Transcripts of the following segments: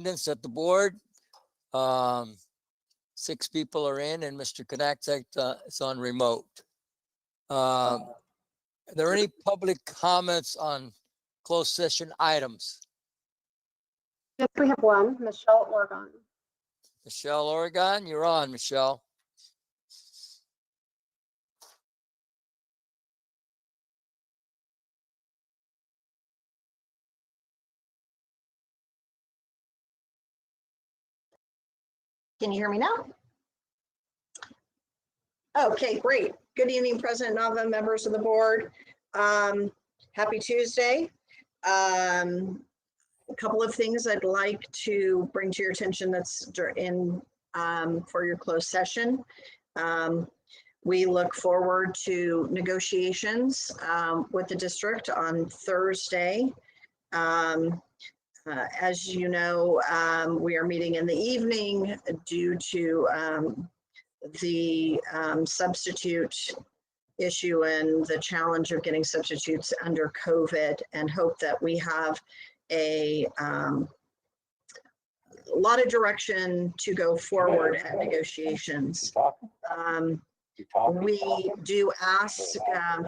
attendance at the board. 6 people are in, and Mr. Konaktek is on remote. Are there any public comments on closed session items? Yes, we have one, Michelle Oregon. Michelle Oregon, you're on, Michelle. Can you hear me now? Okay, great. Good evening, President Nava, members of the board. Happy Tuesday. A couple of things I'd like to bring to your attention that's in for your closed session. We look forward to negotiations with the district on Thursday. As you know, we are meeting in the evening due to the substitute issue and the challenge of getting substitutes under COVID, and hope that we have a lot of direction to go forward at negotiations. We do ask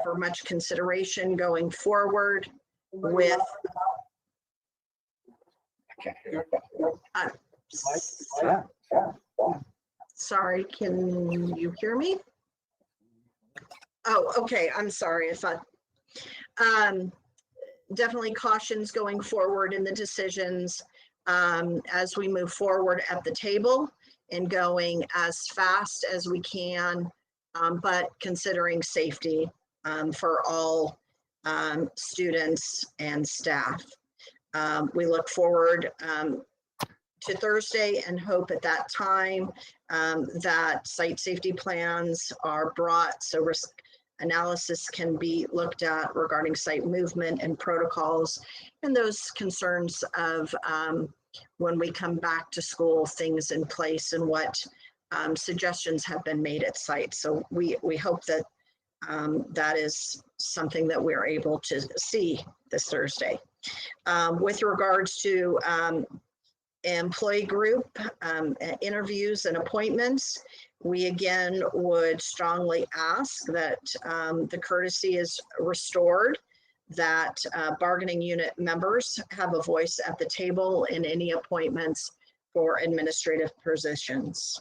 for much consideration going forward with sorry, can you hear me? Oh, okay, I'm sorry. I thought definitely cautions going forward in the decisions as we move forward at the table and going as fast as we can, but considering safety for all students and staff. We look forward to Thursday and hope at that time that site safety plans are brought so risk analysis can be looked at regarding site movement and protocols and those concerns of when we come back to school, things in place and what suggestions have been made at site. So we hope that that is something that we're able to see this Thursday. With regards to employee group interviews and appointments, we again would strongly ask that the courtesy is restored, that bargaining unit members have a voice at the table in any appointments for administrative positions.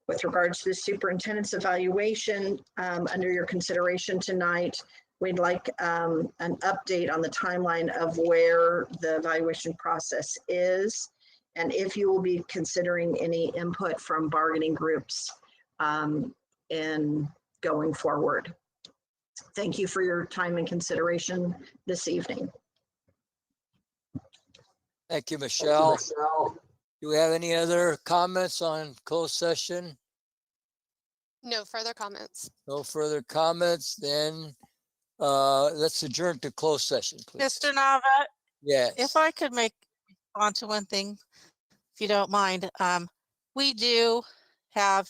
With regards to the superintendent's evaluation, under your consideration tonight, we'd like an update on the timeline of where the evaluation process is, and if you will be considering any input from bargaining groups in going forward. Thank you for your time and consideration this evening. Thank you, Michelle. Do we have any other comments on closed session? No further comments. No further comments, then let's adjourn to closed session, please. Mr. Nava, Yes. if I could make onto one thing, if you don't mind, we do have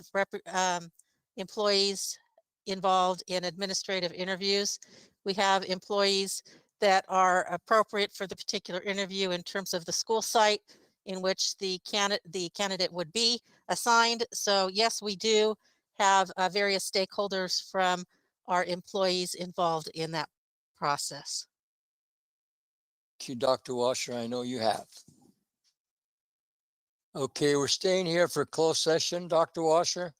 employees involved in administrative interviews. We have employees that are appropriate for the particular interview in terms of the school site in which the candidate would be assigned. So yes, we do have various stakeholders from our employees involved in that process. Thank you, Dr. Washer. I know you have. Okay, we're staying here for closed session, Dr. Washer?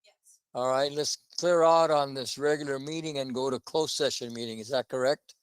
Yes. All right, let's clear out on this regular meeting and go to closed session meeting. Is that correct?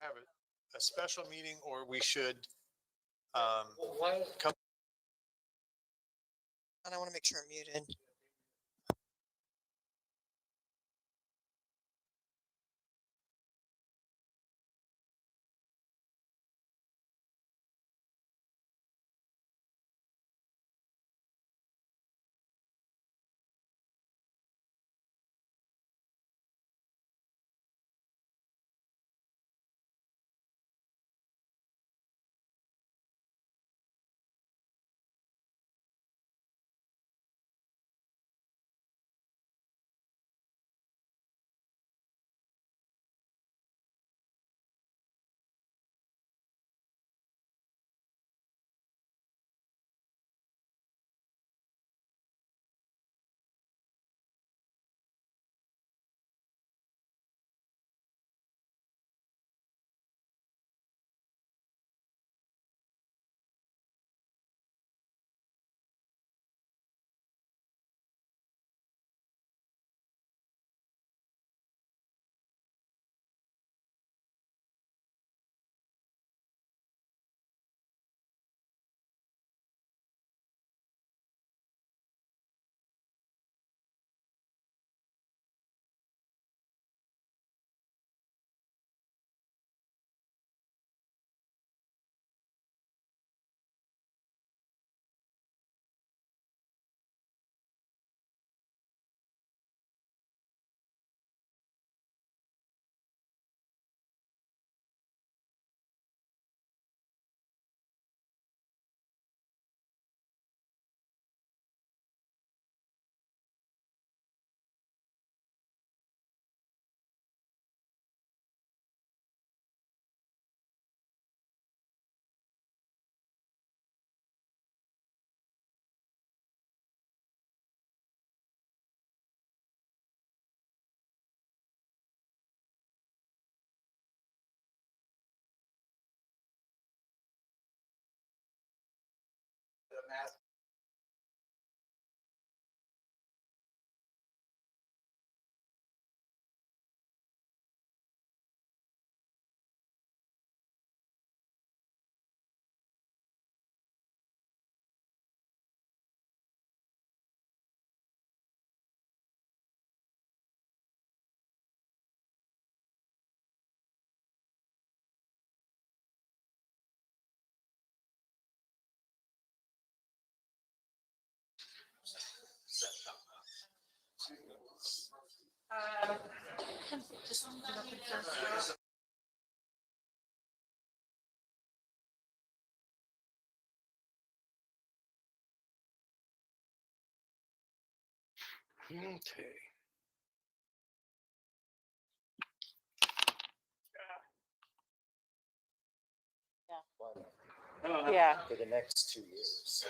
have a special meeting or we should come. And I want to make sure I'm muted. Okay. Yeah. For the next 2 years.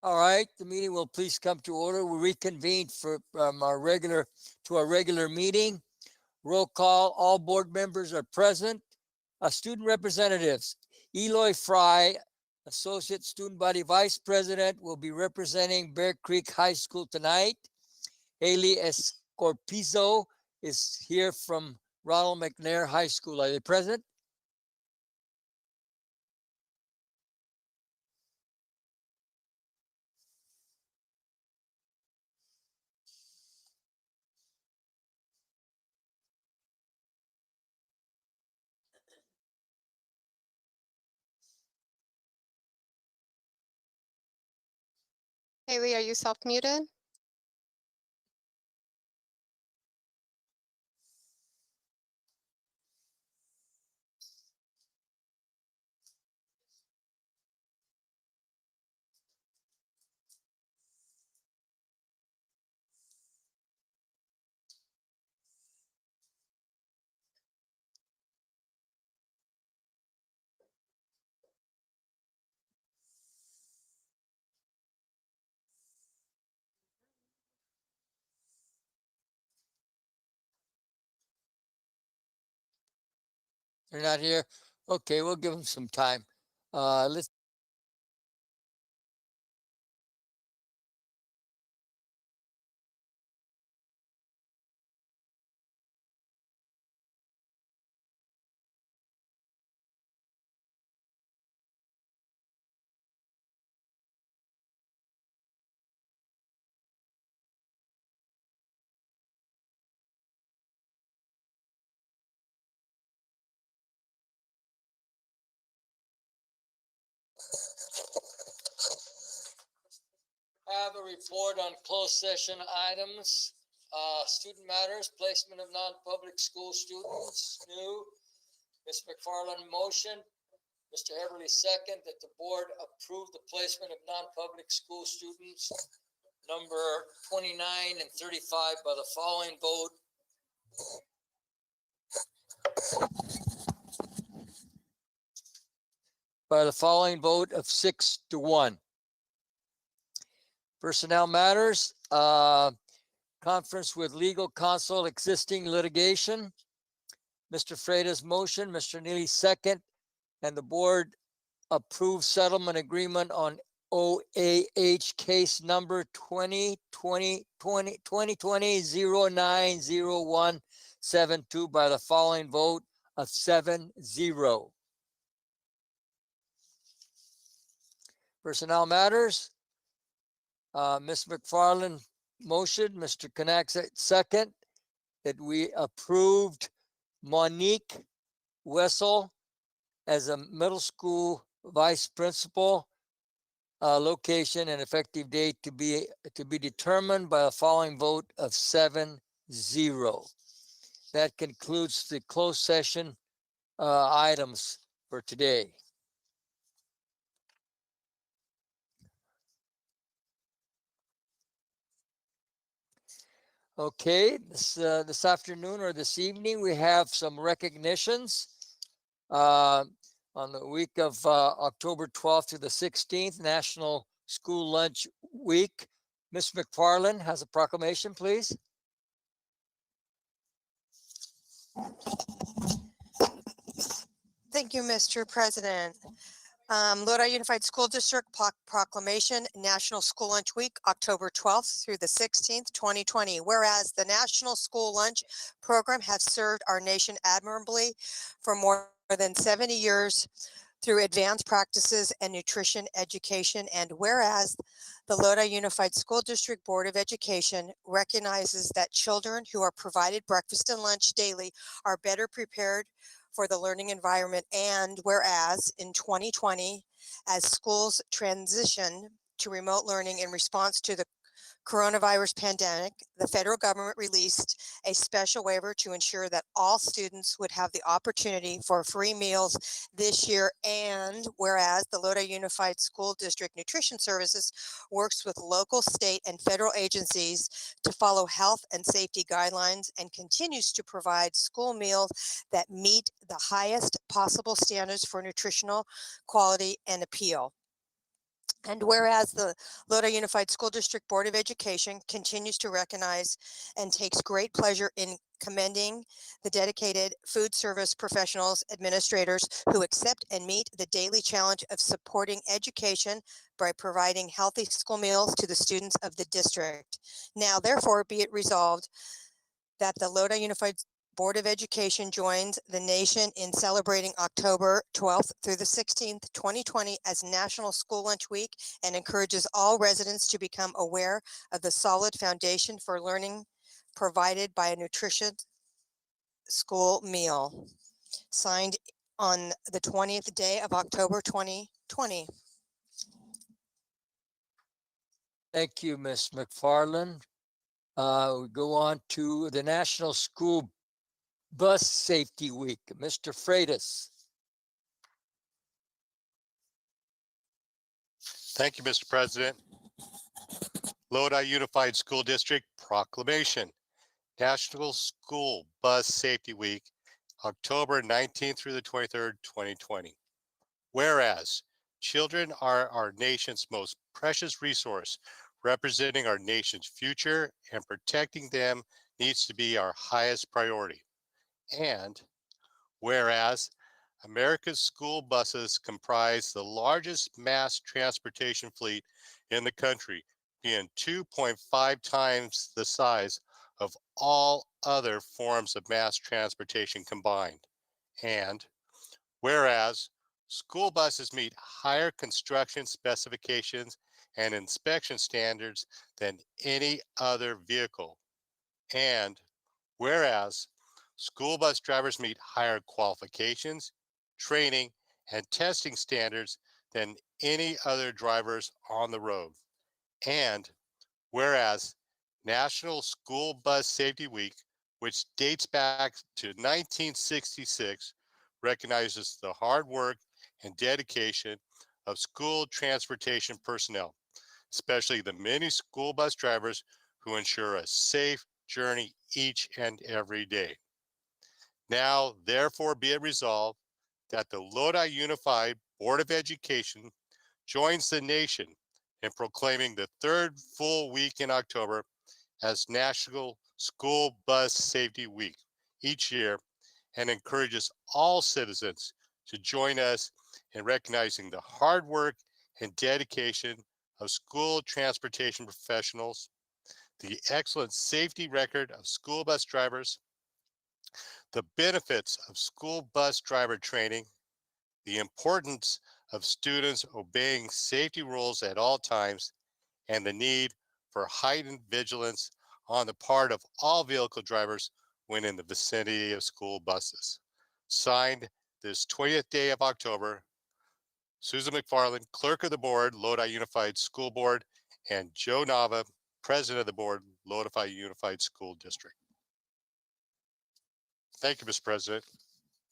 All right, the meeting will please come to order. We reconvene from our regular meeting. Roll call, all board members are present. Student representatives, Eloy Fry, Associate Student Body Vice President, will be representing Bear Creek High School tonight. Haley Escorpizo is here from Ronald McNair High School. Are they present? Haley, are you self-muted? They're not here. Okay, we'll give them some time. Let's have a report on closed session items. Student matters, placement of non-public school students, new. Ms. McFarland, motion. Mr. Everly second, that the board approve the placement of non-public school students number 29 and 35 by the following vote. By the following vote of 6-1. Personnel matters, conference with legal counsel, existing litigation. Mr. Freitas motion, Mr. Neely second, and the board approves settlement agreement on OAH case number 2020-090172 by the following vote of 7-0. Personnel matters. Ms. McFarland motion, Mr. Knack second, that we approved Monique Wessel as a middle school vice principal, location and effective date to be determined by the following vote of 7-0. That concludes the closed session items for today. Okay, this afternoon or this evening, we have some recognitions. On the week of October 12th to the 16th, National School Lunch Week. Ms. McFarland has a proclamation, please. Thank you, Mr. President. Lodi Unified School District Proclamation, National School Lunch Week, October 12th through the 16th, 2020. Whereas the National School Lunch Program has served our nation admirably for more than 70 years through advanced practices and nutrition education. And whereas the Lodi Unified School District Board of Education recognizes that children who are provided breakfast and lunch daily are better prepared for the learning environment. And whereas in 2020, as schools transition to remote learning in response to the coronavirus pandemic, the federal government released a special waiver to ensure that all students would have the opportunity for free meals this year. And whereas the Lodi Unified School District Nutrition Services works with local, state, and federal agencies to follow health and safety guidelines and continues to provide school meals that meet the highest possible standards for nutritional quality and appeal. And whereas the Lodi Unified School District Board of Education continues to recognize and takes great pleasure in commending the dedicated food service professionals, administrators who accept and meet the daily challenge of supporting education by providing healthy school meals to the students of the district. Now, therefore, be it resolved that the Lodi Unified Board of Education joins the nation in celebrating October 12th through the 16th, 2020 as National School Lunch Week and encourages all residents to become aware of the solid foundation for learning provided by a nutritious school meal. Signed on the 20th day of October 2020. Thank you, Ms. McFarland. We go on to the National School Bus Safety Week. Mr. Freitas. Thank you, Mr. President. Lodi Unified School District Proclamation, National School Bus Safety Week, October 19th through the 23rd, 2020. Whereas children are our nation's most precious resource, representing our nation's future, and protecting them needs to be our highest priority. And whereas America's school buses comprise the largest mass transportation fleet in the country, being 2.5 times the size of all other forms of mass transportation combined. And whereas school buses meet higher construction specifications and inspection standards than any other vehicle. And whereas school bus drivers meet higher qualifications, training, and testing standards than any other drivers on the road. And whereas National School Bus Safety Week, which dates back to 1966, recognizes the hard work and dedication of school transportation personnel, especially the many school bus drivers who ensure a safe journey each and every day. Now, therefore, be it resolved that the Lodi Unified Board of Education joins the nation in proclaiming the third full week in October as National School Bus Safety Week each year, and encourages all citizens to join us in recognizing the hard work and dedication of school transportation professionals, the excellent safety record of school bus drivers, the benefits of school bus driver training, the importance of students obeying safety rules at all times, and the need for heightened vigilance on the part of all vehicle drivers when in the vicinity of school buses. Signed this 20th day of October, Susan McFarland, Clerk of the Board, Lodi Unified School Board, and Joe Nava, President of the Board, Lodi Unified School District. Thank you, Mr. President.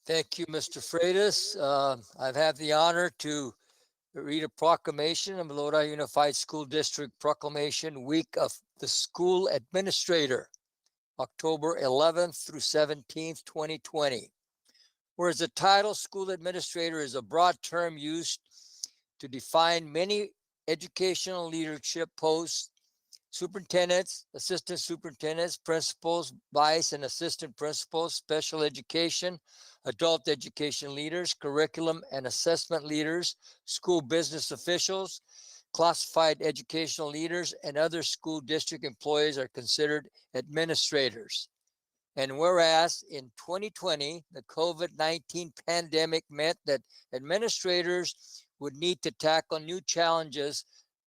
Thank you, Mr. Freitas. I've had the honor to read a proclamation of Lodi Unified School District Proclamation Week of the School Administrator, October 11th through 17th, 2020. Whereas the title school administrator is a broad term used to define many educational leadership posts, superintendents, assistant superintendents, principals, vice and assistant principals, special education, adult education leaders, curriculum and assessment leaders, school business officials, classified educational leaders, and other school district employees are considered administrators. And whereas in 2020, the COVID-19 pandemic meant that administrators would need to tackle new challenges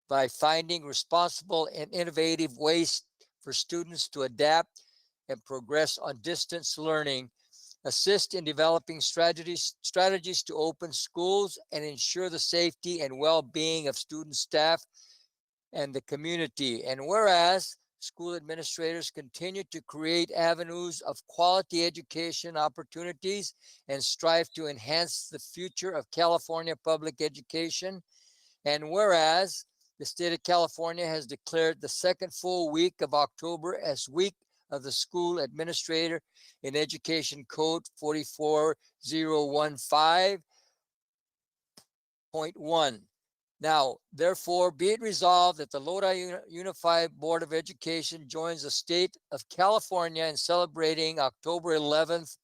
by finding responsible and innovative ways for students to adapt and progress on distance learning, assist in developing strategies to open schools and ensure the safety and well-being of student staff and the community. And whereas school administrators continue to create avenues of quality education opportunities and strive to enhance the future of California public education. And whereas the state of California has declared the second full week of October as Week of the School Administrator in Education Code 44015.1. Now, therefore, be it resolved that the Lodi Unified Board of Education joins the state of California in celebrating October 11th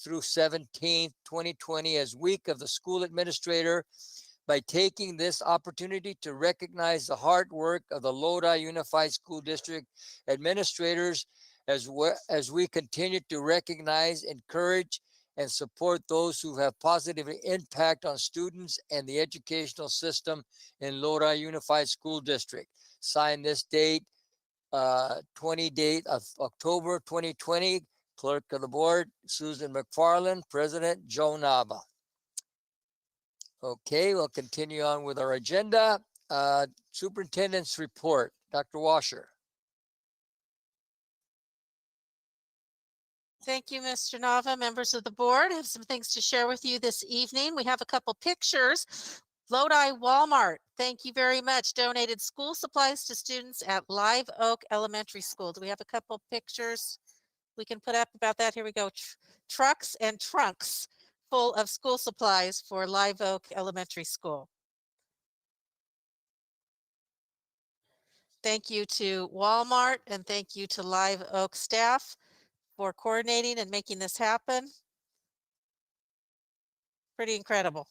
through 17th, 2020 as Week of the School Administrator by taking this opportunity to recognize the hard work of the Lodi Unified School District administrators as we continue to recognize, encourage, and support those who have positive impact on students and the educational system in Lodi Unified School District. Signed this date, 20th of October 2020, Clerk of the Board, Susan McFarland, President Joe Nava. Okay, we'll continue on with our agenda. Superintendent's report, Dr. Washer. Thank you, Mr. Nava. Members of the board, I have some things to share with you this evening. We have a couple pictures. Lodi Walmart, thank you very much. Donated school supplies to students at Live Oak Elementary School. Do we have a couple pictures we can put up about that? Here we go. Trucks and trunks full of school supplies for Live Oak Elementary School. Thank you to Walmart and thank you to Live Oak staff for coordinating and making this happen. Pretty incredible.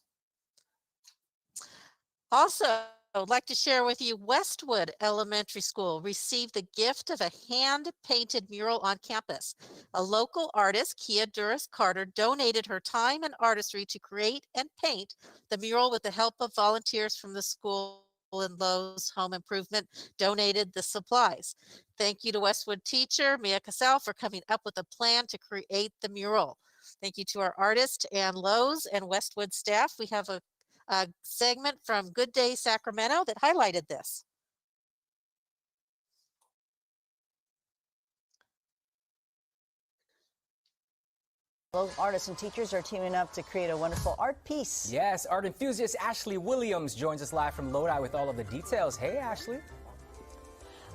Also, I'd like to share with you Westwood Elementary School received the gift of a hand-painted mural on campus. A local artist, Kia Duras Carter, donated her time and artistry to create and paint the mural with the help of volunteers from the school, and Lowe's Home Improvement donated the supplies. Thank you to Westwood teacher Mia Casal for coming up with a plan to create the mural. Thank you to our artist and Lowe's and Westwood staff. We have a segment from Good Day Sacramento that highlighted this. Local artists and teachers are teaming up to create a wonderful art piece. Yes, art enthusiast Ashley Williams joins us live from Lodi with all of the details. Hey, Ashley.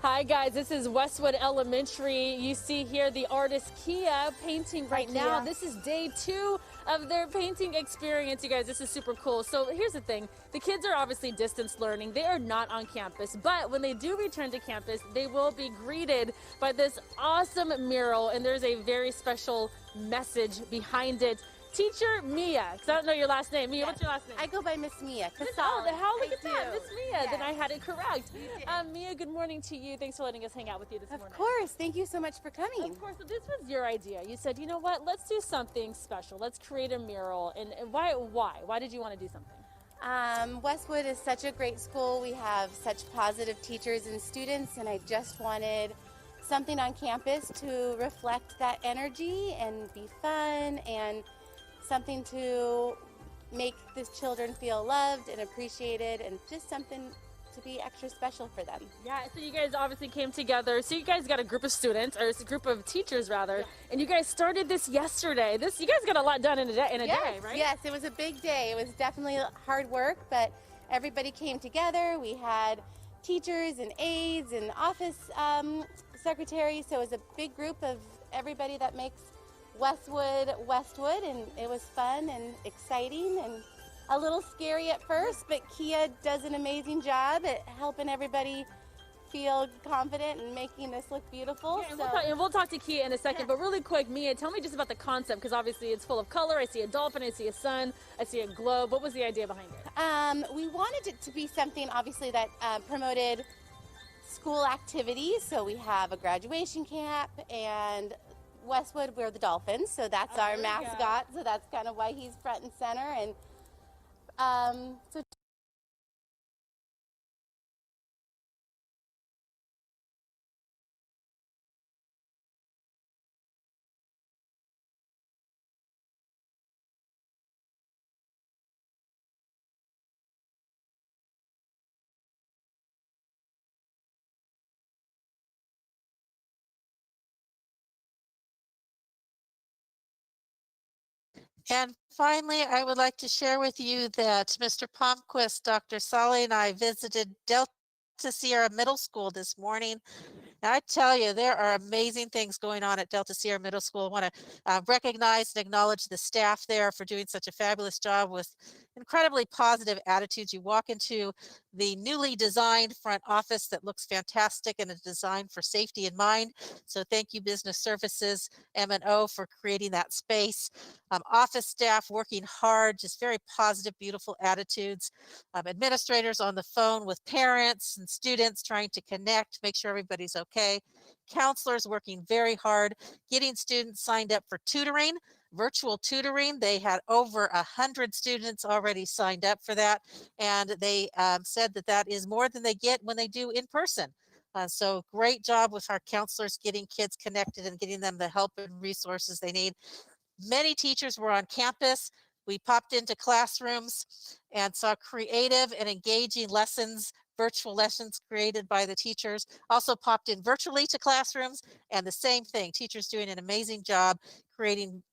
Hi guys, this is Westwood Elementary. You see here the artist Kia painting right now. This is day 2 of their painting experience, you guys. This is super cool. So here's the thing. The kids are obviously distance learning. They are not on campus, but when they do return to campus, they will be greeted by this awesome mural, and there's a very special message behind it. Teacher Mia, because I don't know your last name. Mia, what's your last name? I go by Miss Mia. Oh, the hell, look at that, do. Miss Mia. Then Yes. I had it correct. Mia, good morning to you. Thanks for letting us hang out with you this morning. Of course. Thank you so much for coming. Of course, so this was your idea. You said, you know what, let's do something special. Let's create a mural. And why? Why did you want to do something? Westwood is such a great school. We have such positive teachers and students, and I just wanted something on campus to reflect that energy and be fun and something to make the children feel loved and appreciated and just something to be extra special for them. Yeah, so you guys obviously came together. So you guys got a group of students, or it's a group of teachers rather, and you guys started this yesterday. You guys got a lot done in a day, right? Yes, it was a big day. It was definitely hard work, but everybody came together. We had teachers and aides and office secretaries, so it was a big group of everybody that makes Westwood, and it was fun and exciting and a little scary at first, but Kia does an amazing job at helping everybody feel confident and making this look beautiful. Yeah, and we'll talk to Kia in a second, but really quick, Mia, tell me just about the concept, because obviously it's full of color. I see a dolphin, I see a sun, I see a globe. What was the idea behind it? We wanted it to be something obviously that promoted school activities, so we have a graduation camp, and Westwood, we're the Dolphins, so that's our mascot, so that's kind of why he's front and center. And so And finally, I would like to share with you that Mr. Palmquist, Dr. Solly, and I visited Delta Sierra Middle School this morning. And I tell you, there are amazing things going on at Delta Sierra Middle School. I want to recognize and acknowledge the staff there for doing such a fabulous job with incredibly positive attitudes. You walk into the newly designed front office that looks fantastic and is designed for safety in mind. So thank you, Business Services, M&O, for creating that space. Office staff working hard, just very positive, beautiful attitudes. Administrators on the phone with parents and students trying to connect, make sure everybody's okay. Counselors working very hard, getting students signed up for tutoring, virtual tutoring. They had over 100 students already signed up for that. And they said that that is more than they get when they do in person. So great job with our counselors getting kids connected and getting them the help and resources they need. Many teachers were on campus. We popped into classrooms and saw creative and engaging lessons, virtual lessons created by the teachers. Also popped in virtually to classrooms, and the same thing, teachers doing an amazing job creating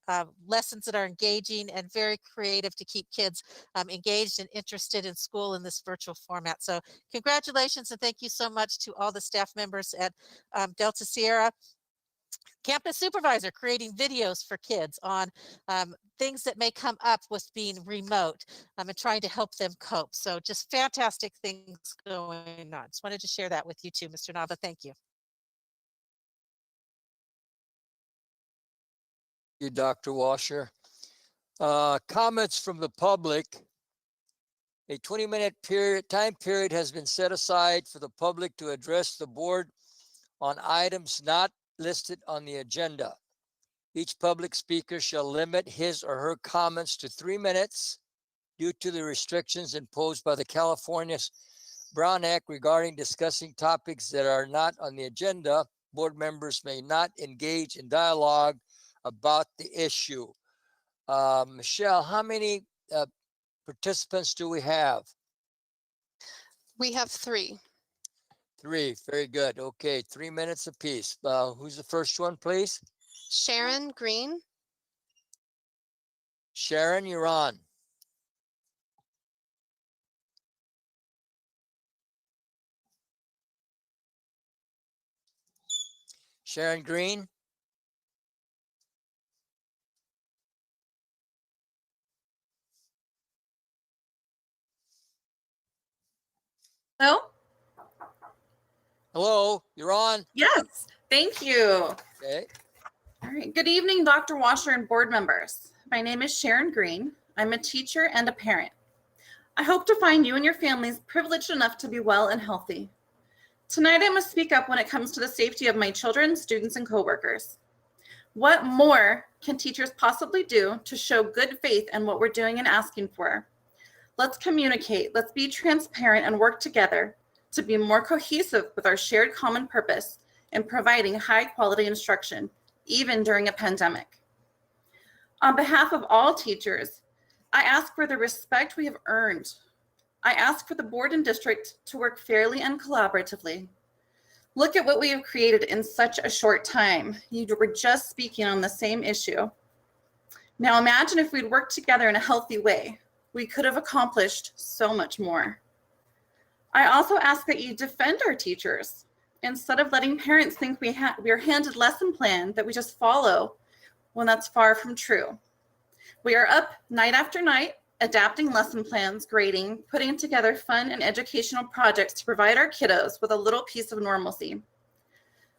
lessons that are engaging and very creative to keep kids engaged and interested in school in this virtual format. So congratulations and thank you so much to all the staff members at Delta Sierra. Campus supervisor creating videos for kids on things that may come up with being remote and trying to help them cope. So just fantastic things going on. Just wanted to share that with you too, Mr. Nava. Thank you. Thank you, Dr. Washer. Comments from the public. A 20-minute time period has been set aside for the public to address the board on items not listed on the agenda. Each public speaker shall limit his or her comments to 3 minutes due to the restrictions imposed by the California Brown Act regarding discussing topics that are not on the agenda. Board members may not engage in dialogue about the issue. Michelle, how many participants do we have? We have 3. 3, very good. Okay, 3 minutes apiece. Who's the first one, please? Sharon Green, Sharon, you're on. Sharon Green? Hello? Hello, you're on. Yes, thank you. Okay. All right. Good evening, Dr. Washer and board members. My name is Sharon Green. I'm a teacher and a parent. I hope to find you and your families privileged enough to be well and healthy. Tonight, I must speak up when it comes to the safety of my children, students, and coworkers. What more can teachers possibly do to show good faith in what we're doing and asking for? Let's communicate, let's be transparent and work together to be more cohesive with our shared common purpose in providing high quality instruction, even during a pandemic. On behalf of all teachers, I ask for the respect we have earned. I ask for the board and district to work fairly and collaboratively. Look at what we have created in such a short time. You were just speaking on the same issue. Now imagine if we'd worked together in a healthy way. We could have accomplished so much more. I also ask that you defend our teachers. Instead of letting parents think we are handed lesson plan that we just follow when that's far from true. We are up night after night, adapting lesson plans, grading, putting together fun and educational projects to provide our kiddos with a little piece of normalcy.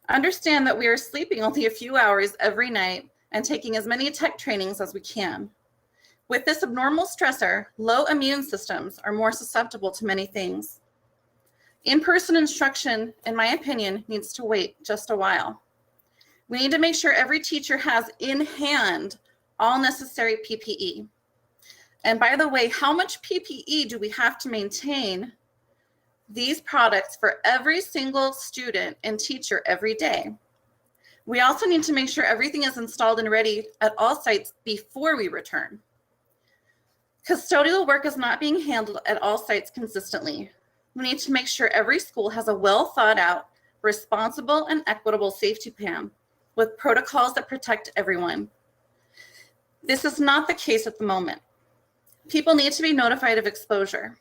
Understand that we are sleeping only a few hours every night and taking as many tech trainings as we can. With this abnormal stressor, low immune systems are more susceptible to many things. In-person instruction, in my opinion, needs to wait just a while. We need to make sure every teacher has in hand all necessary PPE. And by the way, how much PPE do we have to maintain these products for every single student and teacher every day? We also need to make sure everything is installed and ready at all sites before we return. Custodial work is not being handled at all sites consistently. We need to make sure every school has a well thought out, responsible and equitable safety plan with protocols that protect everyone. This is not the case at the moment. People need to be notified of exposure.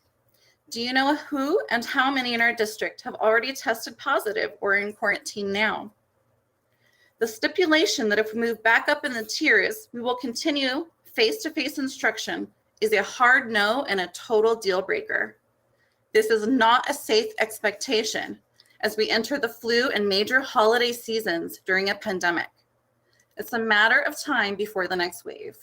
Do you know who and how many in our district have already tested positive or are in quarantine now? The stipulation that if we move back up in the tiers, we will continue face-to-face instruction is a hard no and a total deal breaker. This is not a safe expectation as we enter the flu and major holiday seasons during a pandemic. It's a matter of time before the next wave.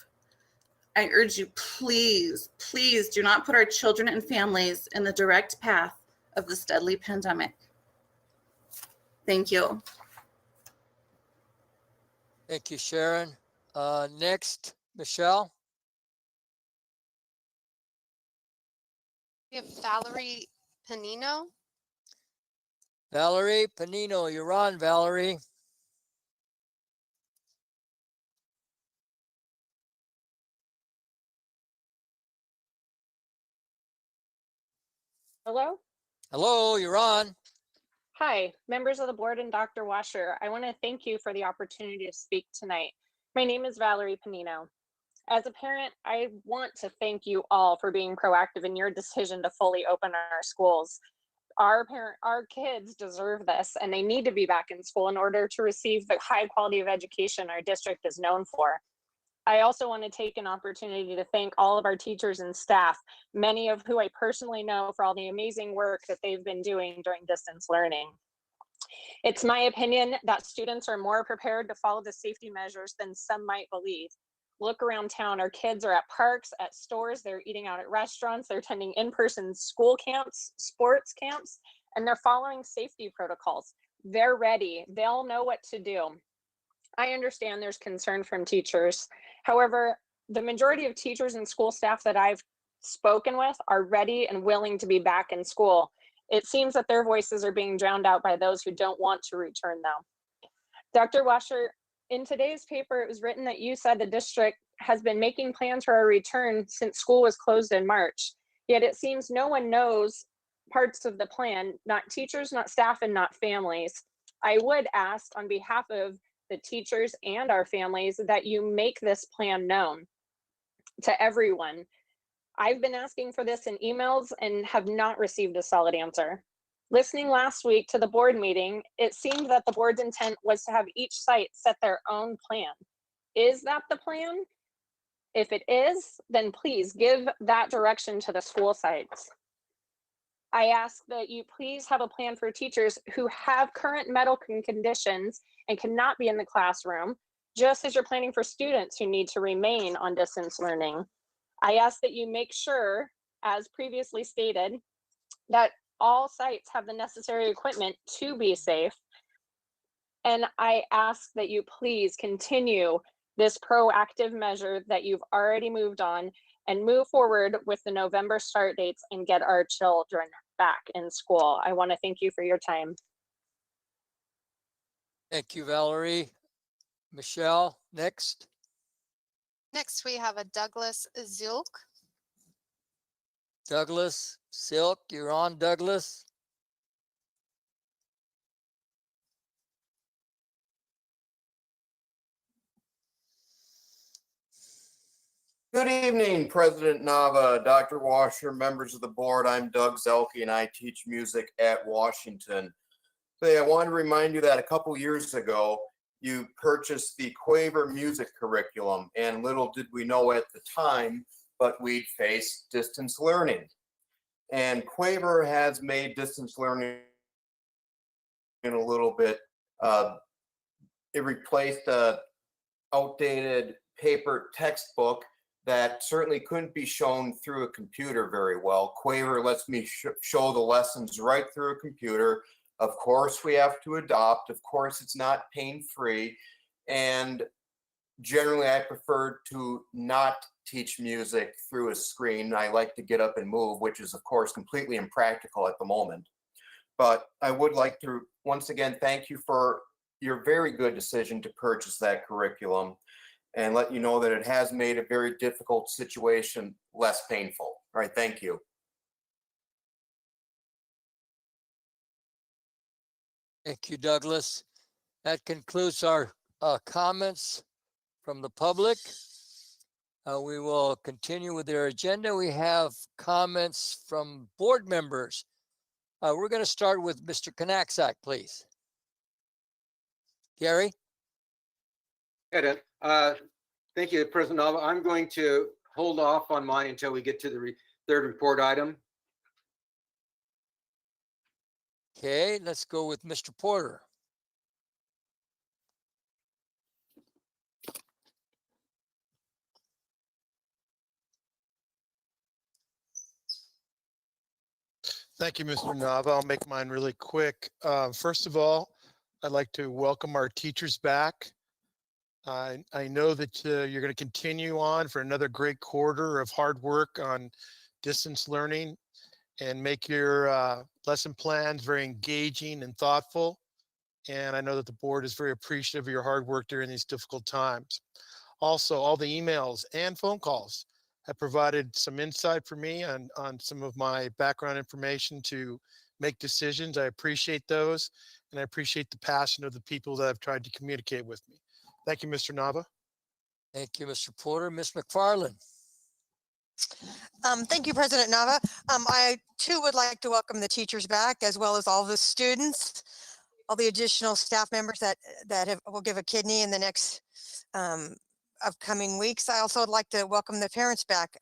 I urge you, please, please do not put our children and families in the direct path of this deadly pandemic. Thank you. Thank you, Sharon. Next, Michelle. We have Valerie Panino. Valerie Panino, you're on, Valerie. Hello? Hello, you're on. Hi, members of the board and Dr. Washer. I want to thank you for the opportunity to speak tonight. My name is Valerie Panino. As a parent, I want to thank you all for being proactive in your decision to fully open our schools. Our kids deserve this, and they need to be back in school in order to receive the high quality of education our district is known for. I also want to take an opportunity to thank all of our teachers and staff, many of who I personally know for all the amazing work that they've been doing during distance learning. It's my opinion that students are more prepared to follow the safety measures than some might believe. Look around town, our kids are at parks, at stores, they're eating out at restaurants, they're attending in-person school camps, sports camps, and they're following safety protocols. They're ready, they'll know what to do. I understand there's concern from teachers. However, the majority of teachers and school staff that I've spoken with are ready and willing to be back in school. It seems that their voices are being drowned out by those who don't want to return though. Dr. Washer, in today's paper, it was written that you said the district has been making plans for a return since school was closed in March. Yet it seems no one knows parts of the plan, not teachers, not staff, and not families. I would ask on behalf of the teachers and our families that you make this plan known. to everyone. I've been asking for this in emails and have not received a solid answer. Listening last week to the board meeting, it seemed that the board's intent was to have each site set their own plan. Is that the plan? If it is, then please give that direction to the school sites. I ask that you please have a plan for teachers who have current medical conditions and cannot be in the classroom, just as you're planning for students who need to remain on distance learning. I ask that you make sure, as previously stated, that all sites have the necessary equipment to be safe. And I ask that you please continue this proactive measure that you've already moved on and move forward with the November start dates and get our children back in school. I want to thank you for your time. Thank you, Valerie. Michelle, next. Next, we have a Douglas Zilk. Douglas Silk, you're on, Douglas. Good evening, President Nava, Dr. Washer, members of the board. I'm Doug Zelke and I teach music at Washington. Today, I want to remind you that a couple years ago, you purchased the Quaver music curriculum, and little did we know at the time, but we'd face distance learning. And Quaver has made distance learning a little bit, it replaced a outdated paper textbook that certainly couldn't be shown through a computer very well. Quaver lets me show the lessons right through a computer. Of course, we have to adopt. Of course, it's not pain-free. And generally, I prefer to not teach music through a screen. I like to get up and move, which is, of course, completely impractical at the moment. But I would like to, once again, thank you for your very good decision to purchase that curriculum, and let you know that it has made a very difficult situation less painful. All right, thank you. Thank you, Douglas. That concludes our comments from the public. We will continue with their agenda. We have comments from board members. We're going to start with Mr. Knaksack, please. Gary? Hey, thank you, President Nava. I'm going to hold off on mine until we get to the third report item. Okay, let's go with Mr. Porter. Thank you, Mr. Nava. I'll make mine really quick. First of all, I'd like to welcome our teachers back. I know that you're going to continue on for another great quarter of hard work on distance learning and make your lesson plans very engaging and thoughtful. And I know that the board is very appreciative of your hard work during these difficult times. Also, all the emails and phone calls have provided some insight for me on some of my background information to make decisions. I appreciate those, and I appreciate the passion of the people that have tried to communicate with me. Thank you, Mr. Nava. Thank you, Mr. Porter. Ms. McFarland. Thank you, President Nava. I too would like to welcome the teachers back, as well as all the students, all the additional staff members that will give a kidney in the next upcoming weeks. I also would like to welcome the parents back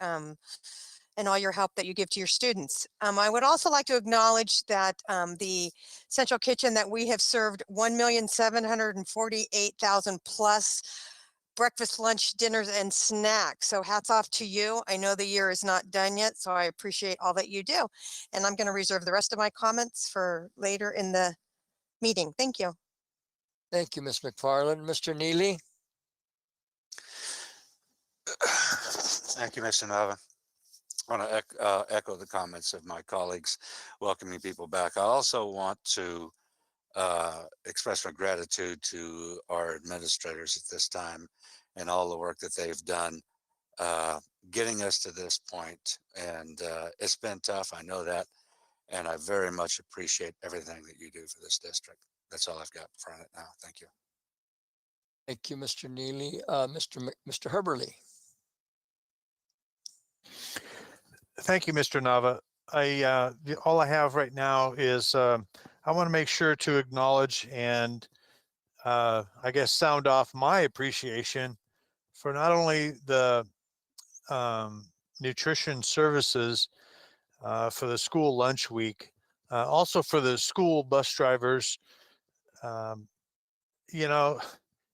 and all your help that you give to your students. I would also like to acknowledge that the central kitchen that we have served 1,748,000 plus breakfast, lunch, dinners, and snacks. So hats off to you. I know the year is not done yet, so I appreciate all that you do. And I'm going to reserve the rest of my comments for later in the meeting. Thank you. Thank you, Ms. McFarland. Mr. Neely. Thank you, Mr. Nava. I want to echo the comments of my colleagues welcoming people back. I also want to express my gratitude to our administrators at this time and all the work that they've done getting us to this point. And it's been tough, I know that, and I very much appreciate everything that you do for this district. That's all I've got for it now. Thank you. Thank you, Mr. Neely. Mr. Herberly. Thank you, Mr. Nava. All I have right now is I want to make sure to acknowledge and I guess sound off my appreciation for not only the nutrition services for the school lunch week, also for the school bus drivers. Um, you know,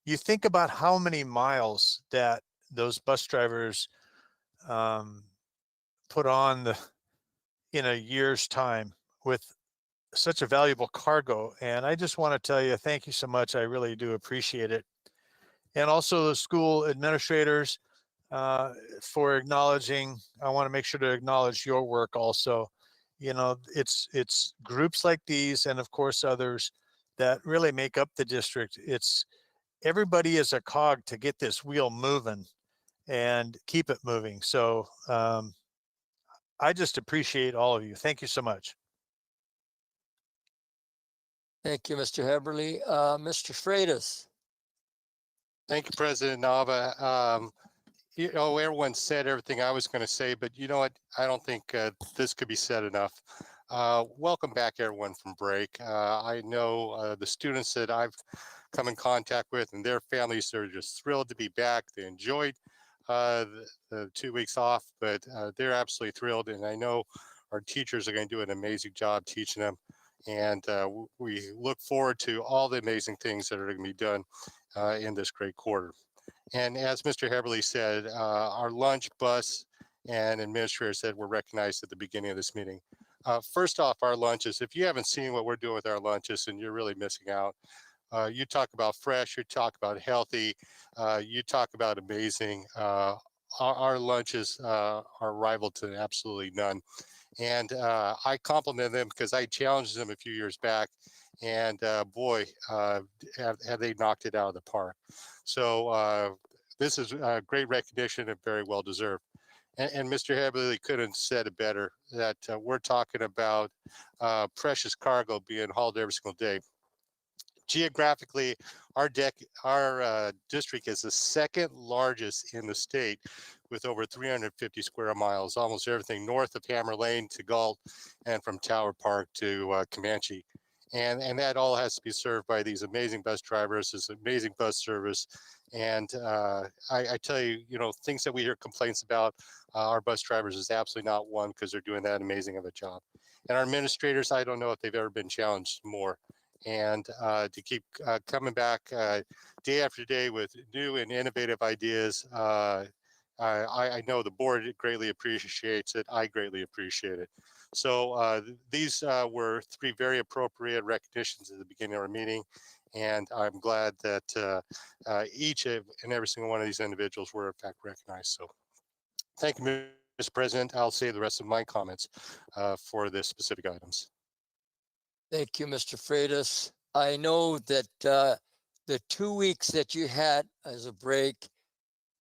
you think about how many miles that those bus drivers put on in a year's time with such a valuable cargo. And I just want to tell you, thank you so much. I really do appreciate it. And also the school administrators for acknowledging. I want to make sure to acknowledge your work also. You know, it's groups like these and of course others that really make up the district. It's everybody is a cog to get this wheel moving and keep it moving. So I just appreciate all of you. Thank you so much. Thank you, Mr. Heberly. Mr. Freitas. Thank you, President Nava. You know, everyone said everything I was going to say, but you know what? I don't think this could be said enough. Welcome back, everyone, from break. I know the students that I've come in contact with and their families are just thrilled to be back. They enjoyed the 2 weeks off, but they're absolutely thrilled. And I know our teachers are going to do an amazing job teaching them. And we look forward to all the amazing things that are going to be done in this great quarter. And as Mr. Heberly said, our lunch, bus, and administrator said were recognized at the beginning of this meeting. First off, our lunches, if you haven't seen what we're doing with our lunches, and you're really missing out. You talk about fresh, you talk about healthy, you talk about amazing. Our lunches are rival to absolutely none. And I compliment them because I challenged them a few years back, and boy, have they knocked it out of the park. So this is great recognition and very well deserved. And Mr. Heberly couldn't have said it better, that we're talking about precious cargo being hauled every single day. Geographically, our district is the second largest in the state with over 350 square miles, almost everything north of Hammer Lane to Galt and from Tower Park to Comanche. And that all has to be served by these amazing bus drivers, this amazing bus service. And I tell you, you know, things that we hear complaints about our bus drivers is absolutely not one, because they're doing that amazing of a job. And our administrators, I don't know if they've ever been challenged more. And to keep coming back day after day with new and innovative ideas. I know the board greatly appreciates it. I greatly appreciate it. So these were three very appropriate recognitions at the beginning of our meeting. And I'm glad that each and every single one of these individuals were in fact recognized. So thank you, Mr. President. I'll save the rest of my comments for the specific items. Thank you, Mr. Freitas. I know that the 2 weeks that you had as a break,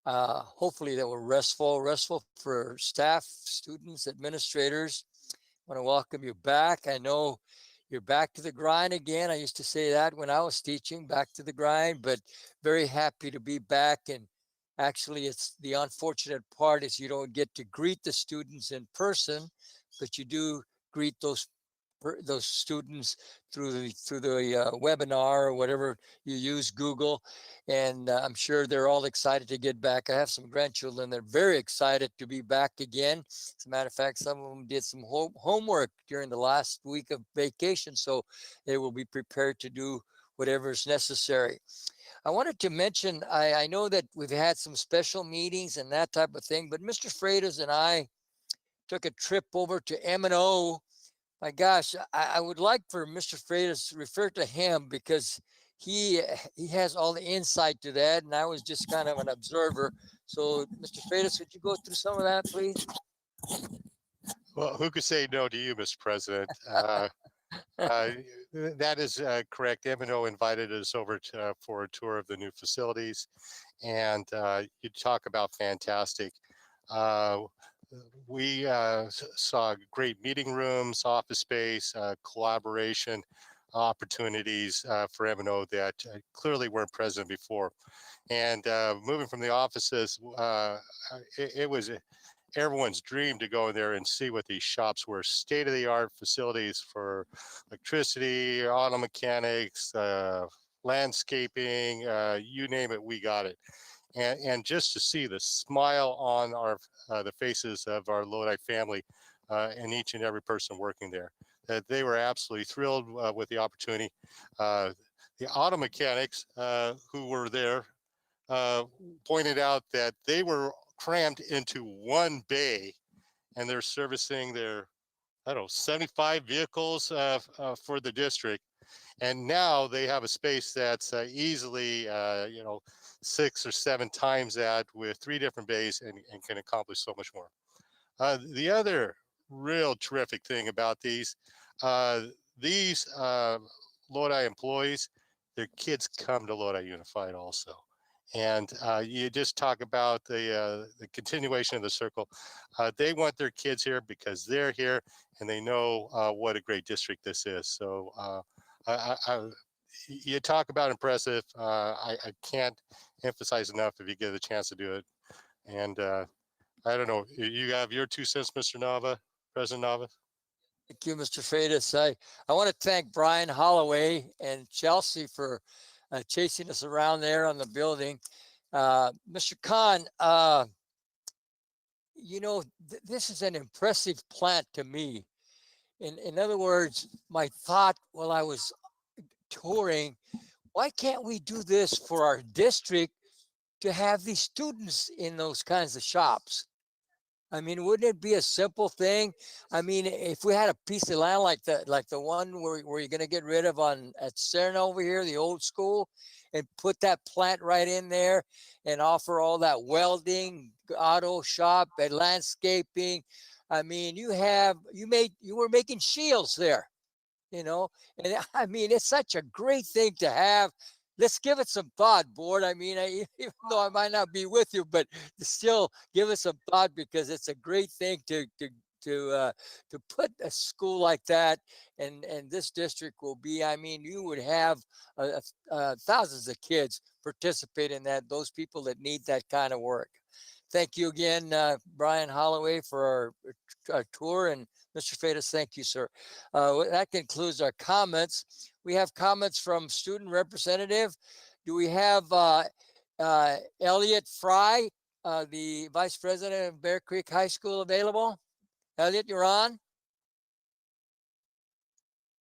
hopefully that were restful for staff, students, administrators. I want to welcome you back. I know you're back to the grind again. I used to say that when I was teaching, back to the grind, but very happy to be back. And actually, it's the unfortunate part is you don't get to greet the students in person, but you do greet those students through the webinar or whatever you use, Google. And I'm sure they're all excited to get back. I have some grandchildren. They're very excited to be back again. As a matter of fact, some of them did some homework during the last week of vacation, so they will be prepared to do whatever is necessary. I wanted to mention, I know that we've had some special meetings and that type of thing, but Mr. Freitas and I took a trip over to M&O. My gosh, I would like for Mr. Freitas to refer to him because he has all the insight to that, and I was just kind of an observer. So, Mr. Freitas, would you go through some of that, please? Well, who could say no to you, Mr. President? That is correct. M&O invited us over for a tour of the new facilities, and you talk about fantastic. We saw great meeting rooms, office space, collaboration opportunities for M&O that clearly weren't present before. And moving from the offices, it was everyone's dream to go in there and see what these shops were. State-of-the-art facilities for electricity, auto mechanics, landscaping, you name it, we got it. And just to see the smile on the faces of our Lodi family and each and every person working there, that they were absolutely thrilled with the opportunity. The auto mechanics who were there pointed out that they were crammed into one bay, and they're servicing their, I don't know, 75 vehicles for the district. And now they have a space that's easily, 6 or 7 times that, with 3 different bays, and can accomplish so much more. The other real terrific thing about these Lodi employees, their kids come to Lodi Unified also. And you just talk about the continuation of the circle. They want their kids here because they're here and they know what a great district this is. So you talk about impressive. I can't emphasize enough if you get a chance to do it. And I don't know, you have your 2 cents, Mr. Nava, President Nava? Thank you, Mr. Freitas. I want to thank Brian Holloway and Chelsea for chasing us around there on the building. Mr. Khan, this is an impressive plant to me. In other words, my thought while I was touring, why can't we do this for our district to have these students in those kinds of shops? I mean, wouldn't it be a simple thing? I mean, if we had a piece of land like the one where you're going to get rid of at Cerna over here, the old school, and put that plant right in there and offer all that welding, auto shop, and landscaping. I mean, you were making shields there, and I mean, it's such a great thing to have. Let's give it some thought, board. I mean, even though I might not be with you, but still give it some thought, because it's a great thing to put a school like that, and this district will be. I mean, you would have thousands of kids participate in that. Those people that need that kind of work. Thank you again, Brian Holloway, for our tour, and Mr. Freitas, thank you, sir. That concludes our comments. We have comments from student representative. Do we have Elliot Fry, the vice president of Bear Creek High School, available? Elliot, you're on.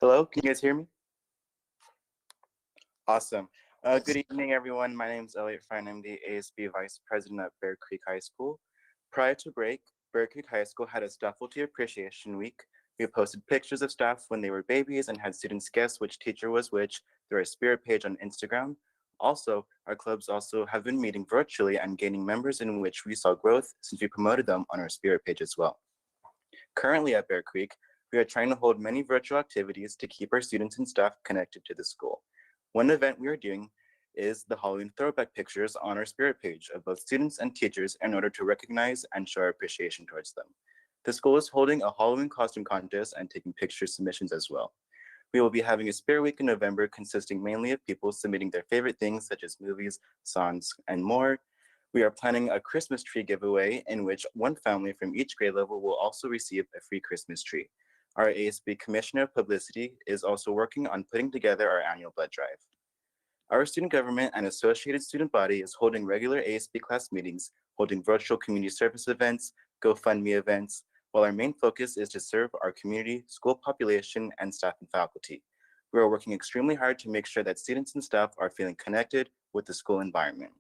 Hello, can you guys hear me? Awesome. Good evening, everyone. My name is Elliot Fry, and I'm the ASB Vice President at Bear Creek High School. Prior to break, Bear Creek High School had a Faculty Appreciation Week. We posted pictures of staff when they were babies and had students guess which teacher was which through our Spirit page on Instagram. Also, our clubs also have been meeting virtually and gaining members, in which we saw growth since we promoted them on our Spirit page as well. Currently at Bear Creek, we are trying to hold many virtual activities to keep our students and staff connected to the school. One event we are doing is the Halloween throwback pictures on our Spirit page of both students and teachers in order to recognize and show our appreciation towards them. The school is holding a Halloween costume contest and taking picture submissions as well. We will be having a Spirit Week in November consisting mainly of people submitting their favorite things such as movies, songs, and more. We are planning a Christmas tree giveaway in which one family from each grade level will also receive a free Christmas tree. Our ASB Commissioner of Publicity is also working on putting together our annual blood drive. Our student government and associated student body is holding regular ASB class meetings, holding virtual community service events, GoFundMe events, while our main focus is to serve our community, school population, and staff and faculty. We are working extremely hard to make sure that students and staff are feeling connected with the school environment.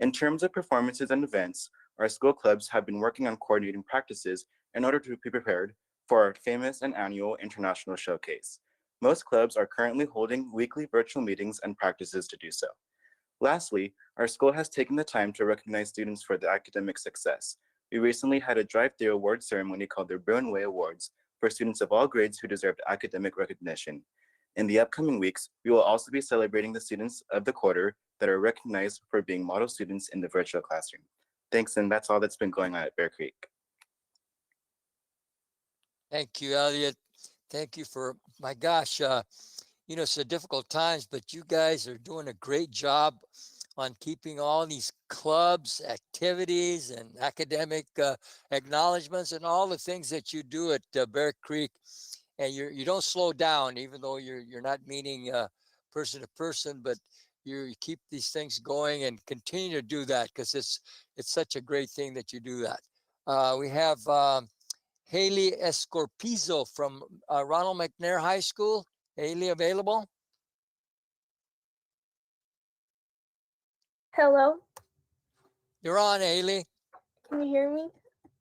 In terms of performances and events, our school clubs have been working on coordinating practices in order to be prepared for our famous and annual international showcase. Most clubs are currently holding weekly virtual meetings and practices to do so. Lastly, our school has taken the time to recognize students for their academic success. We recently had a drive-through award ceremony called the Bruin Way Awards for students of all grades who deserved academic recognition. In the upcoming weeks, we will also be celebrating the students of the quarter that are recognized for being model students in the virtual classroom. Thanks, and that's all that's been going on at Bear Creek. Thank you, Elliot. Thank you for, my gosh, it's a difficult times, but you guys are doing a great job on keeping all these clubs, activities, and academic acknowledgments and all the things that you do at Bear Creek. And you don't slow down, even though you're not meeting person to person, but you keep these things going and continue to do that because it's such a great thing that you do that. We have Haley Escorpizo from Ronald McNair High School. Haley, available? Hello, You're on, Haley. can you hear me?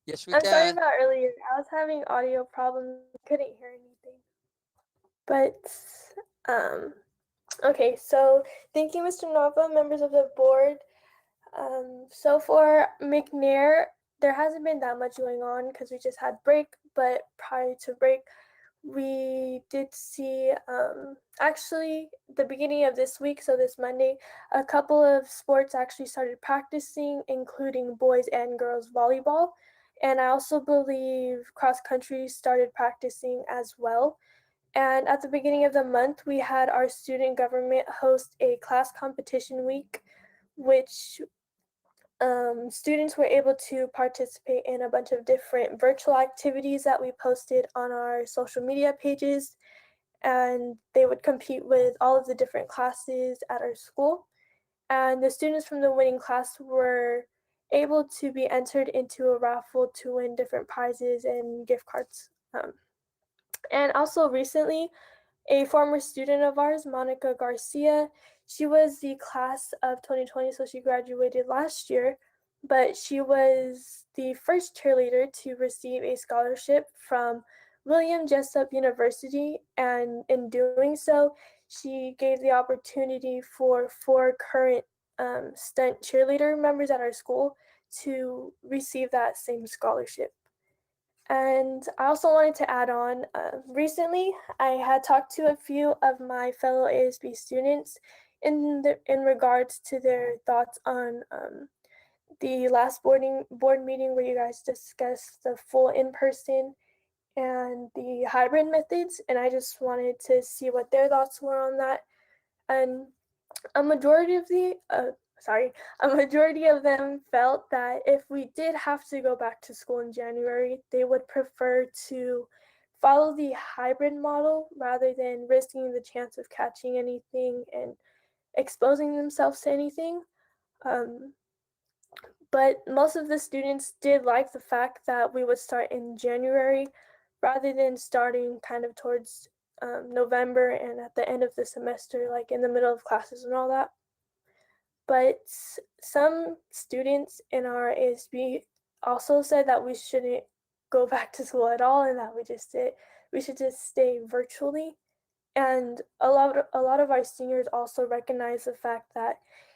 Yes, we I'm sorry can. about earlier. I was having audio problems. Couldn't hear anything. But okay, so thank you, Mr. Nova, members of the board. So for McNair, there hasn't been that much going on because we just had break, but prior to break, we did see actually the beginning of this week, so this Monday, a couple of sports actually started practicing, including boys and girls volleyball. And I also believe cross country started practicing as well. And at the beginning of the month, we had our student government host a class competition week, which students were able to participate in a bunch of different virtual activities that we posted on our social media pages. And they would compete with all of the different classes at our school. And the students from the winning class were able to be entered into a raffle to win different prizes and gift cards. And also recently, a former student of ours, Monica Garcia, she was the class of 2020, so she graduated last year, but she was the first cheerleader to receive a scholarship from William Jessup University, and in doing so, she gave the opportunity for 4 current stunt cheerleader members at our school to receive that same scholarship. And I also wanted to add on, recently I had talked to a few of my fellow ASB students in regards to their thoughts on the last board meeting where you guys discussed the full in-person and the hybrid methods. And I just wanted to see what their thoughts were on that. And a majority of them felt that if we did have to go back to school in January, they would prefer to follow the hybrid model rather than risking the chance of catching anything and exposing themselves to anything. But most of the students did like the fact that we would start in January rather than starting kind of towards November and at the end of the semester, like in the middle of classes and all that. But some students in our ASB also said that we shouldn't go back to school at all and that we should just stay virtually. And a lot of our seniors also recognize the fact that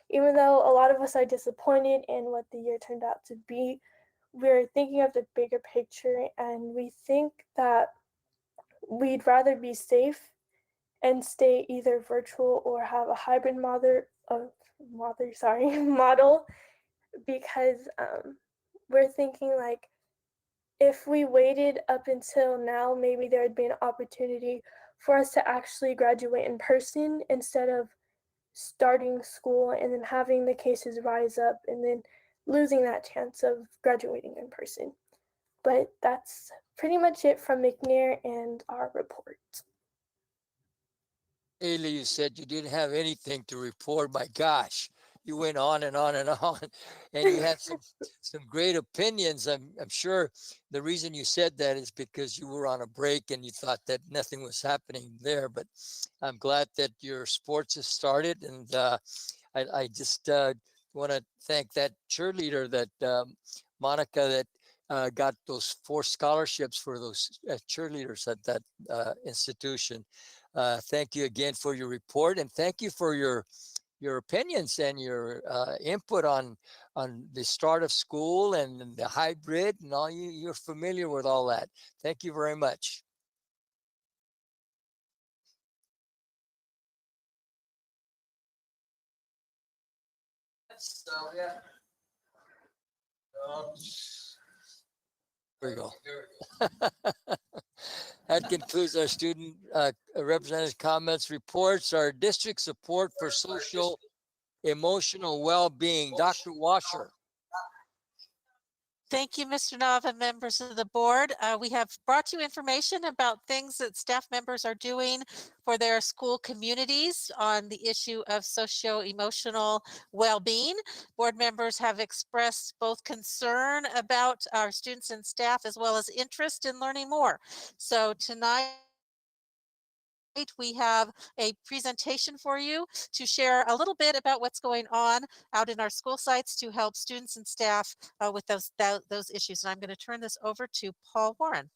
even though a lot of us are disappointed in what the year turned out to be, we're thinking of the bigger picture, and we think that we'd rather be safe and stay either virtual or have a hybrid model because we're thinking like if we waited up until now, maybe there would be an opportunity for us to actually graduate in person instead of starting school and then having the cases rise up and then losing that chance of graduating in person. But that's pretty much it from McNair and our report. Haley, you said you didn't have anything to report. My gosh, you went on and on and on, and you had some great opinions. I'm sure the reason you said that is because you were on a break and you thought that nothing was happening there. But I'm glad that your sports has started, and I just want to thank that cheerleader, that Monica, that got those 4 scholarships for those cheerleaders at that institution. Thank you again for your report, and thank you for your opinions and your input on the start of school and the hybrid and all. You're familiar with all that. Thank you very much. So yeah. There we go. That concludes our student representative comments reports. Our district support for social emotional well-being. Dr. Washer. Thank you, Mr. Nava, members of the board. We have brought you information about things that staff members are doing for their school communities on the issue of socio-emotional well-being. Board members have expressed both concern about our students and staff as well as interest in learning more. So tonight, we have a presentation for you to share a little bit about what's going on out in our school sites to help students and staff with those issues. And I'm going to turn this over to Paul Warren.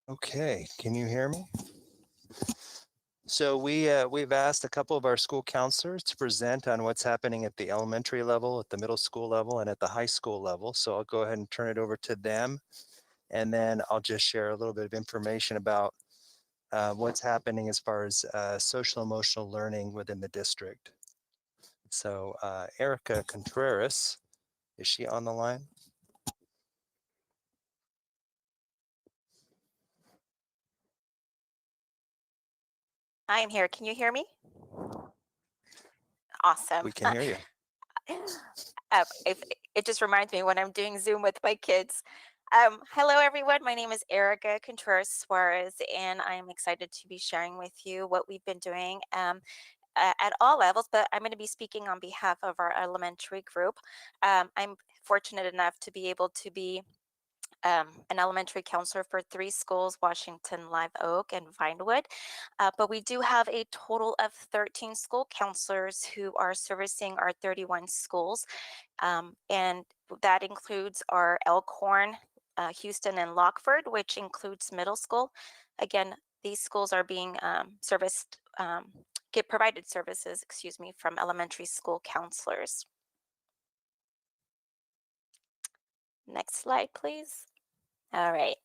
Okay, can you hear me? So we've asked a couple of our school counselors to present on what's happening at the elementary level, at the middle school level, and at the high school level. So I'll go ahead and turn it over to them. And then I'll just share a little bit of information about what's happening as far as social emotional learning within the district. So Erica Contreras, is she on the line? I am here. Can you hear me? Awesome. We can hear you. It just reminds me when I'm doing Zoom with my kids. Hello, everyone. My name is Erica Contreras Suarez, and I'm excited to be sharing with you what we've been doing at all levels, but I'm going to be speaking on behalf of our elementary group. I'm fortunate enough to be able to be an elementary counselor for 3 schools, Washington, Live Oak, and Vinewood. But we do have a total of 13 school counselors who are servicing our 31 schools. And that includes our Elkhorn, Houston, and Lockford, which includes middle school. Again, these schools are being serviced, get provided services, excuse me, from elementary school counselors. Next slide, please. All right.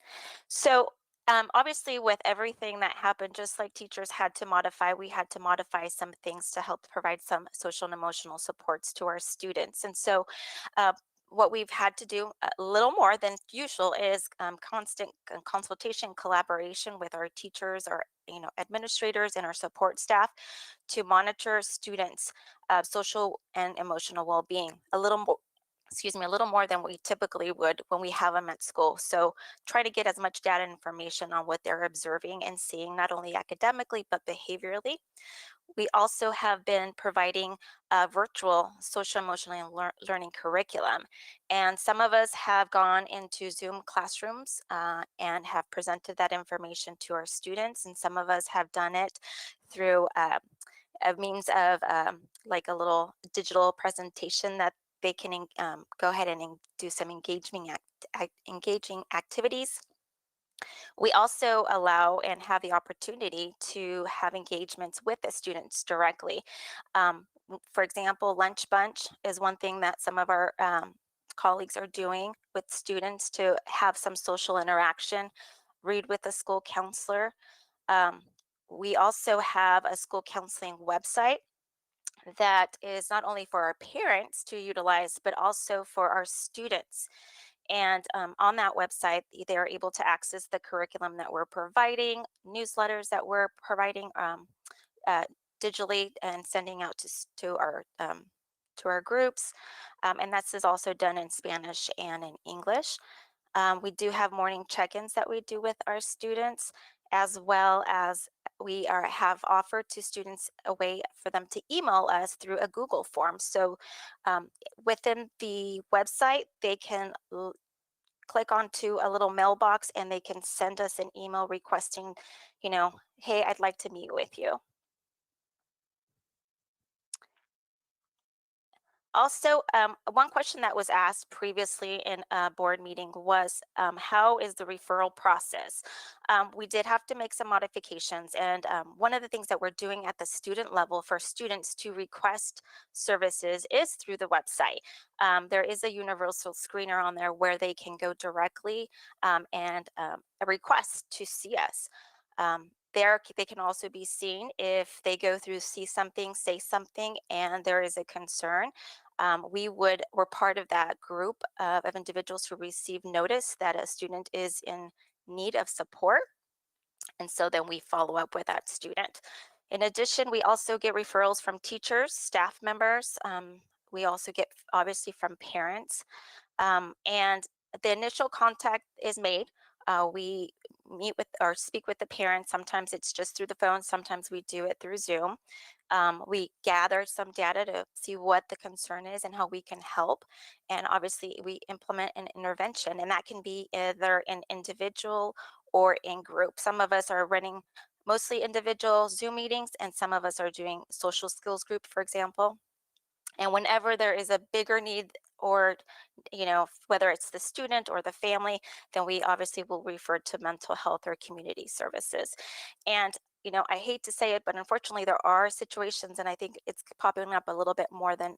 So obviously with everything that happened, just like teachers had to modify, we had to modify some things to help provide some social and emotional supports to our students. And so what we've had to do a little more than usual is constant consultation, collaboration with our teachers, our administrators, and our support staff to monitor students' social and emotional well-being a little more than we typically would when we have them at school. So try to get as much data and information on what they're observing and seeing, not only academically, but behaviorally. We also have been providing virtual social emotional learning curriculum. And some of us have gone into Zoom classrooms and have presented that information to our students. And some of us have done it through a means of like a little digital presentation that they can go ahead and do some engaging activities. We also allow and have the opportunity to have engagements with the students directly. For example, Lunch Bunch is one thing that some of our colleagues are doing with students to have some social interaction, read with a school counselor. We also have a school counseling website that is not only for our parents to utilize, but also for our students. And on that website, they are able to access the curriculum that we're providing, newsletters that we're providing digitally and sending out to our groups. And this is also done in Spanish and in English. We do have morning check-ins that we do with our students, as well as we have offered to students a way for them to email us through a Google form. So within the website, they can click onto a little mailbox and they can send us an email requesting, hey, I'd like to meet with you. Also, one question that was asked previously in a board meeting was, how is the referral process? We did have to make some modifications, and one of the things that we're doing at the student level for students to request services is through the website. There is a universal screener on there where they can go directly and request to see us. There, they can also be seen if they go through see something, say something, and there is a concern. We're part of that group of individuals who receive notice that a student is in need of support. And so then we follow up with that student. In addition, we also get referrals from teachers, staff members. We also get obviously from parents. And the initial contact is made. We meet with or speak with the parents. Sometimes it's just through the phone. Sometimes we do it through Zoom. We gather some data to see what the concern is and how we can help. And obviously we implement an intervention, and that can be either an individual or in group. Some of us are running mostly individual Zoom meetings, and some of us are doing social skills group, for example. And whenever there is a bigger need, or whether it's the student or the family, then we obviously will refer to mental health or community services. And I hate to say it, but unfortunately there are situations, and I think it's popping up a little bit more than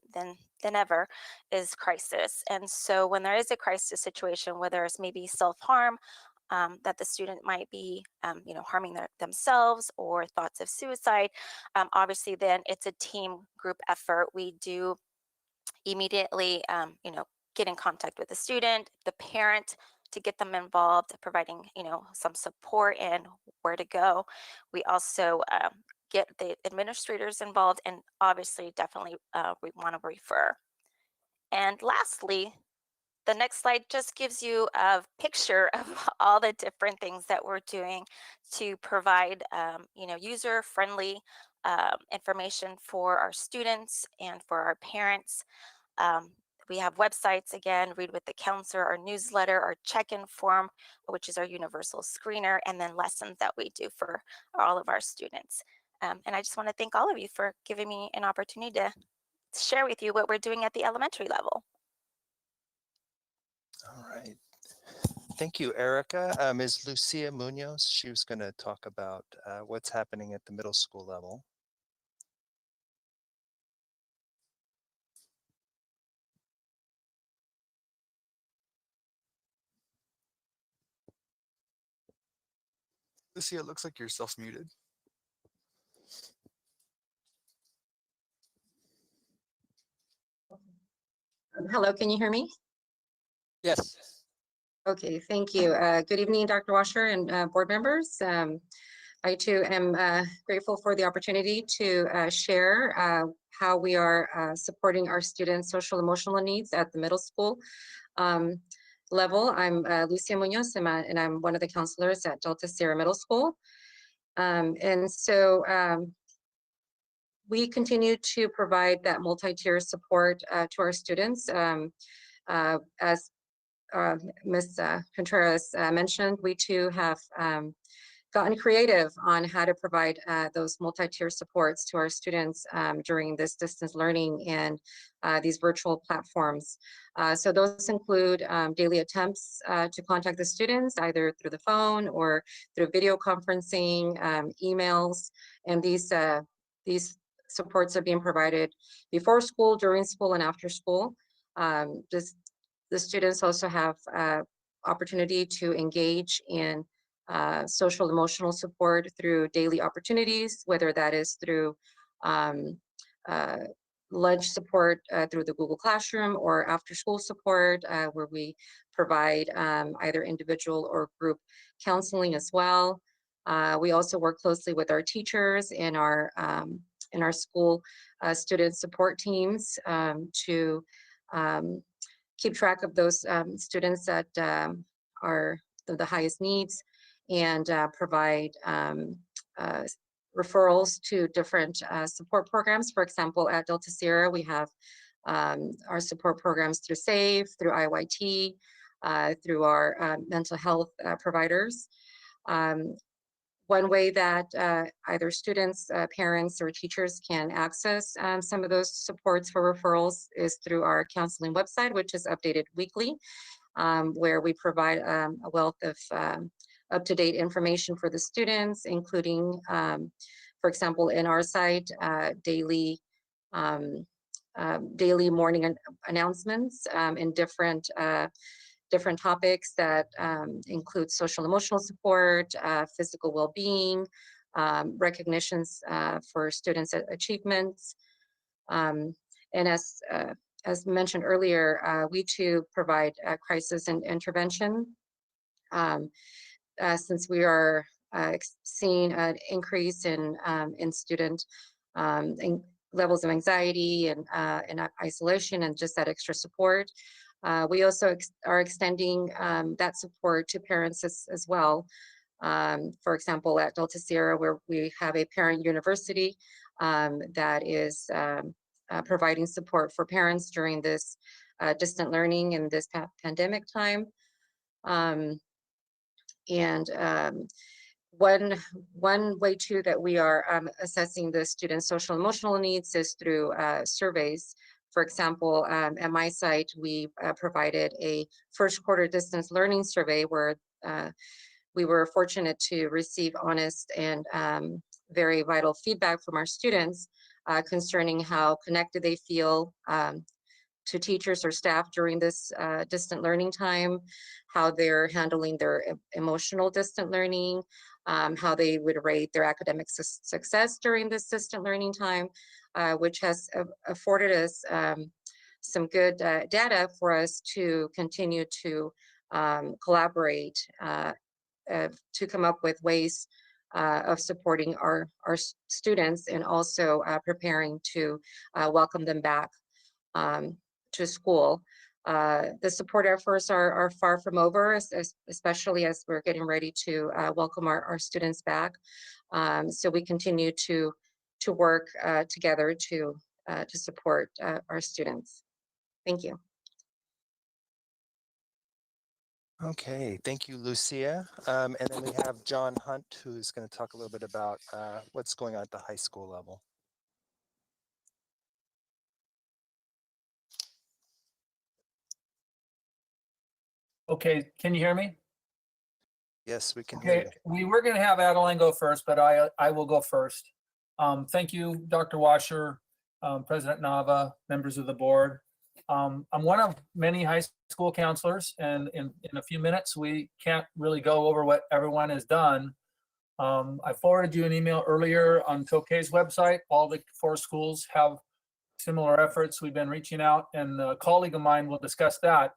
ever, is crisis. And so when there is a crisis situation, whether it's maybe self-harm, that the student might be, harming themselves, or thoughts of suicide, obviously then it's a team group effort. We do immediately, get in contact with the student, the parent, to get them involved, providing, some support and where to go. We also get the administrators involved, and obviously definitely we want to refer. And lastly, the next slide just gives you a picture of all the different things that we're doing to provide, user-friendly information for our students and for our parents. We have websites, again, Read with the Counselor, our newsletter, our check-in form, which is our universal screener, and then lessons that we do for all of our students. And I just want to thank all of you for giving me an opportunity to share with you what we're doing at the elementary level. All right. Thank you, Erica. Ms. Lucia Munoz, she was going to talk about what's happening at the middle school level. Lucia, it looks like you're self-muted. Hello, can you hear me? Yes. Okay, thank you. Good evening, Dr. Washer and board members. I too am grateful for the opportunity to share how we are supporting our students' social emotional needs at the middle school level. I'm Lucia Munoz, and I'm one of the counselors at Delta Sierra Middle School. And so we continue to provide that multi-tier support to our students. As Ms. Contreras mentioned, we too have gotten creative on how to provide those multi-tier supports to our students during this distance learning and these virtual platforms. So those include daily attempts to contact the students, either through the phone or through video conferencing, emails, and these supports are being provided before school, during school, and after school. The students also have opportunity to engage in social emotional support through daily opportunities, whether that is through lunch support through the Google Classroom, or after school support where we provide either individual or group counseling as well. We also work closely with our teachers in our school student support teams to keep track of those students that are the highest needs, and provide referrals to different support programs. For example, at Delta Sierra, we have our support programs through SAVE, through IYT, through our mental health providers. One way that either students, parents, or teachers can access some of those supports for referrals is through our counseling website, which is updated weekly, where we provide a wealth of up-to-date information for the students, including, for example, in our site, daily morning announcements in different topics that include social emotional support, physical well-being, recognitions for students' achievements. And as mentioned earlier, we too provide crisis and intervention. Since we are seen an increase in student levels of anxiety and isolation and just that extra support. We also are extending that support to parents as well. For example, at Delta Sierra, where we have a parent university that is providing support for parents during this distant learning in this pandemic time. One way too that we are assessing the students' social emotional needs is through surveys. For example, at my site, we provided a first quarter distance learning survey where we were fortunate to receive honest and very vital feedback from our students concerning how connected they feel to teachers or staff during this distant learning time, how they're handling their emotional distant learning, how they would rate their academic success during this distant learning time, which has afforded us some good data for us to continue to collaborate to come up with ways of supporting our students and also preparing to welcome them back to school. The support efforts are far from over, especially as we're getting ready to welcome our students back. So we continue to work together to support our students. Thank you. Okay, thank you, Lucia. And then we have John Hunt, who's going to talk a little bit about what's going on at the high school level. Okay, can you hear me? Yes, we can hear Okay, you. we were going to have Adeline go first, but I will go first. Thank you, Dr. Washer, President Nava, members of the board. I'm one of many high school counselors, and in a few minutes, we can't really go over what everyone has done. I forwarded you an email earlier on Tokay's website. All the 4 schools have similar efforts. We've been reaching out, and a colleague of mine will discuss that.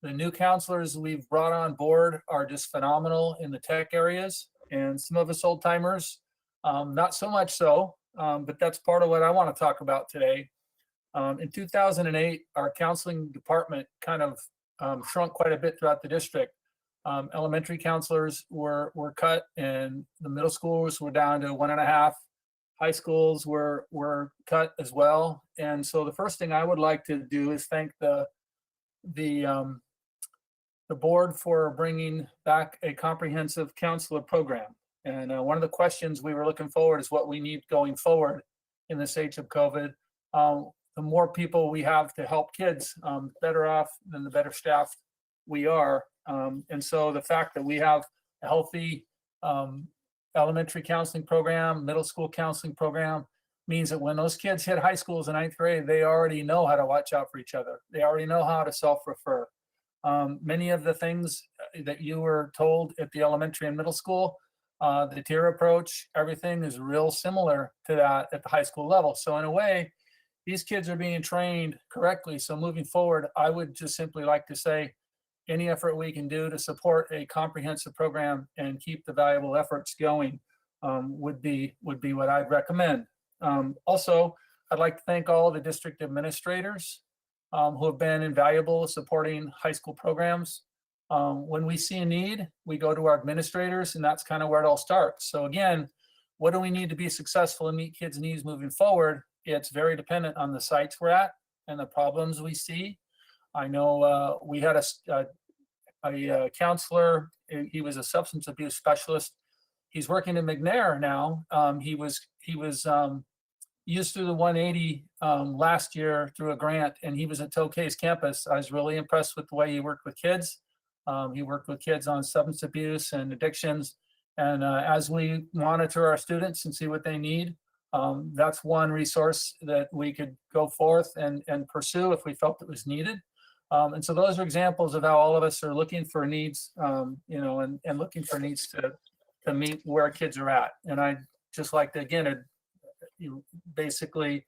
The new counselors we've brought on board are just phenomenal in the tech areas, and some of us old timers, not so much so, but that's part of what I want to talk about today. In 2008, our counseling department kind of shrunk quite a bit throughout the district. Elementary counselors were cut, and the middle schools were down to 1.5. High schools were cut as well. And so the first thing I would like to do is thank the board for bringing back a comprehensive counselor program. And one of the questions we were looking forward is what we need going forward in this age of COVID. The more people we have to help kids, better off than the better staffed we are. And so the fact that we have a healthy elementary counseling program, middle school counseling program, means that when those kids hit high schools in 9th grade, they already know how to watch out for each other. They already know how to self-refer. Many of the things that you were told at the elementary and middle school, the tier approach, everything is real similar to that at the high school level. So in a way, these kids are being trained correctly. So moving forward, I would just simply like to say, any effort we can do to support a comprehensive program and keep the valuable efforts going would be what I'd recommend. Also, I'd like to thank all the district administrators who have been invaluable supporting high school programs. When we see a need, we go to our administrators, and that's kind of where it all starts. So again, what do we need to be successful and meet kids' needs moving forward? It's very dependent on the sites we're at and the problems we see. I know we had a counselor. He was a substance abuse specialist. He's working in McNair now. He was used through the 180 last year through a grant, and he was at Tokay's campus. I was really impressed with the way he worked with kids. He worked with kids on substance abuse and addictions. And as we monitor our students and see what they need, that's one resource that we could go forth and pursue if we felt it was needed. And so those are examples of how all of us are looking for needs, and looking for needs to meet where kids are at. And I'd just like to, again, basically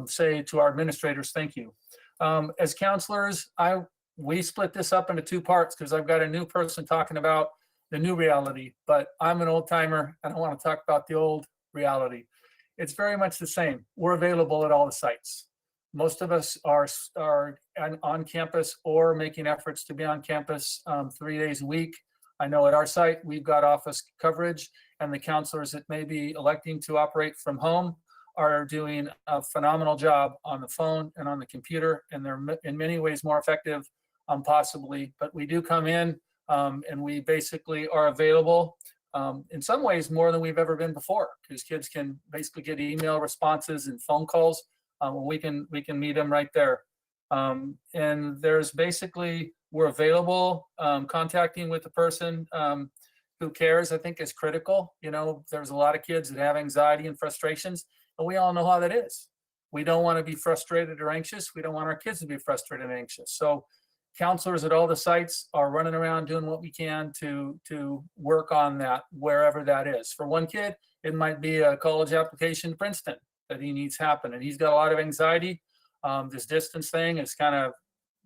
say to our administrators, thank you. As counselors, we split this up into 2 parts because I've got a new person talking about the new reality, but I'm an old timer and I want to talk about the old reality. It's very much the same. We're available at all the sites. Most of us are on campus or making efforts to be on campus 3 days a week. I know at our site, we've got office coverage, and the counselors that may be electing to operate from home are doing a phenomenal job on the phone and on the computer, and they're in many ways more effective possibly. But we do come in and we basically are available in some ways more than we've ever been before, because kids can basically get email responses and phone calls. We can meet them right there. And there's basically, we're available. Contacting with the person who cares, I think, is critical. You know, there's a lot of kids that have anxiety and frustrations, and we all know how that is. We don't want to be frustrated or anxious. We don't want our kids to be frustrated and anxious. So counselors at all the sites are running around doing what we can to work on that, wherever that is. For one kid, it might be a college application to Princeton that he needs happen, and he's got a lot of anxiety. This distance thing is kind of,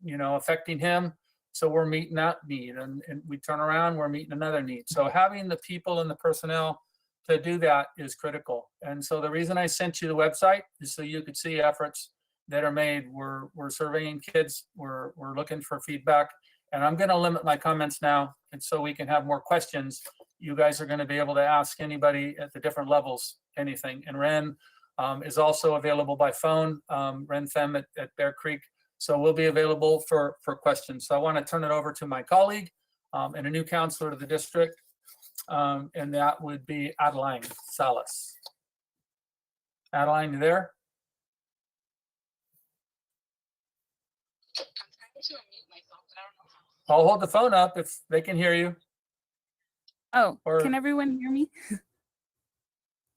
you know, affecting him. So we're meeting that need, and we turn around, we're meeting another need. So having the people and the personnel to do that is critical. And so the reason I sent you the website is so you could see efforts that are made. We're surveying kids, we're looking for feedback, and I'm going to limit my comments now, and so we can have more questions. You guys are going to be able to ask anybody at the different levels anything. And Ren is also available by phone, Ren Fem at Bear Creek. So we'll be available for questions. So I want to turn it over to my colleague and a new counselor to the district, and that would be Adeline Salas. Adeline, you there? I'll hold the phone up if they can hear you. Oh, Or- can everyone hear me?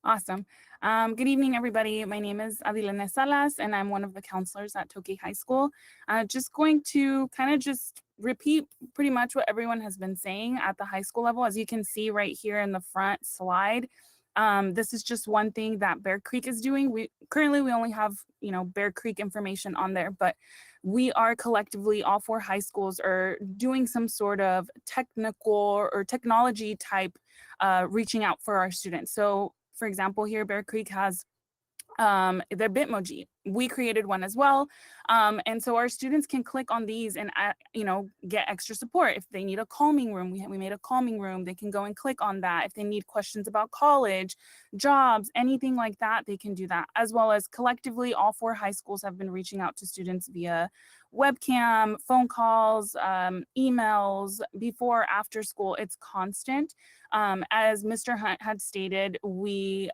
Awesome. Good evening, everybody. My name is Adilene Salas, and I'm one of the counselors at Tokay High School. Just going to kind of just repeat pretty much what everyone has been saying at the high school level. As you can see right here in the front slide, this is just one thing that Bear Creek is doing. We only have, you know, Bear Creek information on there, but we are collectively, all 4 high schools are doing some sort of technical or technology type reaching out for our students. So for example, here Bear Creek has their Bitmoji. We created one as well. And so our students can click on these and, you know, get extra support. If they need a calming room, we made a calming room. They can go and click on that. If they need questions about college, jobs, anything like that, they can do that. As well as collectively, all 4 high schools have been reaching out to students via webcam, phone calls, emails, before, after school. It's constant. As Mr. Hunt had stated, we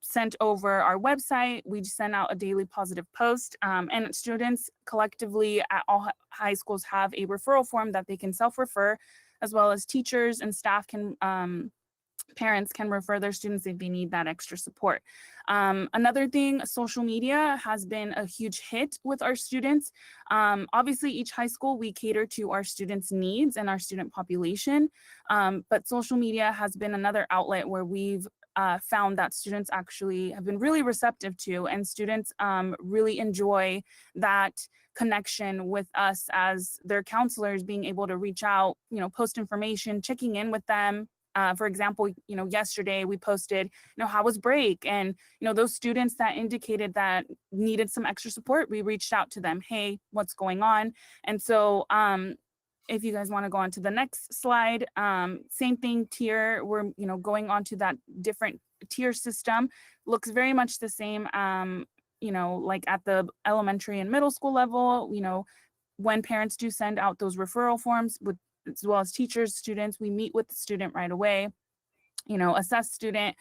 sent over our website. We sent out a daily positive post, and students collectively at all high schools have a referral form that they can self-refer, as well as teachers and staff can, parents can refer their students if they need that extra support. Another thing, social media has been a huge hit with our students. Obviously, each high school, we cater to our students' needs and our student population, but social media has been another outlet where we've found that students actually have been really receptive to, and students really enjoy that connection with us as their counselors, being able to reach out, you know, post information, checking in with them. For example, you know, yesterday we posted, you know, how was break? And, you know, those students that indicated that needed some extra support, we reached out to them. Hey, what's going on? And so if you guys want to go on to the next slide, same thing, tier, we're, you know, going on to that different tier system. Looks very much the same, you know, like at the elementary and middle school level. You know, when parents do send out those referral forms with, as well as teachers, students, we meet with the student right away, you know, assess student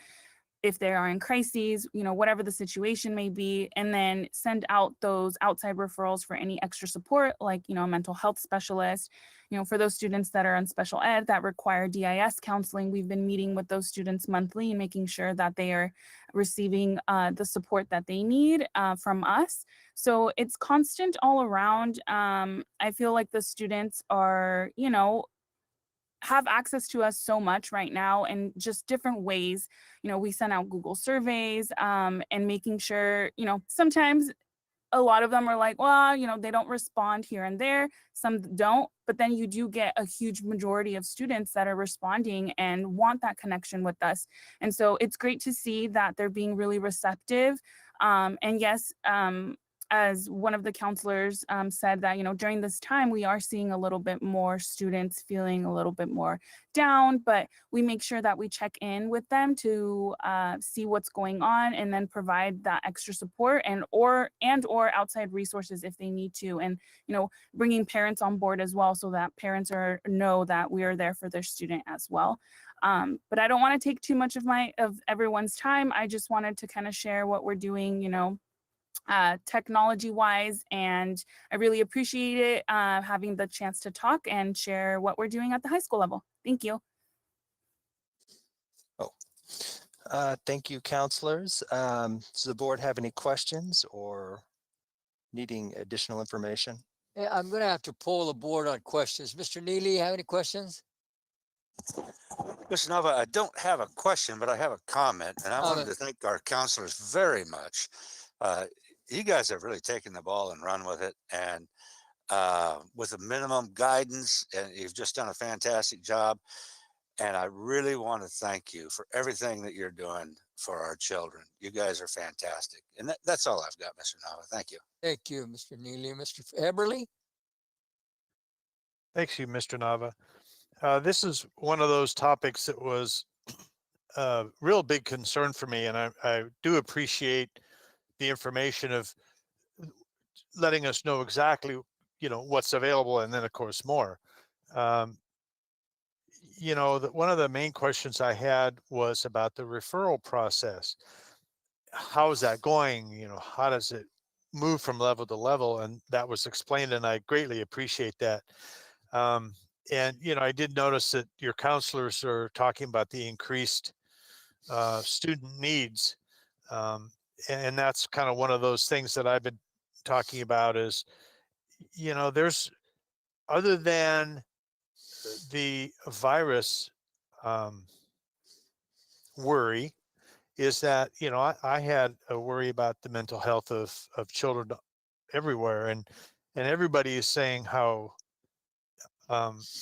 if they are in crises, you know, whatever the situation may be, and then send out those outside referrals for any extra support, like, you know, a mental health specialist. You know, for those students that are on special ed that require DIS counseling, we've been meeting with those students monthly and making sure that they are receiving the support that they need from us. So it's constant all around. I feel like the students are, you know, have access to us so much right now in just different ways. You know, we send out Google surveys and making sure, you know, sometimes a lot of them are like, well, they don't respond here and there. Some don't, but then you do get a huge majority of students that are responding and want that connection with us. And so it's great to see that they're being really receptive. And yes, as one of the counselors said that, during this time, we are seeing a little bit more students feeling a little bit more down, but we make sure that we check in with them to see what's going on and then provide that extra support and or outside resources if they need to. And, bringing parents on board as well, so that parents know that we are there for their student as well. But I don't want to take too much of everyone's time. I just wanted to kind of share what we're doing, technology wise, and I really appreciate it having the chance to talk and share what we're doing at the high school level. Thank you. Thank you, counselors. Does the board have any questions or needing additional information? Yeah, I'm going to have to poll the board on questions. Mr. Neely, have any questions? Mr. Nova, I don't have a question, but I have a comment, and I wanted to thank our counselors very much. You guys have really taken the ball and run with it, and with the minimum guidance, and you've just done a fantastic job. And I really want to thank you for everything that you're doing for our children. You guys are fantastic. And that's all I've got, Mr. Nava. Thank you. Thank you, Mr. Neely. Mr. Eberly? Thanks you, Mr. Nava. This is one of those topics that was a real big concern for me, and I do appreciate the information of letting us know exactly, what's available, and then of course more. One of the main questions I had was about the referral process. How is that going? How does it move from level to level? And that was explained, and I greatly appreciate that. And, I did notice that your counselors are talking about the increased student needs. And that's kind of one of those things that I've been talking about is, there's, other than the virus worry, is that, I had a worry about the mental health of children everywhere. And everybody is saying how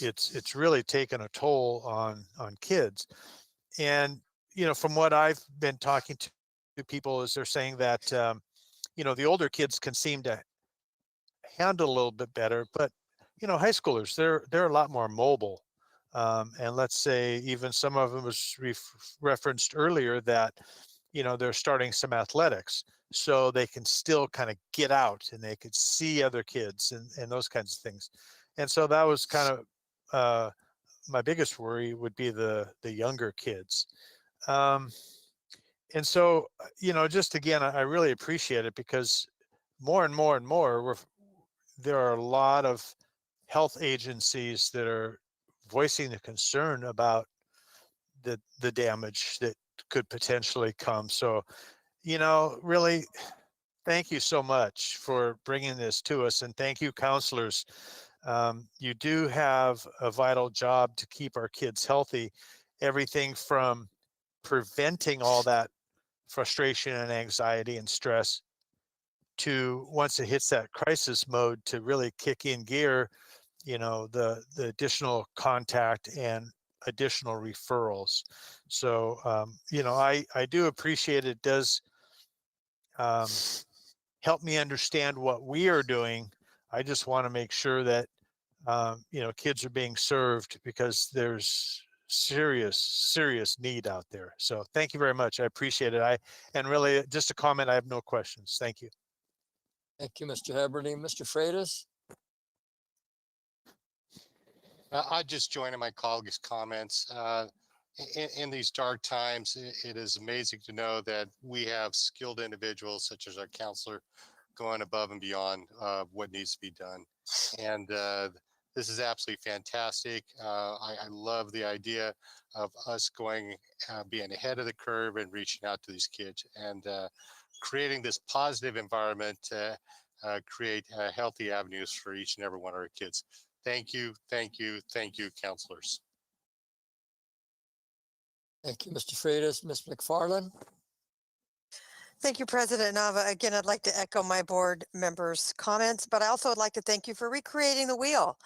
it's really taken a toll on kids. And, from what I've been talking to people is they're saying that, the older kids can seem to handle a little bit better, but, high schoolers, they're a lot more mobile. And let's say even some of them was referenced earlier that, they're starting some athletics so they can still kind of get out and they could see other kids and those kinds of things. And so that was kind of my biggest worry would be the younger kids. And so, just again, I really appreciate it because more and more and more, there are a lot of health agencies that are voicing the concern about the damage that could potentially come. So, really, thank you so much for bringing this to us, and thank you, counselors. You do have a vital job to keep our kids healthy. Everything from preventing all that frustration and anxiety and stress to once it hits that crisis mode to really kick in gear, the additional contact and additional referrals. So, I do appreciate it does help me understand what we are doing. I just want to make sure that, kids are being served because there's serious need out there. So thank you very much. I appreciate it. And really just a comment, I have no questions. Thank you. Thank you, Mr. Heberty. Mr. Freitas? I just join in my colleagues' comments. In these dark times, it is amazing to know that we have skilled individuals such as our counselor going above and beyond what needs to be done. And this is absolutely fantastic. I love the idea of us being ahead of the curve and reaching out to these kids and creating this positive environment to create healthy avenues for each and every one of our kids. Thank you, counselors. Thank you, Mr. Freitas. Ms. McFarland? Thank you, President Nava. Again, I'd like to echo my board members' comments, but I also would like to thank you for recreating the wheel.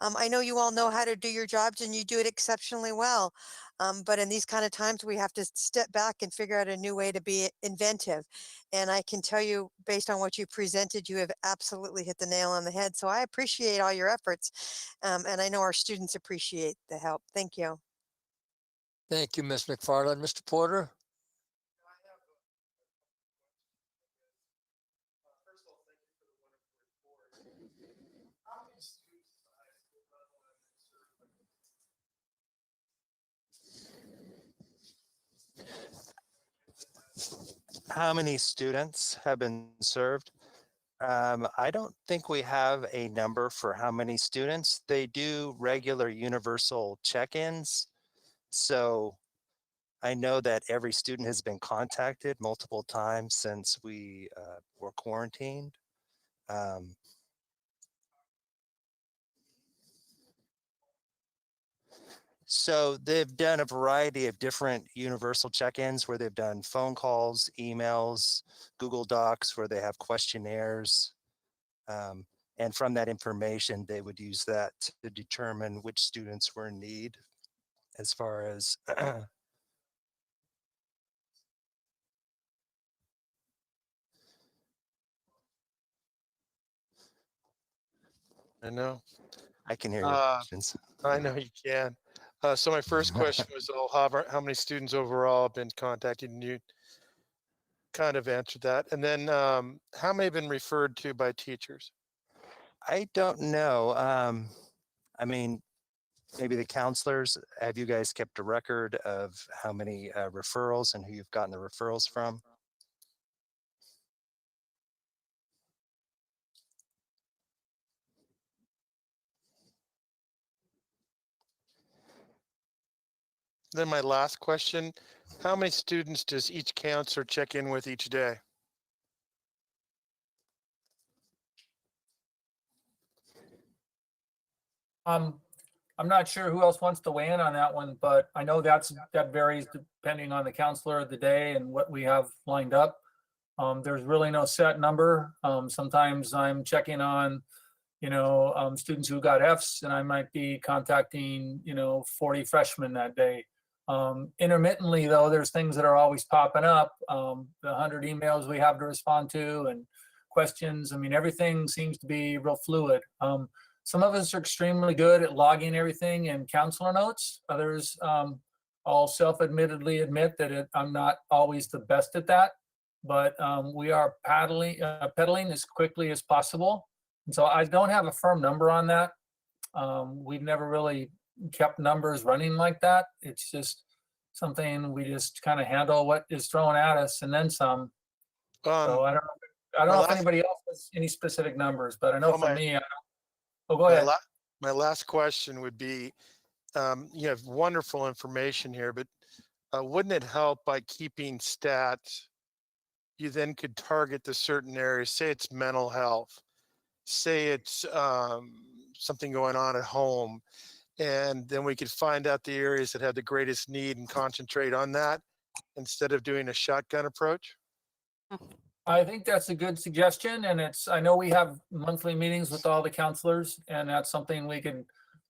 I know you all know how to do your jobs and you do it exceptionally well. But in these kind of times, we have to step back and figure out a new way to be inventive. And I can tell you, based on what you presented, you have absolutely hit the nail on the head. So I appreciate all your efforts. And I know our students appreciate the help. Thank you. Thank you, Ms. McFarland. Mr. Porter? How many students have been served? I don't think we have a number for how many students. They do regular universal check-ins. So I know that every student has been contacted multiple times since we were quarantined. So they've done a variety of different universal check-ins where they've done phone calls, emails, Google Docs, where they have questionnaires. And from that information, they would use that to determine which students were in need as far as I know. I can hear your questions. I know you can. So my first question was, how many students overall have been contacted? And you kind of answered that. And then how many have been referred to by teachers? I don't know. I mean, maybe the counselors, have you guys kept a record of how many referrals and who you've gotten the referrals from? Then my last question, how many students does each counselor check in with each day? I'm not sure who else wants to weigh in on that one, but I know that varies depending on the counselor of the day and what we have lined up. There's really no set number. Sometimes I'm checking on, students who got Fs, and I might be contacting, 40 freshmen that day. Intermittently, though, there's things that are always popping up. The 100 emails we have to respond to and questions. I mean, everything seems to be real fluid. Some of us are extremely good at logging everything in counselor notes. Others, I'll self-admittedly admit that I'm not always the best at that, but we are pedaling as quickly as possible. And so I don't have a firm number on that. We've never really kept numbers running like that. It's just something we just kind of handle what is thrown at us and then some. So I don't know if anybody else has any specific numbers, but I know for me, go ahead. My last question would be, you have wonderful information here, but wouldn't it help by keeping stats? You then could target the certain areas, say it's mental health, say it's something going on at home, and then we could find out the areas that have the greatest need and concentrate on that instead of doing a shotgun approach? I think that's a good suggestion, and I know we have monthly meetings with all the counselors, and that's something we can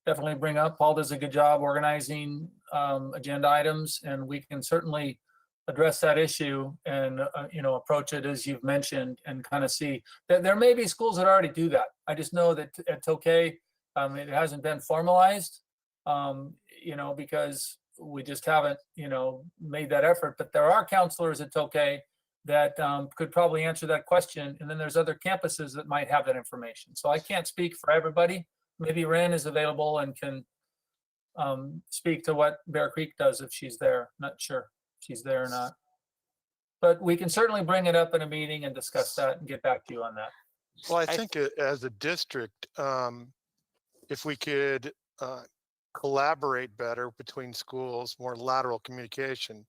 definitely bring up. Paul does a good job organizing agenda items, and we can certainly address that issue and approach it as you've mentioned, and kind of see that there may be schools that already do that. I just know that it's okay. It hasn't been formalized, because we just haven't, made that effort. But there are counselors, it's okay, that could probably answer that question. And then there's other campuses that might have that information. So I can't speak for everybody. Maybe Ren is available and can speak to what Bear Creek does if she's there. Not sure if she's there or not. But we can certainly bring it up in a meeting and discuss that and get back to you on that. Well, I think as a district, if we could collaborate better between schools, more lateral communication,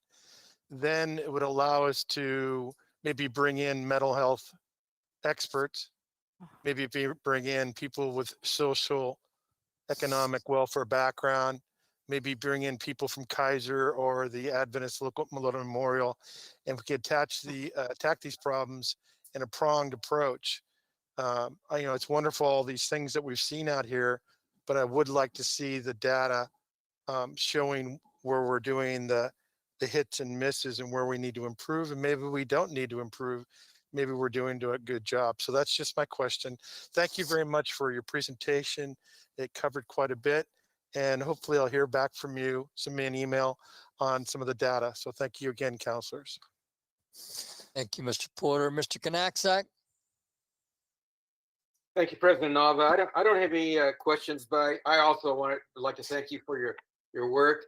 then it would allow us to maybe bring in mental health experts, maybe bring in people with social, economic welfare background, maybe bring in people from Kaiser or the Adventist local Memorial, and we could attack these problems in a pronged approach. It's wonderful, all these things that we've seen out here, but I would like to see the data showing where we're doing the hits and misses and where we need to improve, and maybe we don't need to improve. Maybe we're doing a good job. So that's just my question. Thank you very much for your presentation. It covered quite a bit, and hopefully I'll hear back from you, send me an email on some of the data. So thank you again, counselors. Thank you, Mr. Porter. Mr. Knacksack? Thank you, President Nava. I don't have any questions, but I also would like to thank you for your work.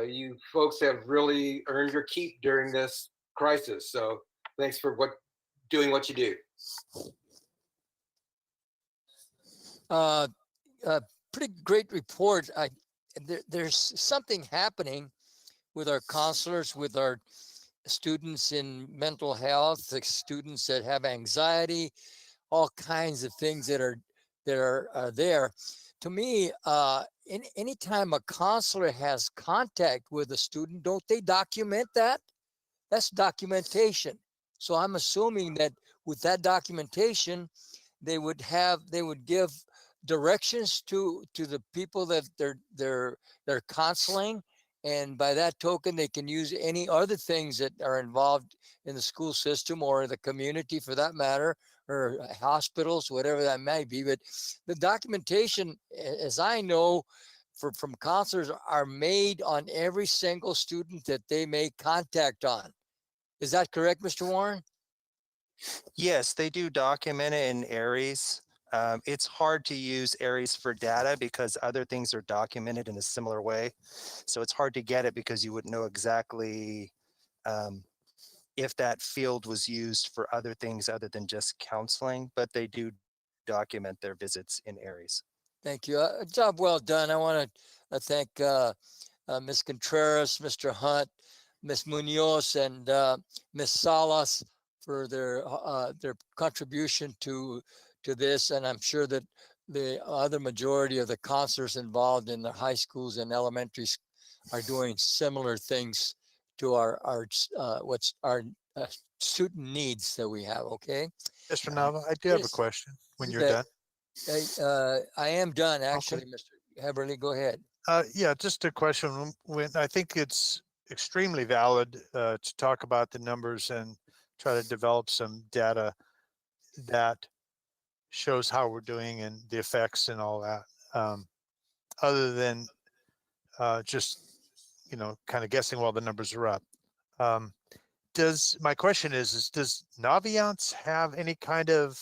You folks have really earned your keep during this crisis. So thanks for doing what you do. Pretty great report. There's something happening with our counselors, with our students in mental health, the students that have anxiety, all kinds of things that are there. To me, anytime a counselor has contact with a student, don't they document that? That's documentation. So I'm assuming that with that documentation, they would give directions to the people that they're counseling, and by that token, they can use any other things that are involved in the school system or the community, for that matter, or hospitals, whatever that may be. But the documentation, as I know, from counselors, are made on every single student that they make contact on. Is that correct, Mr. Warren? Yes, they do document it in Aries. It's hard to use Aries for data because other things are documented in a similar way. So it's hard to get it because you wouldn't know exactly if that field was used for other things other than just counseling, but they do document their visits in Aries. Thank you. Job well done. I want to thank Ms. Contreras, Mr. Hunt, Ms. Munoz, and Ms. Salas for their contribution to this. And I'm sure that the other majority of the counselors involved in the high schools and elementaries are doing similar things to our student needs that we have. Okay. Mr. Nava, I do have a question when you're done. I am done, actually, okay. Mr. Heberly, go ahead. Yeah, just a question. When I think it's extremely valid to talk about the numbers and try to develop some data that shows how we're doing and the effects and all that. Other than just, kind of guessing while the numbers are up. My question is does Naviance have any kind of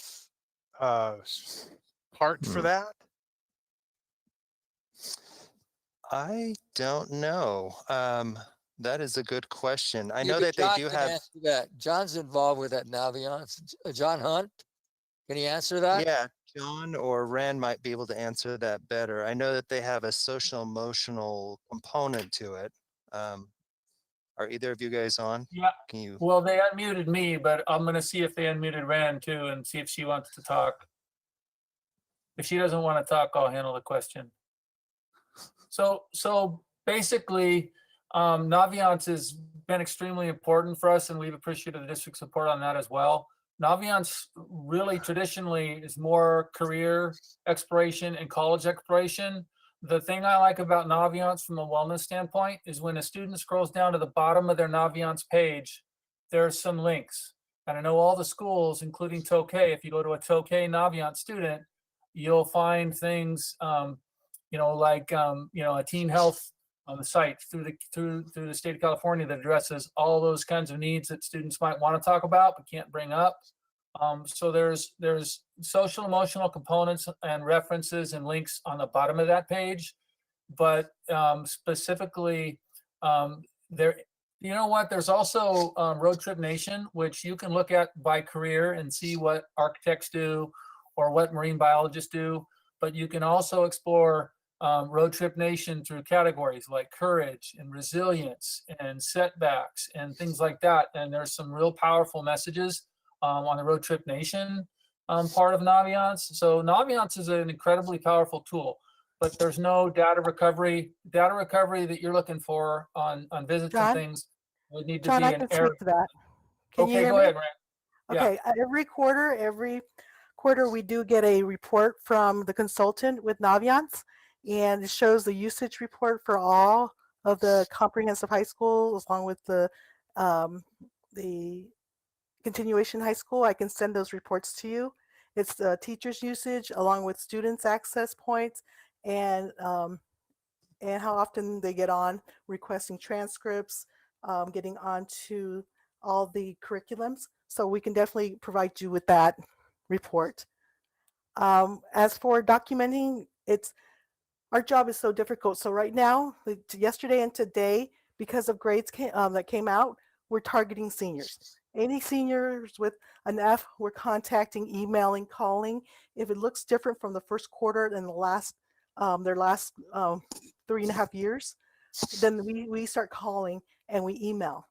part for that? I don't know. That is a good question. I know that John they do can have. Answer that. John's involved with that Naviance. John Hunt, can he answer that? Yeah, John or Rand might be able to answer that better. I know that they have a social emotional component to it. Are either of you guys on? Yeah. Can you? Well, they unmuted me, but I'm going to see if they unmuted Rand too and see if she wants to talk. If she doesn't want to talk, I'll handle the question. So basically, Naviance has been extremely important for us, and we've appreciated the district's support on that as well. Naviance really traditionally is more career exploration and college exploration. The thing I like about Naviance from a wellness standpoint is when a student scrolls down to the bottom of their Naviance page, there's some links. And I know all the schools, including Tokay, if you go to a Tokay Naviance student, you'll find things, like a teen health on the site through the state of California that addresses all those kinds of needs that students might want to talk about but can't bring up. So there's social emotional components and references and links on the bottom of that page, but specifically there's also Road Trip Nation, which you can look at by career and see what architects do or what marine biologists do, but you can also explore Road Trip Nation through categories like courage and resilience and setbacks and things like that. And there's some real powerful messages on the Road Trip Nation part of Naviance. So Naviance is an incredibly powerful tool. but there's no data recovery. Data recovery that you're looking for on visits and John? things would need to John, be I an can error. speak to that. Can you Okay, hear go me? ahead, Rand. Yeah. Okay, every quarter we do get a report from the consultant with Naviance, and it shows the usage report for all of the comprehensive high schools along with the continuation high school. I can send those reports to you. It's the teachers' usage along with students' access points and how often they get on requesting transcripts, getting onto all the curriculums. So we can definitely provide you with that report. As for documenting, our job is so difficult. So right now, yesterday and today, because of grades that came out, we're targeting seniors. Any seniors with an F, we're contacting, emailing, calling. If it looks different from the first quarter than their last 3.5 years, then we start calling and we email.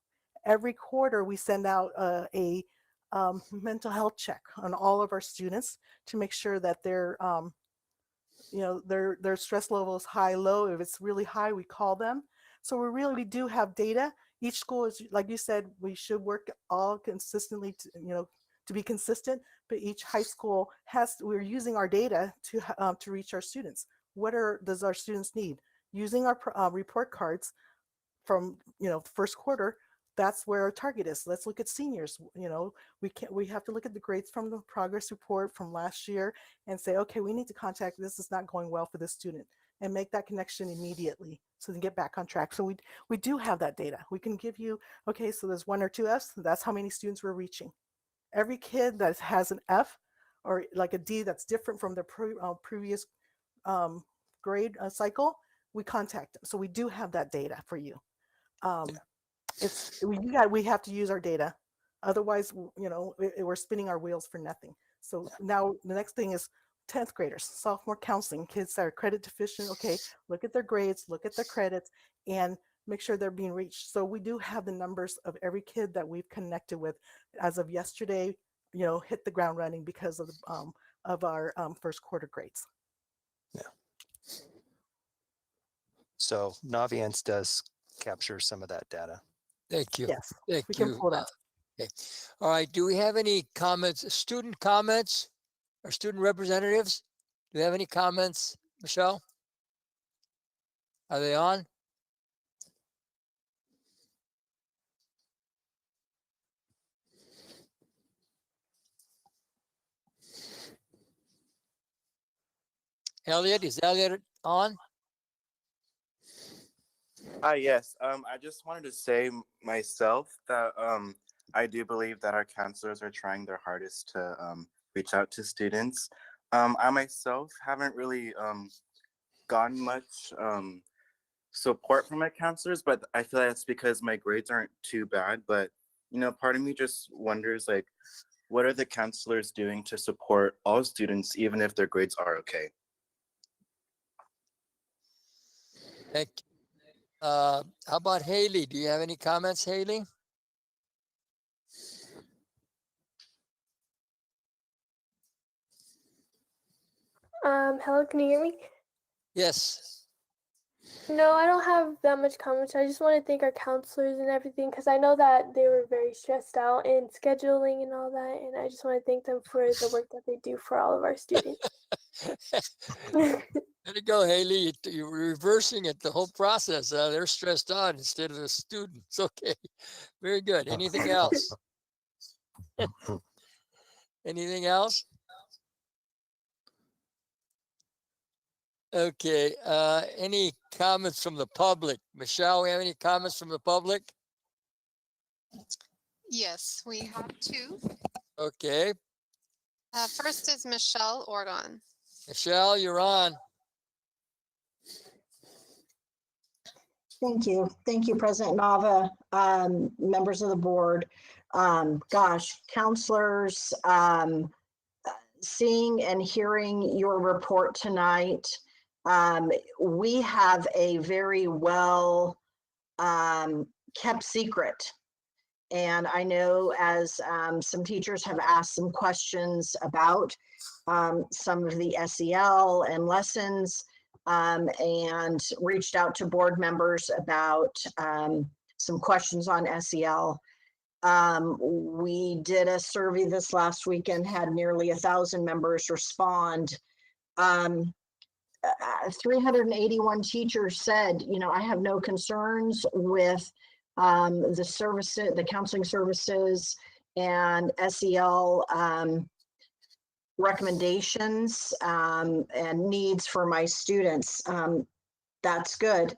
Every quarter, we send out a mental health check on all of our students to make sure that their stress level is high, low. If it's really high, we call them. So we do have data. Each school is, like you said, we should work all consistently to be consistent, but each high school we're using our data to reach our students. Does our students need? Using our report cards from first quarter, that's where our target is. Let's look at seniors. We have to look at the grades from the progress report from last year and say, okay, we need to contact, this is not going well for this student, and make that connection immediately so they can get back on track. So we do have that data. We can give you, okay, so there's 1 or 2 Fs, that's how many students we're reaching. Every kid that has an F or like a D that's different from the previous grade cycle, we contact them. So we do have that data for you. We have to use our data, otherwise we're spinning our wheels for nothing. So now the next thing is 10th graders, sophomore counseling, kids that are credit deficient. Okay, look at their grades, look at their credits, and make sure they're being reached. So we do have the numbers of every kid that we've connected with as of yesterday, hit the ground running because of our first quarter grades. So Naviance does capture some of that data. Thank you. Yes, Thank we you. can pull that. Okay. All right. Do we have any comments, student comments or student representatives? Do we have any comments, Michelle? Are they on? Elliot, is Elliot on? Yes. I just wanted to say myself that I do believe that our counselors are trying their hardest to reach out to students. I myself haven't really gotten much support from my counselors, but I feel that's because my grades aren't too bad. But part of me just wonders, like, what are the counselors doing to support all students, even if their grades are okay? Thank you. How about Haley? Do you have any comments, Haley? Hello, can you hear me? Yes. No, I don't have that much comments. I just want to thank our counselors and everything because I know that they were very stressed out in scheduling and all that, and I just want to thank them for the work that they do for all of our students. There you go, Haley. You're reversing it, the whole process. They're stressed out instead of the students. Okay. Very good. Anything else? Anything else? Okay. Any comments from the public? Michelle, we have any comments from the public? Yes, we have 2. Okay. First is Michelle Orgon. Michelle, you're on. Thank you. Thank you, President Nava, members of the board. Gosh, counselors, seeing and hearing your report tonight, we have a very well kept secret. And I know as some teachers have asked some questions about some of the SEL and lessons, and reached out to board members about some questions on SEL. We did a survey this last weekend, had nearly 1,000 members respond. 381 teachers said, you know, I have no concerns with the services, the counseling services and SEL recommendations and needs for my students. That's good.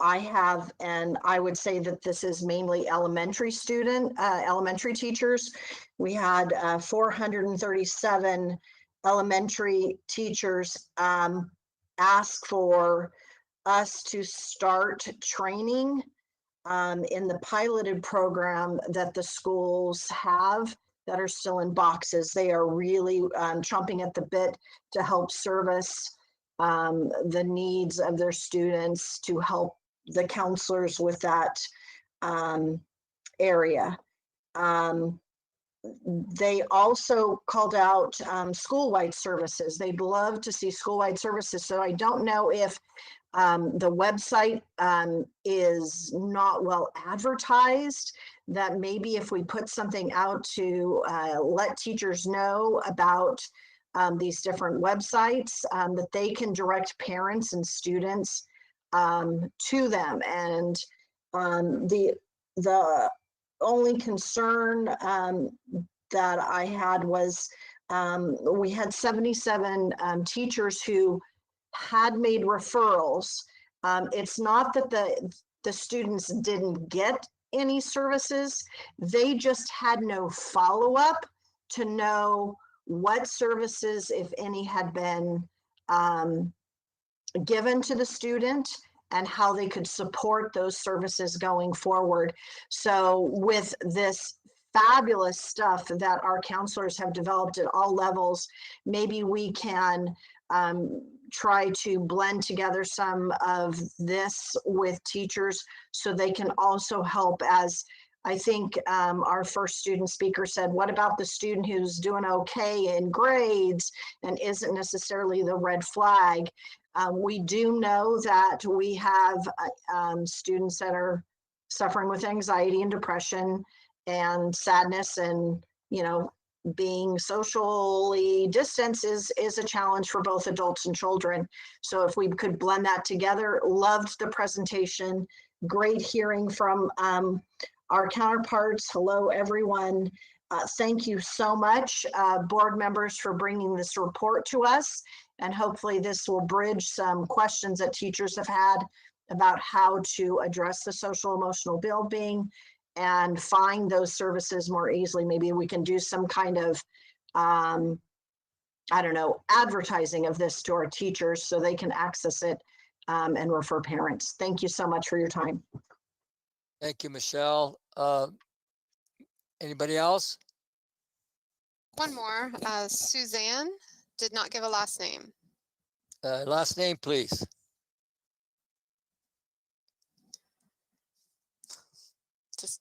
I have, and I would say that this is mainly elementary teachers. We had 437 elementary teachers ask for us to start training in the piloted program that the schools have that are still in boxes. They are really chomping at the bit to help service the needs of their students, to help the counselors with that area. They also called out school-wide services. They'd love to see school-wide services. So I don't know if the website is not well advertised, that maybe if we put something out to let teachers know about these different websites, that they can direct parents and students to them. And the only concern that I had was we had 77 teachers who had made referrals. It's not that the students didn't get any services, they just had no follow-up to know what services, if any, had been given to the student and how they could support those services going forward. So with this fabulous stuff that our counselors have developed at all levels, maybe we can try to blend together some of this with teachers so they can also help. As I think our first student speaker said, what about the student who's doing okay in grades and isn't necessarily the red flag? We do know that we have students that are suffering with anxiety and depression and sadness, and, you know, being socially distanced is a challenge for both adults and children. So if we could blend that together. Loved the presentation. Great hearing from our counterparts. Hello, everyone. Thank you so much, board members, for bringing this report to us. And hopefully this will bridge some questions that teachers have had about how to address the social emotional well-being and find those services more easily. Maybe we can do some kind of, I don't know, advertising of this to our teachers so they can access it and refer parents. Thank you so much for your time. Thank you, Michelle. Anybody else? One more, Suzanne did not give a last name. Last name, please. Just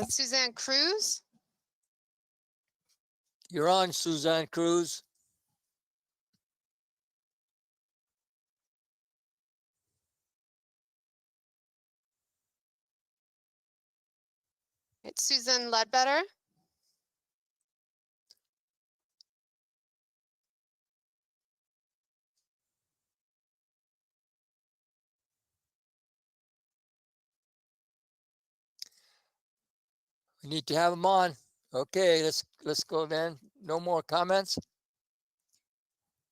Suzanne Cruz. You're on, Suzanne Cruz. It's Susan Ledbetter. We need to have them on. Okay, let's go then. No more comments.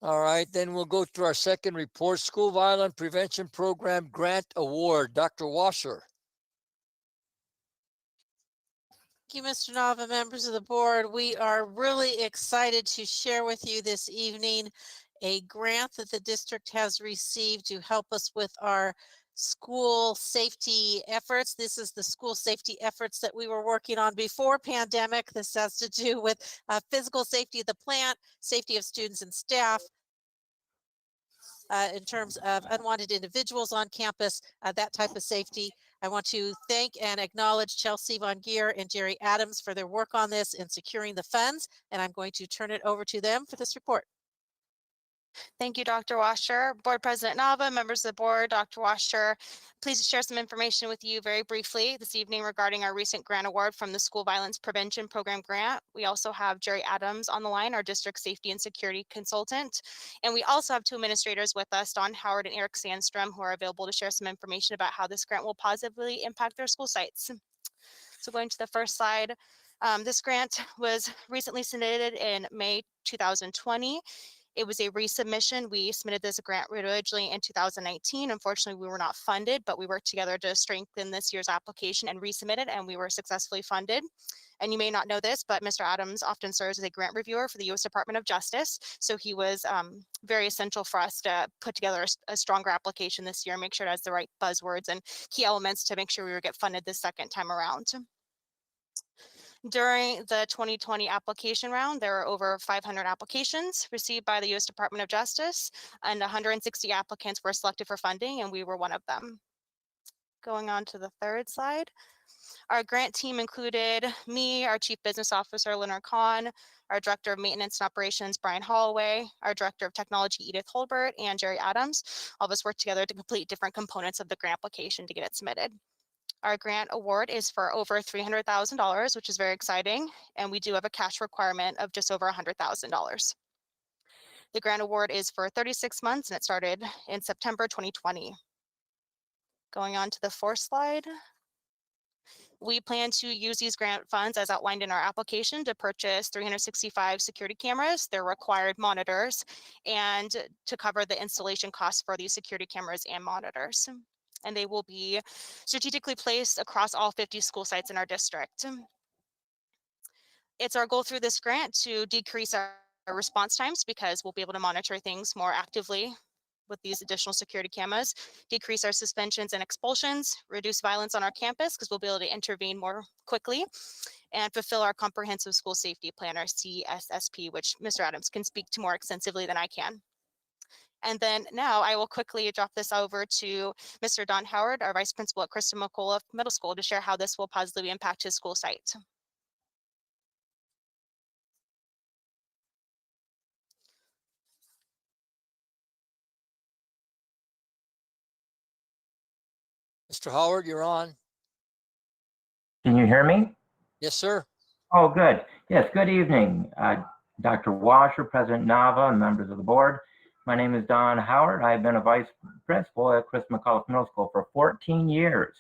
All right, then we'll go to our second report, School Violence Prevention Program Grant Award. Dr. Washer. Thank you, Mr. Nava, members of the board. We are really excited to share with you this evening a grant that the district has received to help us with our school safety efforts. This is the school safety efforts that we were working on before pandemic. This has to do with physical safety of the plant, safety of students and staff, in terms of unwanted individuals on campus, that type of safety. I want to thank and acknowledge Chelsea Von Geer and Jerry Adams for their work on this and securing the funds, and I'm going to turn it over to them for this report. Thank you, Dr. Washer. Board President Nava, members of the board, Dr. Washer, pleased to share some information with you very briefly this evening regarding our recent grant award from the School Violence Prevention Program grant. We also have Jerry Adams on the line, our district safety and security consultant. And we also have two administrators with us, Don Howard and Eric Sandstrom, who are available to share some information about how this grant will positively impact their school sites. So going to the first slide, this grant was recently submitted in May 2020. It was a resubmission. We submitted this grant originally in 2019. Unfortunately, we were not funded, but we worked together to strengthen this year's application and resubmit it, and we were successfully funded. And you may not know this, but Mr. Adams often serves as a grant reviewer for the U.S. Department of Justice. So he was very essential for us to put together a stronger application this year, make sure it has the right buzzwords and key elements to make sure we would get funded the second time around. During the 2020 application round, there were over 500 applications received by the U.S. Department of Justice, and 160 applicants were selected for funding, and we were one of them. Going on to the third slide. Our grant team included me, our Chief Business Officer, Leonard Kahn, our Director of Maintenance and Operations, Brian Holloway, our Director of Technology, Edith Holbert, and Jerry Adams. All of us worked together to complete different components of the grant application to get it submitted. Our grant award is for over $300,000, which is very exciting, and we do have a cash requirement of just over $100,000. The grant award is for 36 months, and it started in September 2020. Going on to the fourth slide. We plan to use these grant funds as outlined in our application to purchase 365 security cameras, their required monitors, and to cover the installation costs for these security cameras and monitors. And they will be strategically placed across all 50 school sites in our district. It's our goal through this grant to decrease our response times because we'll be able to monitor things more actively with these additional security cameras, decrease our suspensions and expulsions, reduce violence on our campus because we'll be able to intervene more quickly, and fulfill our comprehensive school safety plan, our CSSP, which Mr. Adams can speak to more extensively than I can. And then now I will quickly drop this over to Mr. Don Howard, our Vice Principal at Kristen McCullough Middle School, to share how this will positively impact his school site. Mr. Howard, you're on. Can you hear me? Yes, sir. Oh, good. Yes, good evening, Dr. Washer, President Nava, and members of the board. My name is Don Howard. I've been a vice principal at Kristen McCullough Middle School for 14 years.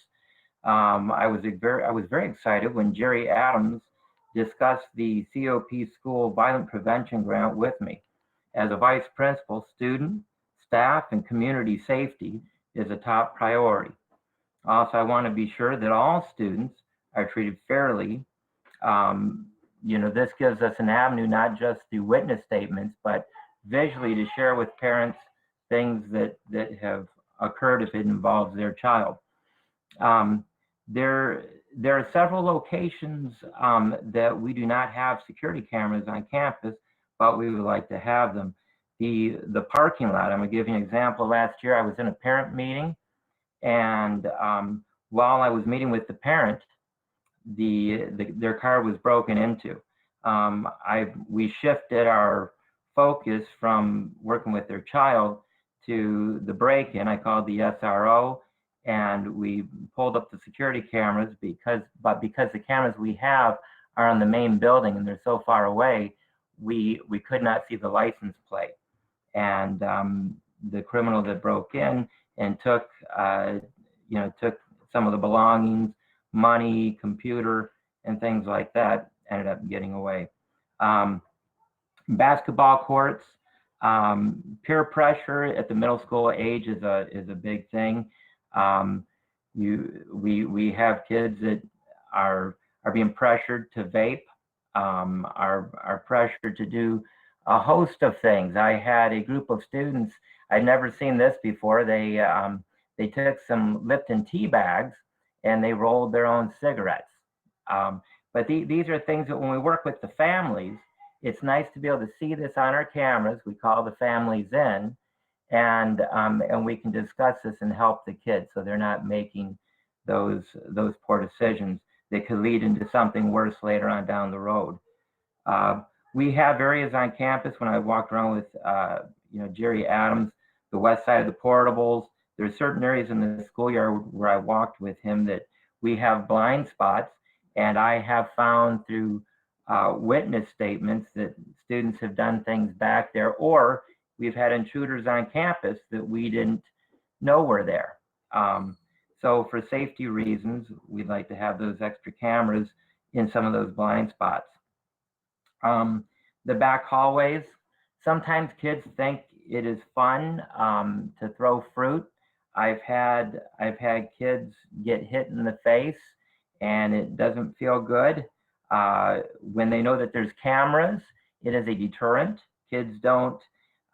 I was very excited when Jerry Adams discussed the COP School Violent Prevention Grant with me. As a vice principal, student, staff, and community safety is a top priority. Also, I want to be sure that all students are treated fairly. This gives us an avenue not just through witness statements, but visually to share with parents things that have occurred if it involves their child. There are several locations that we do not have security cameras on campus, but we would like to have them. The parking lot, I'm going to give you an example. Last year I was in a parent meeting, and while I was meeting with the parent, their car was broken into. We shifted our focus from working with their child to the break-in. I called the SRO, and we pulled up the security cameras because the cameras we have are on the main building and they're so far away, we could not see the license plate. And the criminal that broke in and took some of the belongings, money, computer, and things like that, ended up getting away. Basketball courts, peer pressure at the middle school age is a big thing. We have kids that are being pressured to vape, are pressured to do a host of things. I had a group of students, I'd never seen this before. They took some Lipton tea bags and they rolled their own cigarettes. But these are things that when we work with the families, it's nice to be able to see this on our cameras. We call the families in, and we can discuss this and help the kids so they're not making those poor decisions that could lead into something worse later on down the road. We have areas on campus. When I walked around with Jerry Adams, the west side of the portables, there's certain areas in the schoolyard where I walked with him that we have blind spots, and I have found through witness statements that students have done things back there, or we've had intruders on campus that we didn't know were there. So for safety reasons, we'd like to have those extra cameras in some of those blind spots. The back hallways, sometimes kids think it is fun to throw fruit. I've had kids get hit in the face and it doesn't feel good. When they know that there's cameras, it is a deterrent. Kids don't,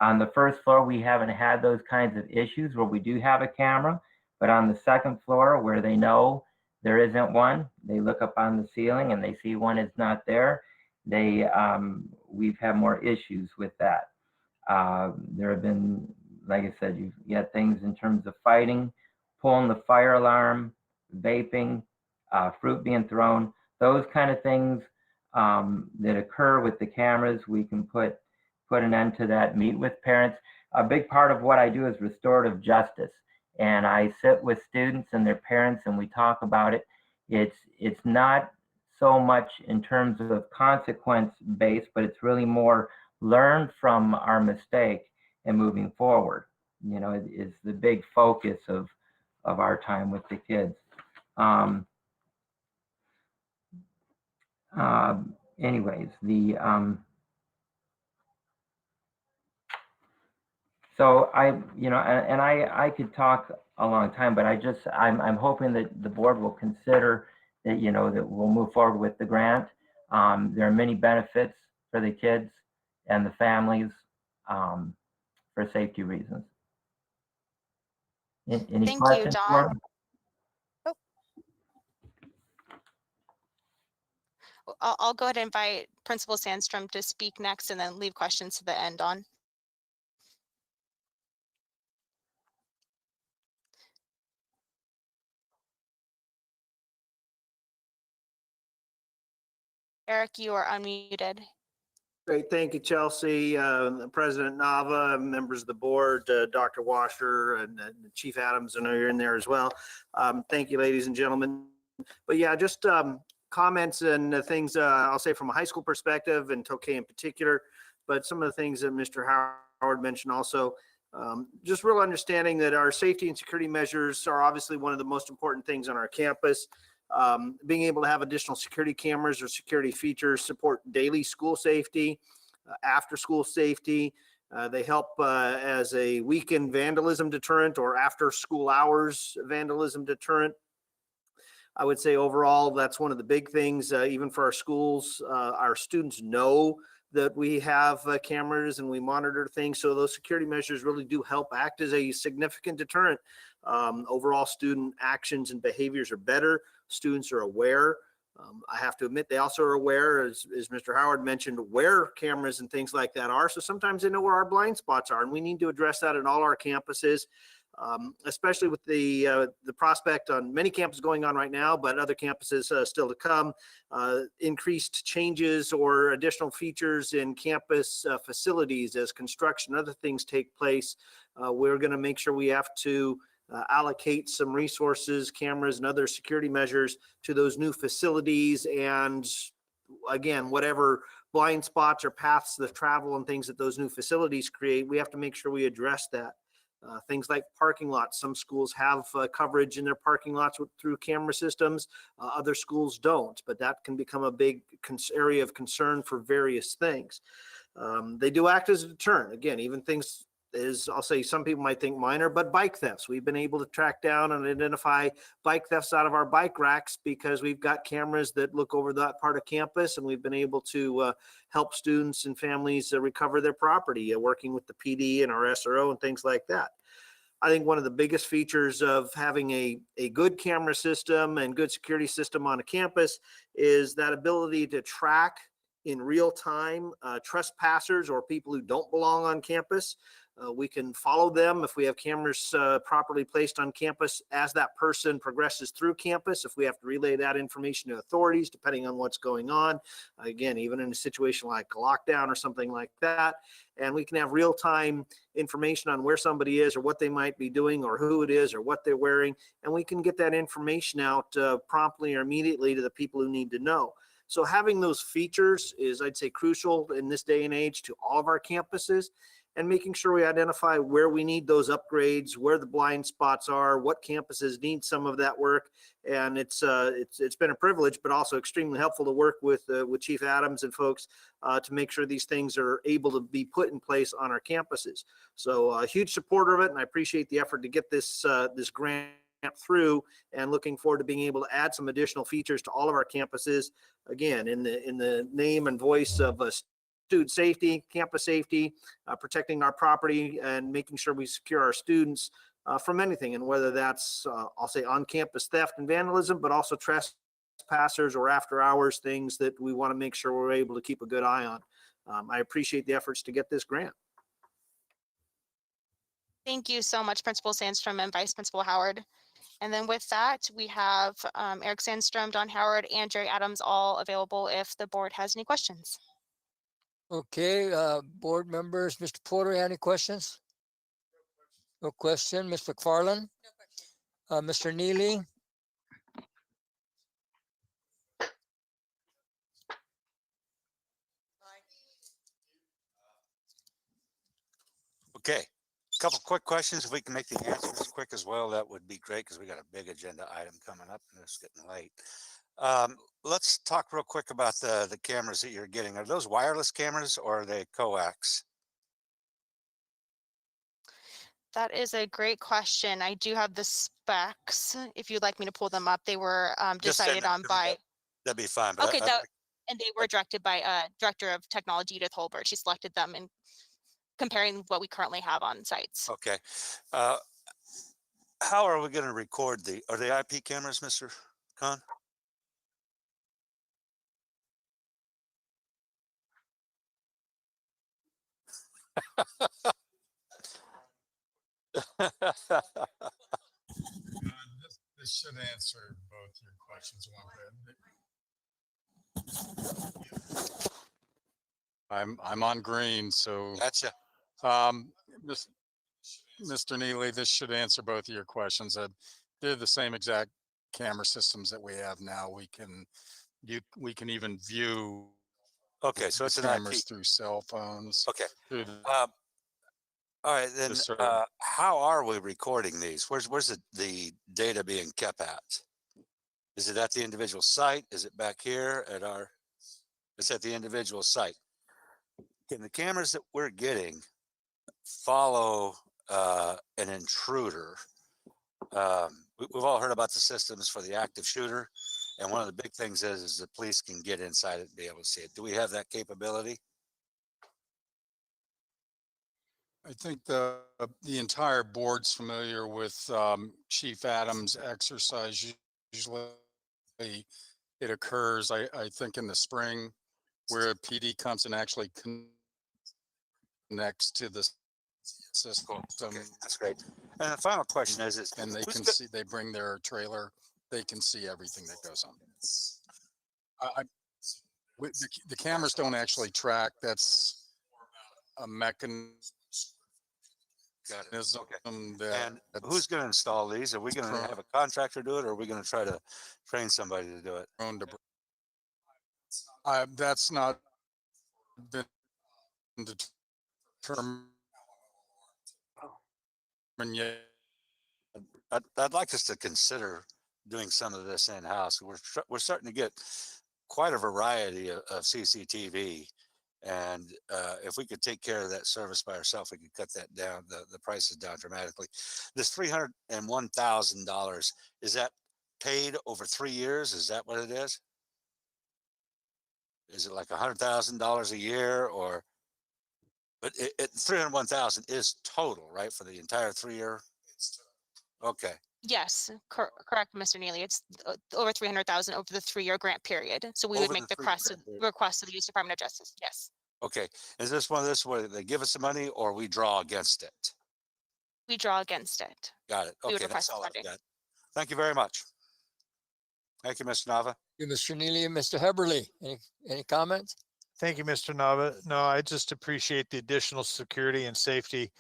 on the first floor, we haven't had those kinds of issues where we do have a camera, but on the second floor where they know there isn't one, they look up on the ceiling and they see one is not there. We've had more issues with that. There have been, like I said, you've got things in terms of fighting, pulling the fire alarm, vaping, fruit being thrown, those kind of things that occur with the cameras. We can put an end to that, meet with parents. A big part of what I do is restorative justice. And I sit with students and their parents and we talk about it. It's not so much in terms of consequence based, but it's really more learn from our mistake and moving forward. Is the big focus of our time with the kids. Anyways, so I could talk a long time, but I'm hoping that the board will consider that, that we'll move forward with the grant. There are many benefits for the kids and the families for safety reasons. Any Thank you, questions, Don. Laura? I'll go ahead and invite Principal Sandstrom to speak next and then leave questions to the end on. Eric, you are unmuted. Great, thank you, Chelsea, President Nava, members of the board, Dr. Washer, and Chief Adams, I know you're in there as well. Thank you, ladies and gentlemen. But yeah, just comments and things I'll say from a high school perspective and Tokay in particular, but some of the things that Mr. Howard mentioned also. Just real understanding that our safety and security measures are obviously one of the most important things on our campus. Being able to have additional security cameras or security features support daily school safety, after school safety. They help as a weekend vandalism deterrent or after school hours vandalism deterrent. I would say overall, that's one of the big things, even for our schools. Our students know that we have cameras and we monitor things. So those security measures really do help act as a significant deterrent. Overall student actions and behaviors are better. Students are aware. I have to admit, they also are aware, as Mr. Howard mentioned, where cameras and things like that are. So sometimes they know where our blind spots are, and we need to address that at all our campuses, especially with the prospect on many campuses going on right now, but other campuses still to come, increased changes or additional features in campus facilities as construction, other things take place. We're going to make sure we have to allocate some resources, cameras, and other security measures to those new facilities. And again, whatever blind spots or paths of travel and things that those new facilities create, we have to make sure we address that. Things like parking lots. Some schools have coverage in their parking lots through camera systems. Other schools don't, but that can become a big area of concern for various things. They do act as a deterrent. Again, even things I'll say some people might think minor, but bike thefts. We've been able to track down and identify bike thefts out of our bike racks because we've got cameras that look over that part of campus, and we've been able to help students and families recover their property, working with the PD and our SRO and things like that. I think one of the biggest features of having a good camera system and good security system on a campus is that ability to track in real time trespassers or people who don't belong on campus. We can follow them if we have cameras properly placed on campus as that person progresses through campus. If we have to relay that information to authorities, depending on what's going on, again, even in a situation like lockdown or something like that. And we can have real-time information on where somebody is or what they might be doing or who it is or what they're wearing. And we can get that information out promptly or immediately to the people who need to know. So having those features is, I'd say, crucial in this day and age to all of our campuses, and making sure we identify where we need those upgrades, where the blind spots are, what campuses need some of that work. And it's been a privilege, but also extremely helpful to work with Chief Adams and folks to make sure these things are able to be put in place on our campuses. So a huge supporter of it, and I appreciate the effort to get this this grant through, and looking forward to being able to add some additional features to all of our campuses. Again, in the name and voice of student safety, campus safety, protecting our property, and making sure we secure our students from anything. And whether that's, I'll say, on-campus theft and vandalism, but also trespassers or after-hours things that we want to make sure we're able to keep a good eye on. I appreciate the efforts to get this grant. Thank you so much, Principal Sandstrom and Vice Principal Howard. And then with that, we have Eric Sandstrom, Don Howard, and Jerry Adams all available if the board has any questions. Okay, board members, Mr. Porter, any questions? No question. Ms. McFarland? Mr. Neely? Okay, a couple quick questions. If we can make the answers quick as well, that would be great, because we got a big agenda item coming up and it's getting late. Let's talk real quick about the cameras that you're getting. Are those wireless cameras or are they coax? That is a great question. I do have the specs. If you'd like me to pull them up, they were Just send decided them on to me. by. That'd be fine. But Okay, and they were directed by Director of Technology Edith Holbert. She selected them in comparing what we currently have on sites. okay. How are we going to record are they IP cameras, Mr. Khan? This should answer both your questions. I'm on green, so gotcha. Mr. Neely, this should answer both of your questions. They're the same exact camera systems that we have now. We can even view. Okay, so it's an cameras IP through cell phones. Okay. Through All right, then how are we recording these? Where's the data being kept at? Is it at the individual site? Is it back here at it's at the individual site. Can the cameras that we're getting follow an intruder? We've all heard about the systems for the active shooter. And one of the big things is the police can get inside it and be able to see it. Do we have that capability? I think the entire board's familiar with Chief Adams' exercise. Usually it occurs, I think, in the spring, where a PD comes and actually connects to the system. Okay, that's great. And the final question is and they can see, they bring their trailer, they can see everything that goes on. The cameras don't actually track. That's a mechanism. Got it. Okay. And who's going to install these? Are we going to have a contractor do it, or are we going to try to train somebody to do it? That's not been determined yet. I'd like us to consider doing some of this in-house. We're starting to get quite a variety of CCTV. And if we could take care of that service by ourselves, we could cut that down, the prices down dramatically. This $301,000, is that paid over 3 years? Is that what it is? Is it like $100,000 a year, or? But 301,000 is total, right, for the entire 3 year? Okay, Yes, correct, Mr. Neely. It's over 300,000 over the 3-year grant period. So we would Over make the the 3-year grant period. request to the U.S. Department of Justice. Yes, Okay, is this one of this where they give us the money or we draw against it? we draw against it. Got it. We would Okay, that's request all I've funding. got. Thank you very much. Thank you, Mr. Nava. You, Mr. Neely and Mr. Heberly, any comments? Thank you, Mr. Nava. No, I just appreciate the additional security and safety.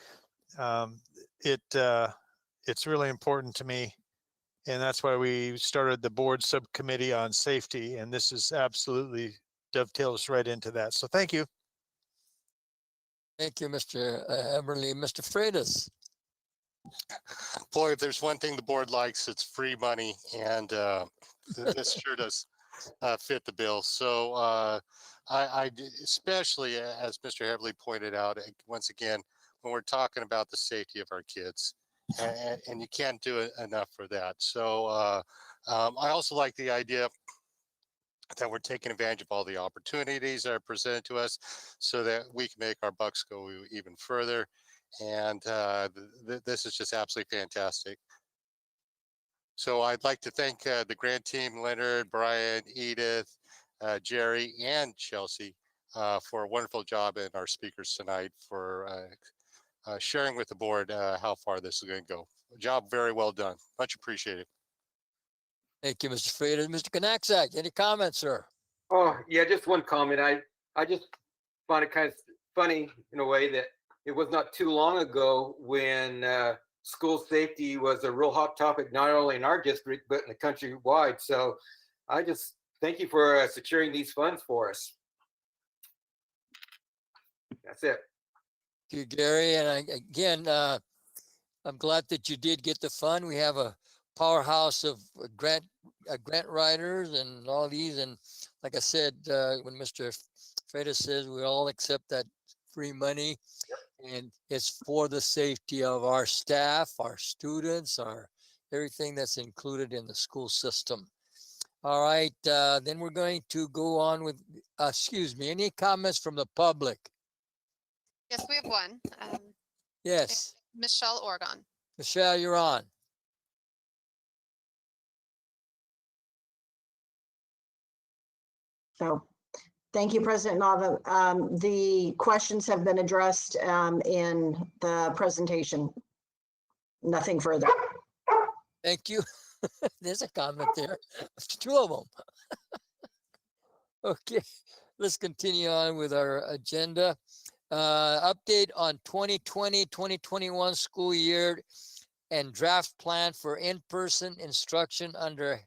It's really important to me. And that's why we started the board subcommittee on safety. And this is absolutely dovetails right into that. So thank you. Thank you, Mr. Heberly. Mr. Freitas. Boy, if there's one thing the board likes, it's free money, and this sure does fit the bill. So especially as Mr. Heberly pointed out, once again, when we're talking about the safety of our kids, and you can't do enough for that. So I also like the idea that we're taking advantage of all the opportunities that are presented to us so that we can make our bucks go even further. And this is just absolutely fantastic. So I'd like to thank the grant team, Leonard, Brian, Edith, Jerry, and Chelsea for a wonderful job, and our speakers tonight for sharing with the board how far this is going to go. Job very well done. Much appreciated. Thank you, Mr. Freitas. Mr. Knacksack, any comments, sir? Oh, yeah, just one comment. I just find it kind of funny in a way that it was not too long ago when school safety was a real hot topic, not only in our district, but in the countrywide. So I just thank you for securing these funds for us. That's it. Thank you, Gary. And again, I'm glad that you did get the fund. We have a powerhouse of grant writers and all these. And like I said, when Mr. Freitas says we all accept that free money, and it's for the safety of our staff, our students, everything that's included in the school system. All right, then we're going to go on with, excuse me, any comments from the public? Yes, we have one. Yes, Michelle Oregon. Michelle, you're on. So, thank you, President Nava. The questions have been addressed in the presentation. Nothing further. Thank you. There's a comment there. Two of them. Okay, let's continue on with our agenda. Update on 2020-2021 school year and draft plan for in-person instruction under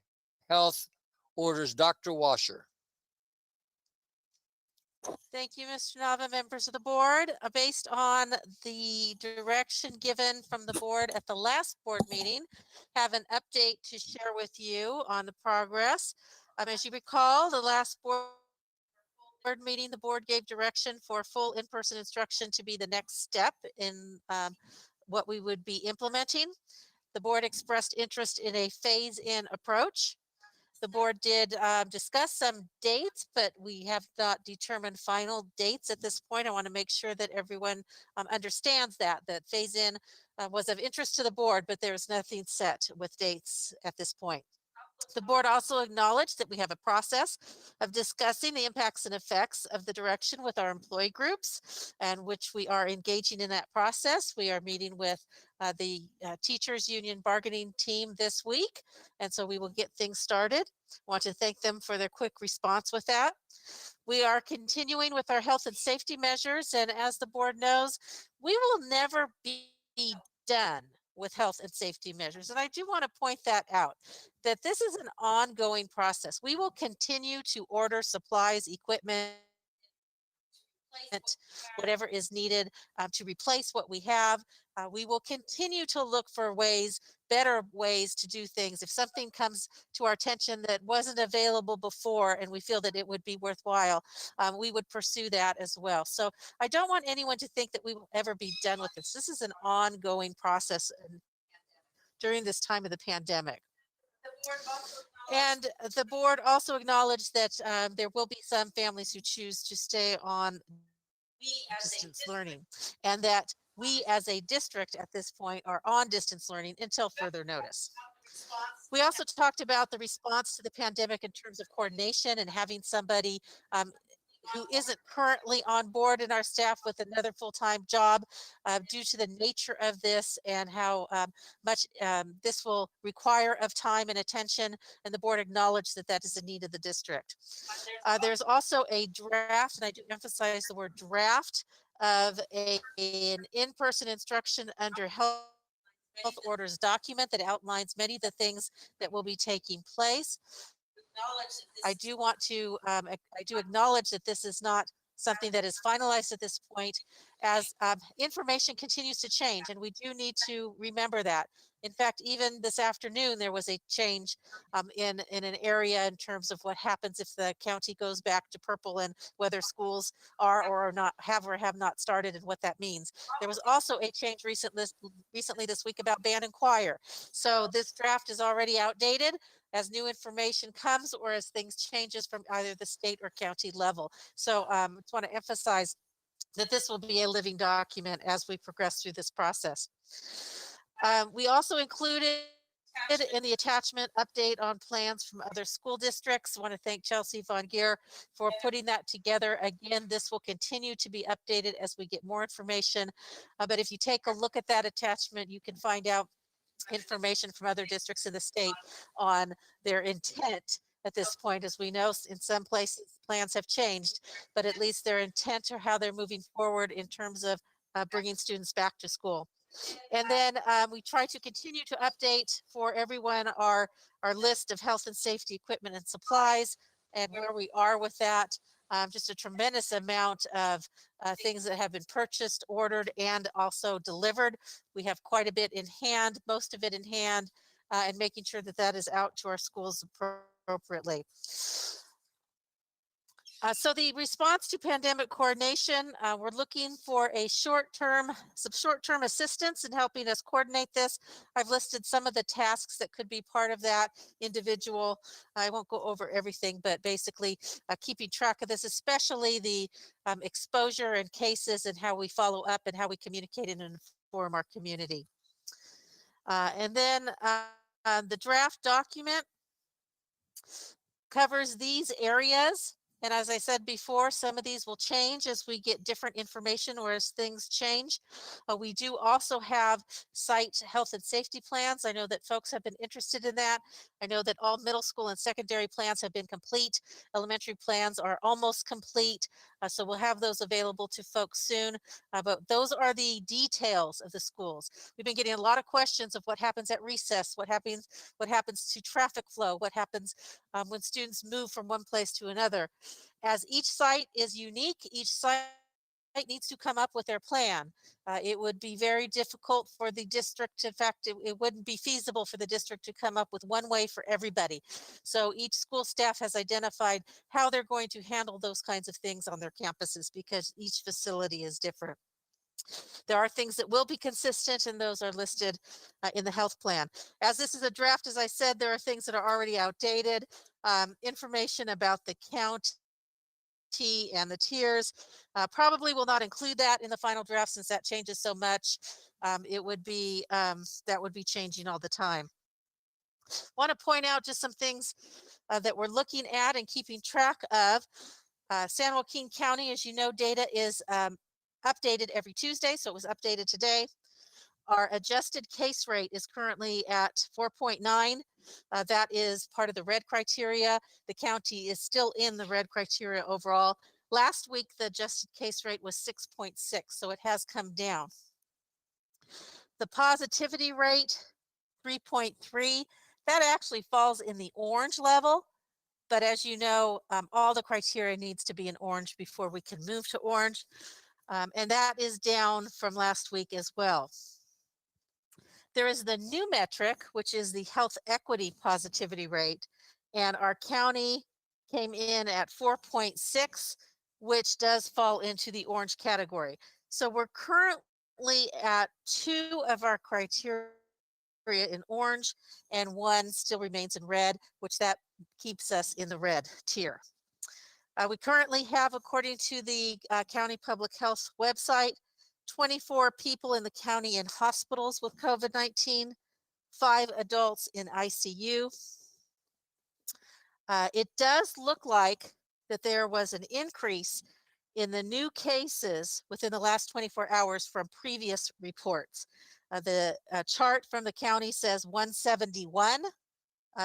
health orders. Dr. Washer. Thank you, Mr. Nava, members of the board. Based on the direction given from the board at the last board meeting, have an update to share with you on the progress. As you recall, the last board meeting, the board gave direction for full in-person instruction to be the next step in what we would be implementing. The board expressed interest in a phase-in approach. The board did discuss some dates, but we have not determined final dates at this point. I want to make sure that everyone understands that phase-in was of interest to the board, but there's nothing set with dates at this point. The board also acknowledged that we have a process of discussing the impacts and effects of the direction with our employee groups, and which we are engaging in that process. We are meeting with the teachers union bargaining team this week, and so we will get things started. I want to thank them for their quick response with that. We are continuing with our health and safety measures, and as the board knows, we will never be done with health and safety measures. And I do want to point that out, that this is an ongoing process. We will continue to order supplies, equipment, whatever is needed to replace what we have. We will continue to look for better ways to do things. If something comes to our attention that wasn't available before and we feel that it would be worthwhile, we would pursue that as well. So I don't want anyone to think that we will ever be done with this. This is an ongoing process during this time of the pandemic. And the board also acknowledged that there will be some families who choose to stay on distance learning, and that we as a district at this point are on distance learning until further notice. We also talked about the response to the pandemic in terms of coordination and having somebody who isn't currently on board in our staff with another full-time job due to the nature of this and how much this will require of time and attention, and the board acknowledged that that is a need of the district. There's also a draft, and I do emphasize the word draft, of an in-person instruction under health orders document that outlines many of the things that will be taking place. I do want to, I do acknowledge that this is not something that is finalized at this point, as information continues to change, and we do need to remember that. In fact, even this afternoon, there was a change in an area in terms of what happens if the county goes back to purple, and whether schools are or not or have not started, and what that means. There was also a change recently this week about band and choir. So this draft is already outdated. As new information comes or as things changes from either the state or county level. So I just want to emphasize that this will be a living document as we progress through this process. We also included in the attachment update on plans from other school districts. I want to thank Chelsea Von Geer for putting that together. Again, this will continue to be updated as we get more information. But if you take a look at that attachment, you can find out information from other districts in the state on their intent at this point. As we know, in some places plans have changed, but at least their intent or how they're moving forward in terms of bringing students back to school. And then we try to continue to update for everyone our list of health and safety equipment and supplies and where we are with that. Just a tremendous amount of things that have been purchased, ordered, and also delivered. We have quite a bit in hand, most of it in hand, and making sure that that is out to our schools appropriately. So the response to pandemic coordination, we're looking for some short-term assistance in helping us coordinate this. I've listed some of the tasks that could be part of that individual. I won't go over everything, but basically keeping track of this, especially the exposure and cases and how we follow up and how we communicate and inform our community. And then the draft document covers these areas. And as I said before, some of these will change as we get different information or as things change. We do also have site health and safety plans. I know that folks have been interested in that. I know that all middle school and secondary plans have been complete. Elementary plans are almost complete. So we'll have those available to folks soon. But those are the details of the schools. We've been getting a lot of questions of what happens at recess, what happens to traffic flow, what happens when students move from one place to another. As each site is unique, each site needs to come up with their plan. It would be very difficult for the district. In fact, it wouldn't be feasible for the district to come up with one way for everybody. So each school staff has identified how they're going to handle those kinds of things on their campuses because each facility is different. There are things that will be consistent, and those are listed in the health plan. As this is a draft, as I said, there are things that are already outdated. Information about the county and the tiers. Probably will not include that in the final draft since that changes so much. It would be, that would be changing all the time. Want to point out just some things that we're looking at and keeping track of. San Joaquin County, as you know, data is updated every Tuesday, so it was updated today. Our adjusted case rate is currently at 4.9. That is part of the red criteria. The county is still in the red criteria overall. Last week, the adjusted case rate was 6.6, so it has come down. The positivity rate, 3.3, that actually falls in the orange level. But as you know, all the criteria needs to be in orange before we can move to orange. And that is down from last week as well. There is the new metric, which is the health equity positivity rate. And our county came in at 4.6, which does fall into the orange category. So we're currently at 2 of our criteria in orange and 1 still remains in red, which that keeps us in the red tier. We currently have, according to the County Public Health website, 24 people in the county in hospitals with COVID-19, 5 adults in ICU. It does look like that there was an increase in the new cases within the last 24 hours from previous reports. The chart from the county says 171.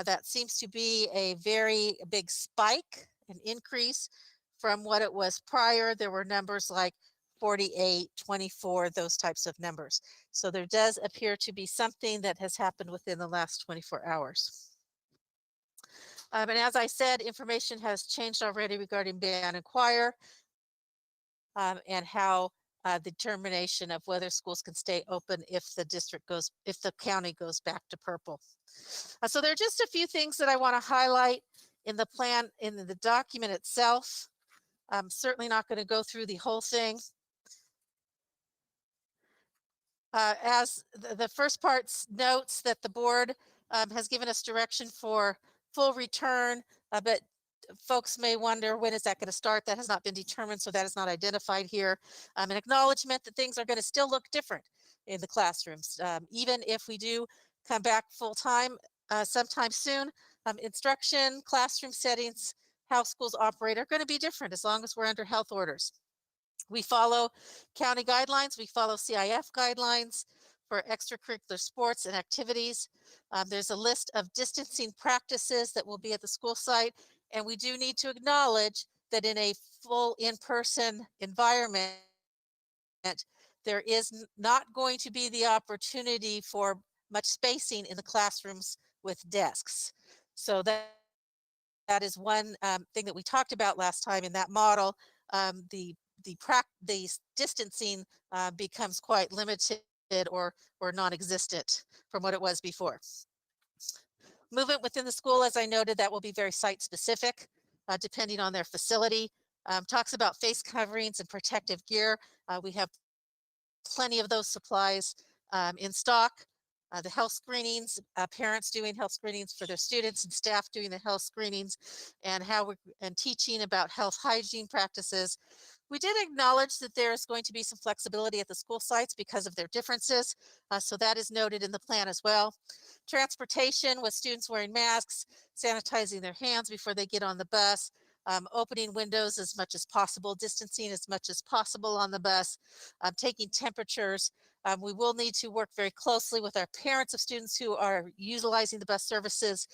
That seems to be a very big spike, an increase from what it was prior. There were numbers like 48, 24, those types of numbers. So there does appear to be something that has happened within the last 24 hours. And as I said, information has changed already regarding band and choir and how the determination of whether schools can stay open if the county goes back to purple. So there are just a few things that I want to highlight in the plan, in the document itself. I'm certainly not going to go through the whole thing. As the first part notes that the board has given us direction for full return, but folks may wonder, when is that going to start? That has not been determined, so that is not identified here. An acknowledgement that things are going to still look different in the classrooms. Even if we do come back full time sometime soon, instruction, classroom settings, how schools operate are going to be different as long as we're under health orders. We follow county guidelines, we follow CIF guidelines for extracurricular sports and activities. There's a list of distancing practices that will be at the school site, and we do need to acknowledge that in a full in-person environment, there is not going to be the opportunity for much spacing in the classrooms with desks. So that is one thing that we talked about last time in that model. The distancing becomes quite limited or non-existent from what it was before. Movement within the school, as I noted, that will be very site specific, depending on their facility. Talks about face coverings and protective gear. We have plenty of those supplies in stock. The health screenings, parents doing health screenings for their students and staff doing the health screenings, and teaching about health hygiene practices. We did acknowledge that there is going to be some flexibility at the school sites because of their differences. So that is noted in the plan as well. Transportation with students wearing masks, sanitizing their hands before they get on the bus, opening windows as much as possible, distancing as much as possible on the bus, taking temperatures. We will need to work very closely with our parents of students who are utilizing the bus services,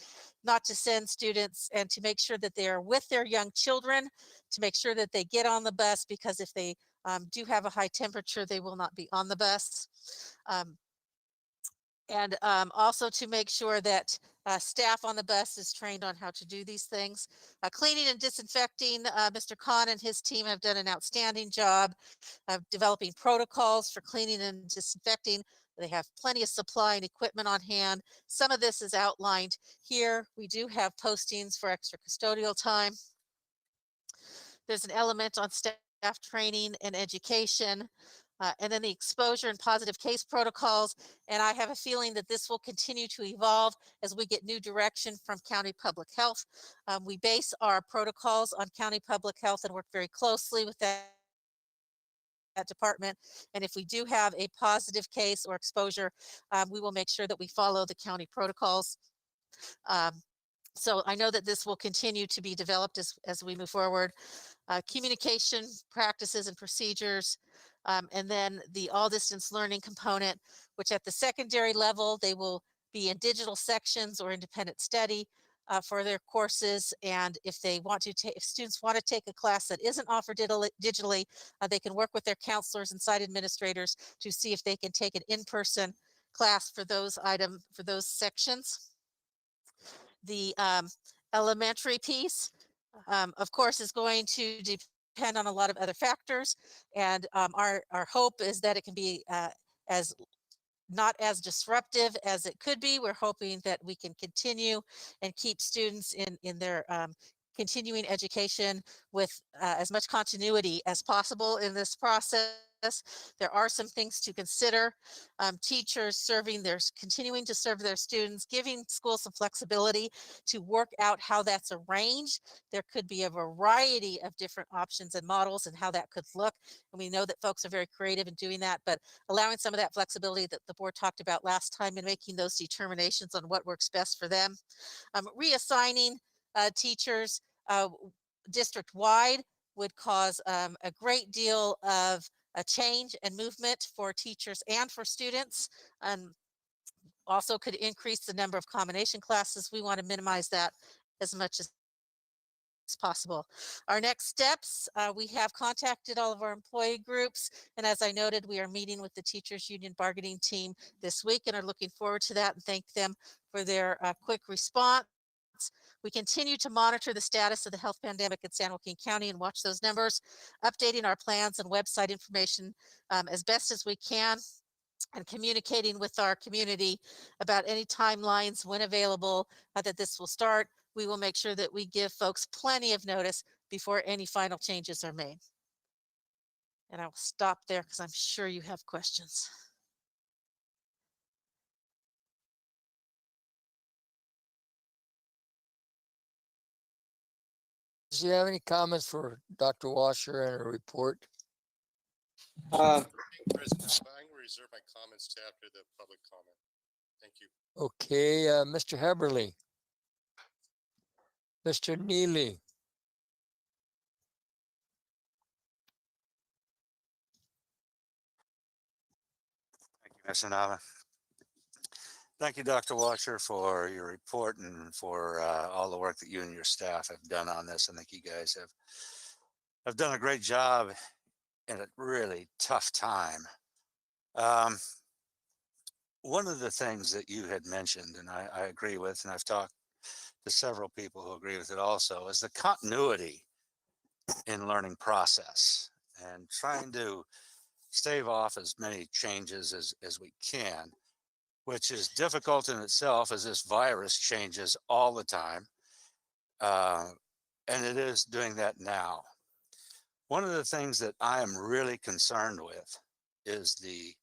not to send students, and to make sure that they are with their young children, to make sure that they get on the bus, because if they do have a high temperature, they will not be on the bus. And also to make sure that staff on the bus is trained on how to do these things. Cleaning and disinfecting, Mr. Khan and his team have done an outstanding job of developing protocols for cleaning and disinfecting. They have plenty of supply and equipment on hand. Some of this is outlined here. We do have postings for extra custodial time. There's an element on staff training and education. And then the exposure and positive case protocols. And I have a feeling that this will continue to evolve as we get new direction from County Public Health. We base our protocols on County Public Health and work very closely with that department. And if we do have a positive case or exposure, we will make sure that we follow the county protocols. So I know that this will continue to be developed as we move forward. Communication practices and procedures. And then the all distance learning component, which at the secondary level, they will be in digital sections or independent study for their courses. And if they want to take, if students want to take a class that isn't offered digitally, they can work with their counselors and site administrators to see if they can take an in-person class for those sections. The elementary piece, of course, is going to depend on a lot of other factors, and our hope is that it can be not as disruptive as it could be. We're hoping that we can continue and keep students in their continuing education with as much continuity as possible in this process. There are some things to consider. Teachers continuing to serve their students, giving schools some flexibility to work out how that's arranged. There could be a variety of different options and models and how that could look. And we know that folks are very creative in doing that, but allowing some of that flexibility that the board talked about last time and making those determinations on what works best for them. Reassigning teachers district-wide would cause a great deal of a change and movement for teachers and for students. Also could increase the number of combination classes. We want to minimize that as much as possible. Our next steps, we have contacted all of our employee groups. And as I noted, we are meeting with the teachers union bargaining team this week and are looking forward to that and thank them for their quick response. We continue to monitor the status of the health pandemic in San Joaquin County and watch those numbers, updating our plans and website information as best as we can, and communicating with our community about any timelines when available that this will start. We will make sure that we give folks plenty of notice before any final changes are made. And I will stop there because I'm sure you have questions. Do you have any comments for Dr. Washer and her report? President, I'm going to reserve my comments to after the public comment. Thank you. Okay, Mr. Heberly. Mr. Neely. Thank you, Mr. Nava. Thank you, Dr. Washer, for your report and for all the work that you and your staff have done on this. I think you guys have done a great job in a really tough time. One of the things that you had mentioned, and I agree with, and I've talked to several people who agree with it also, is the continuity in learning process and trying to stave off as many changes as we can, which is difficult in itself as this virus changes all the time. And it is doing that now. One of the things that I am really concerned with is the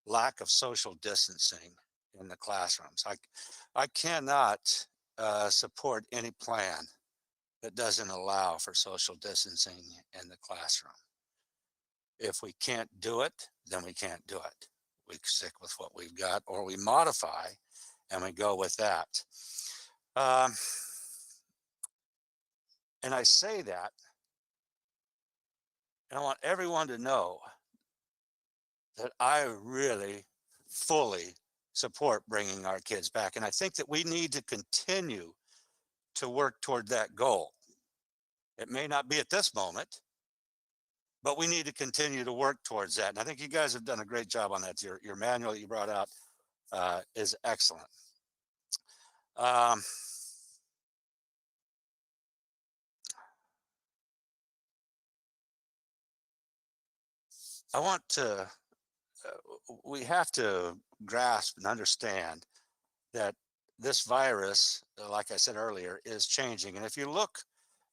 lack of social distancing in the classrooms. I cannot support any plan that doesn't allow for social distancing in the classroom. If we can't do it, then we can't do it. We stick with what we've got, or we modify and we go with that. And I say that, and I want everyone to know that I really fully support bringing our kids back. And I think that we need to continue to work toward that goal. It may not be at this moment, but we need to continue to work towards that. And I think you guys have done a great job on that. Your manual that you brought out is excellent. I want to, we have to grasp and understand that this virus, like I said earlier, is changing. And if you look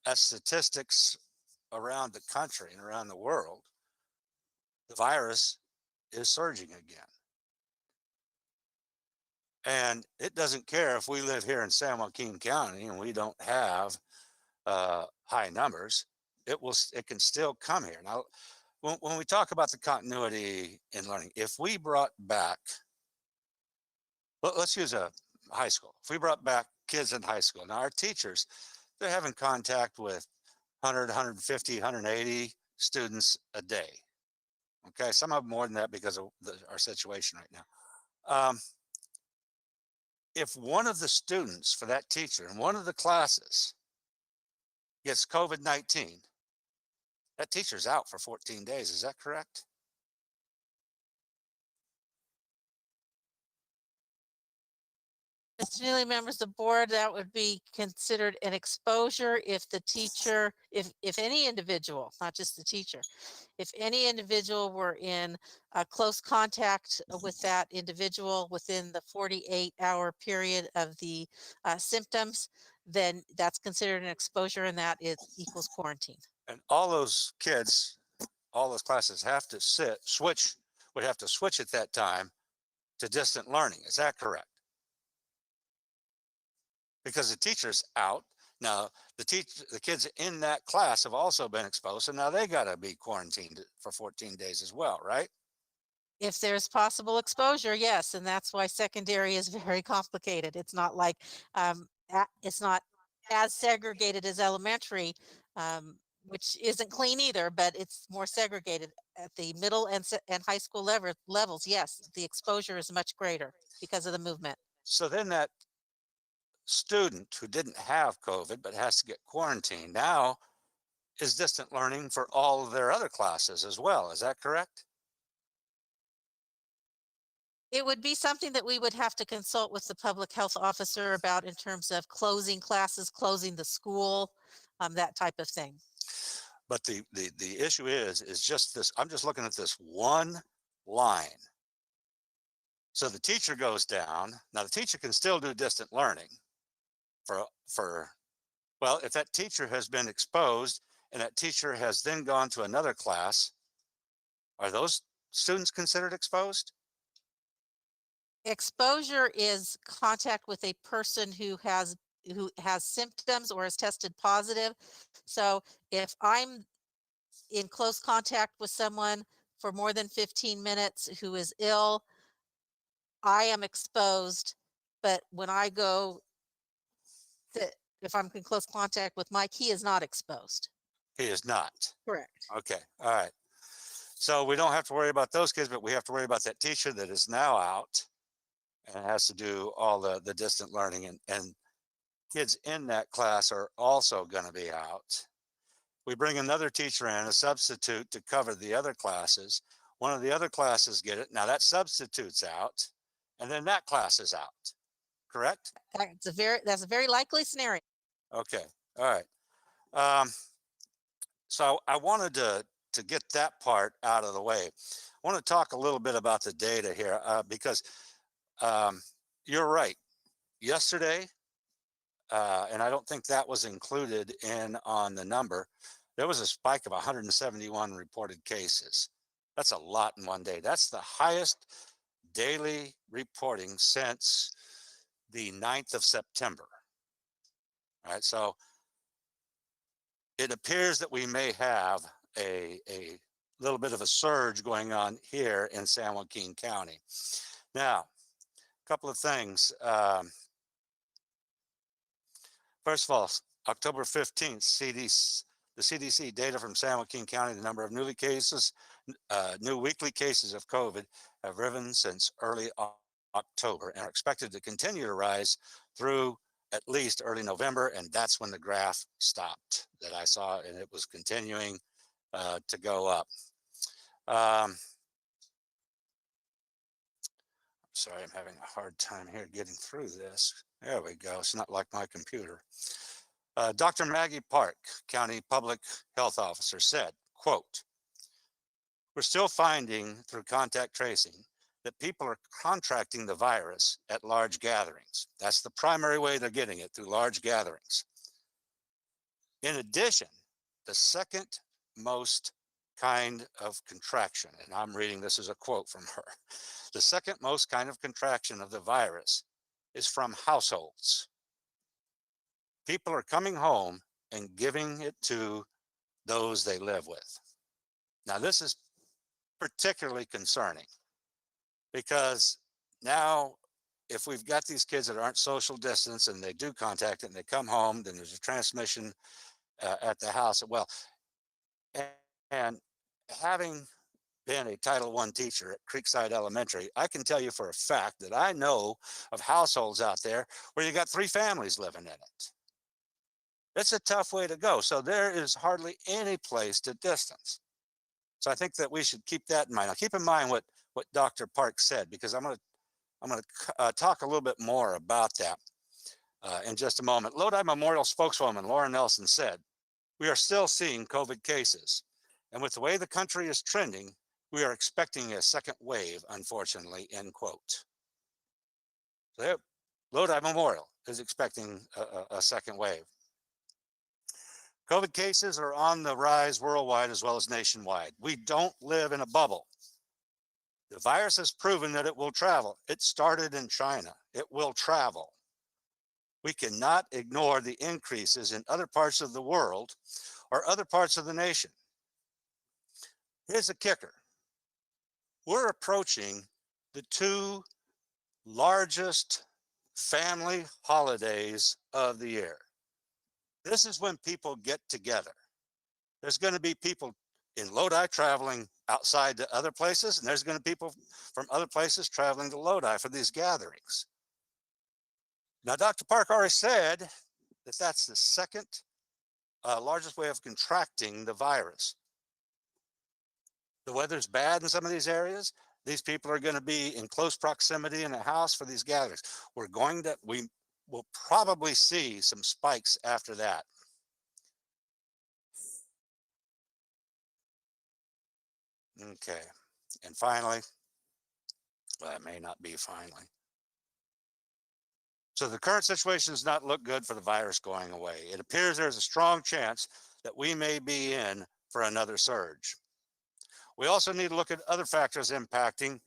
at statistics around the country and around the world, the virus is surging again. And it doesn't care if we live here in San Joaquin County and we don't have high numbers, it can still come here. Now, when we talk about the continuity in learning, if we brought back, let's use a high school. If we brought back kids in high school, now our teachers, they're having contact with 100, 150, 180 students a day. Okay, some of them more than that because of our situation right now. If one of the students for that teacher in one of the classes gets COVID-19, that teacher's out for 14 days. Is that correct? Mr. Neely, members of the board, that would be considered an exposure if the teacher, if any individual, not just the teacher, if any individual were in close contact with that individual within the 48-hour period of the symptoms, then that's considered an exposure and that equals quarantine. And all those kids all those classes have to would have to switch at that time to distant learning. Is that correct? Because the teacher's out. Now, the kids in that class have also been exposed, so now they got to be quarantined for 14 days as well, right? If there's possible exposure, yes, and that's why secondary is very complicated. It's not like it's not as segregated as elementary, which isn't clean either, but it's more segregated at the middle and high school levels. Yes, the exposure is much greater because of the movement. So then that student who didn't have COVID but has to get quarantined now is distant learning for all of their other classes as well. Is that correct? It would be something that we would have to consult with the public health officer about in terms of closing classes, closing the school, that type of thing. But the issue is just this. I'm just looking at this one line. So the teacher goes down. Now the teacher can still do distant learning well, if that teacher has been exposed and that teacher has then gone to another class, are those students considered exposed? Exposure is contact with a person who has symptoms or is tested positive. So if I'm in close contact with someone for more than 15 minutes who is ill, I am exposed. But when I go if I'm in close contact with Mike, he is not exposed. He is not. Correct. Okay. All right. So we don't have to worry about those kids, but we have to worry about that teacher that is now out and has to do all the distant learning, and kids in that class are also going to be out. We bring another teacher in, a substitute, to cover the other classes. One of the other classes get it. Now that substitute's out, and then that class is out. Correct? That's a very likely scenario. Okay. All right. So I wanted to get that part out of the way. I want to talk a little bit about the data here because you're right. Yesterday, and I don't think that was included on the number, there was a spike of 171 reported cases. That's a lot in one day. That's the highest daily reporting since the 9th of September. All right, so it appears that we may have a little bit of a surge going on here in San Joaquin County. Now, a couple of things. First of all, October 15th, the CDC data from San Joaquin County, the number of new weekly cases of COVID have risen since early October and are expected to continue to rise through at least early November, and that's when the graph stopped that I saw, and it was continuing to go up. Sorry, I'm having a hard time here getting through this. There we go. It's not like my computer. Dr. Maggie Park, County Public Health Officer, said, quote, "We're still finding through contact tracing that people are contracting the virus at large gatherings. That's the primary way they're getting it, through large gatherings. In addition, the second most kind of contraction," and I'm reading this as a quote from her, "the second most kind of contraction of the virus is from households. People are coming home and giving it to those they live with." Now, this is particularly concerning because now if we've got these kids that aren't social distance and they do contact it and they come home, then there's a transmission at the house. Well, and having been a Title I teacher at Creekside Elementary, I can tell you for a fact that I know of households out there where you got 3 families living in it. It's a tough way to go. So there is hardly any place to distance. So I think that we should keep that in mind. Now, keep in mind what Dr. Park said, because I'm going to talk a little bit more about that in just a moment. Lodi Memorial spokeswoman Laura Nelson said, "We are still seeing COVID cases. And with the way the country is trending, we are expecting a second wave, unfortunately," end quote. So Lodi Memorial is expecting a second wave. COVID cases are on the rise worldwide as well as nationwide. We don't live in a bubble. The virus has proven that it will travel. It started in China. It will travel. We cannot ignore the increases in other parts of the world or other parts of the nation. Here's the kicker. We're approaching the two largest family holidays of the year. This is when people get together. There's going to be people in Lodi traveling outside to other places, and there's going to be people from other places traveling to Lodi for these gatherings. Now, Dr. Park already said that that's the second largest way of contracting the virus. The weather's bad in some of these areas. These people are going to be in close proximity in a house for these gatherings. We will probably see some spikes after that. Okay, and finally, well, it may not be finally. So the current situation does not look good for the virus going away. It appears there's a strong chance that we may be in for another surge. We also need to look at other factors impacting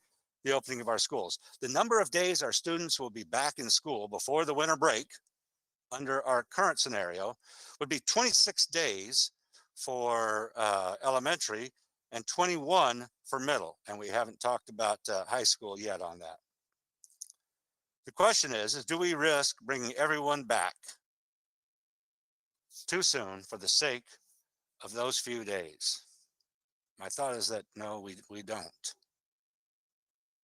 the opening of our schools. The number of days our students will be back in school before the winter break under our current scenario would be 26 days for elementary and 21 for middle. And we haven't talked about high school yet on that. The question is do we risk bringing everyone back too soon for the sake of those few days? My thought is that no, we don't.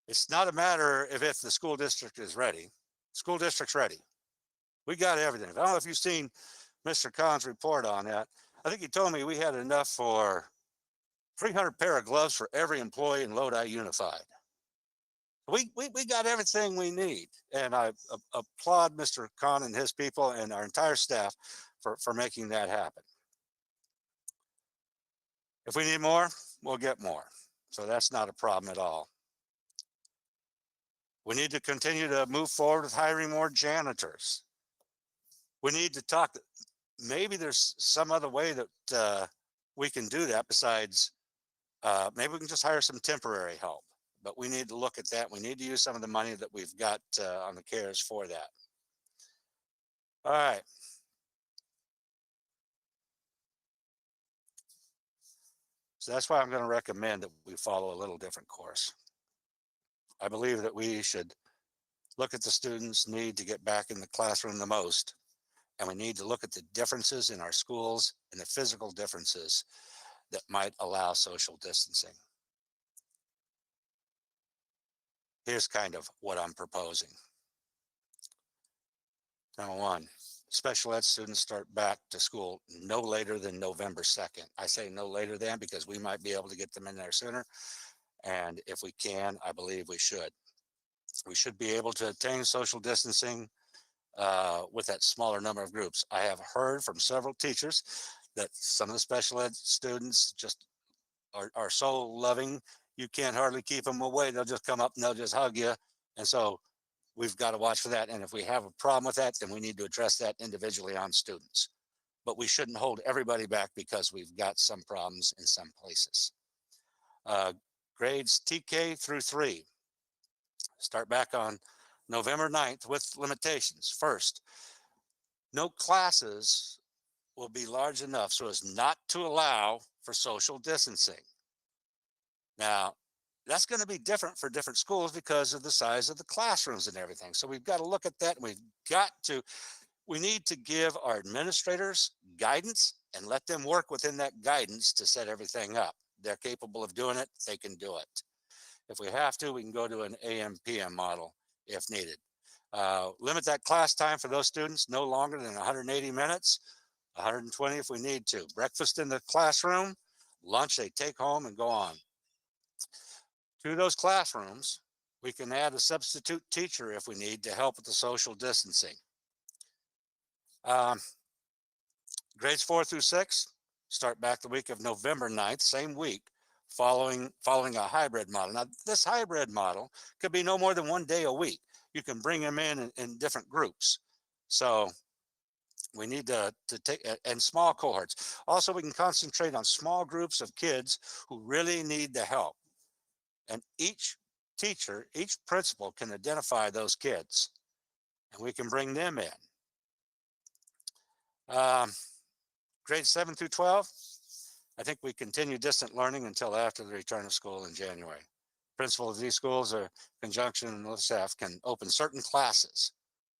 It's not a matter of if the school district is ready. School district's ready. We got everything. I don't know if you've seen Mr. Khan's report on that. I think he told me we had enough for 300 pair of gloves for every employee in Lodi Unified. We got everything we need. And I applaud Mr. Khan and his people and our entire staff for making that happen. If we need more, we'll get more. So that's not a problem at all. We need to continue to move forward with hiring more janitors. We need to talk, maybe there's some other way that we can do that besides, maybe we can just hire some temporary help, but we need to look at that. We need to use some of the money that we've got on the CARES for that. All right. So that's why I'm going to recommend that we follow a little different course. I believe that we should look at the students' need to get back in the classroom the most, and we need to look at the differences in our schools and the physical differences that might allow social distancing. Here's kind of what I'm proposing. Number one, special ed students start back to school no later than November 2nd. I say no later than because we might be able to get them in there sooner. And if we can, I believe we should. We should be able to attain social distancing with that smaller number of groups. I have heard from several teachers that some of the special ed students just are so loving, you can't hardly keep them away. They'll just come up and they'll just hug you. And so we've got to watch for that. And if we have a problem with that, then we need to address that individually on students. But we shouldn't hold everybody back because we've got some problems in some places. Grades TK through 3 start back on November 9th with limitations. First, no classes will be large enough so as not to allow for social distancing. Now, that's going to be different for different schools because of the size of the classrooms and everything. So we've got to look at that, and we need to give our administrators guidance and let them work within that guidance to set everything up. They're capable of doing it. They can do it. If we have to, we can go to an AM/PM model if needed. Limit that class time for those students no longer than 180 minutes, 120 if we need to. Breakfast in the classroom, lunch they take home and go on. To those classrooms, we can add a substitute teacher if we need to help with the social distancing. Grades 4 through 6 start back the week of November 9th, same week, following a hybrid model. Now, this hybrid model could be no more than 1 day a week. You can bring them in different groups. So We need to take, and small cohorts. Also, we can concentrate on small groups of kids who really need the help. And each teacher, each principal can identify those kids, and we can bring them in. Grades 7 through 12, I think we continue distant learning until after the return of school in January. Principals of these schools, or conjunction with staff, can open certain classes,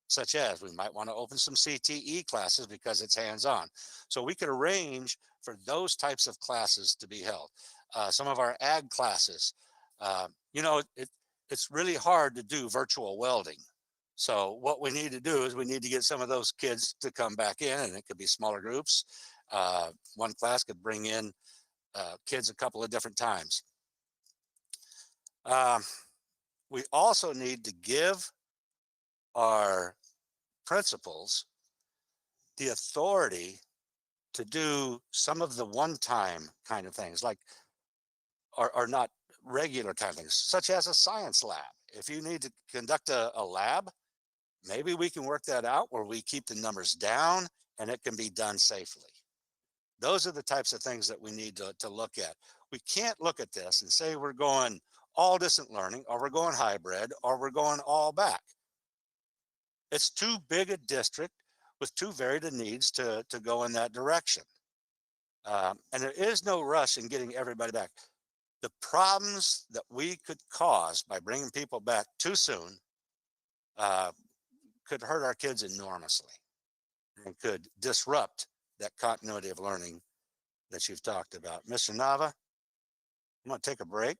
such as we might want to open some CTE classes because it's hands-on. So we could arrange for those types of classes to be held. Some of our ag classes, it's really hard to do virtual welding. So what we need to do is we need to get some of those kids to come back in, and it could be smaller groups. One class could bring in kids a couple of different times. We also need to give our principals the authority to do some of the one-time kind of things, like are not regular kind of things, such as a science lab. If you need to conduct a lab, maybe we can work that out where we keep the numbers down and it can be done safely. Those are the types of things that we need to look at. We can't look at this and say we're going all distant learning, or we're going hybrid, or we're going all back. It's too big a district with too varied needs to go in that direction. And there is no rush in getting everybody back. The problems that we could cause by bringing people back too soon could hurt our kids enormously and could disrupt that continuity of learning that you've talked about. Mr. Nava, I'm going to take a break.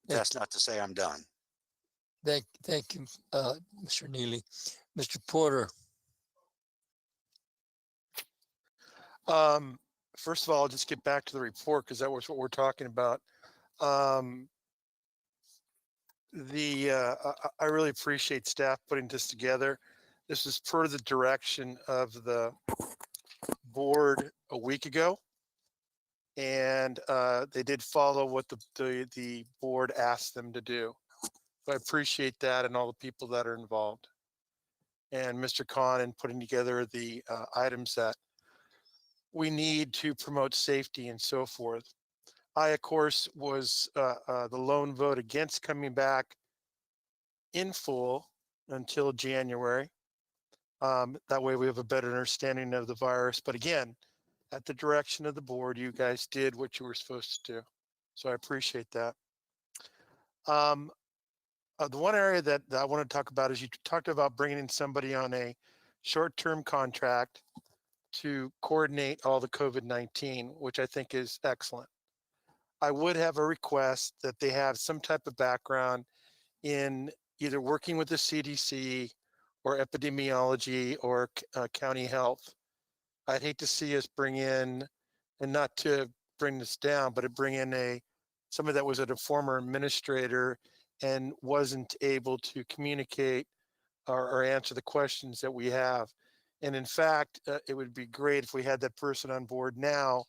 That's not to say I'm done. Thank you, Mr. Neely. Mr. Porter. First of all, I'll just get back to the report because that was what we're talking about. I really appreciate staff putting this together. This is per the direction of the board a week ago. And they did follow what the board asked them to do. So I appreciate that and all the people that are involved. And Mr. Khan in putting together the items that we need to promote safety and so forth. I, of course, was the lone vote against coming back in full until January. That way we have a better understanding of the virus. But again, at the direction of the board, you guys did what you were supposed to do. So I appreciate that. The one area that I want to talk about is you talked about bringing in somebody on a short-term contract to coordinate all the COVID-19, which I think is excellent. I would have a request that they have some type of background in either working with the CDC or epidemiology or county health. I'd hate to see us bring in, and not to bring this down, but to bring in somebody that was a former administrator and wasn't able to communicate or answer the questions that we have. And in fact, it would be great if we had that person on board now,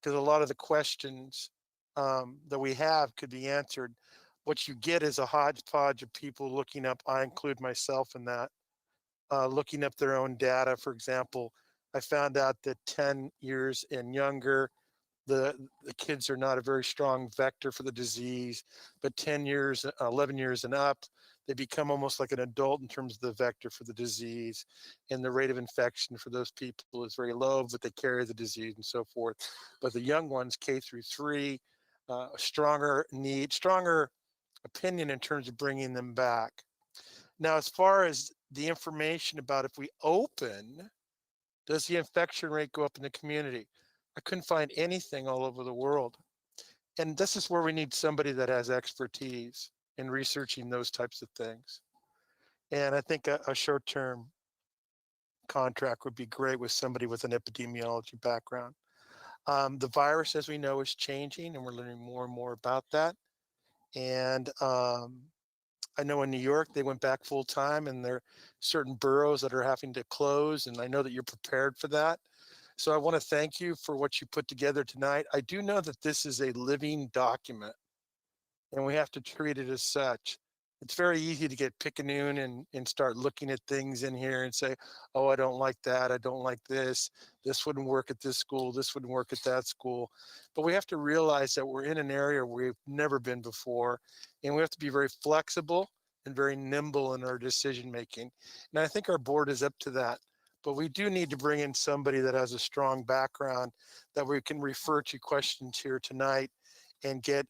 because a lot of the questions that we have could be answered. What you get is a hodgepodge of people looking up, I include myself in that, looking up their own data. For example, I found out that 10 years and younger, the kids are not a very strong vector for the disease, but 10 years, 11 years and up, they become almost like an adult in terms of the vector for the disease, and the rate of infection for those people is very low, but they carry the disease and so forth. But the young ones, K through 3, stronger opinion in terms of bringing them back. Now, as far as the information about if we open, does the infection rate go up in the community? I couldn't find anything all over the world. And this is where we need somebody that has expertise in researching those types of things. And I think a short-term contract would be great with somebody with an epidemiology background. The virus, as we know, is changing, and we're learning more and more about that. And I know in New York, they went back full time, and there are certain boroughs that are having to close, and I know that you're prepared for that. So I want to thank you for what you put together tonight. I do know that this is a living document, and we have to treat it as such. It's very easy to get picayune and start looking at things in here and say, oh, I don't like that. I don't like this. This wouldn't work at this school. This wouldn't work at that school. But we have to realize that we're in an area where we've never been before, and we have to be very flexible and very nimble in our decision making. And I think our board is up to that. But we do need to bring in somebody that has a strong background that we can refer to questions here tonight and get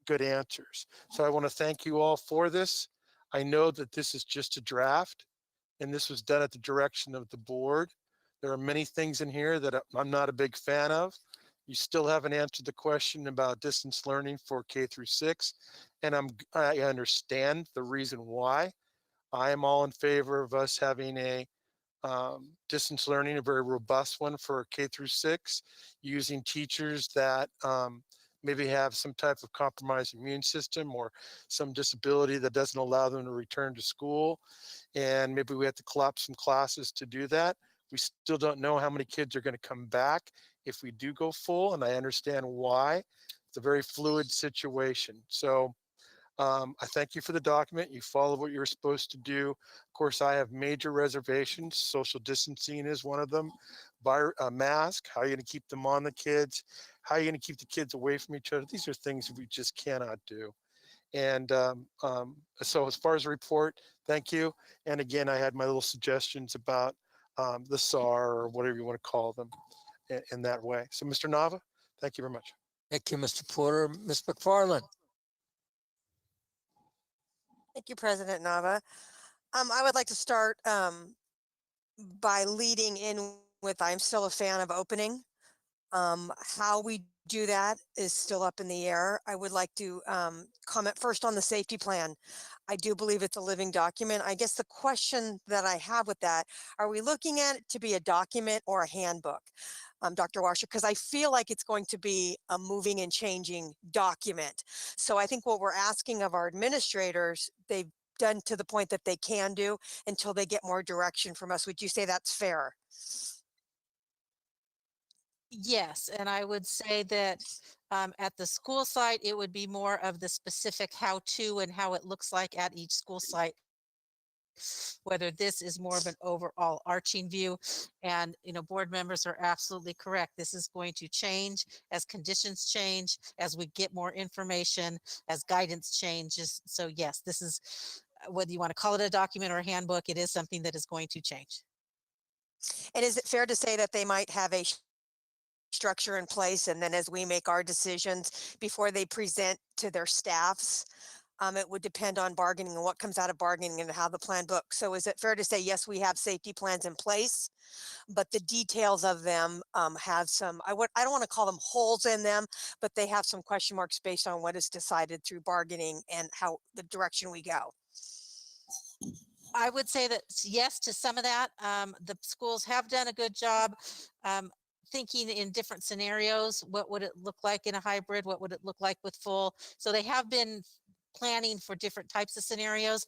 good answers. So I want to thank you all for this. I know that this is just a draft, and this was done at the direction of the board. There are many things in here that I'm not a big fan of. You still haven't answered the question about distance learning for K through 6, and I understand the reason why. I am all in favor of us having a distance learning, a very robust one for K through 6, using teachers that maybe have some type of compromised immune system or some disability that doesn't allow them to return to school. And maybe we have to collapse some classes to do that. We still don't know how many kids are going to come back if we do go full, and I understand why. It's a very fluid situation. So I thank you for the document. You followed what you were supposed to do. Of course, I have major reservations. Social distancing is one of them. A mask, how are you going to keep them on the kids? How are you going to keep the kids away from each other? These are things we just cannot do. And so as far as the report, thank you. And again, I had my little suggestions about the SAR or whatever you want to call them in that way. So Mr. Nava, thank you very much. Thank you, Mr. Porter. Ms. McFarland. Thank you, President Nava. I would like to start by leading in with I'm still a fan of opening. How we do that is still up in the air. I would like to comment first on the safety plan. I do believe it's a living document. I guess the question that I have with that, are we looking at it to be a document or a handbook? Dr. Washer, because I feel like it's going to be a moving and changing document. So I think what we're asking of our administrators, they've done to the point that they can do until they get more direction from us. Would you say that's fair? Yes, and I would say that at the school site, it would be more of the specific how-to and how it looks like at each school site, whether this is more of an overall arching view. And, board members are absolutely correct. This is going to change as conditions change, as we get more information, as guidance changes. So yes, this is, whether you want to call it a document or a handbook, it is something that is going to change. And is it fair to say that they might have a structure in place, and then as we make our decisions before they present to their staffs, it would depend on bargaining and what comes out of bargaining and how the plan books. So is it fair to say, yes, we have safety plans in place, but the details of them have some, I don't want to call them holes in them, but they have some question marks based on what is decided through bargaining and how the direction we go? I would say that yes to some of that. The schools have done a good job thinking in different scenarios. What would it look like in a hybrid? What would it look like with full? So they have been planning for different types of scenarios.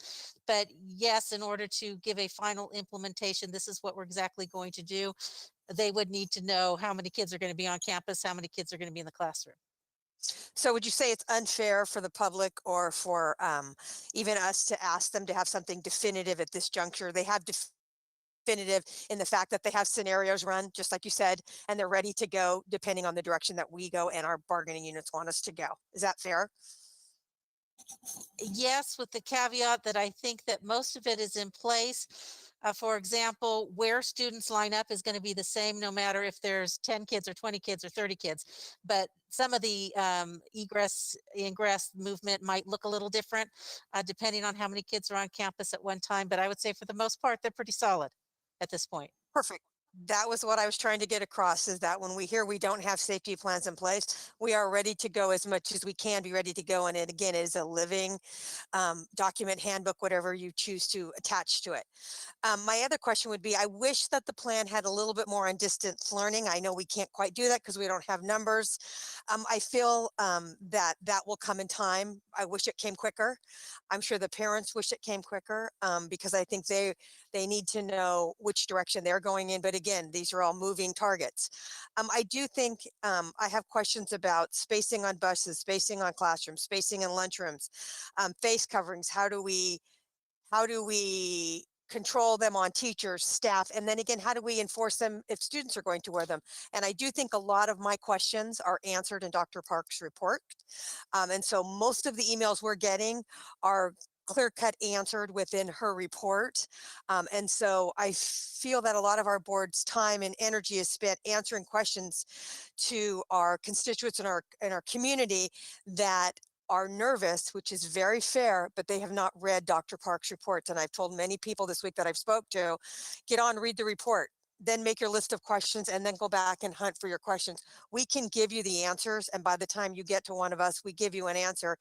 But yes, in order to give a final implementation, this is what we're exactly going to do. They would need to know how many kids are going to be on campus, how many kids are going to be in the classroom. So would you say it's unfair for the public or for even us to ask them to have something definitive at this juncture? They have definitive in the fact that they have scenarios run, just like you said, and they're ready to go depending on the direction that we go and our bargaining units want us to go. Is that fair? Yes, with the caveat that I think that most of it is in place. For example, where students line up is going to be the same no matter if there's 10 kids or 20 kids or 30 kids. But some of the ingress movement might look a little different depending on how many kids are on campus at one time. But I would say for the most part, they're pretty solid at this point. Perfect. That was what I was trying to get across, is that when we hear we don't have safety plans in place, we are ready to go as much as we can be ready to go. And it again is a living document, handbook, whatever you choose to attach to it. My other question would be, I wish that the plan had a little bit more on distance learning. I know we can't quite do that because we don't have numbers. I feel that will come in time. I wish it came quicker. I'm sure the parents wish it came quicker because I think They need to know which direction they're going in. But again, these are all moving targets. I do think I have questions about spacing on buses, spacing on classrooms, spacing in lunchrooms, face coverings. How do we control them on teachers, staff? And then again, how do we enforce them if students are going to wear them? And I do think a lot of my questions are answered in Dr. Park's report. And so most of the emails we're getting are clear-cut answered within her report. And so I feel that a lot of our board's time and energy is spent answering questions to our constituents in our community that are nervous, which is very fair, but they have not read Dr. Park's reports. And I've told many people this week that I've spoke to, get on, read the report, then make your list of questions, and then go back and hunt for your questions. We can give you the answers, and by the time you get to one of us, we give you an answer.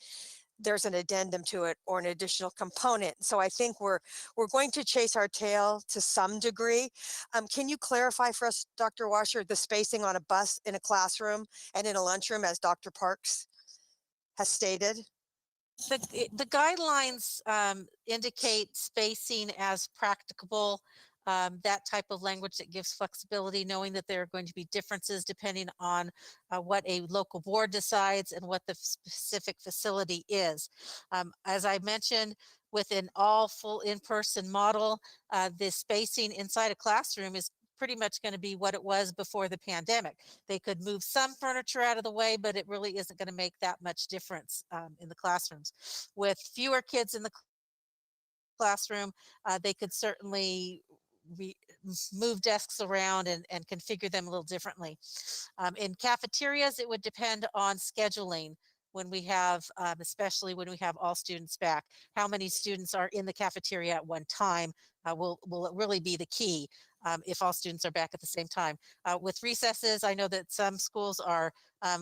There's an addendum to it or an additional component. So I think we're going to chase our tail to some degree. Can you clarify for us, Dr. Washer, the spacing on a bus, in a classroom, and in a lunchroom, as Dr. Parks has stated? The guidelines indicate spacing as practicable, that type of language that gives flexibility, knowing that there are going to be differences depending on what a local board decides and what the specific facility is. As I mentioned, with an all full in-person model, the spacing inside a classroom is pretty much going to be what it was before the pandemic. They could move some furniture out of the way, but it really isn't going to make that much difference in the classrooms. With fewer kids in the classroom, they could certainly move desks around and configure them a little differently. In cafeterias, it would depend on scheduling when we have, especially when we have all students back. How many students are in the cafeteria at one time will really be the key. If all students are back at the same time. With recesses, I know that some schools are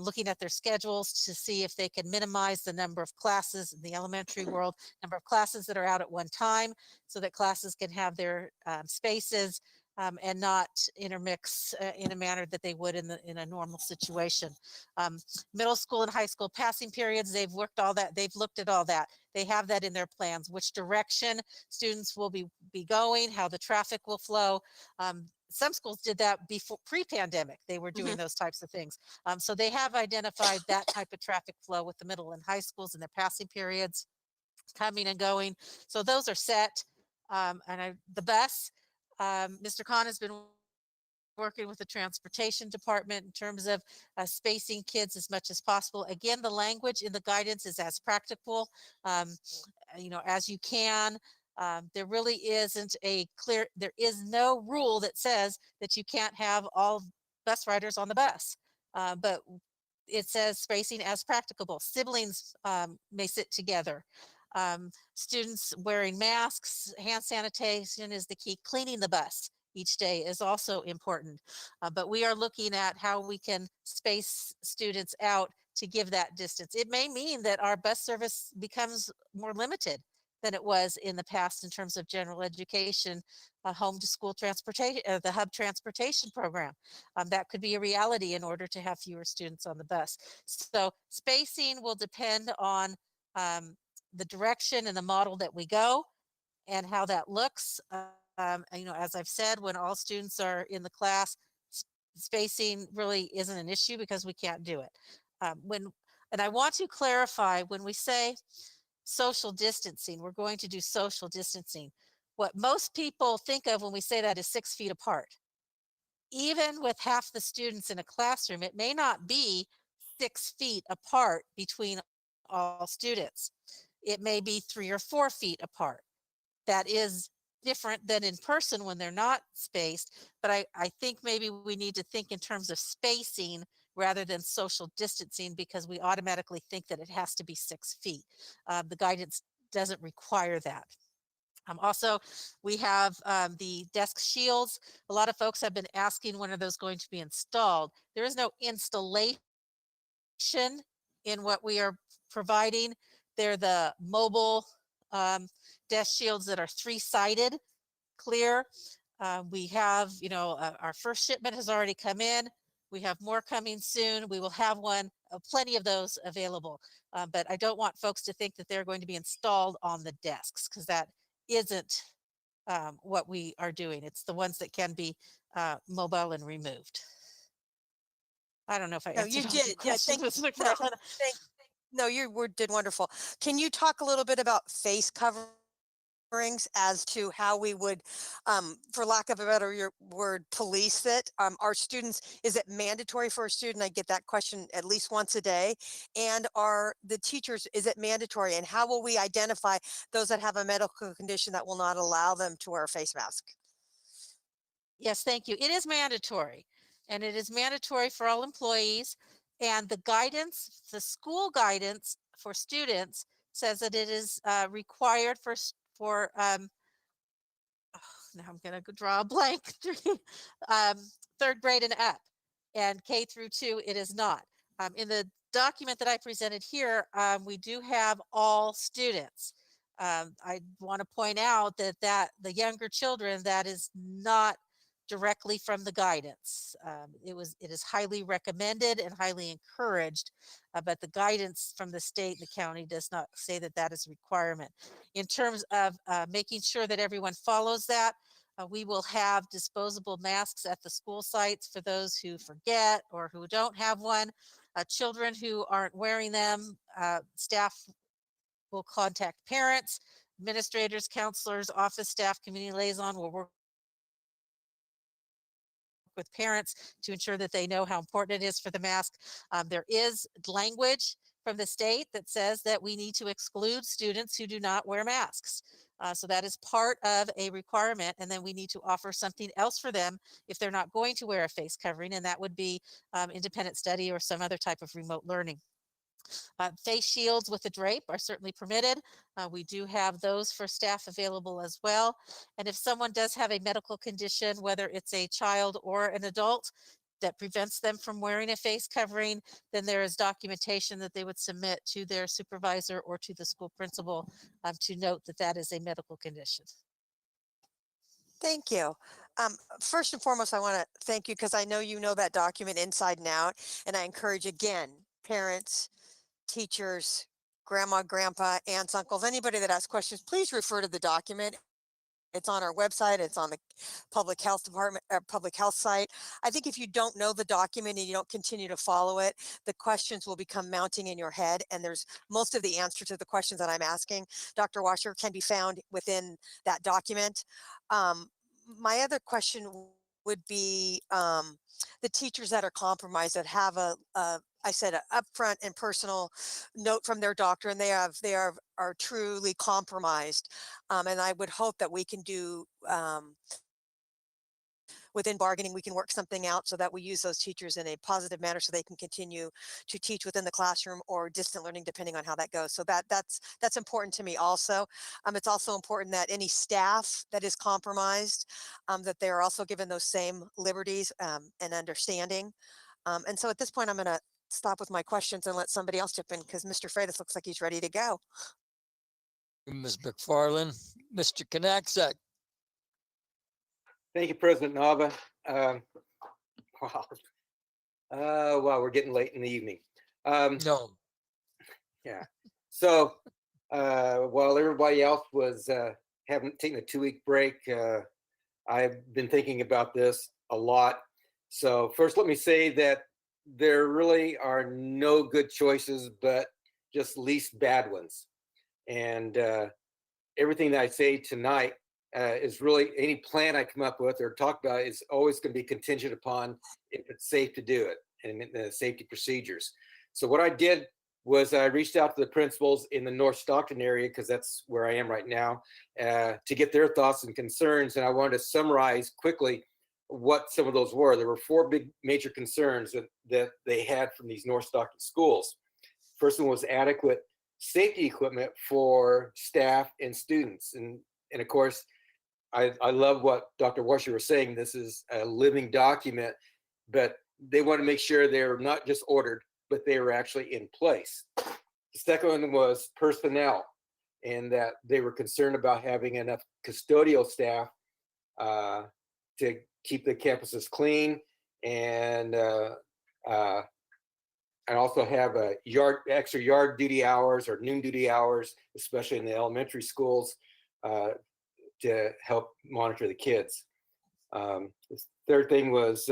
looking at their schedules to see if they can minimize the number of classes in the elementary world, number of classes that are out at one time, so that classes can have their spaces and not intermix in a manner that they would in a normal situation. Middle school and high school passing periods, they've looked at all that. They have that in their plans, which direction students will be going, how the traffic will flow. Some schools did that before pre-pandemic. They were doing those types of things. So they have identified that type of traffic flow with the middle and high schools and their passing periods coming and going. So those are set. The bus, Mr. Khan has been working with the transportation department in terms of spacing kids as much as possible. Again, the language in the guidance is as practical, as you can. There really isn't there is no rule that says that you can't have all bus riders on the bus, but it says spacing as practicable. Siblings may sit together. Students wearing masks, hand sanitation is the key. Cleaning the bus each day is also important. But we are looking at how we can space students out to give that distance. It may mean that our bus service becomes more limited than it was in the past in terms of general education, home to school transportation, the hub transportation program. That could be a reality in order to have fewer students on the bus. So spacing will depend on the direction and the model that we go and how that looks. As I've said, when all students are in the class, spacing really isn't an issue because we can't do it. And I want to clarify, when we say social distancing, we're going to do social distancing. What most people think of when we say that is 6 feet apart. Even with half the students in a classroom, it may not be 6 feet apart between all students. It may be 3 or 4 feet apart. That is different than in person when they're not spaced, but I think maybe we need to think in terms of spacing rather than social distancing, because we automatically think that it has to be 6 feet. The guidance doesn't require that. Also, we have the desk shields. A lot of folks have been asking, when are those going to be installed? There is no installation in what we are providing. They're the mobile desk shields that are 3-sided, clear. We have, our first shipment has already come in. We have more coming soon. We will have plenty of those available. But I don't want folks to think that they're going to be installed on the desks, because that isn't what we are doing. It's the ones that can be mobile and removed. I don't know if I No, you answered all your did. Yeah, questions, Ms. no, McFarland. no, did wonderful. Can you talk a little bit about face coverings as to how we would, for lack of a better word, police it? Our students, is it mandatory for a student? I get that question at least once a day. And are the teachers, is it mandatory? And how will we identify those that have a medical condition that will not allow them to wear a face mask? Yes, thank you. It is mandatory, and it is mandatory for all employees. And the guidance, the school guidance for students says that it is required for now I'm going to draw a blank, third grade and up, and K through 2, it is not. In the document that I presented here, we do have all students. I want to point out that the younger children, that is not directly from the guidance. It is highly recommended and highly encouraged, but the guidance from the state and the county does not say that that is a requirement. In terms of making sure that everyone follows that, we will have disposable masks at the school sites for those who forget or who don't have one. Children who aren't wearing them, staff will contact parents, administrators, counselors, office staff, community liaison will work with parents to ensure that they know how important it is for the mask. There is language from the state that says that we need to exclude students who do not wear masks. So that is part of a requirement, and then we need to offer something else for them if they're not going to wear a face covering, and that would be independent study or some other type of remote learning. Face shields with a drape are certainly permitted. We do have those for staff available as well. And if someone does have a medical condition, whether it's a child or an adult, that prevents them from wearing a face covering, then there is documentation that they would submit to their supervisor or to the school principal to note that that is a medical condition. Thank you. First and foremost, I want to thank you because I know you know that document inside and out. And I encourage, again, parents, teachers, grandma, grandpa, aunts, uncles, anybody that has questions, please refer to the document. It's on our website. It's on the public health department, public health site. I think if you don't know the document and you don't continue to follow it, the questions will become mounting in your head. And there's most of the answer to the questions that I'm asking, Dr. Washer, can be found within that document. My other question would be the teachers that are compromised, that have I said an upfront and personal note from their doctor, and they are truly compromised. And I would hope that we can do within bargaining, we can work something out so that we use those teachers in a positive manner so they can continue to teach within the classroom or distant learning, depending on how that goes. So that's important to me also. It's also important that any staff that is compromised, that they are also given those same liberties and understanding. And so at this point, I'm going to stop with my questions and let somebody else chip in because Mr. Freitas looks like he's ready to go. Ms. McFarland, Mr. Knaxek. Thank you, President Nava. Wow, we're getting late in the evening. No. Yeah. So while everybody else was taking a 2-week break, I've been thinking about this a lot. So first, let me say that there really are no good choices, but just least bad ones. And everything that I say tonight is really, any plan I come up with or talk about is always going to be contingent upon if it's safe to do it and the safety procedures. So what I did was I reached out to the principals in the North Stockton area, because that's where I am right now, to get their thoughts and concerns. And I wanted to summarize quickly what some of those were. There were 4 big major concerns that they had from these North Stockton schools. First one was adequate safety equipment for staff and students. And of course, I love what Dr. Washer was saying. This is a living document, but they want to make sure they're not just ordered, but they were actually in place. The second one was personnel, and that they were concerned about having enough custodial staff to keep the campuses clean and also have extra yard duty hours or noon duty hours, especially in the elementary schools. to help monitor the kids. The third thing was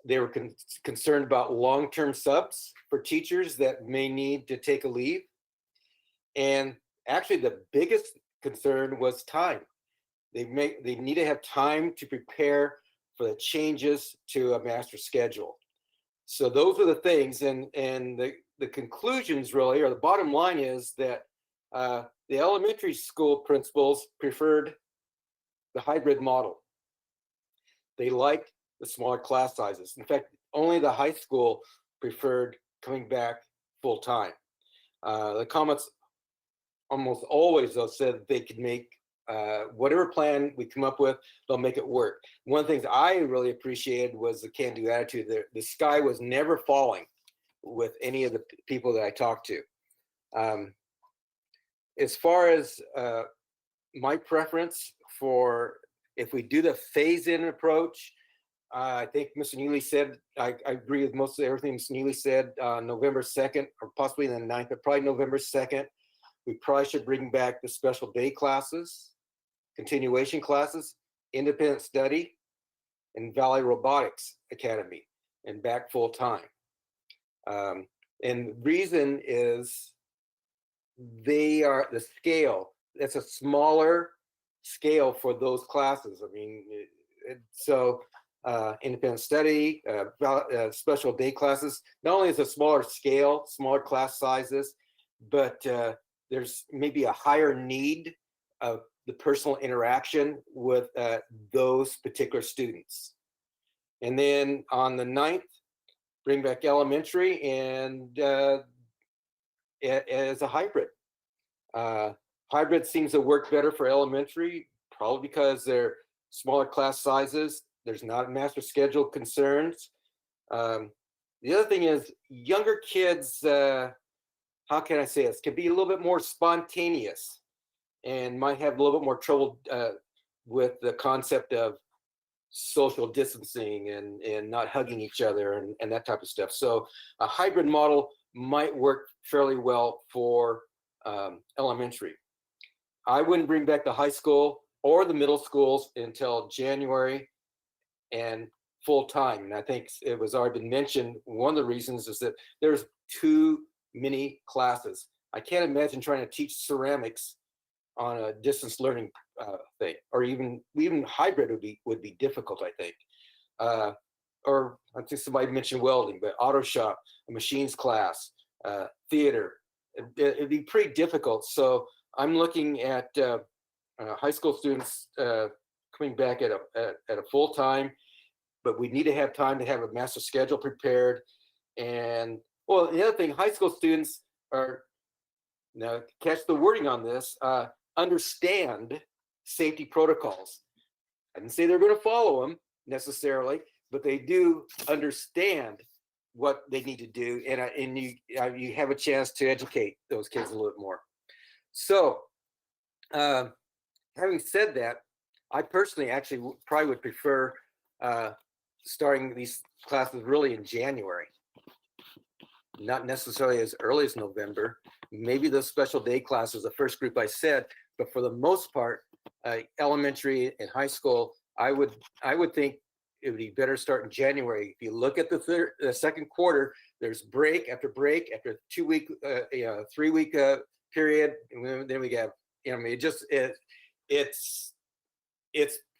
they were concerned about long-term subs for teachers that may need to take a leave. And actually the biggest concern was time. They need to have time to prepare for the changes to a master schedule. So those are the things, and the conclusions really, or the bottom line is that the elementary school principals preferred the hybrid model. They liked the smaller class sizes. In fact, only the high school preferred coming back full time. The comments almost always though said that they could make whatever plan we come up with, they'll make it work. One of the things I really appreciated was the can-do attitude. The sky was never falling with any of the people that I talked to. As far as my preference for if we do the phase-in approach, I think Mr. Neely said, I agree with most of everything Mr. Neely said, November 2nd, or possibly the 9th, but probably November 2nd. We probably should bring back the special day classes, continuation classes, independent study, and Valley Robotics Academy, and back full time. And the reason is they are the scale. It's a smaller scale for those classes. I mean, so independent study, special day classes, not only is a smaller scale, smaller class sizes, but there's maybe a higher need of the personal interaction with those particular students. And then on the 9th, bring back elementary and as a hybrid. Hybrid seems to work better for elementary, probably because they're smaller class sizes. There's not master schedule concerns. The other thing is younger kids, how can I say this, can be a little bit more spontaneous and might have a little bit more trouble with the concept of social distancing and not hugging each other and that type of stuff. So a hybrid model might work fairly well for elementary. I wouldn't bring back the high school or the middle schools until January and full time. And I think it was already been mentioned, one of the reasons is that there's too many classes. I can't imagine trying to teach ceramics on a distance learning thing, or even hybrid would be difficult, I think. Or I think somebody mentioned welding, but auto shop, a machines class, theater, it'd be pretty difficult. So I'm looking at high school students coming back at a full time, but we need to have time to have a master schedule prepared. And well, the other thing, high school students are, now catch the wording on this, understand safety protocols. I didn't say they're going to follow them necessarily, but they do understand what they need to do, and you have a chance to educate those kids a little bit more. So, having said that, I personally actually probably would prefer starting these classes really in January, not necessarily as early as November. Maybe those special day classes, the first group I said, but for the most part, elementary and high school, I would think it would be better start in January. If you look at the second quarter, there's break after 2-week, 3-week period, and then we have, I mean, it's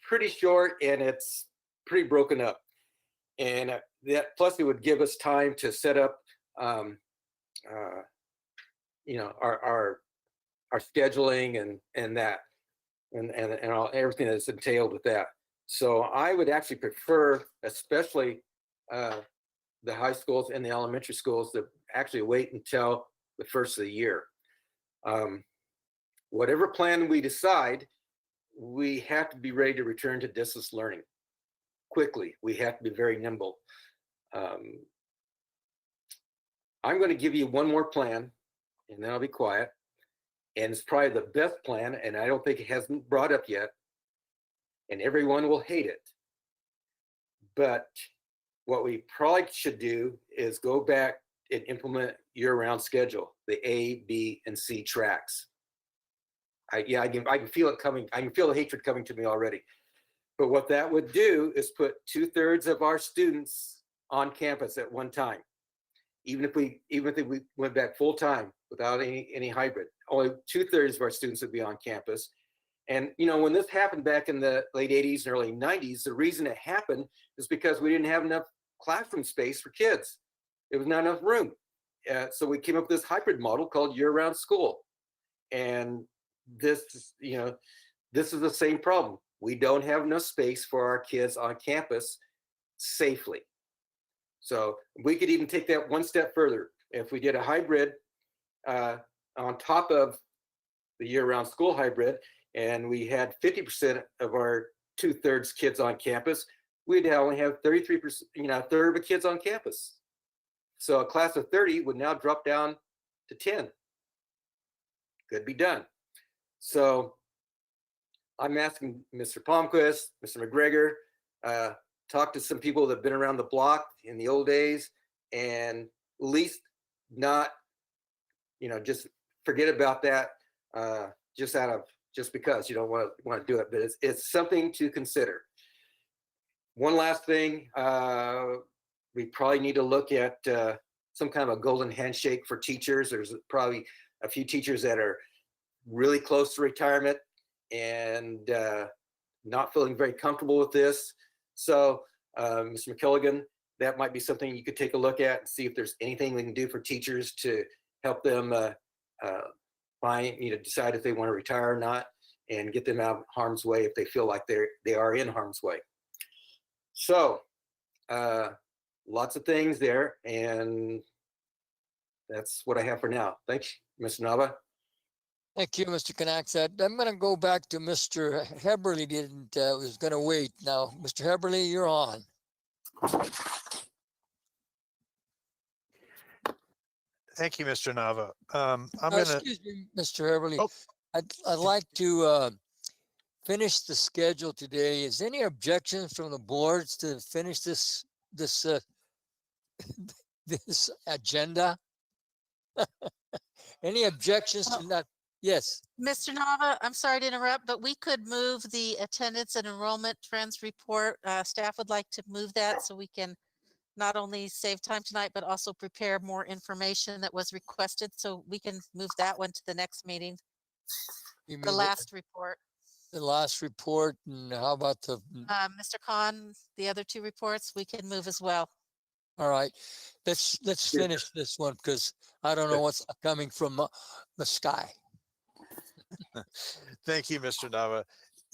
pretty short and it's pretty broken up, and that plus it would give us time to set up, our scheduling and that, and all, everything that's entailed with that. So I would actually prefer, especially the high schools and the elementary schools, to actually wait until the first of the year. Whatever plan we decide, we have to be ready to return to distance learning quickly. We have to be very nimble. I'm going to give you one more plan, and then I'll be quiet. And it's probably the best plan, and I don't think it hasn't brought up yet, and everyone will hate it. But what we probably should do is go back and implement year-round schedule, the A, B, and C tracks. I can feel it coming. I can feel the hatred coming to me already. But what that would do is put 2/3 of our students on campus at one time. Even if we went back full time without any hybrid, only 2/3 of our students would be on campus. And when this happened back in the late 80s and early 90s, the reason it happened is because we didn't have enough classroom space for kids. There was not enough room. So we came up with this hybrid model called year-round school. And this is the same problem. We don't have enough space for our kids on campus safely. So we could even take that one step further. If we did a hybrid on top of the year-round school hybrid, and we had 50% of our 2/3 kids on campus, we'd only have 33%, a third of the kids on campus. So a class of 30 would now drop down to 10. Could be done. So I'm asking Mr. Palmquist, Mr. McGregor, talk to some people that have been around the block in the old days, and at least not, just forget about that just because you don't want to do it. But it's something to consider. One last thing, we probably need to look at some kind of a golden handshake for teachers. There's probably a few teachers that are really close to retirement and not feeling very comfortable with this. So, Mr. McKilligan, that might be something you could take a look at and see if there's anything we can do for teachers to help them decide if they want to retire or not, and get them out of harm's way if they feel like they are in harm's way. So, lots of things there, and that's what I have for now. Thanks, Mr. Nava. Thank you, Mr. Knaxat. I'm going to go back to Mr. Heberly. Was going to wait. Now, Mr. Heberly, you're on. Thank you, Mr. Nava. I'm going to. Excuse me, Mr. Heberly. Oh. I'd like to finish the schedule today. Is any objections from the boards to finish this this agenda? Any objections to that? Yes. Mr. Nava, I'm sorry to interrupt, but we could move the attendance and enrollment trends report. Staff would like to move that so we can not only save time tonight, but also prepare more information that was requested. So we can move that one to the next meeting. The last report. The last report, and how about the? Mr. Khan, the other two reports we can move as well. All right, let's finish this one because I don't know what's coming from the sky. Thank you, Mr. Nava.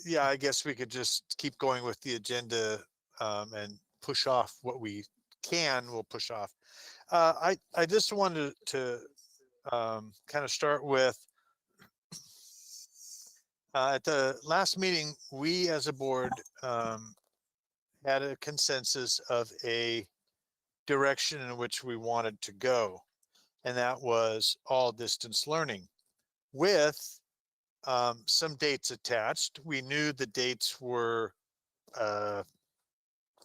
Yeah, I guess we could just keep going with the agenda and push off what we can. We'll push off. I just wanted to kind of start with at the last meeting, we as a board had a consensus of a direction in which we wanted to go, and that was all distance learning with some dates attached. We knew the dates were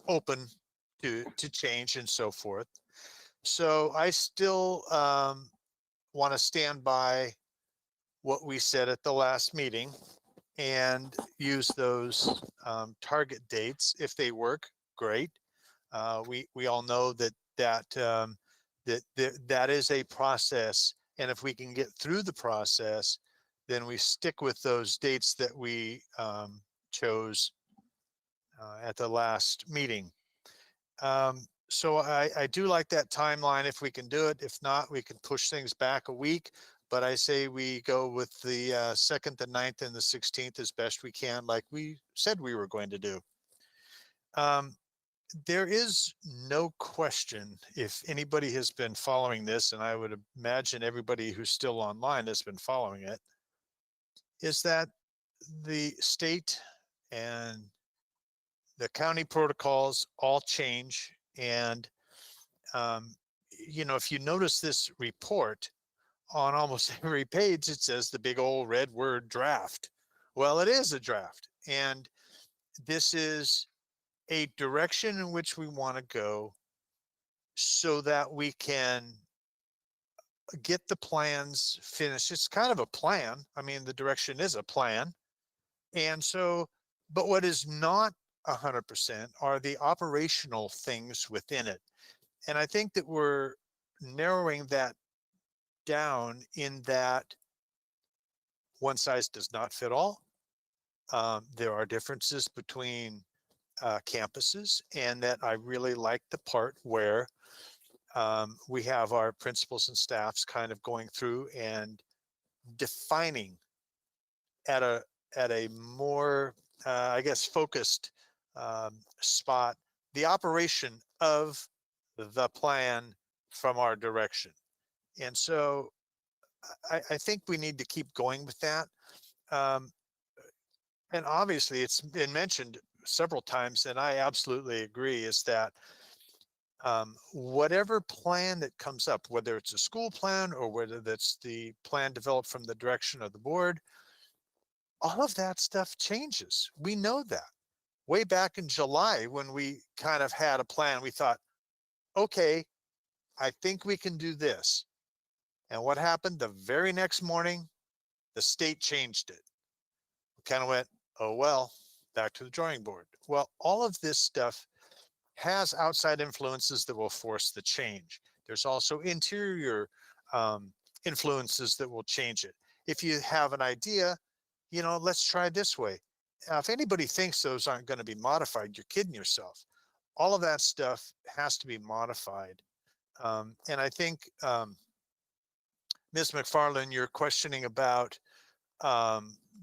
open to change and so forth. So I still want to stand by what we said at the last meeting and use those target dates. If they work, great. We all know that is a process, and if we can get through the process, then we stick with those dates that we chose at the last meeting. So I do like that timeline if we can do it. If not, we can push things back a week. But I say we go with the 2nd, the 9th, and the 16th as best we can, like we said we were going to do. There is no question, if anybody has been following this, and I would imagine everybody who's still online has been following it, is that the state and the county protocols all change. And, if you notice this report, on almost every page, it says the big old red word draft. Well, it is a draft. And this is a direction in which we want to go so that we can get the plans finished. It's kind of a plan. I mean, the direction is a plan. And so, but what is not 100% are the operational things within it. And I think that we're narrowing that down in that one size does not fit all. There are differences between campuses, and that I really like the part where we have our principals and staffs kind of going through and defining at a more, I guess, focused spot the operation of the plan from our direction. And so I think we need to keep going with that. And obviously it's been mentioned several times, and I absolutely agree, is that whatever plan that comes up, whether it's a school plan or whether that's the plan developed from the direction of the board, all of that stuff changes. We know that. Way back in July, when we kind of had a plan, we thought, okay, I think we can do this. And what happened the very next morning? The state changed it. We kind of went, oh, well, back to the drawing board. Well, all of this stuff has outside influences that will force the change. There's also interior influences that will change it. If you have an idea, you know, let's try this way. If anybody thinks those aren't going to be modified, you're kidding yourself. All of that stuff has to be modified. And I think, Ms. McFarland, you're questioning about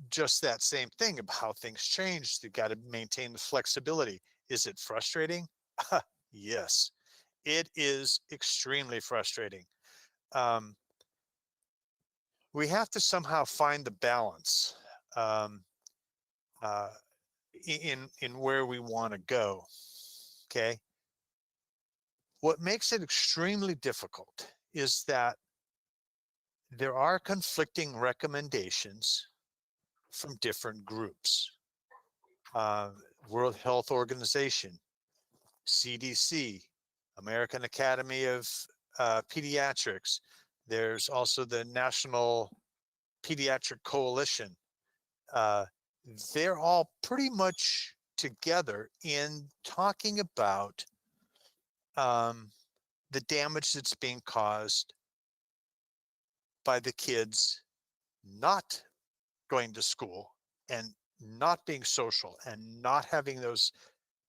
just that same thing about how things change. You've got to maintain the flexibility. Is it frustrating? Yes, it is extremely frustrating. We have to somehow find the balance in where we want to go. Okay. What makes it extremely difficult is that there are conflicting recommendations from different groups. World Health Organization, CDC, American Academy of Pediatrics. There's also the National Pediatric Coalition. They're all pretty much together in talking about the damage that's being caused by the kids not going to school and not being social and not having those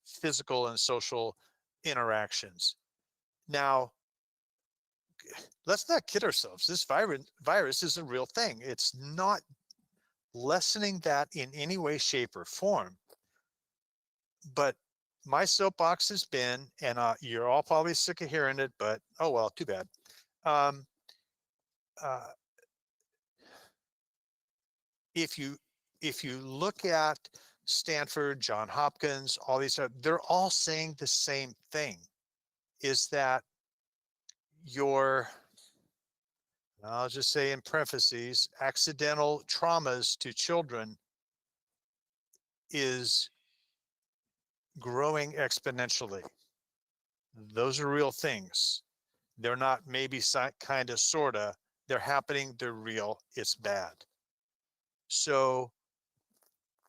physical and social interactions. Now, let's not kid ourselves. This virus is a real thing. It's not lessening that in any way, shape, or form. But my soapbox has been, and you're all probably sick of hearing it, but oh well, too bad. If you look at Stanford, Johns Hopkins, all these, they're all saying the same thing, is that I'll just say in parentheses, accidental traumas to children is growing exponentially. Those are real things. They're not maybe kind of, sort of. They're happening. They're real. It's bad. So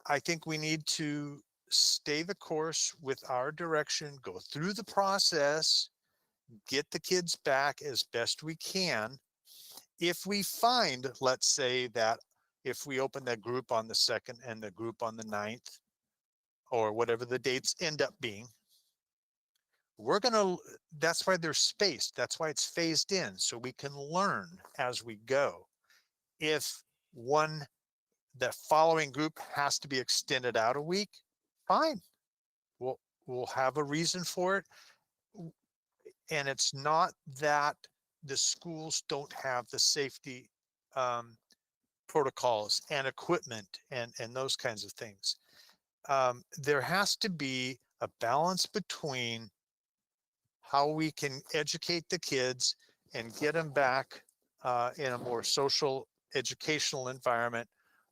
I think we need to stay the course with our direction, go through the process, get the kids back as best we can. If we find, let's say that if we open that group on the 2nd and the group on the 9th, or whatever the dates end up being, that's why they're spaced. That's why it's phased in, so we can learn as we go. If the following group has to be extended out a week, fine. We'll have a reason for it. And it's not that the schools don't have the safety protocols and equipment and those kinds of things. There has to be a balance between how we can educate the kids and get them back in a more social, educational environment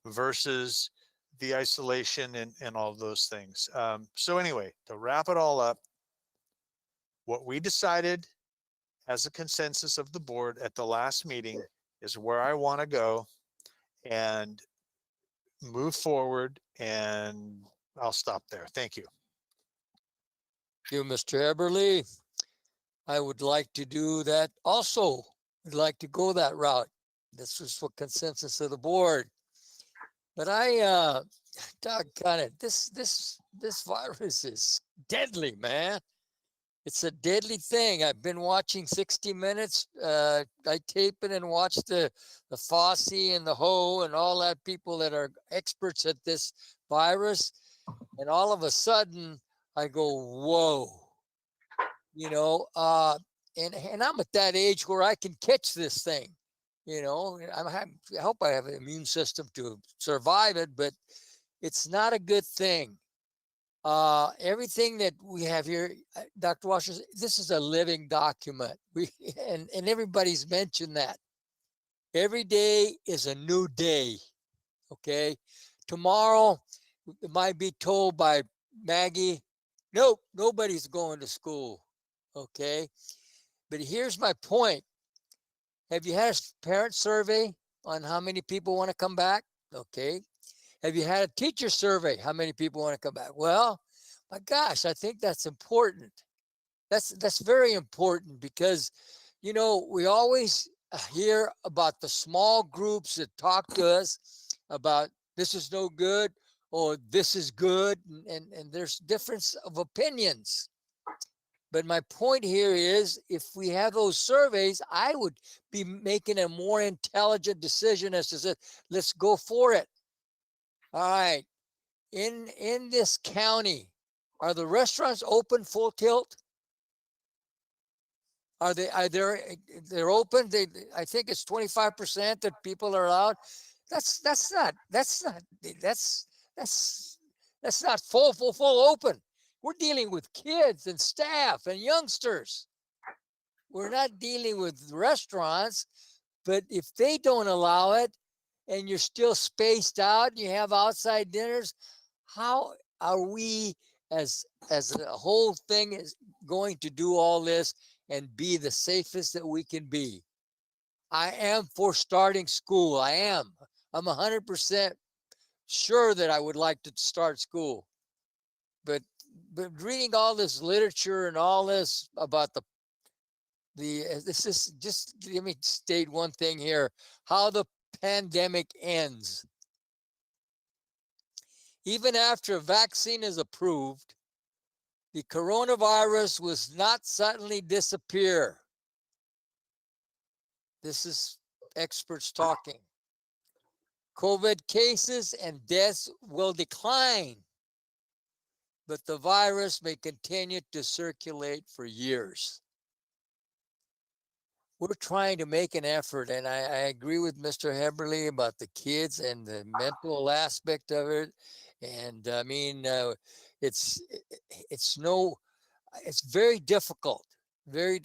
versus the isolation and all of those things. So anyway, to wrap it all up, what we decided as a consensus of the board at the last meeting is where I want to go and move forward. And I'll stop there. Thank you. You, Mr. Eberly. I would like to do that also. I'd like to go that route. This was for consensus of the board. But doggone it, this virus is deadly, man. It's a deadly thing. I've been watching 60 Minutes. I tape it and watch the Fosse and the Ho and all that people that are experts at this virus. And all of a sudden, I go, whoa. You know, and I'm at that age where I can catch this thing. You know, I hope I have an immune system to survive it, but it's not a good thing. Everything that we have here, Dr. Washer, this is a living document. And everybody's mentioned that. Every day is a new day. Okay. Tomorrow, it might be told by Maggie, nope, nobody's going to school. Okay. But here's my point. Have you had a parent survey on how many people want to come back? Okay. Have you had a teacher survey? How many people want to come back? Well, my gosh, I think that's important. That's very important because, you know, we always hear about the small groups that talk to us about this is no good or this is good, and there's difference of opinions. But my point here is if we have those surveys, I would be making a more intelligent decision as to say, let's go for it. All right. In this county, are the restaurants open full tilt? They're open? I think it's 25% that people are allowed. That's not full open. We're dealing with kids and staff and youngsters. We're not dealing with restaurants, but if they don't allow it and you're still spaced out, and you have outside dinners, how are we as a whole thing is going to do all this and be the safest that we can be? I am for starting school. I am. I'm 100% sure that I would like to start school. But reading all this literature and all this about this is just, let me state one thing here, how the pandemic ends. Even after a vaccine is approved, the coronavirus will not suddenly disappear. This is experts talking. COVID cases and deaths will decline, but the virus may continue to circulate for years. We're trying to make an effort, and I agree with Mr. Heberly about the kids and the mental aspect of it. And I mean, it's very difficult to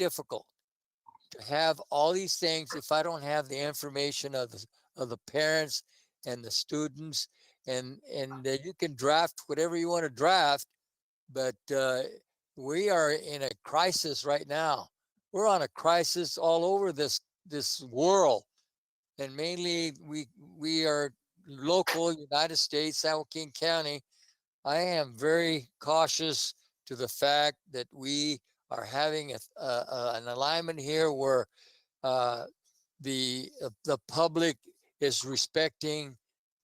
have all these things if I don't have the information of the parents and the students, and you can draft whatever you want to draft, but we are in a crisis right now. We're on a crisis all over this world, and mainly we are local, United States, San Joaquin County. I am very cautious to the fact that we are having an alignment here where the public is respecting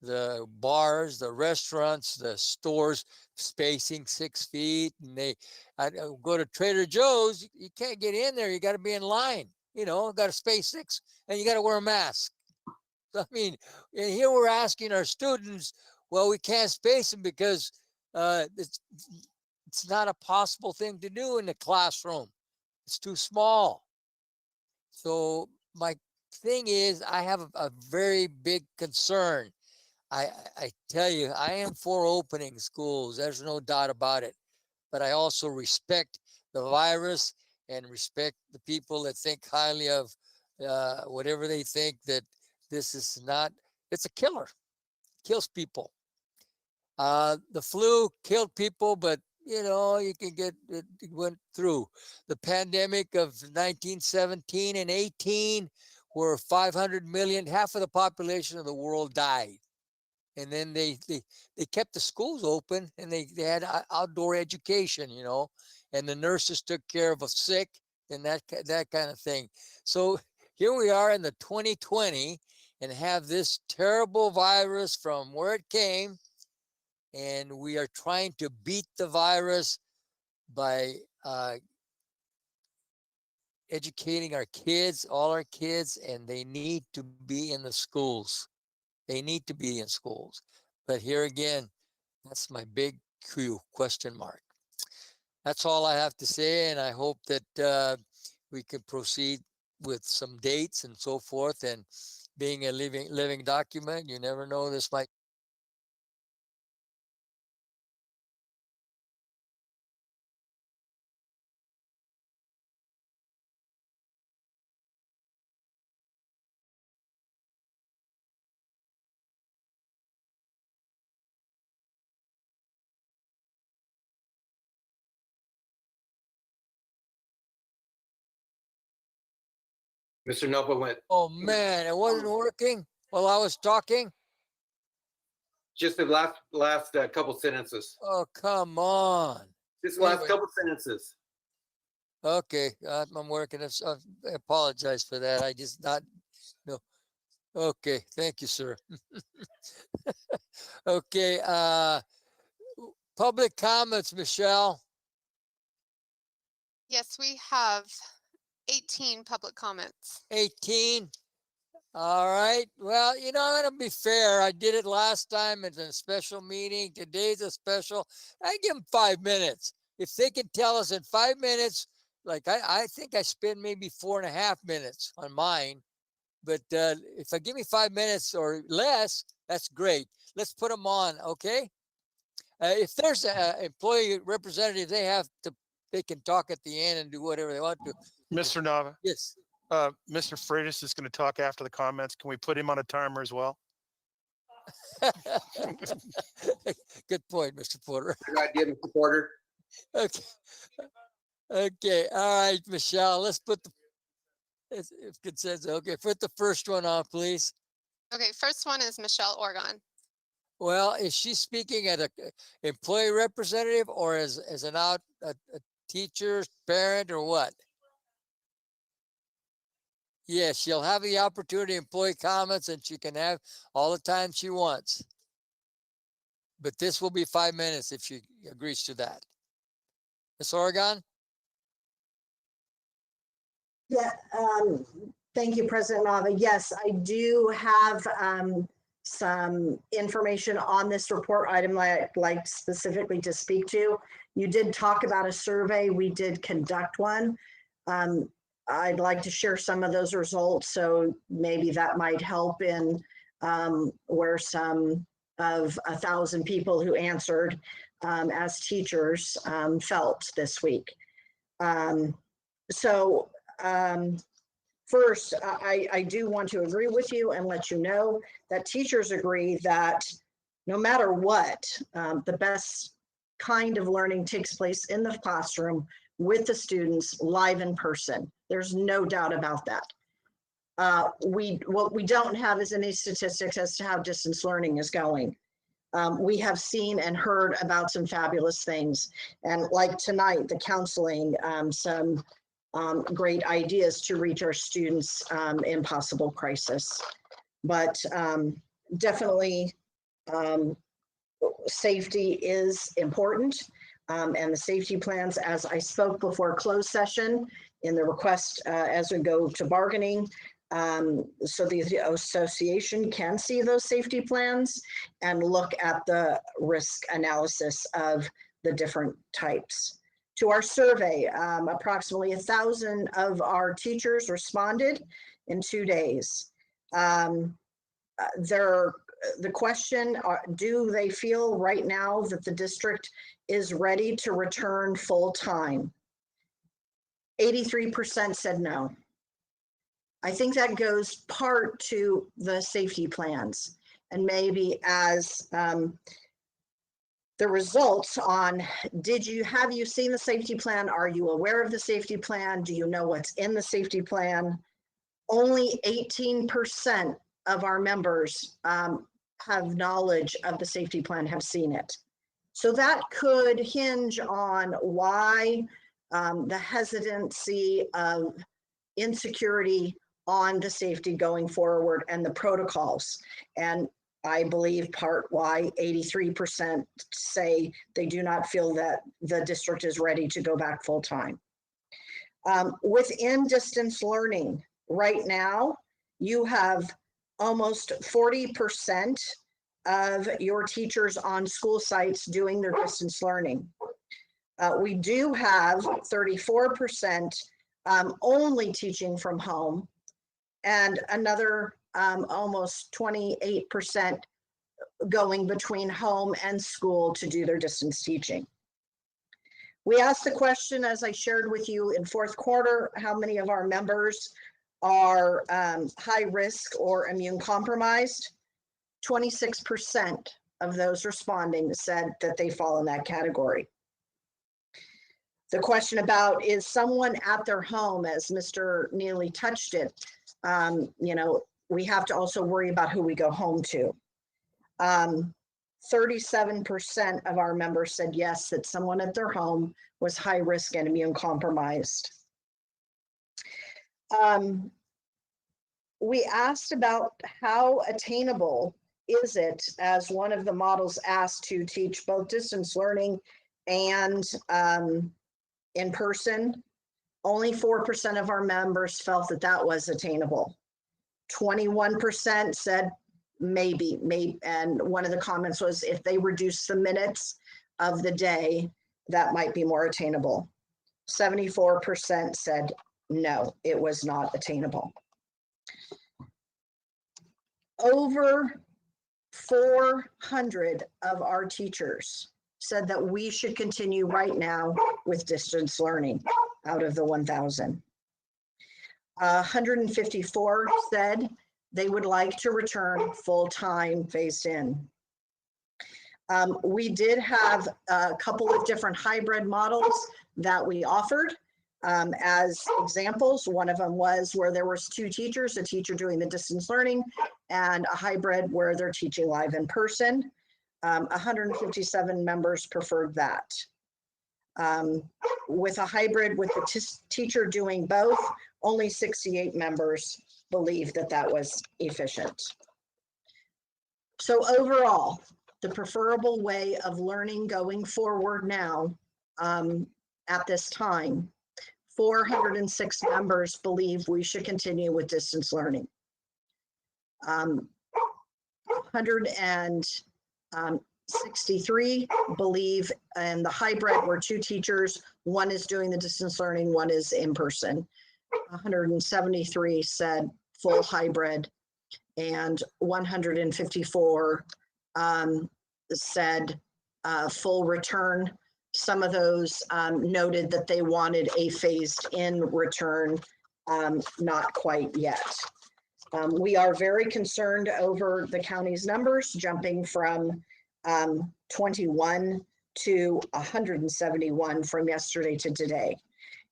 the bars, the restaurants, the stores, spacing 6 feet. And I go to Trader Joe's, you can't get in there. You got to be in line, you know, got to space 6 and you got to wear a mask. I mean, and here we're asking our students, well, we can't space them because it's not a possible thing to do in the classroom. It's too small. So my thing is, I have a very big concern. I tell you, I am for opening schools. There's no doubt about it. But I also respect the virus and respect the people that think highly of whatever they think, that this is not, it's a killer, kills people. The flu killed people, but you know, you can get it went through the pandemic of 1917 and 18, where 500 million, half of the population of the world died. And then they kept the schools open, and they had outdoor education, you know, and the nurses took care of the sick and that kind of thing. So here we are in the 2020 and have this terrible virus from where it came, and we are trying to beat the virus by educating our kids, all our kids, and they need to be in the schools. They need to be in schools. But here again, that's my big question mark. That's all I have to say, and I hope that we can proceed with some dates and so forth. And being a living document, you never know, this might. Mr. Nova went. Oh man, it wasn't working while I was talking. Just the last couple sentences. Oh, come on. Just the last Anyway. couple sentences. Okay, I'm working. I apologize for that. I just not. No. Okay, thank you, sir. Okay, public comments, Michelle. Yes, we have 18 public comments. 18. All right. Well, you know, I'm gonna be fair. I did it last time. It's a special meeting. Today's a special. I give them 5 minutes. If they can tell us in 5 minutes, like I think I spend maybe 4.5 minutes on mine. But if I give me 5 minutes or less, that's great. Let's put them on, okay? If there's an employee representative, they can talk at the end and do whatever they want to. Mr. Nava, Yes. Mr. Freitas is going to talk after the comments. Can we put him on a timer as well? Good point, Mr. Porter. Good idea, Mr. Porter. Okay. Okay. All right, Michelle. Let's put the. If consensus. Okay, put the first one on, please. Okay, first one is Michelle Orgon. Well, is she speaking as an employee representative or as a teacher, parent, or what? Yes, she'll have the opportunity to employee comments, and she can have all the time she wants. But this will be 5 minutes if she agrees to that. Ms. Oregon? Yeah, thank you, President Nava. Yes, I do have some information on this report item I'd like specifically to speak to. You did talk about a survey. We did conduct one. I'd like to share some of those results, so maybe that might help in where some of 1,000 people who answered as teachers felt this week. First, I do want to agree with you and let you know that teachers agree that no matter what, the best kind of learning takes place in the classroom with the students live in person. There's no doubt about that. What we don't have is any statistics as to how distance learning is going. We have seen and heard about some fabulous things. And like tonight, the counseling, some great ideas to reach our students in possible crisis. But definitely safety is important. And the safety plans, as I spoke before closed session in the request as we go to bargaining, so the association can see those safety plans and look at the risk analysis of the different types. To our survey, approximately 1,000 of our teachers responded in 2 days. The question, do they feel right now that the district is ready to return full time? 83% said no. I think that goes part to the safety plans, and maybe as the results on, have you seen the safety plan? Are you aware of the safety plan? Do you know what's in the safety plan? Only 18% of our members have knowledge of the safety plan, have seen it. So that could hinge on why the hesitancy of insecurity on the safety going forward and the protocols. And I believe part why 83% say they do not feel that the district is ready to go back full time. Within distance learning, right now, you have almost 40% of your teachers on school sites doing their distance learning. We do have 34% only teaching from home, and another almost 28% going between home and school to do their distance teaching. We asked the question, as I shared with you in fourth quarter, how many of our members are high risk or immune compromised? 26% of those responding said that they fall in that category. The question about, is someone at their home, as Mr. Neely touched it, you know, we have to also worry about who we go home to. 37% of our members said yes, that someone at their home was high risk and immune compromised. We asked about how attainable is it, as one of the models asked, to teach both distance learning and in person. Only 4% of our members felt that that was attainable. 21% said maybe, and one of the comments was if they reduce the minutes of the day, that might be more attainable. 74% said no, it was not attainable. Over 400 of our teachers said that we should continue right now with distance learning out of the 1,000. 154 said they would like to return full-time phased in. We did have a couple of different hybrid models that we offered as examples. One of them was where there was 2 teachers, a teacher doing the distance learning and a hybrid where they're teaching live in person. 157 members preferred that. With a hybrid with the teacher doing both, only 68 members believe that that was efficient. So overall, the preferable way of learning going forward now at this time, 406 members believe we should continue with distance learning. 163 believe in the hybrid where 2 teachers, one is doing the distance learning, one is in person. 173 said full hybrid, and 154 said full return. Some of those noted that they wanted a phased in return, not quite yet. We are very concerned over the county's numbers jumping from 21 to 171 from yesterday to today.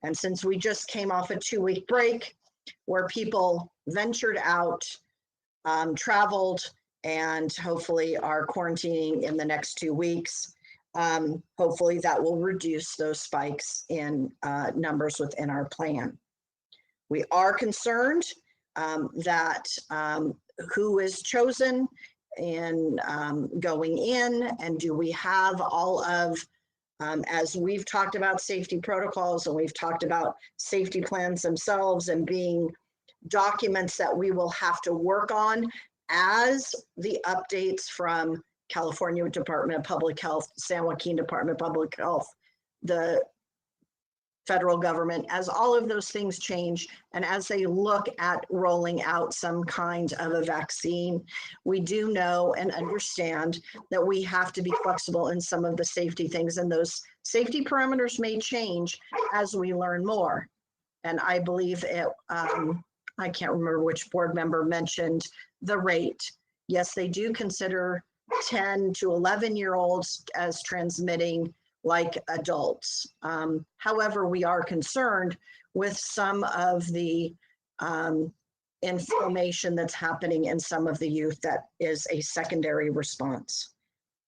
And since we just came off a 2-week break where people ventured out, traveled, and hopefully are quarantining in the next 2 weeks, hopefully that will reduce those spikes in numbers within our plan. We are concerned that who is chosen in going in, and do we have all of, as we've talked about safety protocols and we've talked about safety plans themselves and being documents that we will have to work on as the updates from California Department of Public Health, San Joaquin Department of Public Health, the federal government, as all of those things change and as they look at rolling out some kind of a vaccine, we do know and understand that we have to be flexible in some of the safety things, and those safety parameters may change as we learn more. And I believe it, I can't remember which board member mentioned the rate. Yes, they do consider 10 to 11-year-olds as transmitting like adults. However, we are concerned with some of the inflammation that's happening in some of the youth that is a secondary response.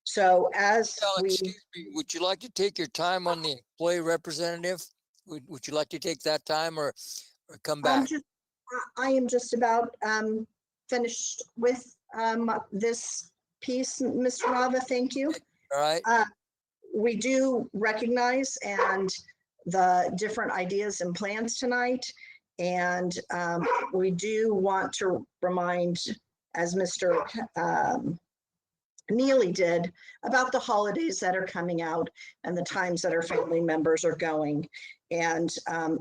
So as Michelle, we, excuse me, would you like to take your time on the employee representative? Would you like to take that time or come back? I am just about finished with this piece, Mr. Rava, thank you. All right. We do recognize and the different ideas and plans tonight. And we do want to remind, as Mr. Neely did, about the holidays that are coming out and the times that our family members are going. And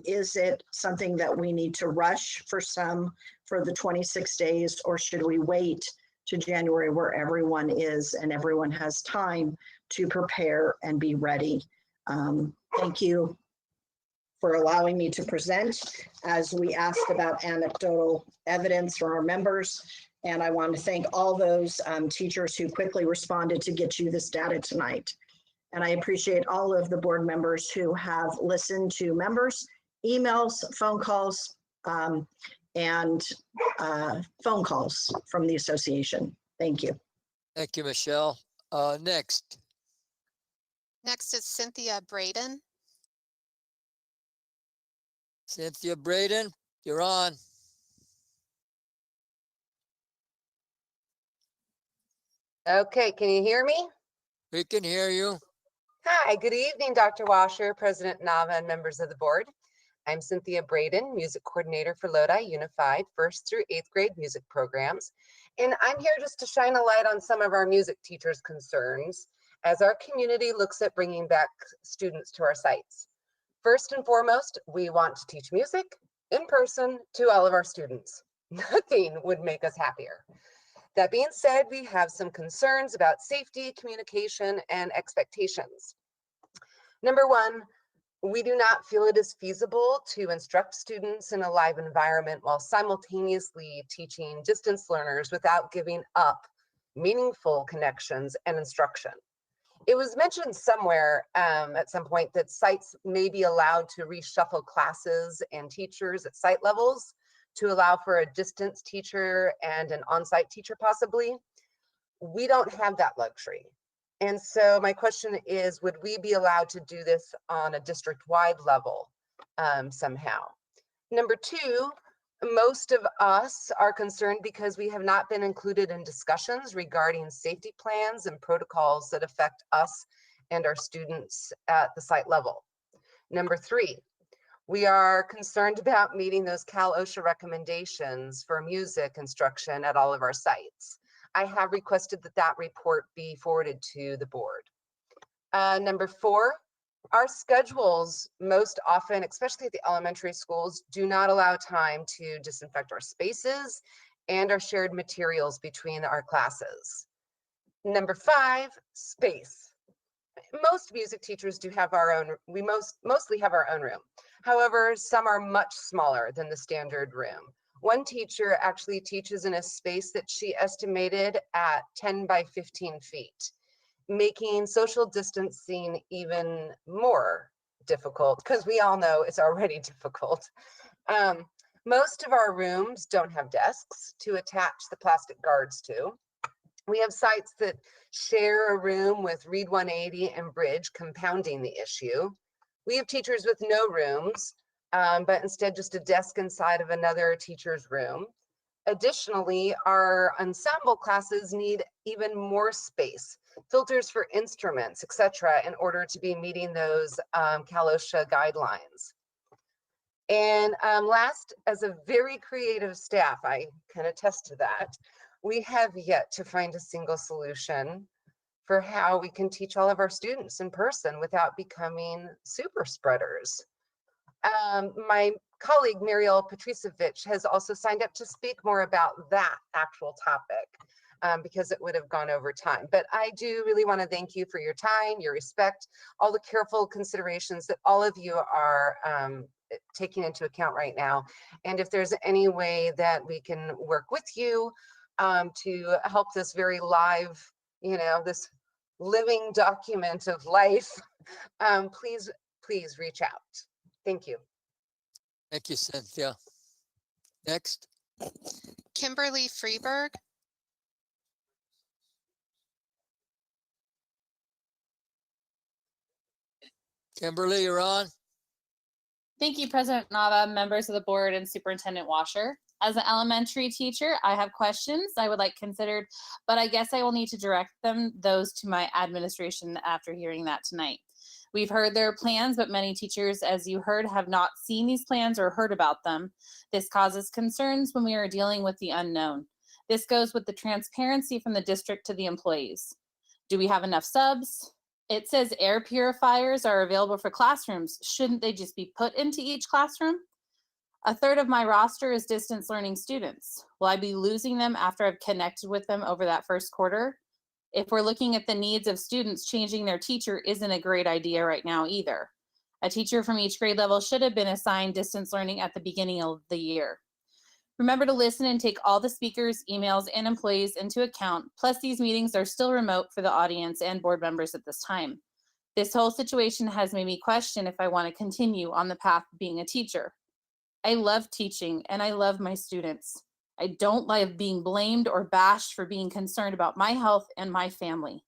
is it something that we need to rush for some for the 26 days, or should we wait to January where everyone is and everyone has time to prepare and be ready? Thank you for allowing me to present as we asked about anecdotal evidence from our members. And I want to thank all those teachers who quickly responded to get you this data tonight. And I appreciate all of the board members who have listened to members, emails, phone calls, and phone calls from the association. Thank you. Thank you, Michelle. Next. Next is Cynthia Braden. Cynthia Braden, you're on. Okay, can you hear me? We can hear you. Hi, good evening, Dr. Washer, President Nava, and members of the board. I'm Cynthia Braden, Music Coordinator for Lodi Unified 1st through 8th grade music programs. And I'm here just to shine a light on some of our music teachers' concerns as our community looks at bringing back students to our sites. First and foremost, we want to teach music in person to all of our students. Nothing would make us happier. That being said, we have some concerns about safety, communication, and expectations. Number one, we do not feel it is feasible to instruct students in a live environment while simultaneously teaching distance learners without giving up meaningful connections and instruction. It was mentioned somewhere at some point that sites may be allowed to reshuffle classes and teachers at site levels to allow for a distance teacher and an on-site teacher possibly. We don't have that luxury. And so my question is, would we be allowed to do this on a district-wide level somehow? Number two, most of us are concerned because we have not been included in discussions regarding safety plans and protocols that affect us and our students at the site level. Number three, we are concerned about meeting those Cal OSHA recommendations for music instruction at all of our sites. I have requested that that report be forwarded to the board. Number four, our schedules most often, especially at the elementary schools, do not allow time to disinfect our spaces and our shared materials between our classes. Number five, space. Most music teachers do have our own, we mostly have our own room. However, some are much smaller than the standard room. One teacher actually teaches in a space that she estimated at 10 by 15 feet, making social distancing even more difficult because we all know it's already difficult. Most of our rooms don't have desks to attach the plastic guards to. We have sites that share a room with Read 180 and Bridge, compounding the issue. We have teachers with no rooms, but instead just a desk inside of another teacher's room. Additionally, our ensemble classes need even more space, filters for instruments, etc., in order to be meeting those Cal OSHA guidelines. And last, as a very creative staff, I can attest to that, we have yet to find a single solution for how we can teach all of our students in person without becoming super spreaders. My colleague, Muriel Patricevich, has also signed up to speak more about that actual topic because it would have gone over time. But I do really want to thank you for your time, your respect, all the careful considerations that all of you are taking into account right now. And if there's any way that we can work with you to help this very live this living document of life, please reach out. Thank you. Thank you, Cynthia. Next. Kimberly Freeberg. Kimberly, you're on. Thank you, President Nava, members of the board, and Superintendent Washer. As an elementary teacher, I have questions I would like considered, but I guess I will need to direct those to my administration after hearing that tonight. We've heard their plans, but many teachers, as you heard, have not seen these plans or heard about them. This causes concerns when we are dealing with the unknown. This goes with the transparency from the district to the employees. Do we have enough subs? It says air purifiers are available for classrooms. Shouldn't they just be put into each classroom? A third of my roster is distance learning students. Will I be losing them after I've connected with them over that first quarter? If we're looking at the needs of students, changing their teacher isn't a great idea right now either. A teacher from each grade level should have been assigned distance learning at the beginning of the year. Remember to listen and take all the speakers, emails, and employees into account. Plus, these meetings are still remote for the audience and board members at this time. This whole situation has made me question if I want to continue on the path of being a teacher. I love teaching and I love my students. I don't like being blamed or bashed for being concerned about my health and my family.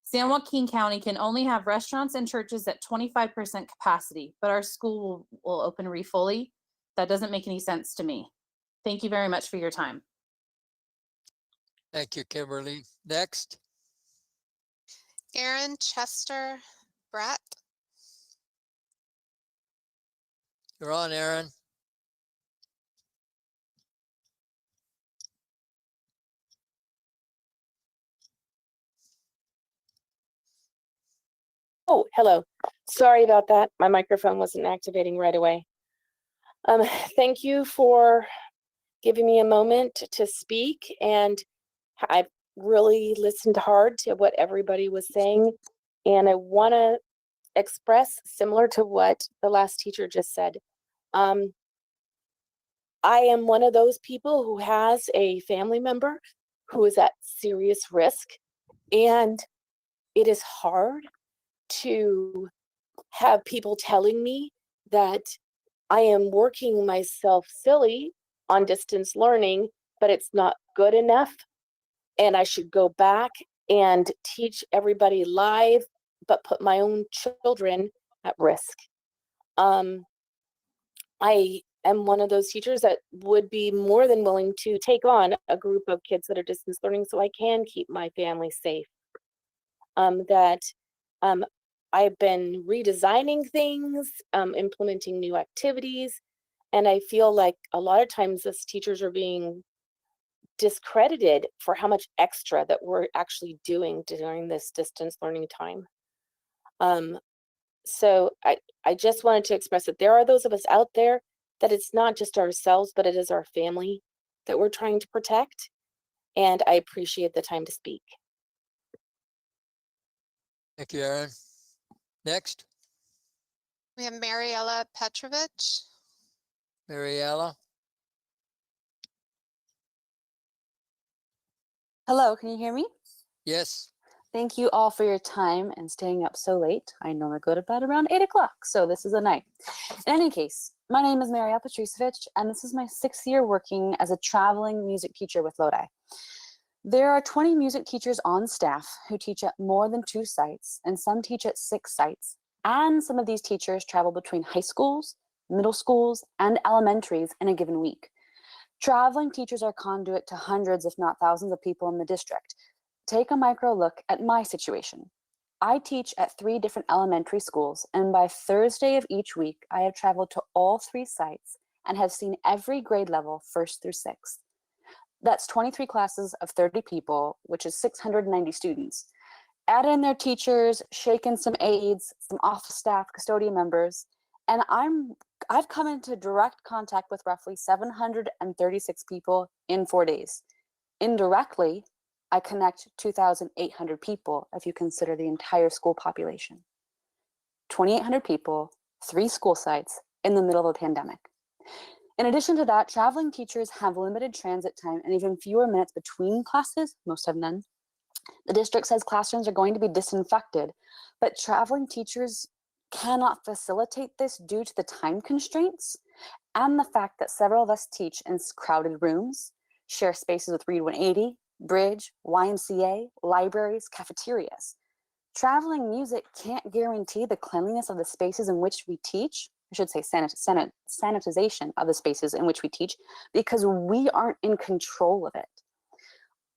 San Joaquin County can only have restaurants and churches at 25% capacity, but our school will open fully. That doesn't make any sense to me. Thank you very much for your time. Thank you, Kimberly. Next. Aaron Chester Bratt. You're on, Aaron. Oh, hello. Sorry about that. My microphone wasn't activating right away. Thank you for giving me a moment to speak, and I really listened hard to what everybody was saying, and I want to express similar to what the last teacher just said. I am one of those people who has a family member who is at serious risk, and it is hard to have people telling me that I am working myself silly on distance learning, but it's not good enough. And I should go back and teach everybody live, but put my own children at risk. I am one of those teachers that would be more than willing to take on a group of kids that are distance learning so I can keep my family safe. I've been redesigning things, implementing new activities, and I feel like a lot of times us teachers are being discredited for how much extra that we're actually doing during this distance learning time. So I just wanted to express that there are those of us out there that it's not just ourselves, but it is our family that we're trying to protect. And I appreciate the time to speak. Thank you, Aaron. Next. We have Mariella Petrovich. Mariella. Hello, can you hear me? Yes. Thank you all for your time and staying up so late. I normally go to bed around 8 o'clock, so this is a night. In any case, my name is Mariella Petrovich, and this is my 6th year working as a traveling music teacher with Lodi. There are 20 music teachers on staff who teach at more than 2 sites, and some teach at 6 sites. And some of these teachers travel between high schools, middle schools, and elementaries in a given week. Traveling teachers are conduit to hundreds, if not thousands, of people in the district. Take a micro look at my situation. I teach at 3 different elementary schools, and by Thursday of each week, I have traveled to all 3 sites and have seen every grade level 1st through 6th. That's 23 classes of 30 people, which is 690 students. Add in their teachers, shake in some aides, some office staff, custodian members, and I've come into direct contact with roughly 736 people in 4 days. Indirectly, I connect 2,800 people if you consider the entire school population. 2,800 people, 3 school sites in the middle of a pandemic. In addition to that, traveling teachers have limited transit time and even fewer minutes between classes, most have none, The district says classrooms are going to be disinfected, but traveling teachers cannot facilitate this due to the time constraints and the fact that several of us teach in crowded rooms, share spaces with Read 180, Bridge, YMCA, libraries, cafeterias. Traveling music can't guarantee the cleanliness of the spaces in which we teach. I should say sanitization of the spaces in which we teach, because we aren't in control of it.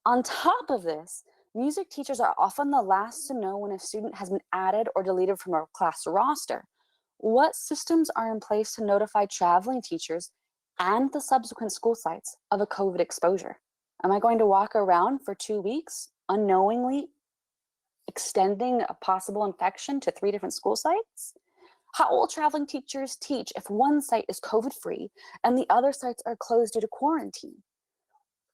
On top of this, music teachers are often the last to know when a student has been added or deleted from our class roster. What systems are in place to notify traveling teachers and the subsequent school sites of a COVID exposure? Am I going to walk around for 2 weeks unknowingly extending a possible infection to 3 different school sites? How will traveling teachers teach if one site is COVID-free and the other sites are closed due to quarantine?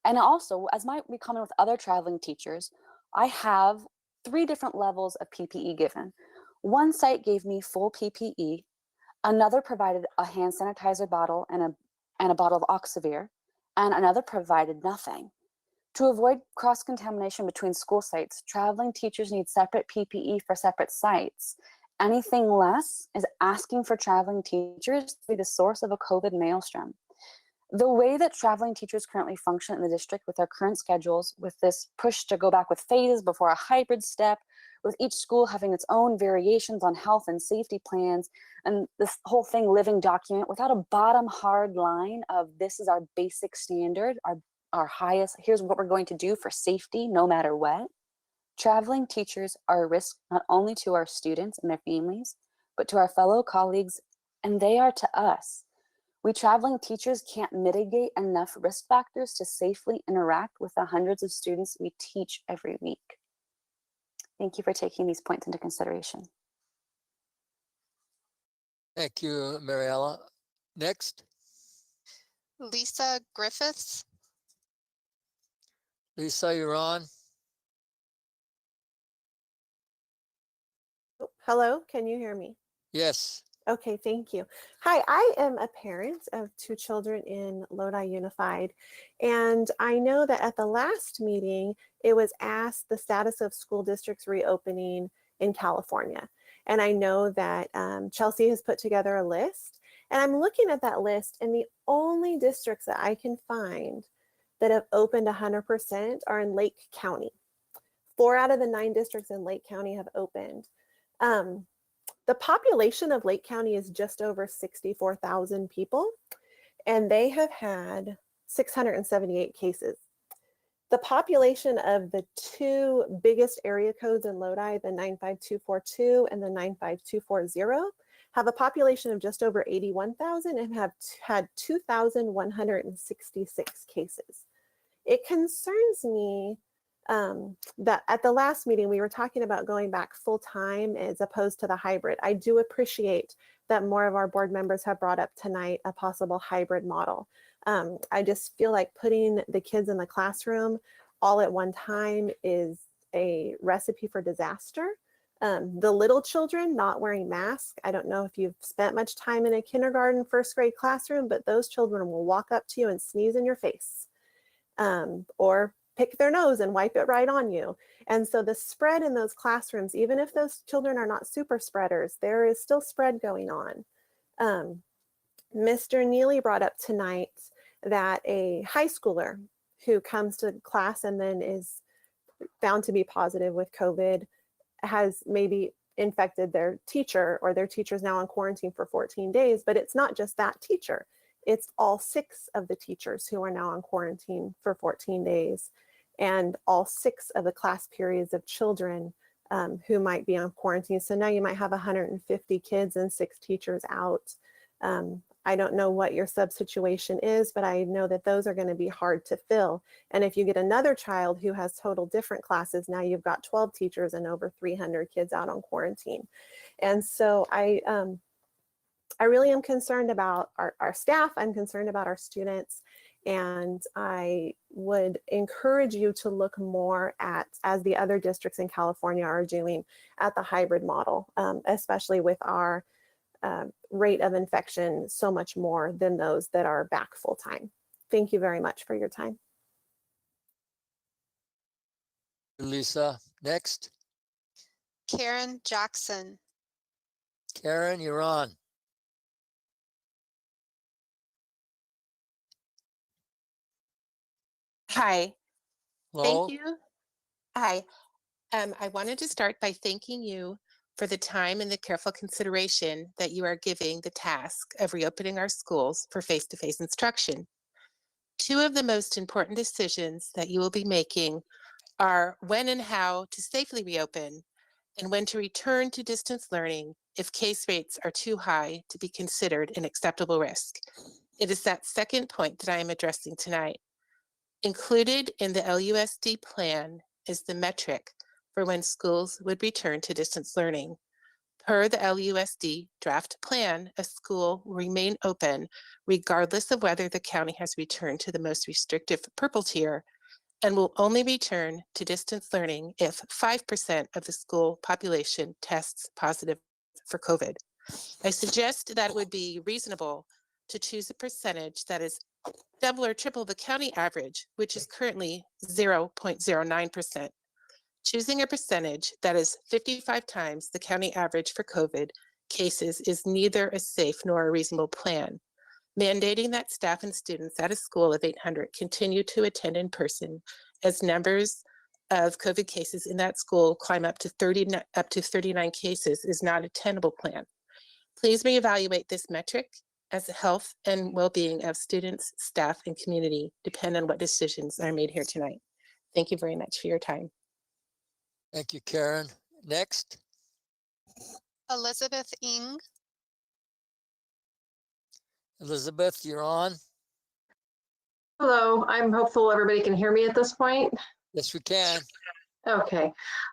And also, as might be common with other traveling teachers, I have 3 different levels of PPE given. One site gave me full PPE, another provided a hand sanitizer bottle and a bottle of Oxivir, and another provided nothing. To avoid cross-contamination between school sites, traveling teachers need separate PPE for separate sites. Anything less is asking for traveling teachers to be the source of a COVID maelstrom. The way that traveling teachers currently function in the district with our current schedules, with this push to go back with phases before a hybrid step, with each school having its own variations on health and safety plans, and this whole thing living document without a bottom hard line of this is our basic standard, our highest, here's what we're going to do for safety no matter what. Traveling teachers are a risk not only to our students and their families, but to our fellow colleagues, and they are to us. We traveling teachers can't mitigate enough risk factors to safely interact with the hundreds of students we teach every week. Thank you for taking these points into consideration. Thank you, Mariella. Next, Lisa Griffiths. Lisa, you're on. Hello, can you hear me? Yes. Okay, thank you. Hi, I am a parent of 2 children in Lodi Unified, and I know that at the last meeting, it was asked the status of school districts reopening in California. And I know that Chelsea has put together a list, and I'm looking at that list, and the only districts that I can find that have opened 100% are in Lake County. 4 out of the 9 districts in Lake County have opened. The population of Lake County is just over 64,000 people, and they have had 678 cases. The population of the 2 biggest area codes in Lodi, the 95242 and the 95240, have a population of just over 81,000 and have had 2,166 cases. It concerns me that at the last meeting, we were talking about going back full time as opposed to the hybrid. I do appreciate that more of our board members have brought up tonight a possible hybrid model. I just feel like putting the kids in the classroom all at one time is a recipe for disaster. The little children not wearing masks. I don't know if you've spent much time in a kindergarten, 1st grade classroom, but those children will walk up to you and sneeze in your face. Or pick their nose and wipe it right on you. And so the spread in those classrooms, even if those children are not super spreaders, there is still spread going on. Mr. Neely brought up tonight that a high schooler who comes to class and then is found to be positive with COVID has maybe infected their teacher, or their teacher is now in quarantine for 14 days, but it's not just that teacher. It's all 6 of the teachers who are now on quarantine for 14 days, and all 6 of the class periods of children who might be on quarantine. So now you might have 150 kids and 6 teachers out. I don't know what your sub situation is, but I know that those are going to be hard to fill. And if you get another child who has total different classes, now you've got 12 teachers and over 300 kids out on quarantine. And so I really am concerned about our staff. I'm concerned about our students. And I would encourage you to look more at, as the other districts in California are doing, at the hybrid model, especially with our rate of infection so much more than those that are back full time. Thank you very much for your time. Lisa. Next, Karen Jackson. Karen, you're on. Hi, Hello. thank you. Hi, I wanted to start by thanking you for the time and the careful consideration that you are giving the task of reopening our schools for face-to-face instruction. Two of the most important decisions that you will be making are when and how to safely reopen and when to return to distance learning if case rates are too high to be considered an acceptable risk. It is that second point that I am addressing tonight. Included in the LUSD plan is the metric for when schools would return to distance learning. Per the LUSD draft plan, a school will remain open regardless of whether the county has returned to the most restrictive purple tier and will only return to distance learning if 5% of the school population tests positive for COVID. I suggest that it would be reasonable to choose a percentage that is double or triple the county average, which is currently 0.09%. Choosing a percentage that is 55 times the county average for COVID cases is neither a safe nor a reasonable plan. Mandating that staff and students at a school of 800 continue to attend in person as numbers of COVID cases in that school climb up to 39 cases is not a tenable plan. Please reevaluate this metric as the health and well-being of students, staff, and community depend on what decisions are made here tonight. Thank you very much for your time. Thank you, Karen. Next, Elizabeth Ng. Elizabeth, you're on. Hello, I'm hopeful everybody can hear me at this point. Yes, we can. Okay,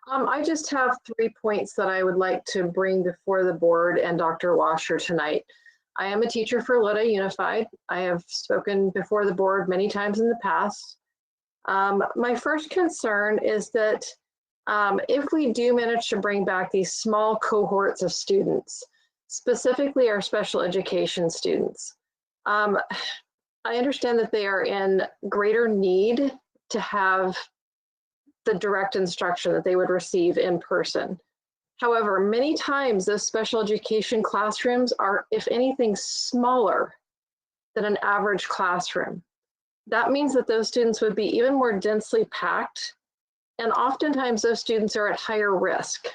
I just have 3 points that I would like to bring before the board and Dr. Washer tonight. I am a teacher for Lodi Unified. I have spoken before the board many times in the past. My first concern is that if we do manage to bring back these small cohorts of students, specifically our special education students, I understand that they are in greater need to have the direct instruction that they would receive in person. However, many times those special education classrooms are, if anything, smaller than an average classroom. That means that those students would be even more densely packed, and oftentimes those students are at higher risk.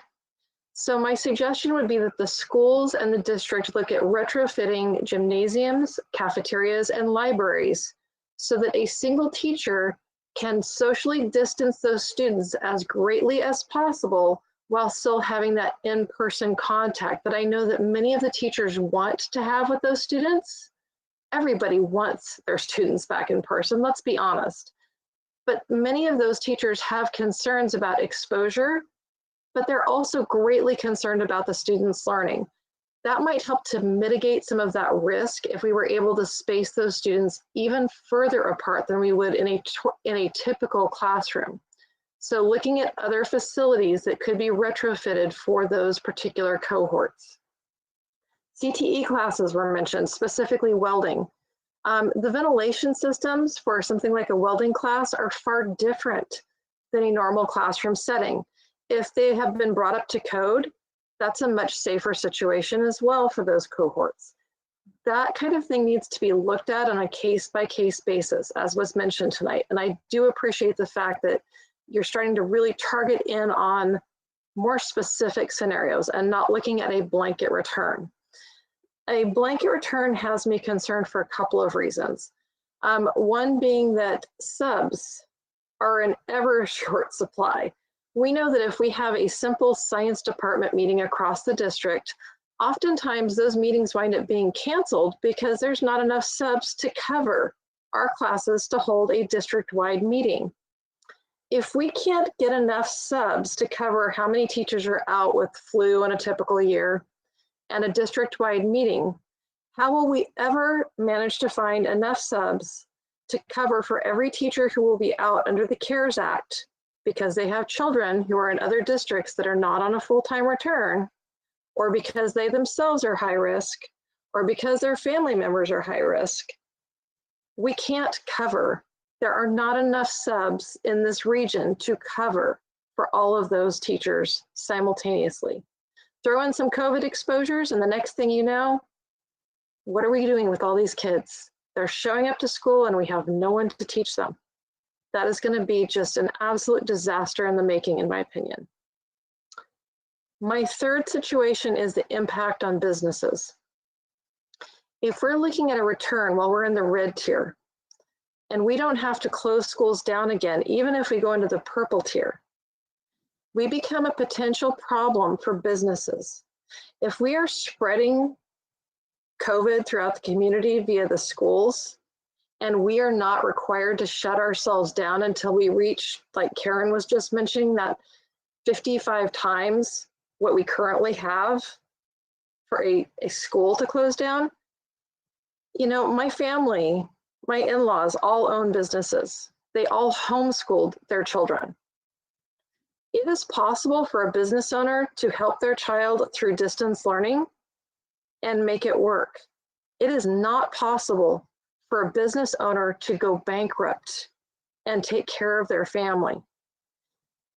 So my suggestion would be that the schools and the district look at retrofitting gymnasiums, cafeterias, and libraries so that a single teacher can socially distance those students as greatly as possible while still having that in-person contact that I know that many of the teachers want to have with those students. Everybody wants their students back in person, let's be honest. But many of those teachers have concerns about exposure, but they're also greatly concerned about the students' learning. That might help to mitigate some of that risk if we were able to space those students even further apart than we would in a typical classroom. So looking at other facilities that could be retrofitted for those particular cohorts. CTE classes were mentioned, specifically welding. The ventilation systems for something like a welding class are far different than a normal classroom setting. If they have been brought up to code, that's a much safer situation as well for those cohorts. That kind of thing needs to be looked at on a case-by-case basis, as was mentioned tonight. And I do appreciate the fact that you're starting to really target in on more specific scenarios and not looking at a blanket return. A blanket return has me concerned for a couple of reasons. One being that subs are in ever short supply. We know that if we have a simple science department meeting across the district, oftentimes those meetings wind up being canceled because there's not enough subs to cover our classes to hold a district-wide meeting. If we can't get enough subs to cover how many teachers are out with flu in a typical year and a district-wide meeting, how will we ever manage to find enough subs to cover for every teacher who will be out under the CARES Act because they have children who are in other districts that are not on a full-time return, or because they themselves are high risk, or because their family members are high risk? We can't cover. There are not enough subs in this region to cover for all of those teachers simultaneously. Throw in some COVID exposures, and the next thing you know, what are we doing with all these kids? They're showing up to school and we have no one to teach them. That is going to be just an absolute disaster in the making, in my opinion. My third situation is the impact on businesses. If we're looking at a return while we're in the red tier, and we don't have to close schools down again, even if we go into the purple tier, we become a potential problem for businesses. If we are spreading COVID throughout the community via the schools, and we are not required to shut ourselves down until we reach, like Karen was just mentioning, that 55 times what we currently have for a school to close down. You know, my family, my in-laws all own businesses. They all homeschooled their children. It is possible for a business owner to help their child through distance learning and make it work. It is not possible for a business owner to go bankrupt and take care of their family.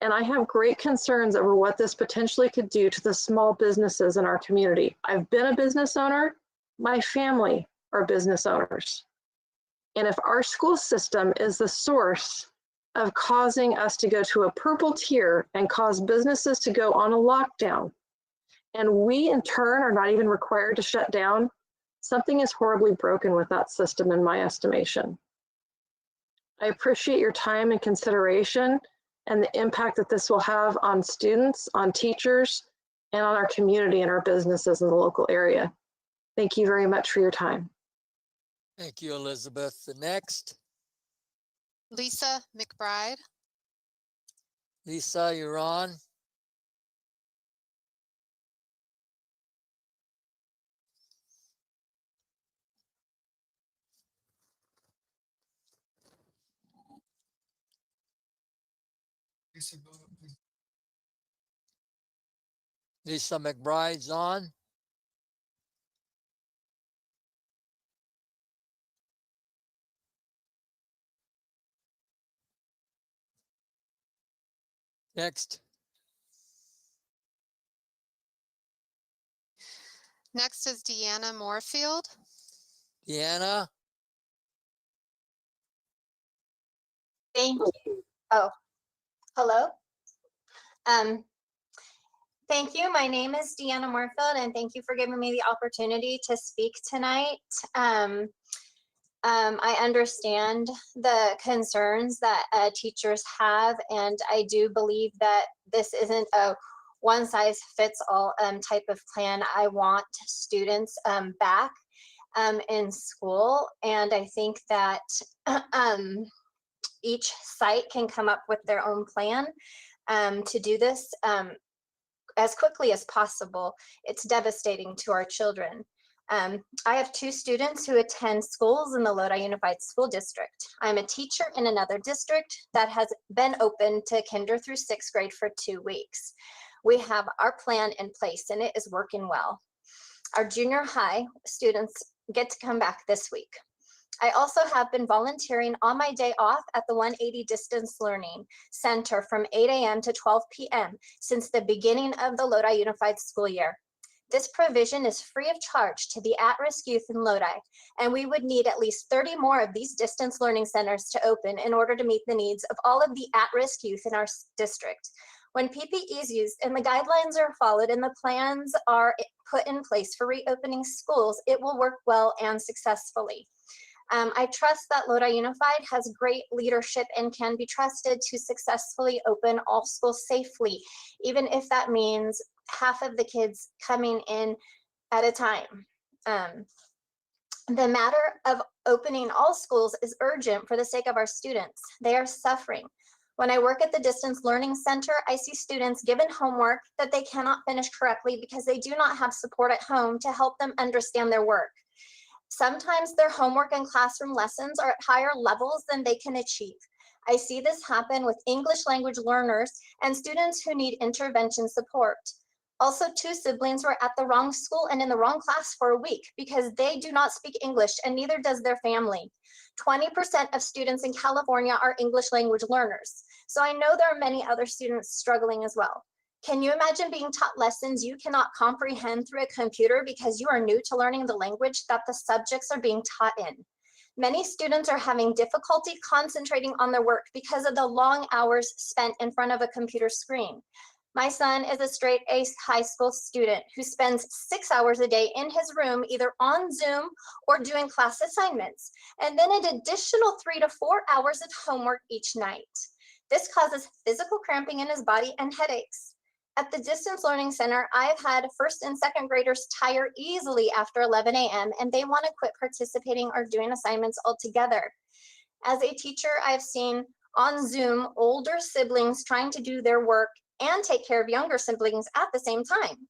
And I have great concerns over what this potentially could do to the small businesses in our community. I've been a business owner. My family are business owners. And if our school system is the source of causing us to go to a purple tier and cause businesses to go on a lockdown, and we in turn are not even required to shut down, something is horribly broken with that system in my estimation. I appreciate your time and consideration and the impact that this will have on students, on teachers, and on our community and our businesses in the local area. Thank you very much for your time. Thank you, Elizabeth. The next, Lisa McBride. Lisa, you're on. Lisa McBride's on. Next, Next is Deanna Moorfield. Deanna. Thank you. Oh, hello. Thank you. My name is Deanna Moorfield, and thank you for giving me the opportunity to speak tonight. I understand the concerns that teachers have, and I do believe that this isn't a one-size-fits-all type of plan. I want students back in school, and I think that each site can come up with their own plan to do this as quickly as possible. It's devastating to our children. I have two students who attend schools in the Lodi Unified School District. I'm a teacher in another district that has been open to kinder through 6th grade for 2 weeks. We have our plan in place and it is working well. Our junior high students get to come back this week. I also have been volunteering on my day off at the 180 Distance Learning Center from 8 a.m. to 12 p.m. since the beginning of the Lodi Unified School year. This provision is free of charge to the at-risk youth in Lodi, and we would need at least 30 more of these distance learning centers to open in order to meet the needs of all of the at-risk youth in our district. When PPE is used and the guidelines are followed and the plans are put in place for reopening schools, it will work well and successfully. I trust that Lodi Unified has great leadership and can be trusted to successfully open all schools safely, even if that means half of the kids coming in at a time. The matter of opening all schools is urgent for the sake of our students. They are suffering. When I work at the Distance Learning Center, I see students given homework that they cannot finish correctly because they do not have support at home to help them understand their work. Sometimes their homework and classroom lessons are at higher levels than they can achieve. I see this happen with English language learners and students who need intervention support. Also, two siblings were at the wrong school and in the wrong class for a week because they do not speak English and neither does their family. 20% of students in California are English language learners. So I know there are many other students struggling as well. Can you imagine being taught lessons you cannot comprehend through a computer because you are new to learning the language that the subjects are being taught in? Many students are having difficulty concentrating on their work because of the long hours spent in front of a computer screen. My son is a straight A high school student who spends 6 hours a day in his room, either on Zoom or doing class assignments, and then an additional 3 to 4 hours of homework each night. This causes physical cramping in his body and headaches. At the Distance Learning Center, I've had first and second graders tire easily after 11 a.m. and they want to quit participating or doing assignments altogether. As a teacher, I've seen on Zoom older siblings trying to do their work and take care of younger siblings at the same time.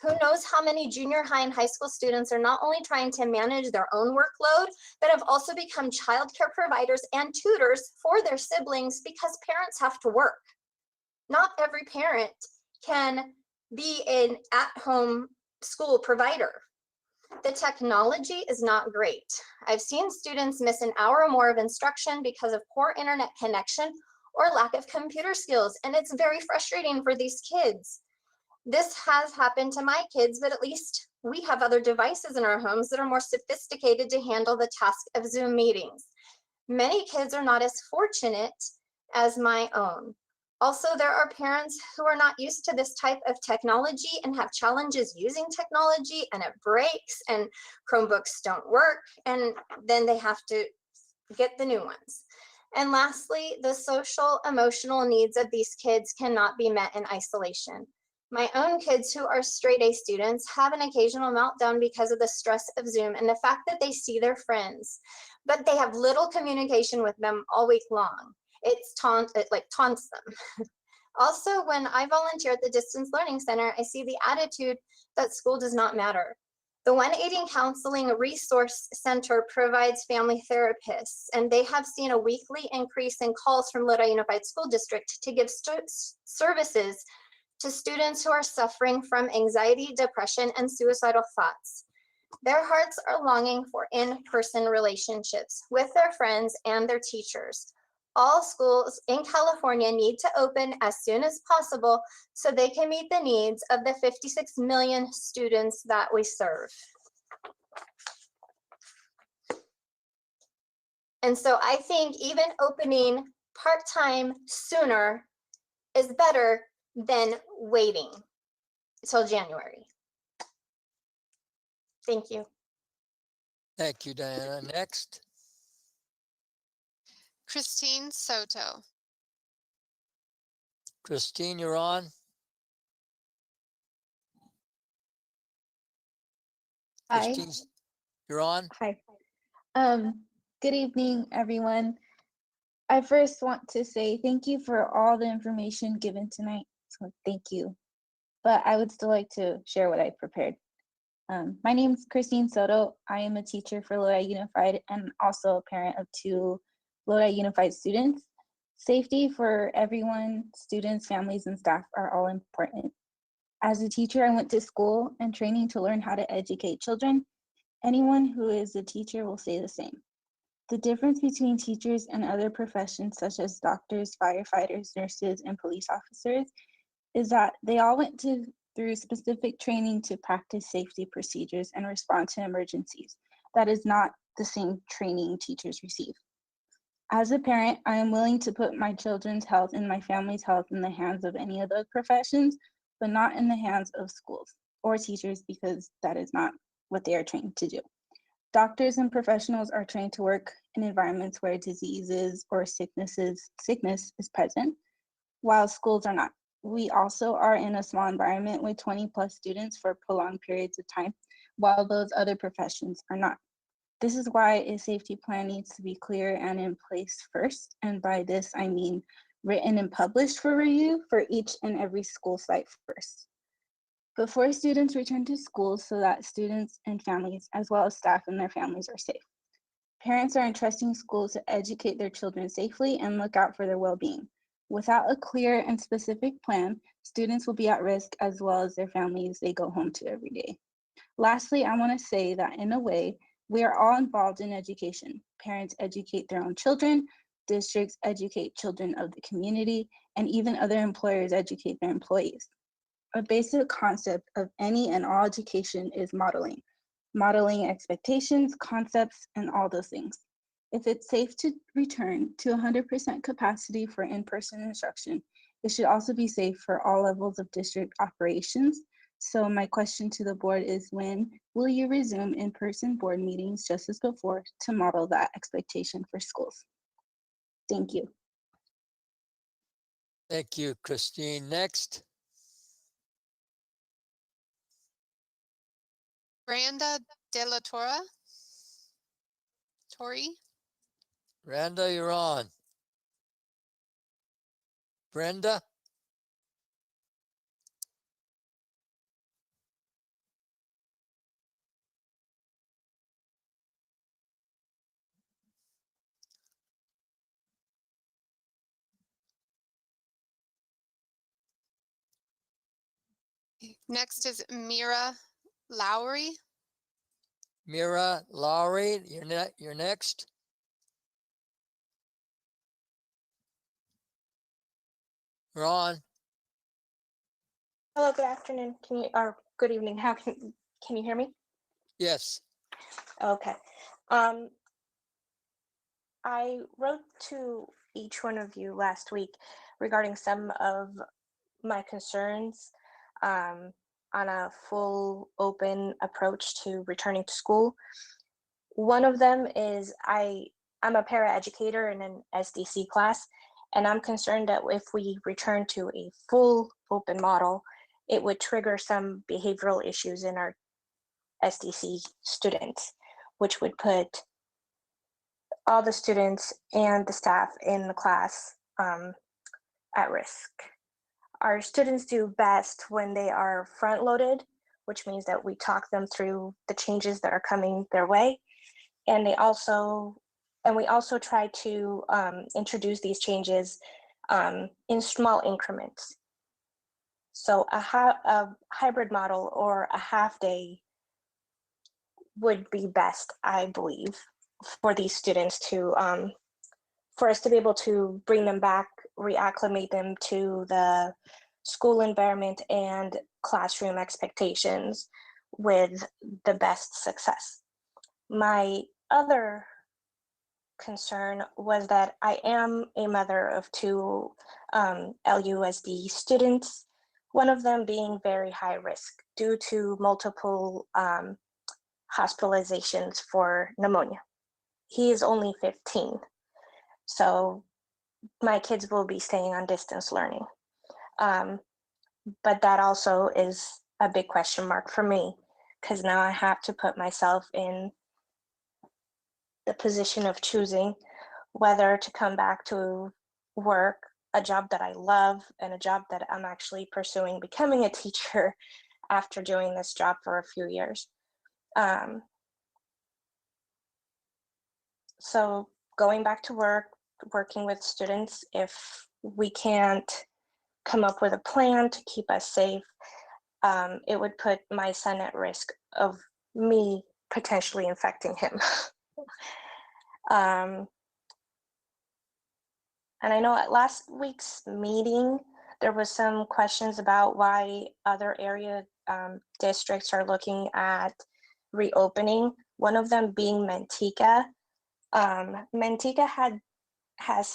Who knows how many junior high and high school students are not only trying to manage their own workload, but have also become childcare providers and tutors for their siblings because parents have to work. Not every parent can be an at-home school provider. The technology is not great. I've seen students miss an hour or more of instruction because of poor internet connection or lack of computer skills, and it's very frustrating for these kids. This has happened to my kids, but at least we have other devices in our homes that are more sophisticated to handle the task of Zoom meetings. Many kids are not as fortunate as my own. Also, there are parents who are not used to this type of technology and have challenges using technology, and it breaks and Chromebooks don't work, and then they have to get the new ones. And lastly, the social emotional needs of these kids cannot be met in isolation. My own kids who are straight A students have an occasional meltdown because of the stress of Zoom and the fact that they see their friends, but they have little communication with them all week long. It taunts them. Also, when I volunteer at the Distance Learning Center, I see the attitude that school does not matter. The 180 Counseling Resource Center provides family therapists, and they have seen a weekly increase in calls from Lodi Unified School District to give services to students who are suffering from anxiety, depression, and suicidal thoughts. Their hearts are longing for in-person relationships with their friends and their teachers. All schools in California need to open as soon as possible so they can meet the needs of the 56 million students that we serve. And so I think even opening part-time sooner is better than waiting till January. Thank you. Thank you, Diana. Next. Christine Soto. Christine, you're on. Hi. Christine, you're on. Hi. Good evening, everyone. I first want to say thank you for all the information given tonight. So thank you. But I would still like to share what I prepared. My name is Christine Soto. I am a teacher for Lodi Unified and also a parent of 2 Lodi Unified students. Safety for everyone, students, families, and staff are all important. As a teacher, I went to school and training to learn how to educate children. Anyone who is a teacher will say the same. The difference between teachers and other professions such as doctors, firefighters, nurses, and police officers is that they all went through specific training to practice safety procedures and respond to emergencies. That is not the same training teachers receive. As a parent, I am willing to put my children's health and my family's health in the hands of any of those professions, but not in the hands of schools or teachers because that is not what they are trained to do. Doctors and professionals are trained to work in environments where diseases or sickness is present, while schools are not. We also are in a small environment with 20+ students for prolonged periods of time, while those other professions are not. This is why a safety plan needs to be clear and in place first, and by this I mean written and published for review for each and every school site first. Before students return to school so that students and families, as well as staff and their families, are safe. Parents are entrusting schools to educate their children safely and look out for their well-being. Without a clear and specific plan, students will be at risk as well as their families they go home to every day. Lastly, I want to say that in a way, We are all involved in education. Parents educate their own children, districts educate children of the community, and even other employers educate their employees. A basic concept of any and all education is modeling. Modeling expectations, concepts, and all those things. If it's safe to return to 100% capacity for in-person instruction, it should also be safe for all levels of district operations. So my question to the board is, when will you resume in-person board meetings just as before to model that expectation for schools? Thank you. Thank you, Christine. Next. Branda De La Torre. Tori. Randa, you're on. Brenda? Next is Mira Lowry. Mira Lowry, you're next. You're on. Hello, good afternoon. Or good evening. Can you hear me? Yes. Okay. I wrote to each one of you last week regarding some of my concerns on a full open approach to returning to school. One of them is I'm a paraeducator in an SDC class, and I'm concerned that if we return to a full open model, it would trigger some behavioral issues in our SDC students, which would put all the students and the staff in the class at risk. Our students do best when they are front-loaded, which means that we talk them through the changes that are coming their way. And we also try to introduce these changes in small increments. So a hybrid model or a half day would be best, I believe, for these students to, for us to be able to bring them back, reacclimate them to the school environment and classroom expectations with the best success. My other concern was that I am a mother of two LUSD students, one of them being very high risk due to multiple hospitalizations for pneumonia. He is only 15, so my kids will be staying on distance learning. But that also is a big question mark for me, because now I have to put myself in the position of choosing whether to come back to work, a job that I love and a job that I'm actually pursuing becoming a teacher after doing this job for a few years. So going back to work, working with students, if we can't come up with a plan to keep us safe, it would put my son at risk of me potentially infecting him. And I know at last week's meeting, there was some questions about why other area districts are looking at reopening, one of them being Manteca. Manteca has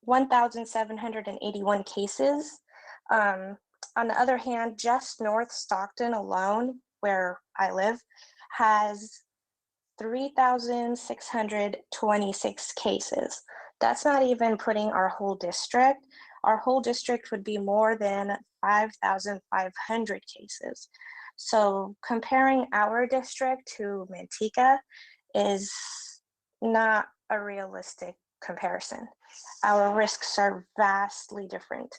1,781 cases. On the other hand, just North Stockton alone, where I live, has 3,626 cases. That's not even putting our whole district. Our whole district would be more than 5,500 cases. So comparing our district to Manteca is not a realistic comparison. Our risks are vastly different.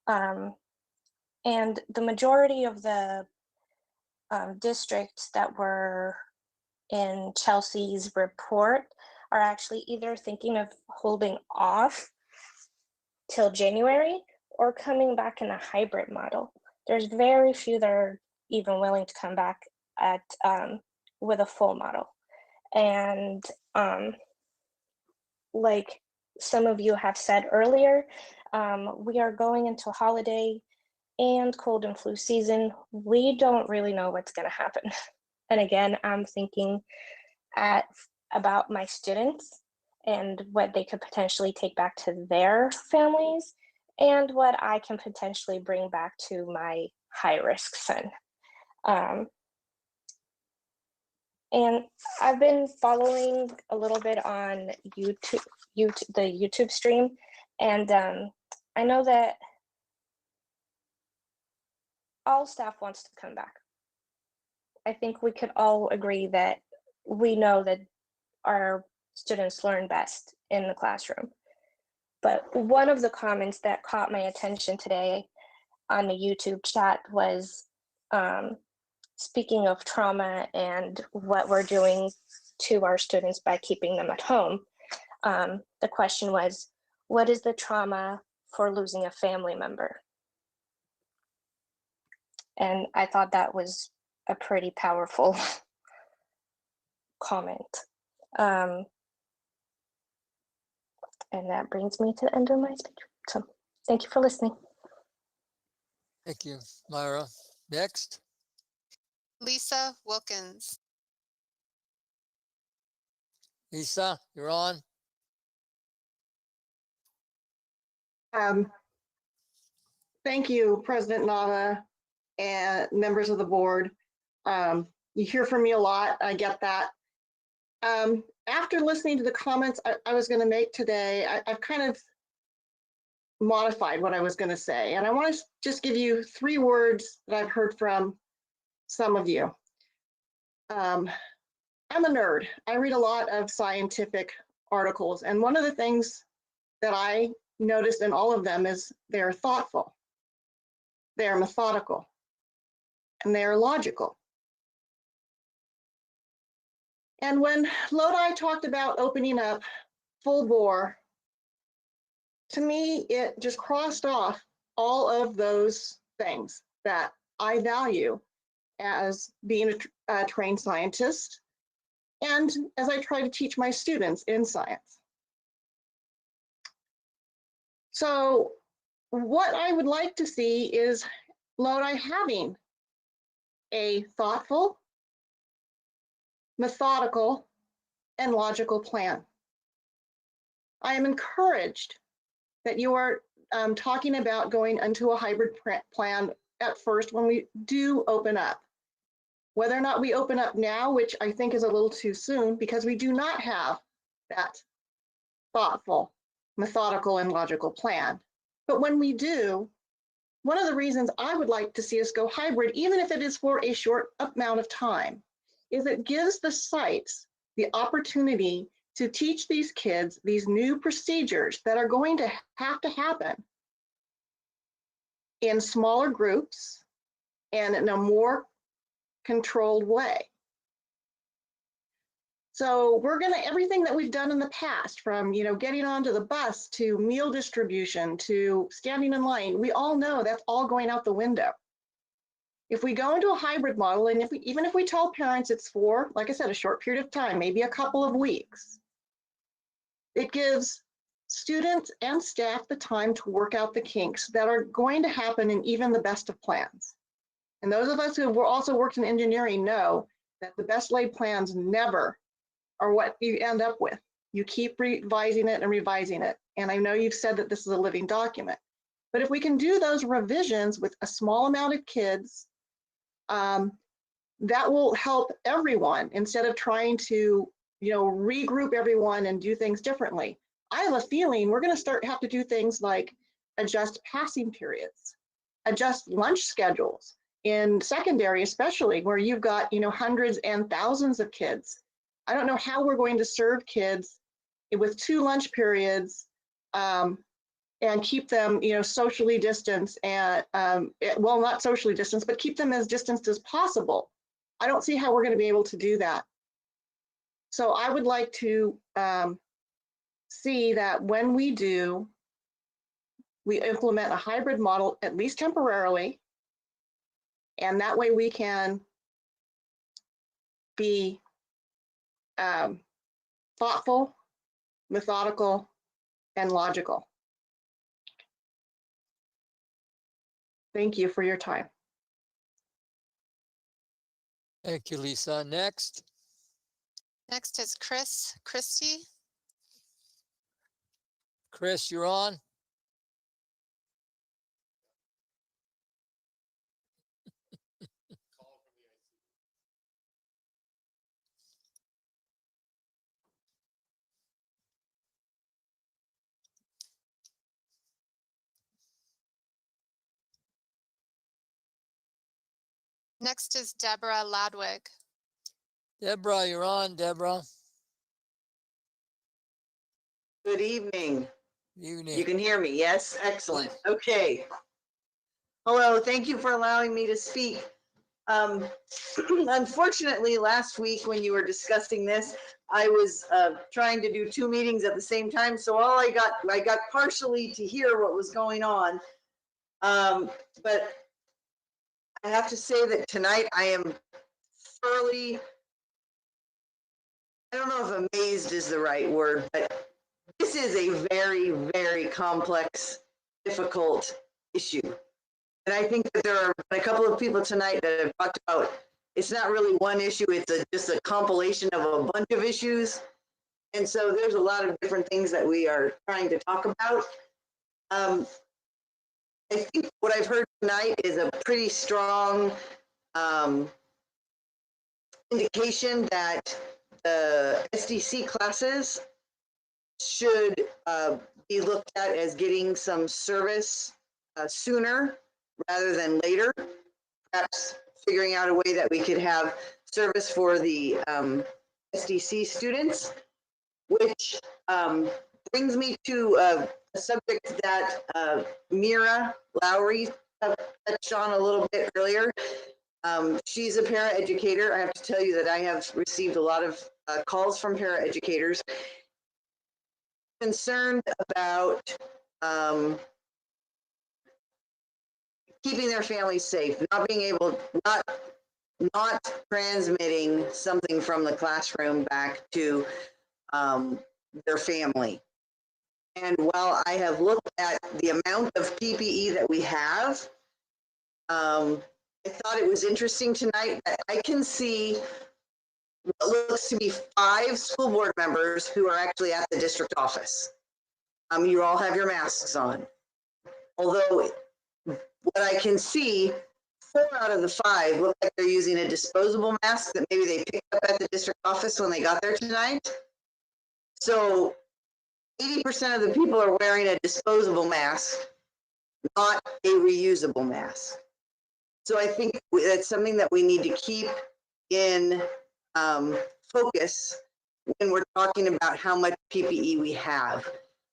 And the majority of the districts that were in Chelsea's report are actually either thinking of holding off till January or coming back in a hybrid model. There's very few that are even willing to come back at with a full model. And like some of you have said earlier, we are going into holiday and cold and flu season. We don't really know what's going to happen. And again, I'm thinking about my students and what they could potentially take back to their families and what I can potentially bring back to my high-risk son. And I've been following a little bit on YouTube, the YouTube stream, and I know that all staff wants to come back. I think we could all agree that we know that our students learn best in the classroom. But one of the comments that caught my attention today on the YouTube chat was speaking of trauma and what we're doing to our students by keeping them at home. The question was, what is the trauma for losing a family member? And I thought that was a pretty powerful comment. And that brings me to the end of my speech. So thank you for listening. Thank you, Myra. Next. Lisa Wilkins. Lisa, you're on. Thank you, President Nava and members of the board. You hear from me a lot, I get that. After listening to the comments I was going to make today, I've kind of modified what I was going to say. And I want to just give you 3 words that I've heard from some of you. I'm a nerd. I read a lot of scientific articles. And one of the things that I noticed in all of them is they're thoughtful, they're methodical, and they're logical. And when Lodi talked about opening up full bore, to me, it just crossed off all of those things that I value as being a trained scientist and as I try to teach my students in science. So what I would like to see is Lodi having a thoughtful, methodical, and logical plan. I am encouraged that you are talking about going into a hybrid plan at first when we do open up. Whether or not we open up now, which I think is a little too soon because we do not have that thoughtful, methodical, and logical plan. But when we do, one of the reasons I would like to see us go hybrid, even if it is for a short amount of time, is it gives the sites the opportunity to teach these kids these new procedures that are going to happen in smaller groups and in a more controlled way. So we're gonna, everything that we've done in the past, from getting onto the bus to meal distribution to standing in line, we all know that's all going out the window. If we go into a hybrid model, and even if we tell parents it's for, like I said, a short period of time, maybe a couple of weeks, it gives students and staff the time to work out the kinks that are going to happen in even the best of plans. And those of us who have also worked in engineering know that the best laid plans never are what you end up with. You keep revising it and revising it. And I know you've said that this is a living document, but if we can do those revisions with a small amount of kids, that will help everyone instead of trying to regroup everyone and do things differently. I have a feeling we're going to have to do things like adjust passing periods, adjust lunch schedules in secondary, especially where you've got hundreds and thousands of kids. I don't know how we're going to serve kids with 2 lunch periods and keep them socially distanced and well, not socially distanced, but keep them as distanced as possible. I don't see how we're going to be able to do that. So I would like to see that when we do, we implement a hybrid model, at least temporarily, and that way we can be thoughtful, methodical, and logical. Thank you for your time. Thank you, Lisa. Next. Next is Christy. Chris, you're on. Next is Deborah Ladwig. Deborah, you're on, Deborah. Good evening. Evening. You can hear me, yes? Excellent. Okay. Hello, thank you for allowing me to speak. Unfortunately, last week when you were discussing this, I was trying to do 2 meetings at the same time, so I got partially to hear what was going on. But I have to say that tonight I am thoroughly, I don't know if amazed is the right word, but this is a very, very complex, difficult issue. And I think that there are a couple of people tonight that have talked about it's not really one issue, it's just a compilation of a bunch of issues. And so there's a lot of different things that we are trying to talk about. I think what I've heard tonight is a pretty strong indication that the SDC classes should be looked at as getting some service sooner rather than later. Perhaps figuring out a way that we could have service for the SDC students, which brings me to a subject that Mira Lowry touched on a little bit earlier. She's a paraeducator. I have to tell you that I have received a lot of calls from paraeducators concerned about keeping their families safe, not being able, not transmitting something from the classroom back to their family. And while I have looked at the amount of PPE that we have, I thought it was interesting tonight that I can see what looks to be 5 school board members who are actually at the district office. You all have your masks on. Although what I can see, 4 out of the 5 look like they're using a disposable mask that maybe they picked up at the district office when they got there tonight. So 80% of the people are wearing a disposable mask, not a reusable mask. So I think that's something that we need to keep in focus when we're talking about how much PPE we have.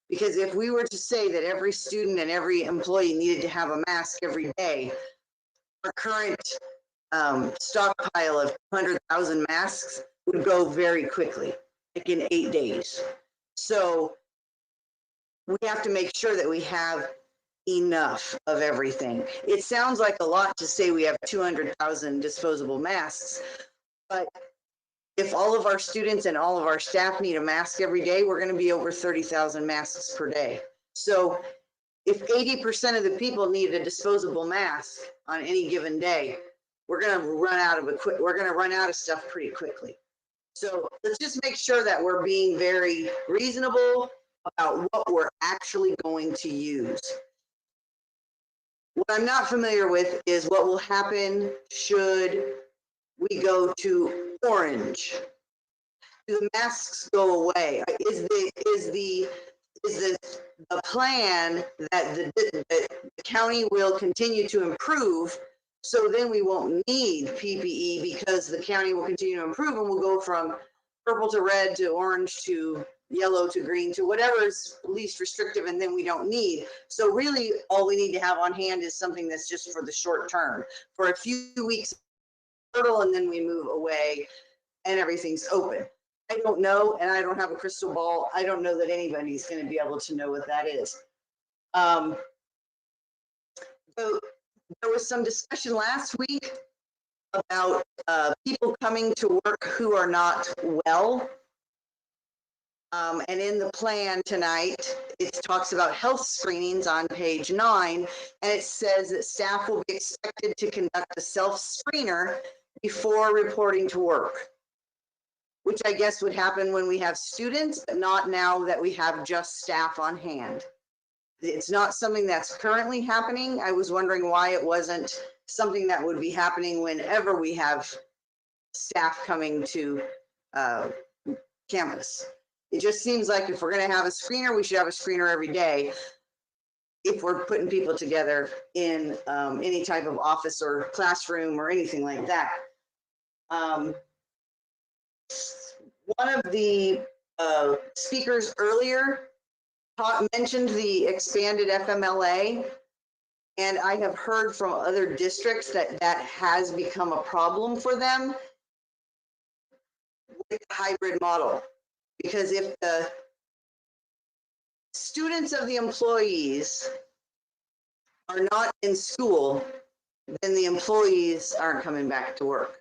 Because if we were to say that every student and every employee needed to have a mask every day, our current stockpile of 200,000 masks would go very quickly, like in 8 days. So we have to make sure that we have enough of everything. It sounds like a lot to say we have 200,000 disposable masks, but if all of our students and all of our staff need a mask every day, we're going to be over 30,000 masks per day. So if 80% of the people need a disposable mask on any given day, we're going to run out of stuff pretty quickly. So let's just make sure that we're being very reasonable about what we're actually going to use. What I'm not familiar with is what will happen should we go to orange. Do the masks go away? Is the plan that the county will continue to improve, so then we won't need PPE because the county will continue to improve and we'll go from purple to red to orange to yellow to green to whatever is least restrictive, and then we don't need. So really all we need to have on hand is something that's just for the short term, for a few weeks, and then we move away and everything's open. I don't know, and I don't have a crystal ball. I don't know that anybody's going to be able to know what that is. So there was some discussion last week about people coming to work who are not well. And in the plan tonight, it talks about health screenings on page 9, and it says that staff will be expected to conduct a self-screener before reporting to work, which I guess would happen when we have students, but not now that we have just staff on hand. It's not something that's currently happening. I was wondering why it wasn't something that would be happening whenever we have staff coming to campus. It just seems like if we're going to have a screener, we should have a screener every day if we're putting people together in any type of office or classroom or anything like that. One of the speakers earlier mentioned the expanded FMLA, and I have heard from other districts that that has become a problem for them with the hybrid model. Because if the students of the employees are not in school, then the employees aren't coming back to work.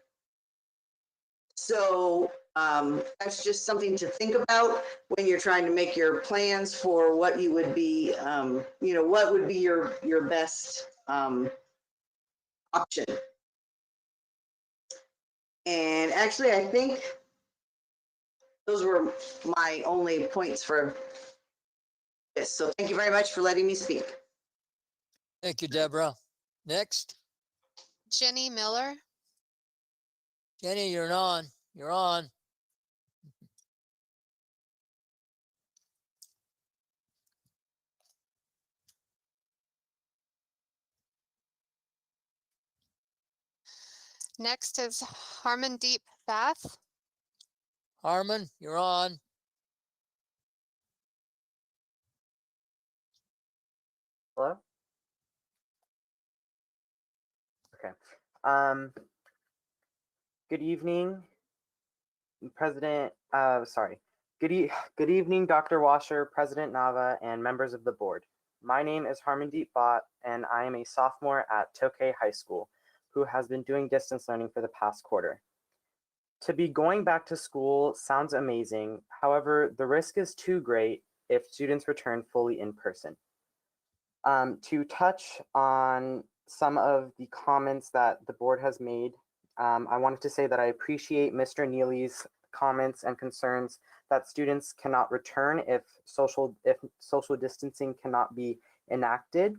So that's just something to think about when you're trying to make your plans for what you would be, what would be your best option. And actually, I think those were my only points for this. So thank you very much for letting me speak. Thank you, Deborah. Next. Jenny Miller. Jenny, you're on. You're on. Next is Harmandeep Bath. Harmon, you're on. Hello? Okay. Good evening, President, Good evening, Dr. Washer, President Nava, and members of the board. My name is Harmandeep Bhatt, and I am a sophomore at Tokay High School, who has been doing distance learning for the past quarter. To be going back to school sounds amazing. However, the risk is too great if students return fully in person. To touch on some of the comments that the board has made, I wanted to say that I appreciate Mr. Neely's comments and concerns that students cannot return if social distancing cannot be enacted,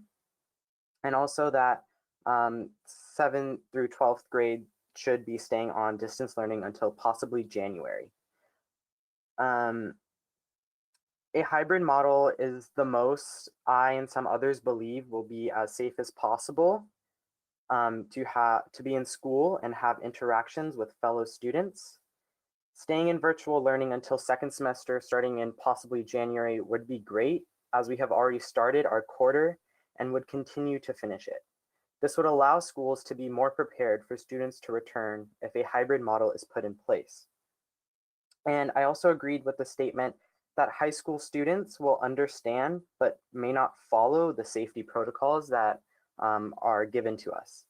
and also that 7th through 12th grade should be staying on distance learning until possibly January. A hybrid model is the most I and some others believe will be as safe as possible to be in school and have interactions with fellow students. Staying in virtual learning until second semester starting in possibly January would be great, as we have already started our quarter and would continue to finish it. This would allow schools to be more prepared for students to return if a hybrid model is put in place. And I also agreed with the statement that high school students will understand but may not follow the safety protocols that are given to us.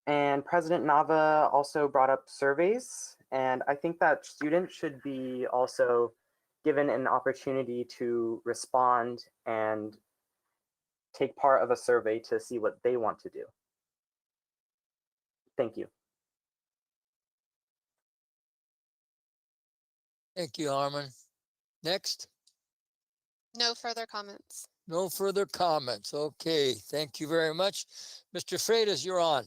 And President Nava also brought up surveys, and I think that students should be also given an opportunity to respond and take part of a survey to see what they want to do. Thank you. Thank you, Harmon. Next. No further comments. No further comments. Okay, thank you very much. Mr. Freitas, you're on.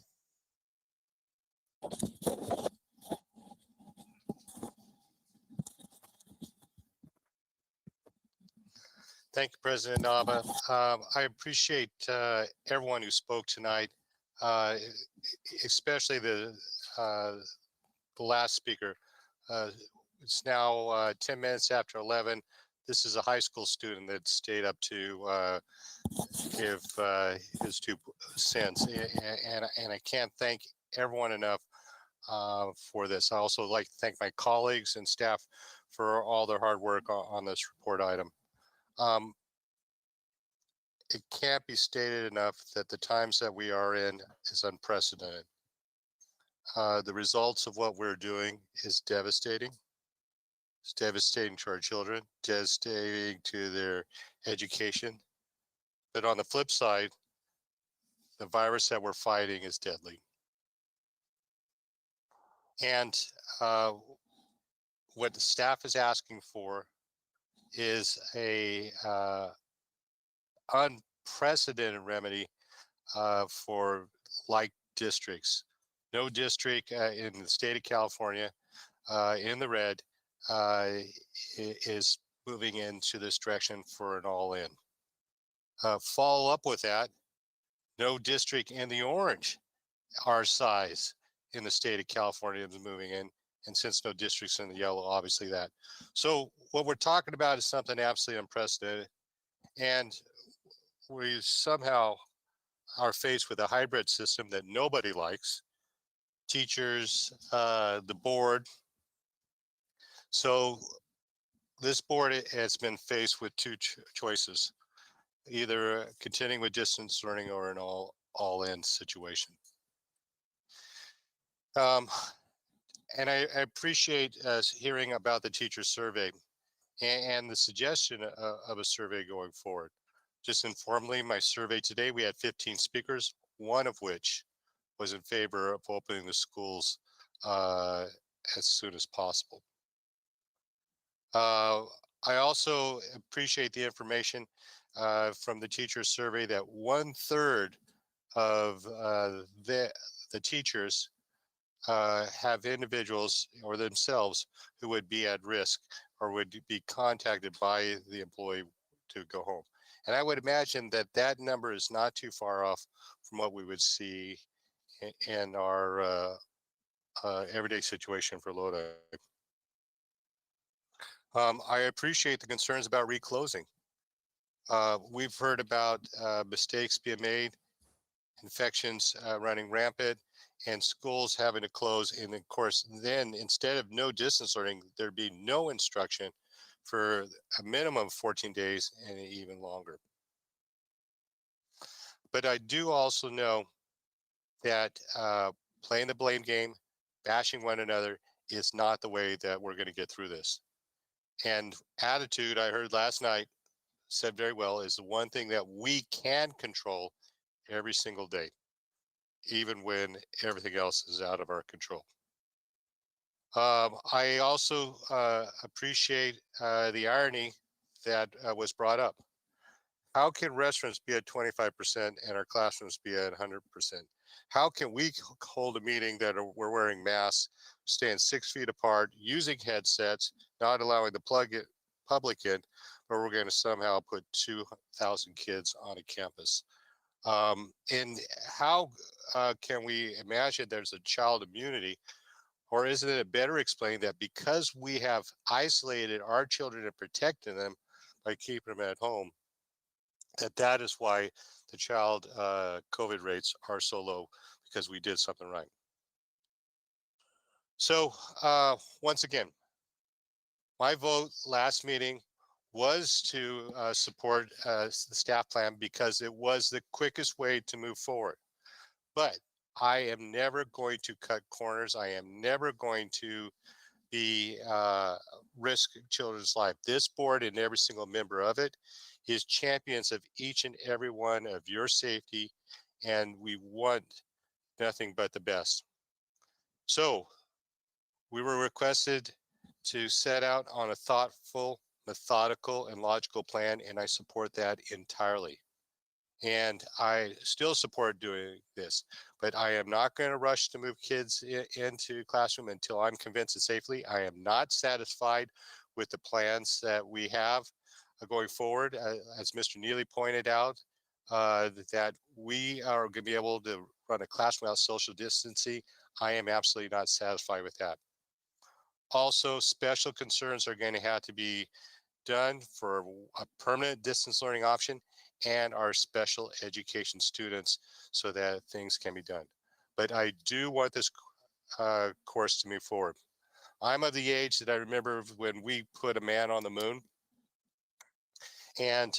Thank you, President Nava. I appreciate everyone who spoke tonight, especially the last speaker. It's now 10 minutes after 11. This is a high school student that stayed up to give his 2 cents, and I can't thank everyone enough for this. I also like to thank my colleagues and staff for all their hard work on this report item. It can't be stated enough that the times that we are in is unprecedented. The results of what we're doing is devastating. It's devastating to our children, devastating to their education. But on the flip side, the virus that we're fighting is deadly. And what the staff is asking for is a unprecedented remedy for like districts. No district in the state of California in the red is moving into this direction for an all-in. Follow up with that, no district in the orange, our size in the state of California is moving in. And since no districts in the yellow, obviously that. So what we're talking about is something absolutely unprecedented. And we somehow are faced with a hybrid system that nobody likes. Teachers, the board. So this board has been faced with two choices, either continuing with distance learning or an all-in situation. And I appreciate hearing about the teacher survey and the suggestion of a survey going forward. Just informally, my survey today, we had 15 speakers, one of which was in favor of opening the schools as soon as possible. I also appreciate the information from the teacher survey that 1/3 of the teachers have individuals or themselves who would be at risk or would be contacted by the employee to go home. And I would imagine that that number is not too far off from what we would see in our everyday situation for Lodi. I appreciate the concerns about reclosing. We've heard about mistakes being made, infections running rampant, and schools having to close. And of course, then instead of no distance learning, there'd be no instruction for a minimum of 14 days and even longer. But I do also know that playing the blame game, bashing one another is not the way that we're going to get through this. And attitude, I heard last night said very well, is the one thing that we can control every single day, even when everything else is out of our control. I also appreciate the irony that was brought up. How can restaurants be at 25% and our classrooms be at 100%? How can we hold a meeting that we're wearing masks, staying 6 feet apart, using headsets, not allowing the public in, but we're going to somehow put 2,000 kids on a campus? And how can we imagine there's a child immunity? Or isn't it better explained that because we have isolated our children and protected them by keeping them at home, that is why the child COVID rates are so low, because we did something right. So once again, my vote last meeting was to support the staff plan because it was the quickest way to move forward. But I am never going to cut corners. I am never going to be risk children's life. This board and every single member of it is champions of each and every one of your safety, and we want nothing but the best. So we were requested to set out on a thoughtful, methodical, and logical plan, and I support that entirely. And I still support doing this, but I am not going to rush to move kids into classroom until I'm convinced it's safely. I am not satisfied with the plans that we have going forward. As Mr. Neely pointed out, that we are going to be able to run a class without social distancing. I am absolutely not satisfied with that. Also, special concerns are going to have to be done for a permanent distance learning option and our special education students so that things can be done. But I do want this course to move forward. I'm of the age that I remember when we put a man on the moon, and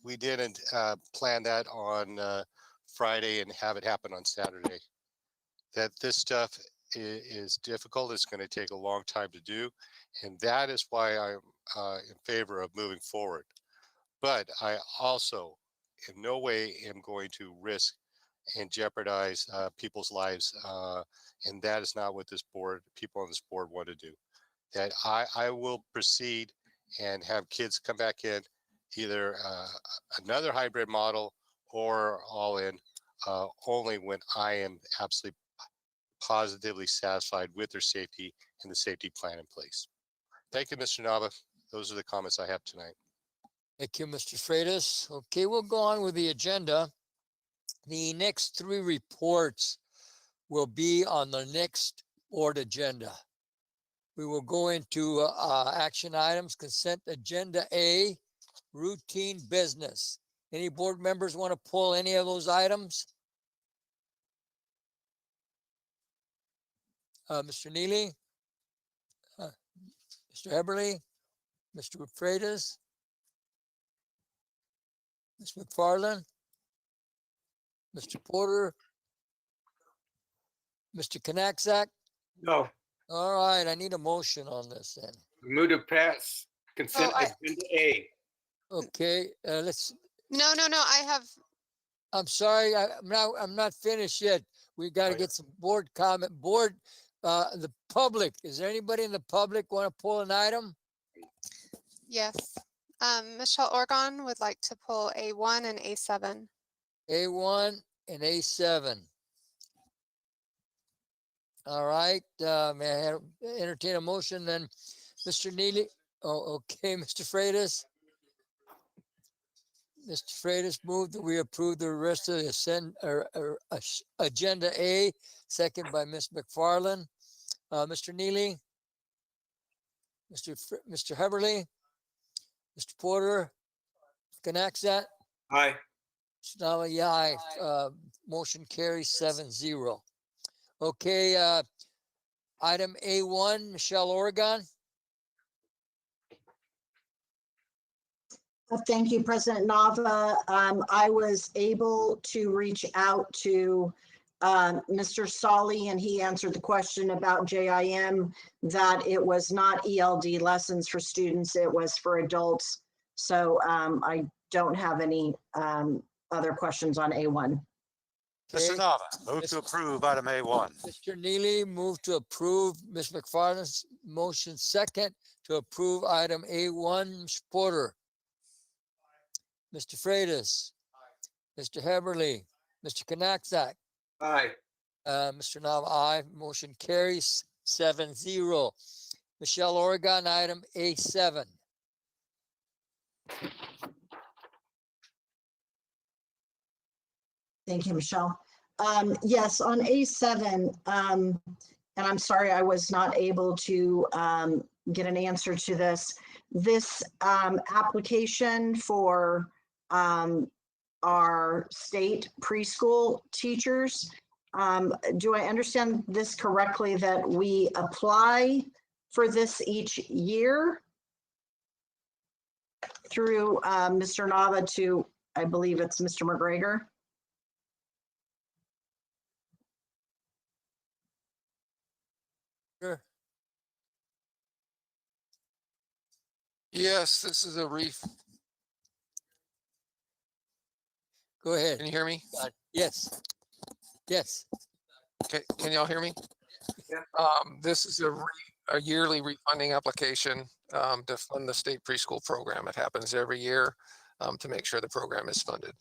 we didn't plan that on Friday and have it happen on Saturday. That this stuff is difficult. It's going to take a long time to do. And that is why I'm in favor of moving forward. But I also in no way am going to risk and jeopardize people's lives. And that is not what this board, people on this board want to do. That I will proceed and have kids come back in either another hybrid model or all in only when I am absolutely positively satisfied with their safety and the safety plan in place. Thank you, Mr. Nava. Those are the comments I have tonight. Thank you, Mr. Freitas. Okay, we'll go on with the agenda. The next three reports will be on the next board agenda. We will go into action items, consent agenda A, routine business. Any board members want to pull any of those items? Mr. Neely? Mr. Eberly? Mr. Freitas? Ms. McFarland? Mr. Porter? Mr. Knacksack? No. All right, I need a motion on this then. Move to pass consent agenda A. Okay, let's, No, I have, I'm sorry, I'm not finished yet. We got to get some board comment, the public. Is there anybody in the public want to pull an item? yes. Michelle Orgon would like to pull A1 and A7. A1 and A7. All right, may I entertain a motion then? Mr. Neely, oh, okay, Mr. Freitas. Mr. Freitas moved that we approve the rest of the agenda A, second by Ms. McFarland. Mr. Neely, Mr. Heberly, Mr. Porter, Knacksack. Aye. Now, yeah, aye. Motion carries 7-0. Okay, item A1, Michelle Oregon. Thank you, President Nava. I was able to reach out to Mr. Solly, and he answered the question about JIM, that it was not ELD lessons for students, it was for adults. So I don't have any other questions on A1. Mr. Nava, move to approve item A1. Mr. Neely, move to approve Ms. McFarland's motion, second to approve item A1. Mr. Porter. Mr. Freitas. Mr. Heberly. Mr. Knacksack. Aye. Mr. Nava, aye. Motion carries 7-0. Michelle Oregon, item A7. Thank you, Michelle. Yes, on A7, and I'm sorry I was not able to get an answer to this. This application for our state preschool teachers, do I understand this correctly that we apply for this each year through Mr. Nava to, I believe it's Mr. McGregor? Sure. Yes, this is a Go ahead. Can you hear me? Yes. Yes. Okay, can y'all hear me? Yeah. This is a yearly refunding application to fund the state preschool program. It happens every year to make sure the program is funded.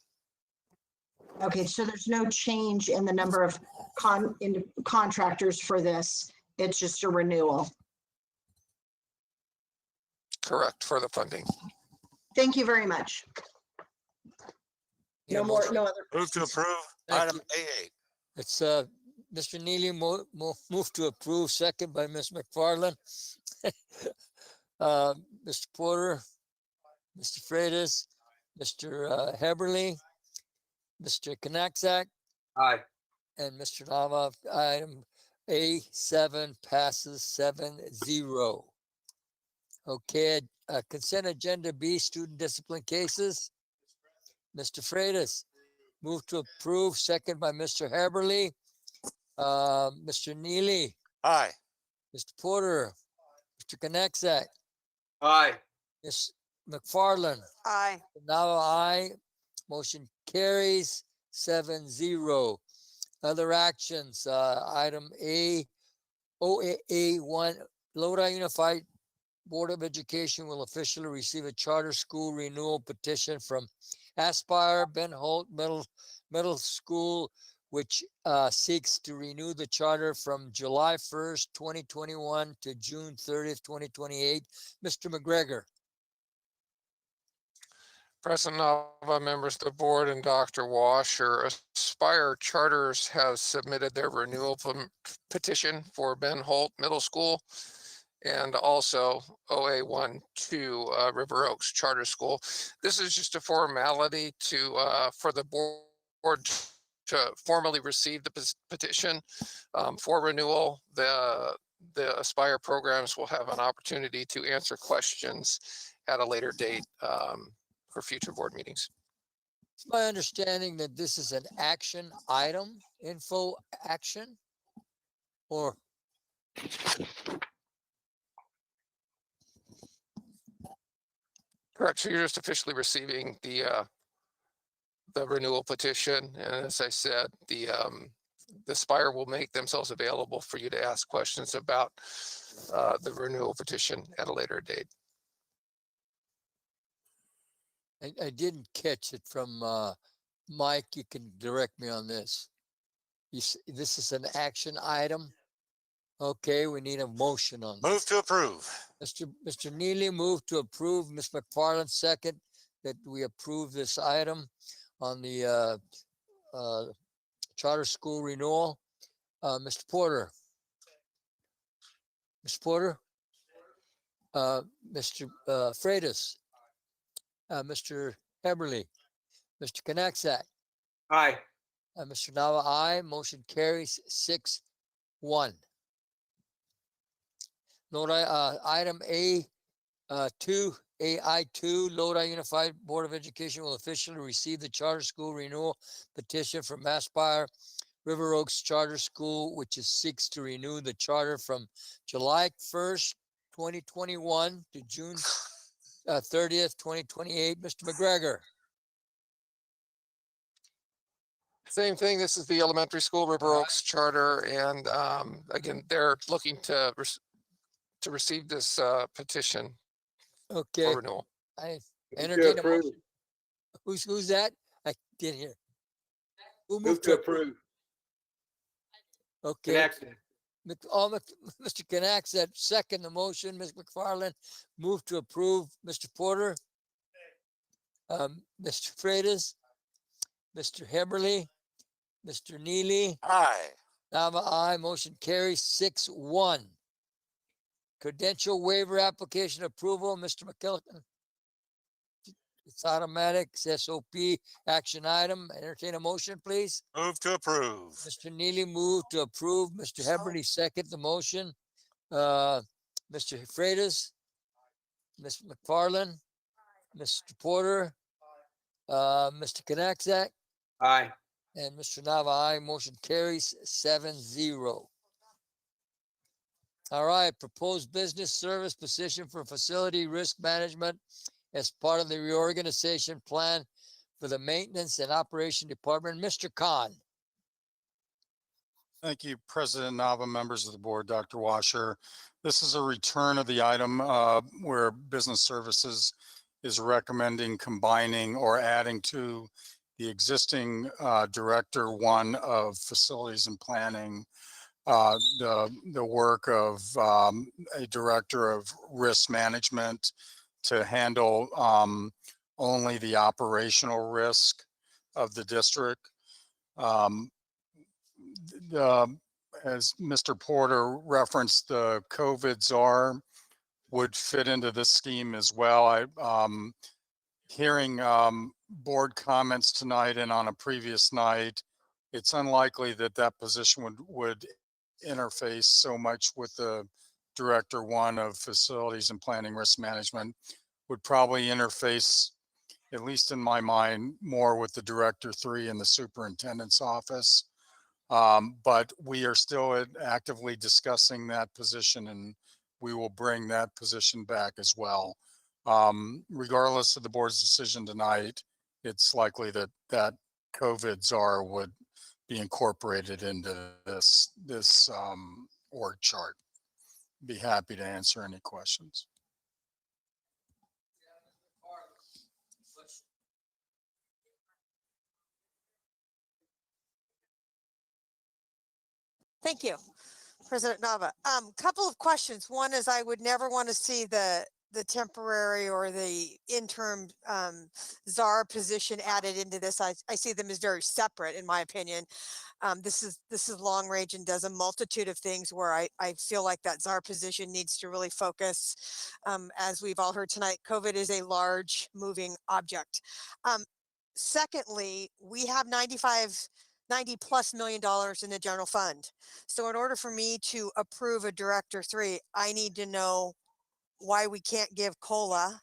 Okay, so there's no change in the number of contractors for this. It's just a renewal. Correct, for the funding. Thank you very much. Yeah, No motion. other. Move to approve item A8. It's Mr. Neely move to approve, second by Ms. McFarland. Mr. Porter, Mr. Freitas, Mr. Heberly, Mr. Knacksack. Aye. And Mr. Nava, item A7 passes 7-0. Okay, consent agenda B, student discipline cases. Mr. Freitas, move to approve, second by Mr. Heberly. Mr. Neely, Aye. Mr. Porter, Mr. Conexat, Aye. Ms. McFarland. Aye. Now aye. Motion carries 7-0. Other actions, item A, OAA1, Lodi Unified Board of Education will officially receive a charter school renewal petition from Aspire Ben Holt Middle School, which seeks to renew the charter from July 1st, 2021 to June 30th, 2028. Mr. McGregor. President Nava, members of the board, and Dr. Washer, Aspire Charters has submitted their renewal petition for Ben Holt Middle School and also OA12 River Oaks Charter School. This is just a formality for the board to formally receive the petition for renewal. The Aspire programs will have an opportunity to answer questions at a later date for future board meetings. It's my understanding that this is an action item, info action, or Correct. So you're just officially receiving the renewal petition, and as I said, the Spire will make themselves available for you to ask questions about the renewal petition at a later date. I didn't catch it from Mike. You can direct me on this. This is an action item. Okay, we need a motion on this. Move to approve. Mr. Neely moved to approve. Ms. McFarland second that we approve this item on the charter school renewal. Mr. Porter. Mr. Porter. Mr. Freitas. Mr. Heberly. Mr. Knaxat. Aye. Mr. Nava, aye. Motion carries 6-1. Lodi, item A2, AI2, Lodi Unified Board of Education will officially receive the charter school renewal petition from Aspire River Oaks Charter School, which seeks to renew the charter from July 1st, 2021 to June 30th, 2028. Mr. McGregor. Same thing. This is the elementary school River Oaks charter, and again, they're looking to receive this petition Okay. for renewal. I entertain a motion. Who's that? I didn't hear. Who Move to approve. Okay. Connection. Mr. Canax said second the motion. Ms. McFarland moved to approve. Mr. Porter. Mr. Freitas. Mr. Heberly. Mr. Neely. Aye. Nava, aye. Motion carries 6-1. Credential waiver application approval, Mr. McKillican. It's automatic, it's SOP, action item. Entertain a motion, please. Move to approve. Mr. Neely moved to approve. Mr. Heberly second the motion. Mr. Freitas, Ms. McFarland, Mr. Porter, Mr. Knaxak, Aye. and Mr. Nava, aye. Motion carries 7-0. All right, proposed business service position for facility risk management as part of the reorganization plan for the maintenance and operation department. Mr. Khan. Thank you, President Nava, members of the board, Dr. Washer. This is a return of the item where business services is recommending combining or adding to the existing Director 1 of Facilities and Planning the work of a director of risk management to handle only the operational risk of the district. As Mr. Porter referenced, the COVID czar would fit into this scheme as well. Hearing board comments tonight and on a previous night, it's unlikely that that position would interface so much with the Director 1 of Facilities and Planning Risk Management. Would probably interface, at least in my mind, more with the Director 3 in the Superintendent's office. But we are still actively discussing that position, and we will bring that position back as well. Regardless of the board's decision tonight, it's likely that that COVID czar would be incorporated into this org chart. Be happy to answer any questions. Thank you, President Nava. Couple of questions. One is I would never want to see the temporary or the interim czar position added into this. I see them as very separate, in my opinion. This is long range and does a multitude of things where I feel like that czar position needs to really focus. As we've all heard tonight, COVID is a large moving object. Secondly, we have $90+ million in the general fund. So in order for me to approve a Director 3, I need to know why we can't give COLA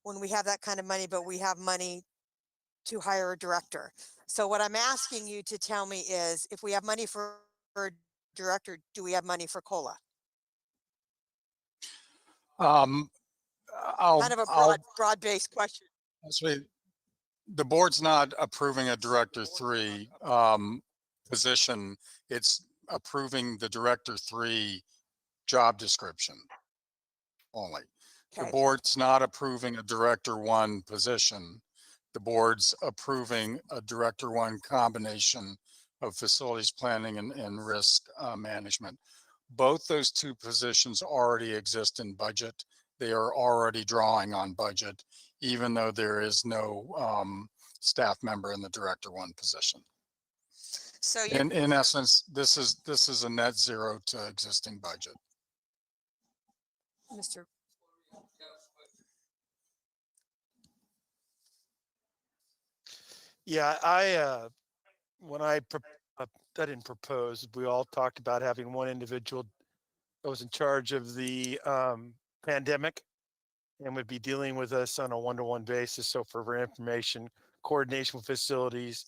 when we have that kind of money, but we have money to hire a director. So what I'm asking you to tell me is, if we have money for a director, do we have money for COLA? Kind of a broad-based question. The board's not approving a Director 3 position. It's approving the Director 3 job description only. Okay. The board's not approving a Director 1 position. The board's approving a Director 1 combination of facilities planning and risk management. Both those two positions already exist in budget. They are already drawing on budget, even though there is no staff member in the Director 1 position. So in essence, this is a net zero to existing budget. Mr. Yeah, when I didn't propose, we all talked about having one individual that was in charge of the pandemic and would be dealing with us on a one-to-one basis. So for information, coordination with facilities,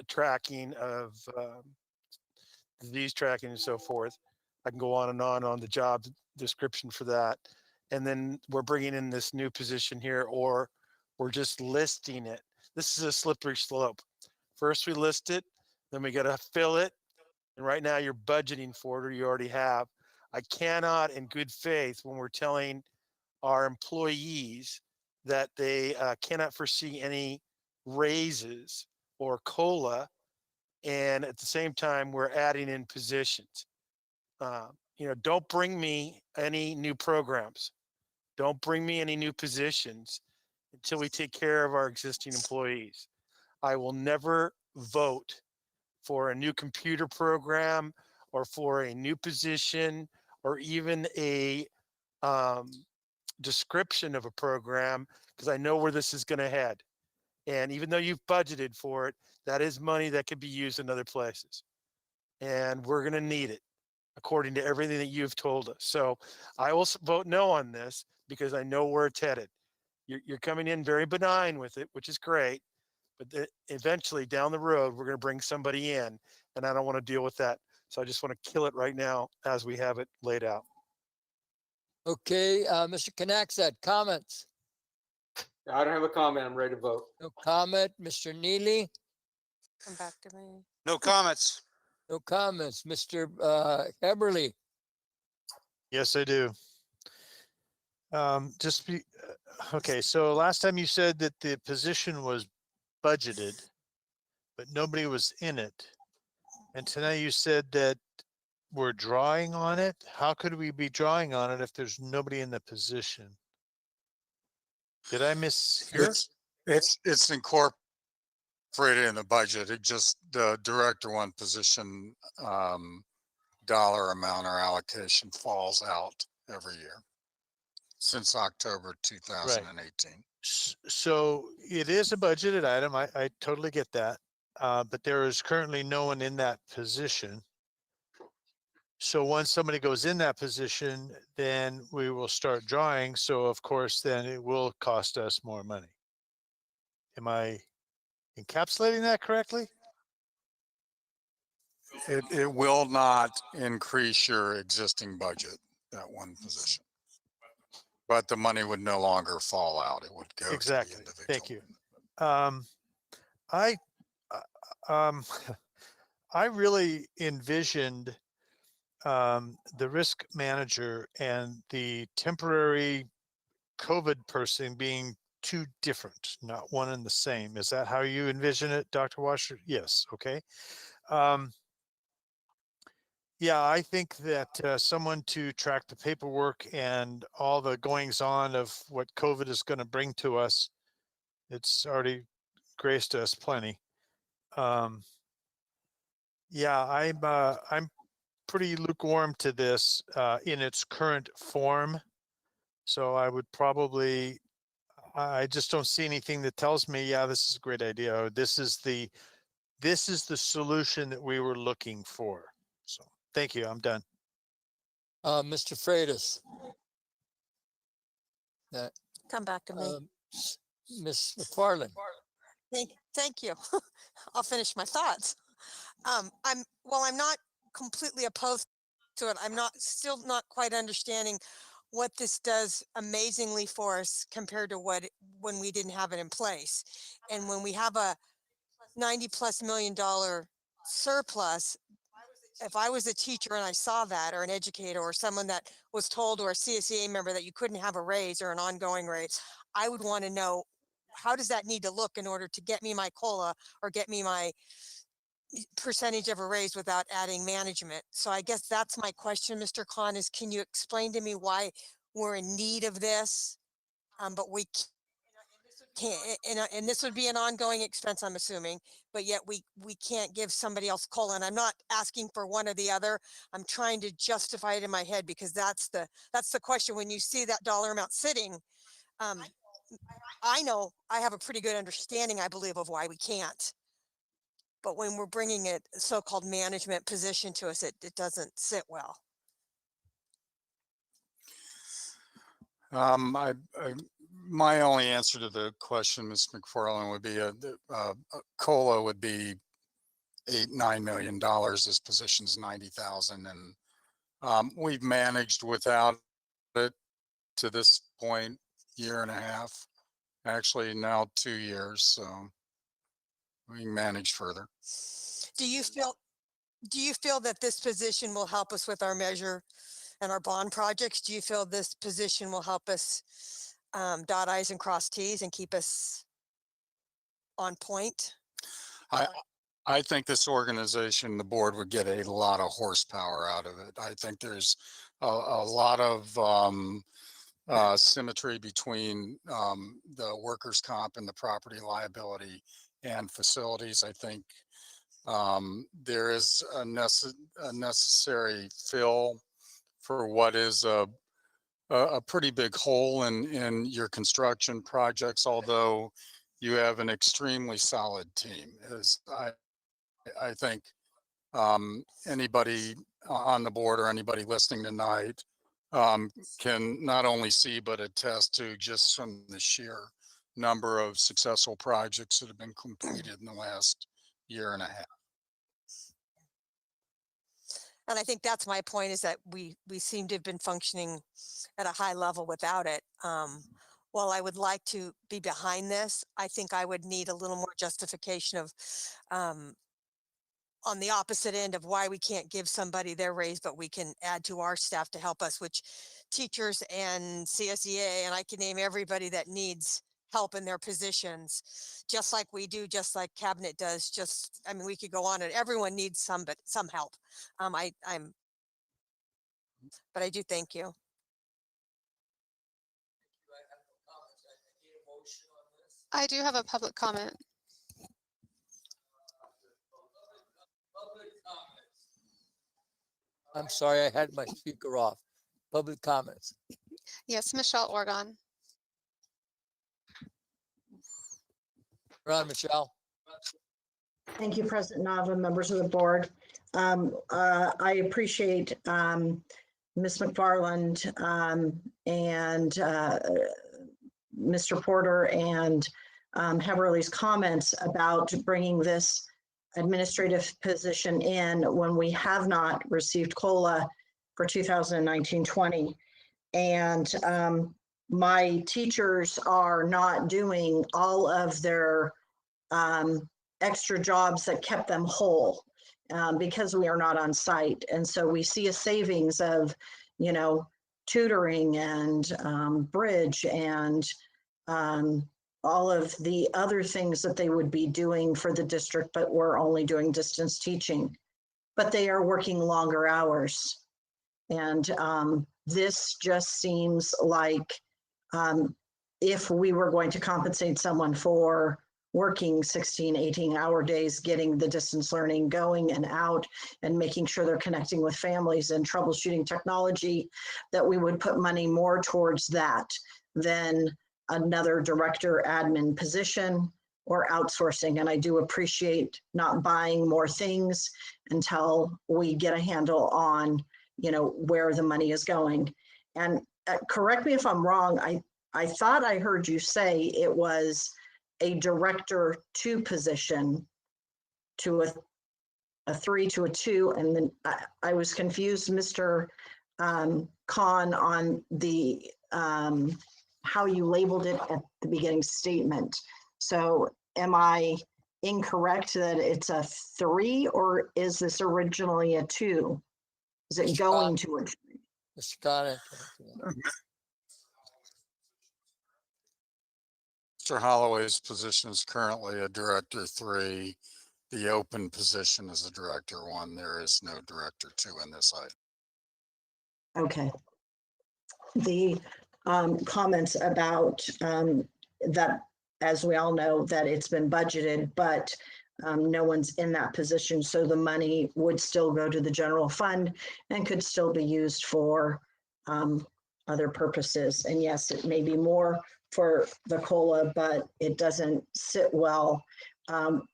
tracking of disease tracking and so forth. I can go on the job description for that. And then we're bringing in this new position here, or we're just listing it. This is a slippery slope. First we list it, then we got to fill it. And right now you're budgeting for it, or you already have. I cannot, in good faith, when we're telling our employees that they cannot foresee any raises or COLA, and at the same time we're adding in positions. Don't bring me any new programs. Don't bring me any new positions until we take care of our existing employees. I will never vote for a new computer program or for a new position or even a description of a program, because I know where this is going to head. And even though you've budgeted for it, that is money that could be used in other places. And we're going to need it according to everything that you've told us. So I will vote no on this because I know where it's headed. You're coming in very benign with it, which is great. But eventually down the road, we're going to bring somebody in, and I don't want to deal with that. So I just want to kill it right now as we have it laid out. Okay, Mr. Knaxat, comments? I don't have a comment. I'm ready to vote. No comment. Mr. Neely? Come back to me. No comments. No comments. Mr. Eberly? Yes, I do. Okay. So last time you said that the position was budgeted, but nobody was in it. And tonight you said that we're drawing on it. How could we be drawing on it if there's nobody in the position? Did I mishear? It's incorporated in the budget. It just, the Director 1 position dollar amount or allocation falls out every year since October 2018. So it is a budgeted item. I totally get that. But there is currently no one in that position. So once somebody goes in that position, then we will start drawing. So of course, then it will cost us more money. Am I encapsulating that correctly? it will not increase your existing budget, that one position. But the money would no longer fall out. It would go to the Exactly. individual. Thank you. I um, I really envisioned the risk manager and the temporary COVID person being two different, not one and the same. Is that how you envision it, Dr. Washer? Yes. Okay. Yeah, I think that someone to track the paperwork and all the goings on of what COVID is going to bring to us, it's already graced us plenty. Yeah, I'm pretty lukewarm to this in its current form. So I would probably, I just don't see anything that tells me, yeah, this is a great idea. Or this is the solution that we were looking for. So thank you. I'm done. Mr. Freitas. Come back to me. Ms. McFarland. Thank you. I'll finish my thoughts. I'm not completely opposed to it. I'm still not quite understanding what this does amazingly for us compared to when we didn't have it in place. And when we have a $90+ million surplus, if I was a teacher and I saw that, or an educator, or someone that was told, or a CSEA member, that you couldn't have a raise or an ongoing raise, I would want to know, how does that need to look in order to get me my COLA or get me my percentage of a raise without adding management? So I guess that's my question, Mr. Khan, is can you explain to me why we're in need of this, but we can't, and this would be an ongoing expense, I'm assuming, but yet we can't give somebody else COLA. And I'm not asking for one or the other. I'm trying to justify it in my head, because that's the question. When you see that dollar amount sitting, I know I have a pretty good understanding, I believe, of why we can't. But when we're bringing a so-called management position to us, it doesn't sit well. My only answer to the question, Ms. McFarland, would be a COLA would be $8-9 million. This position's 90,000, and we've managed without it to this point, year and a half, actually now 2 years. So we can manage further. Do you feel that this position will help us with our measure and our bond projects? Do you feel this position will help us dot I's and cross T's and keep us on point? I think this organization, the board, would get a lot of horsepower out of it. I think there's a lot of symmetry between the workers' comp and the property liability and facilities. I think there is a necessary fill for what is a pretty big hole in your construction projects, although you have an extremely solid team. I think anybody on the board or anybody listening tonight can not only see but attest to, just from the sheer number of successful projects that have been completed in the last year and a half. And I think that's my point, is that we seem to have been functioning at a high level without it. While I would like to be behind this, I think I would need a little more justification of on the opposite end of why we can't give somebody their raise, but we can add to our staff to help us, which teachers and CSEA, and I can name everybody that needs help in their positions, just like we do, just like cabinet does. I mean, we could go on, and everyone needs some help. But I do thank you. I do have a public comment. I'm sorry, I had my speaker off. Public comments. Yes, Michelle Orgon. Ron, Michelle. Thank you, President Nava, members of the board. I appreciate Ms. McFarland and Mr. Porter and Heberly's comments about bringing this administrative position in when we have not received COLA for 2019-20. And my teachers are not doing all of their extra jobs that kept them whole because we are not on site. And so we see a savings of, you know, tutoring and bridge and all of the other things that they would be doing for the district, but we're only doing distance teaching. But they are working longer hours. And this just seems like if we were going to compensate someone for working 16, 18-hour days, getting the distance learning going and out and making sure they're connecting with families and troubleshooting technology, that we would put money more towards that than another director admin position or outsourcing. And I do appreciate not buying more things until we get a handle on, you know, where the money is going. And correct me if I'm wrong, I thought I heard you say it was a director 2 position to a 3 to a 2. And then I was confused, Mr. Khan, on the how you labeled it at the beginning statement. So am I incorrect that it's a 3, or is this originally a 2? Is it going to a 3? Mr. Connor. Mr. Holloway's position is currently a director 3. The open position is a director 1. There is no director 2 in this item. Okay. The comments about that, as we all know, that it's been budgeted, but no one's in that position. So the money would still go to the general fund and could still be used for other purposes. And yes, it may be more for the COLA, but it doesn't sit well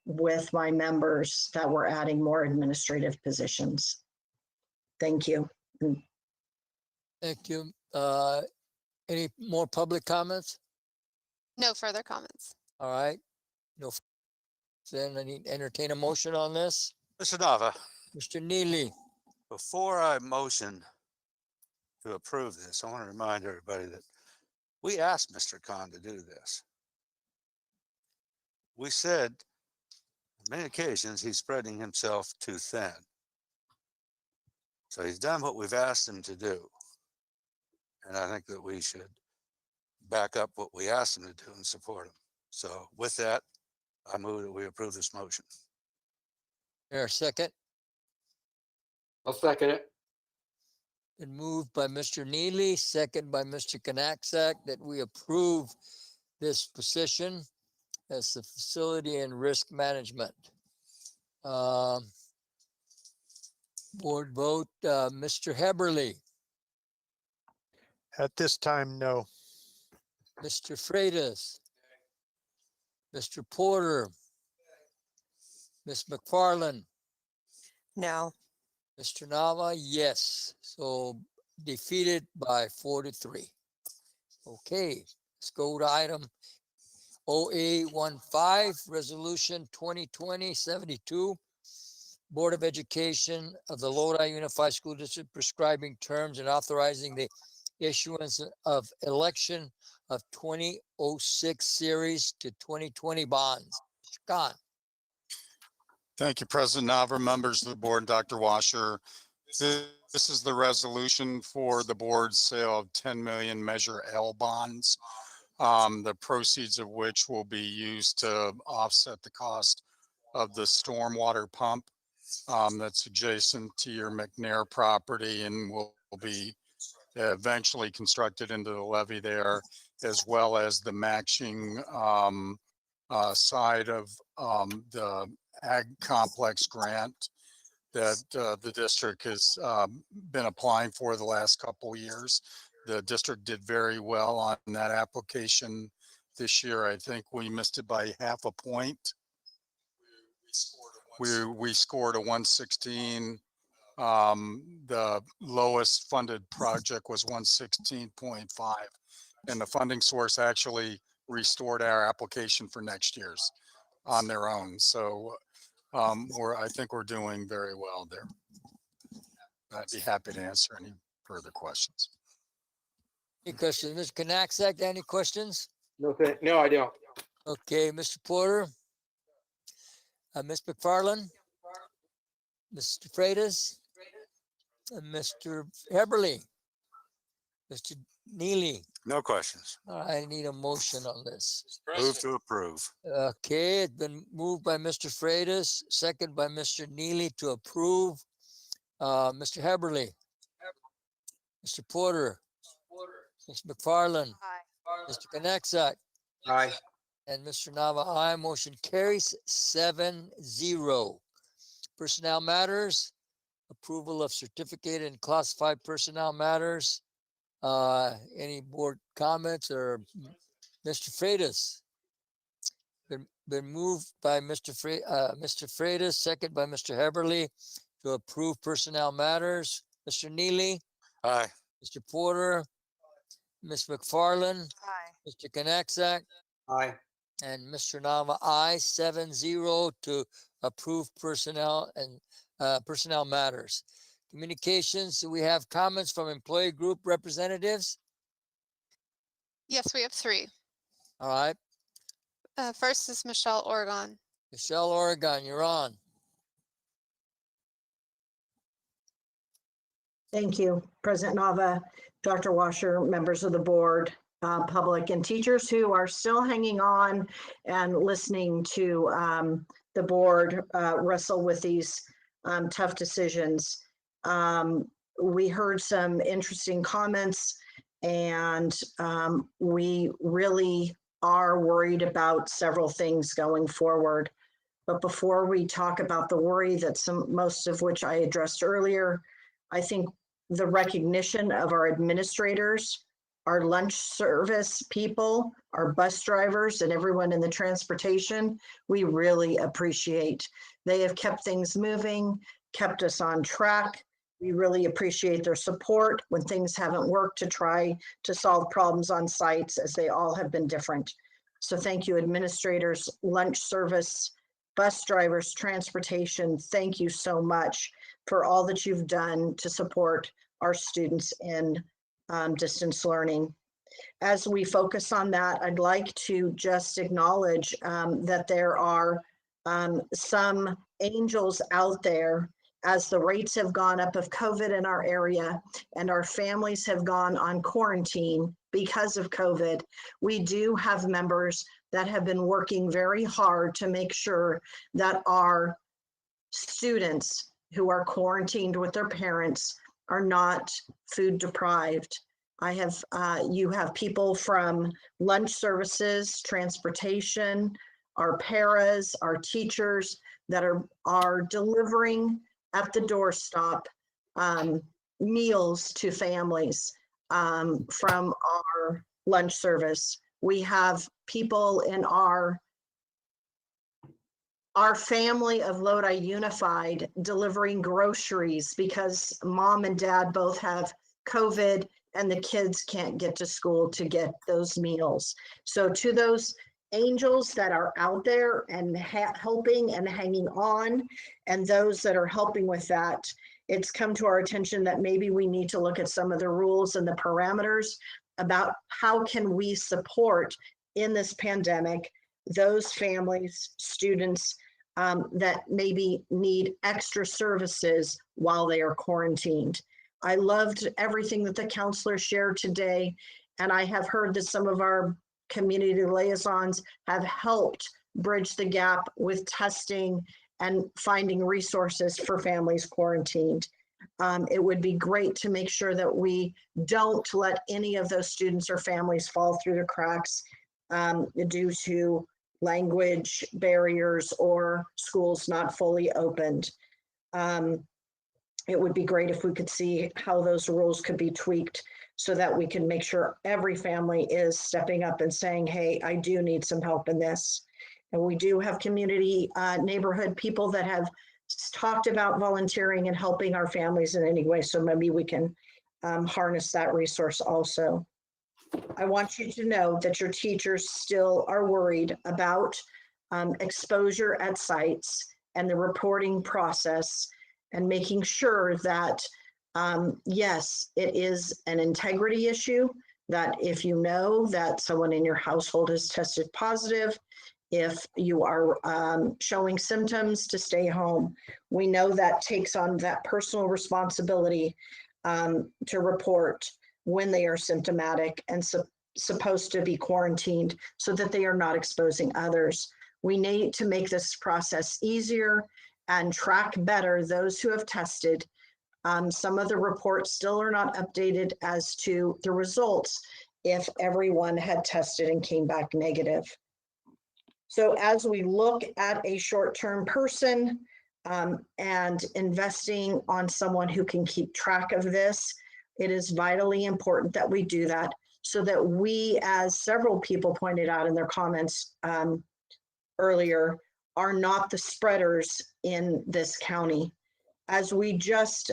with my members that we're adding more administrative positions. Thank you. Thank you. Any more public comments? No further comments. All right. No. Then I need to entertain a motion on this. Mr. Nava, Mr. Neely. before I motion to approve this, I want to remind everybody that we asked Mr. Khan to do this. We said on many occasions he's spreading himself too thin. So he's done what we've asked him to do. And I think that we should back up what we asked him to do and support him. So with that, I move that we approve this motion. Here, a second. I'll second it. Been moved by Mr. Neely, second by Mr. Knapsack, that we approve this position as the facility and risk management. Board vote, Mr. Heberly, At this time, no. Mr. Freitas, Mr. Porter, Ms. McFarland, No. Mr. Nava, yes. So defeated by 4-3. Okay, let's go to item OA15, Resolution 2020-72. Board of Education of the Lodi Unified School District prescribing terms and authorizing the issuance of election of 2006 series to 2020 bonds. Scott. Thank you, President Nava, members of the board, Dr. Washer. This is the resolution for the board's sale of 10 million Measure L bonds, the proceeds of which will be used to offset the cost of the stormwater pump that's adjacent to your McNair property and will be eventually constructed into the levee there, as well as the matching side of the ag complex grant that the district has been applying for the last couple of years. The district did very well on that application this year. I think we missed it by half a point. We scored a 116. The lowest funded project was 116.5, and the funding source actually restored our application for next year's on their own. So I think we're doing very well there. I'd be happy to answer any further questions. Any questions? Mr. Knapsack, any questions? No, no, I don't. Okay, Mr. Porter, Ms. McFarland, Mr. Freitas, and Mr. Heberly, Mr. Neely. No questions. I need a motion on this. Move to approve. Okay, it's been moved by Mr. Freitas, second by Mr. Neely to approve. Mr. Heberly, Mr. Porter, Ms. McFarland, Mr. Knapsack, Aye. and Mr. Nava, aye. Motion carries 7-0. Personnel matters, approval of certificated and classified personnel matters. Any board comments or Mr. Freitas? Been moved by Mr. Freitas, second by Mr. Heberly to approve personnel matters. Mr. Neely, Aye. Mr. Porter, Ms. McFarland, Aye. Mr. Knapsack, Aye. and Mr. Nava, aye. 7-0 to approve personnel and personnel matters. Communications, do we have comments from employee group representatives? Yes, we have 3. All right, First is Michelle Oregon. Michelle Oregon, you're on. Thank you, President Nava, Dr. Washer, members of the board, public, and teachers who are still hanging on and listening to the board wrestle with these tough decisions. We heard some interesting comments, and we really are worried about several things going forward. But before we talk about the worry that most of which I addressed earlier, I think the recognition of our administrators, our lunch service people, our bus drivers, and everyone in the transportation, we really appreciate. They have kept things moving, kept us on track. We really appreciate their support when things haven't worked to try to solve problems on sites, as they all have been different. So thank you, administrators, lunch service, bus drivers, transportation. Thank you so much for all that you've done to support our students in distance learning. As we focus on that, I'd like to just acknowledge that there are some angels out there as the rates have gone up of COVID in our area and our families have gone on quarantine because of COVID. We do have members that have been working very hard to make sure that our students who are quarantined with their parents are not food deprived. You have people from lunch services, transportation, our paras, our teachers that are delivering at the doorstop meals to families from our lunch service. We have people in our family of Lodi Unified delivering groceries because mom and dad both have COVID and the kids can't get to school to get those meals. So to those angels that are out there and helping and hanging on, and those that are helping with that, it's come to our attention that maybe we need to look at some of the rules and the parameters about how can we support in this pandemic those families, students that maybe need extra services while they are quarantined. I loved everything that the counselor shared today, and I have heard that some of our community liaisons have helped bridge the gap with testing and finding resources for families quarantined. It would be great to make sure that we don't let any of those students or families fall through the cracks due to language barriers or schools not fully opened. It would be great if we could see how those rules could be tweaked so that we can make sure every family is stepping up and saying, hey, I do need some help in this. And we do have community neighborhood people that have talked about volunteering and helping our families in any way. So maybe we can harness that resource also. I want you to know that your teachers still are worried about exposure at sites and the reporting process and making sure that, yes, it is an integrity issue, that if you know that someone in your household has tested positive, if you are showing symptoms, to stay home. We know that takes on that personal responsibility to report when they are symptomatic and supposed to be quarantined so that they are not exposing others. We need to make this process easier and track better those who have tested. Some of the reports still are not updated as to the results if everyone had tested and came back negative. So as we look at a short-term person and investing on someone who can keep track of this, it is vitally important that we do that so that we, as several people pointed out in their comments earlier, are not the spreaders in this county. As we just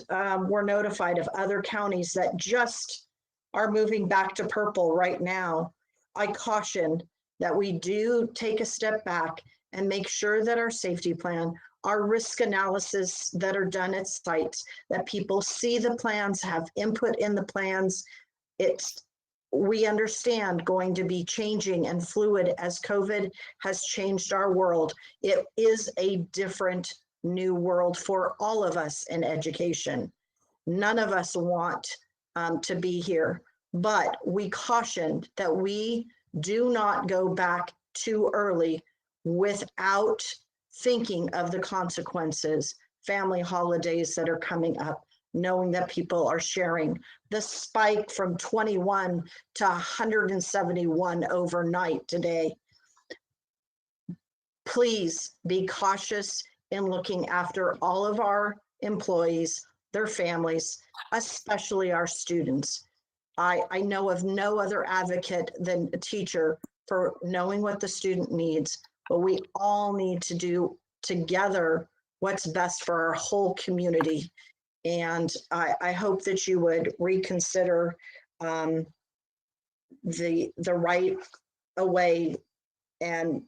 were notified of other counties that just are moving back to purple right now, I caution that we do take a step back and make sure that our safety plan, our risk analysis that are done at sites, that people see the plans, have input in the plans. We understand going to be changing and fluid as COVID has changed our world. It is a different new world for all of us in education. None of us want to be here, but we cautioned that we do not go back too early without thinking of the consequences, family holidays that are coming up, knowing that people are sharing. The spike from 21 to 171 overnight today. Please be cautious in looking after all of our employees, their families, especially our students. I know of no other advocate than a teacher for knowing what the student needs, but we all need to do together what's best for our whole community. And I hope that you would reconsider the right away and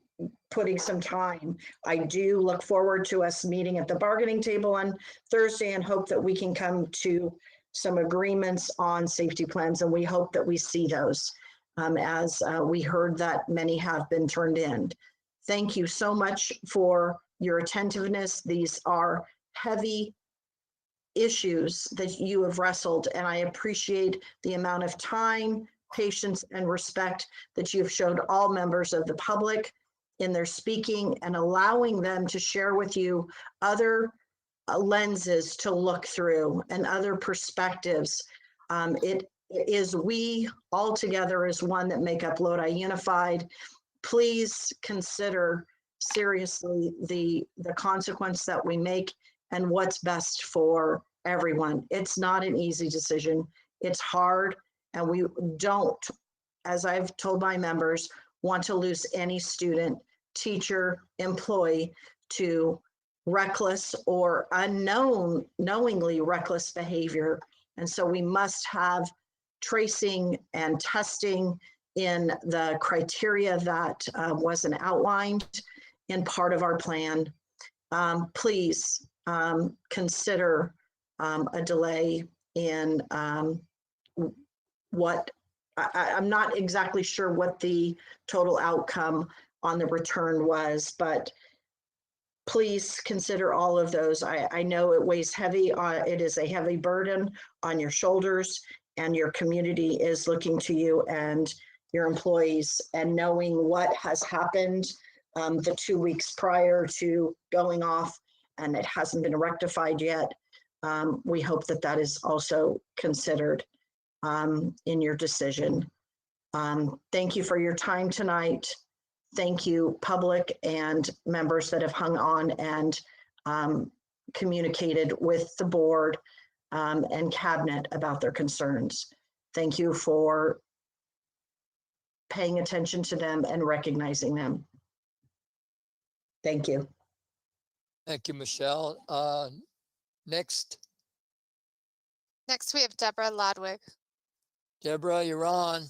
putting some time. I do look forward to us meeting at the bargaining table on Thursday and hope that we can come to some agreements on safety plans, and we hope that we see those as we heard that many have been turned in. Thank you so much for your attentiveness. These are heavy issues that you have wrestled, and I appreciate the amount of time, patience, and respect that you've showed all members of the public in their speaking and allowing them to share with you other lenses to look through and other perspectives. It is we all together as one that make up Lodi Unified. Please consider seriously the consequence that we make and what's best for everyone. It's not an easy decision. It's hard, and we don't, as I've told my members, want to lose any student, teacher, employee to reckless or knowingly reckless behavior. And so we must have tracing and testing in the criteria that wasn't outlined in part of our plan. Please consider a delay in what I'm not exactly sure what the total outcome on the return was, but please consider all of those. I know it weighs heavy, it is a heavy burden on your shoulders, and your community is looking to you and your employees, and knowing what has happened the 2 weeks prior to going off and it hasn't been rectified yet. We hope that that is also considered in your decision. Thank you for your time tonight. Thank you, public and members that have hung on and communicated with the board and cabinet about their concerns. Thank you for paying attention to them and recognizing them. Thank you. Thank you, Michelle. Next, Next, we have Deborah Lodwig. Deborah, you're on.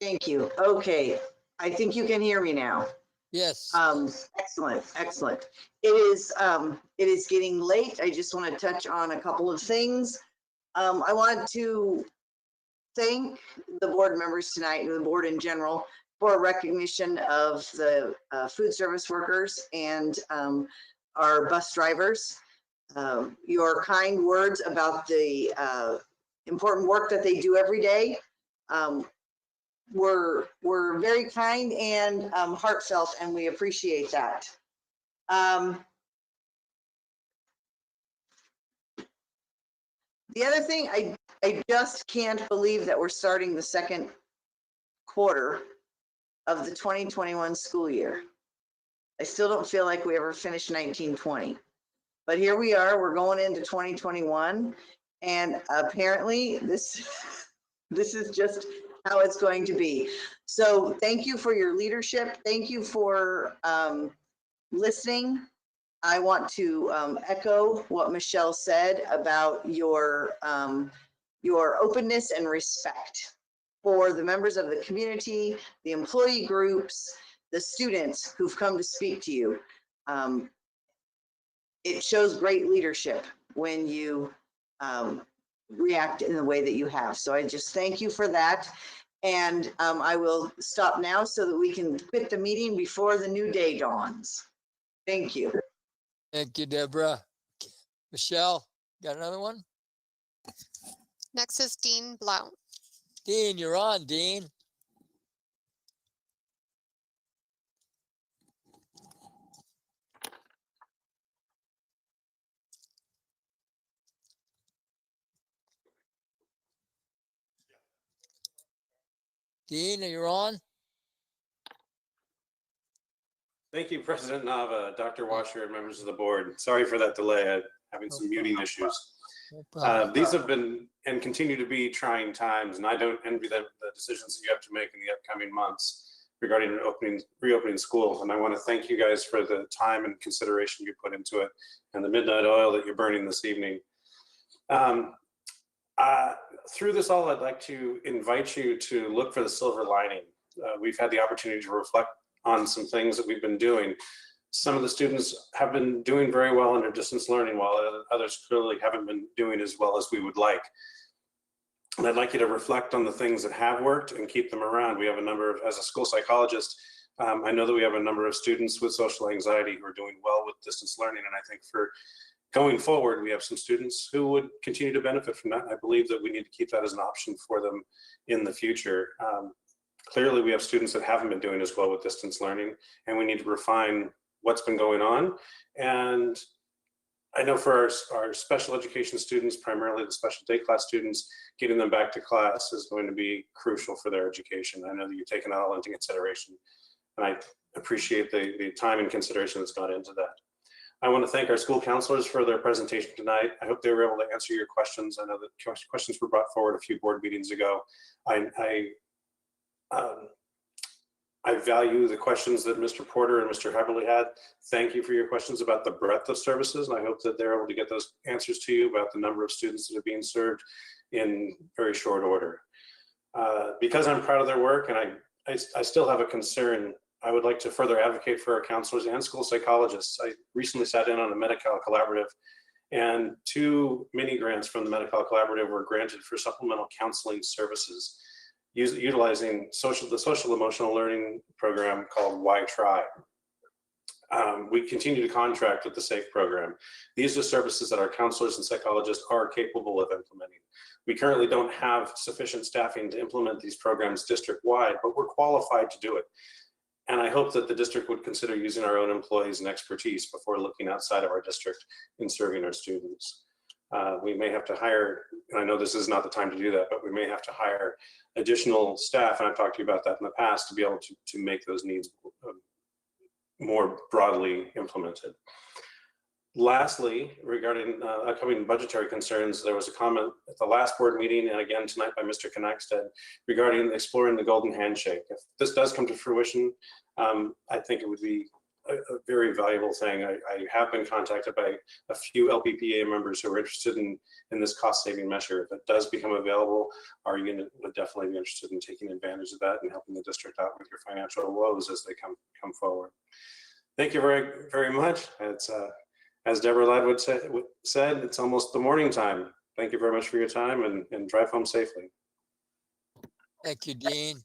Thank you. Okay, I think you can hear me now. Yes. Excellent, excellent. It is getting late. I just want to touch on a couple of things. I want to thank the board members tonight and the board in general for recognition of the food service workers and our bus drivers. Your kind words about the important work that they do every day were very kind and heartfelt, and we appreciate that. The other thing, I just can't believe that we're starting the second quarter of the 2021 school year. I still don't feel like we ever finished 1920. But here we are, we're going into 2021, and apparently this is just how it's going to be. So thank you for your leadership. Thank you for listening. I want to echo what Michelle said about your openness and respect for the members of the community, the employee groups, the students who've come to speak to you. It shows great leadership when you react in the way that you have. So I just thank you for that. And I will stop now so that we can quit the meeting before the new day dawns. Thank you. Thank you, Deborah. Michelle, got another one? Next is Dean Blount. Dean, you're on, Dean. Dean, are you on? Thank you, President Nava, Dr. Washer, and members of the board. Sorry for that delay. I'm having some muting issues. These have been and continue to be trying times, and I don't envy the decisions that you have to make in the upcoming months regarding reopening schools. And I want to thank you guys for the time and consideration you put into it and the midnight oil that you're burning this evening. Through this all, I'd like to invite you to look for the silver lining. We've had the opportunity to reflect on some things that we've been doing. Some of the students have been doing very well under distance learning, while others clearly haven't been doing as well as we would like. And I'd like you to reflect on the things that have worked and keep them around. We have a number of, as a school psychologist, I know that we have a number of students with social anxiety who are doing well with distance learning. And I think for going forward, we have some students who would continue to benefit from that. I believe that we need to keep that as an option for them in the future. Clearly, we have students that haven't been doing as well with distance learning, and we need to refine what's been going on. And I know for our special education students, primarily the special day class students, getting them back to class is going to be crucial for their education. I know that you've taken that all into consideration, and I appreciate the time and consideration that's gone into that. I want to thank our school counselors for their presentation tonight. I hope they were able to answer your questions. I know that questions were brought forward a few board meetings ago. I value the questions that Mr. Porter and Mr. Heberly had. Thank you for your questions about the breadth of services, and I hope that they're able to get those answers to you about the number of students that are being served in very short order. Because I'm proud of their work, and I still have a concern, I would like to further advocate for our counselors and school psychologists. I recently sat in on a Medi-Cal collaborative, and 2 mini grants from the Medi-Cal collaborative were granted for supplemental counseling services, utilizing the social emotional learning program called Why Try. We continue to contract with the SAFE program. These are services that our counselors and psychologists are capable of implementing. We currently don't have sufficient staffing to implement these programs district-wide, but we're qualified to do it. And I hope that the district would consider using our own employees and expertise before looking outside of our district in serving our students. We may have to hire, and I know this is not the time to do that, but we may have to hire additional staff, and I've talked to you about that in the past, to be able to make those needs more broadly implemented. Lastly, regarding upcoming budgetary concerns, there was a comment at the last board meeting and again tonight by Mr. Knackstead regarding exploring the golden handshake. If this does come to fruition, I think it would be a very valuable thing. I have been contacted by a few LPPA members who are interested in this cost saving measure. If it does become available, our unit would definitely be interested in taking advantage of that and helping the district out with your financial woes as they come forward. Thank you very, very much. It's as Deborah Ladwood said, it's almost the morning time. Thank you very much for your time and drive home safely. Thank you, Dean.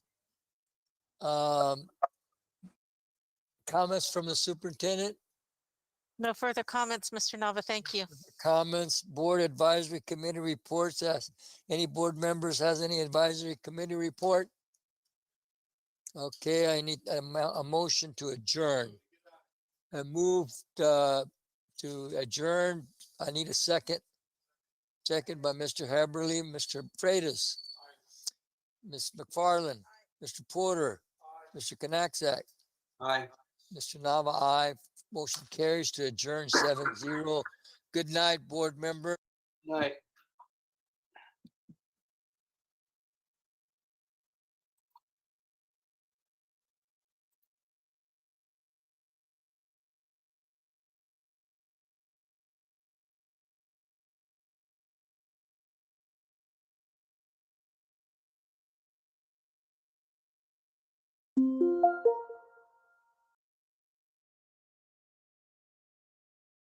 Comments from the superintendent? No further comments, Mr. Nava. Thank you. Comments, board advisory committee reports. Any board members has any advisory committee report? Okay, I need a motion to adjourn. I moved to adjourn. I need a second. Second by Mr. Haberly, Mr. Freitas, Ms. McFarland, Mr. Porter, Mr. Knacksack. Aye. Mr. Nava, aye. Motion carries to adjourn 7-0. Good night, board member. Night.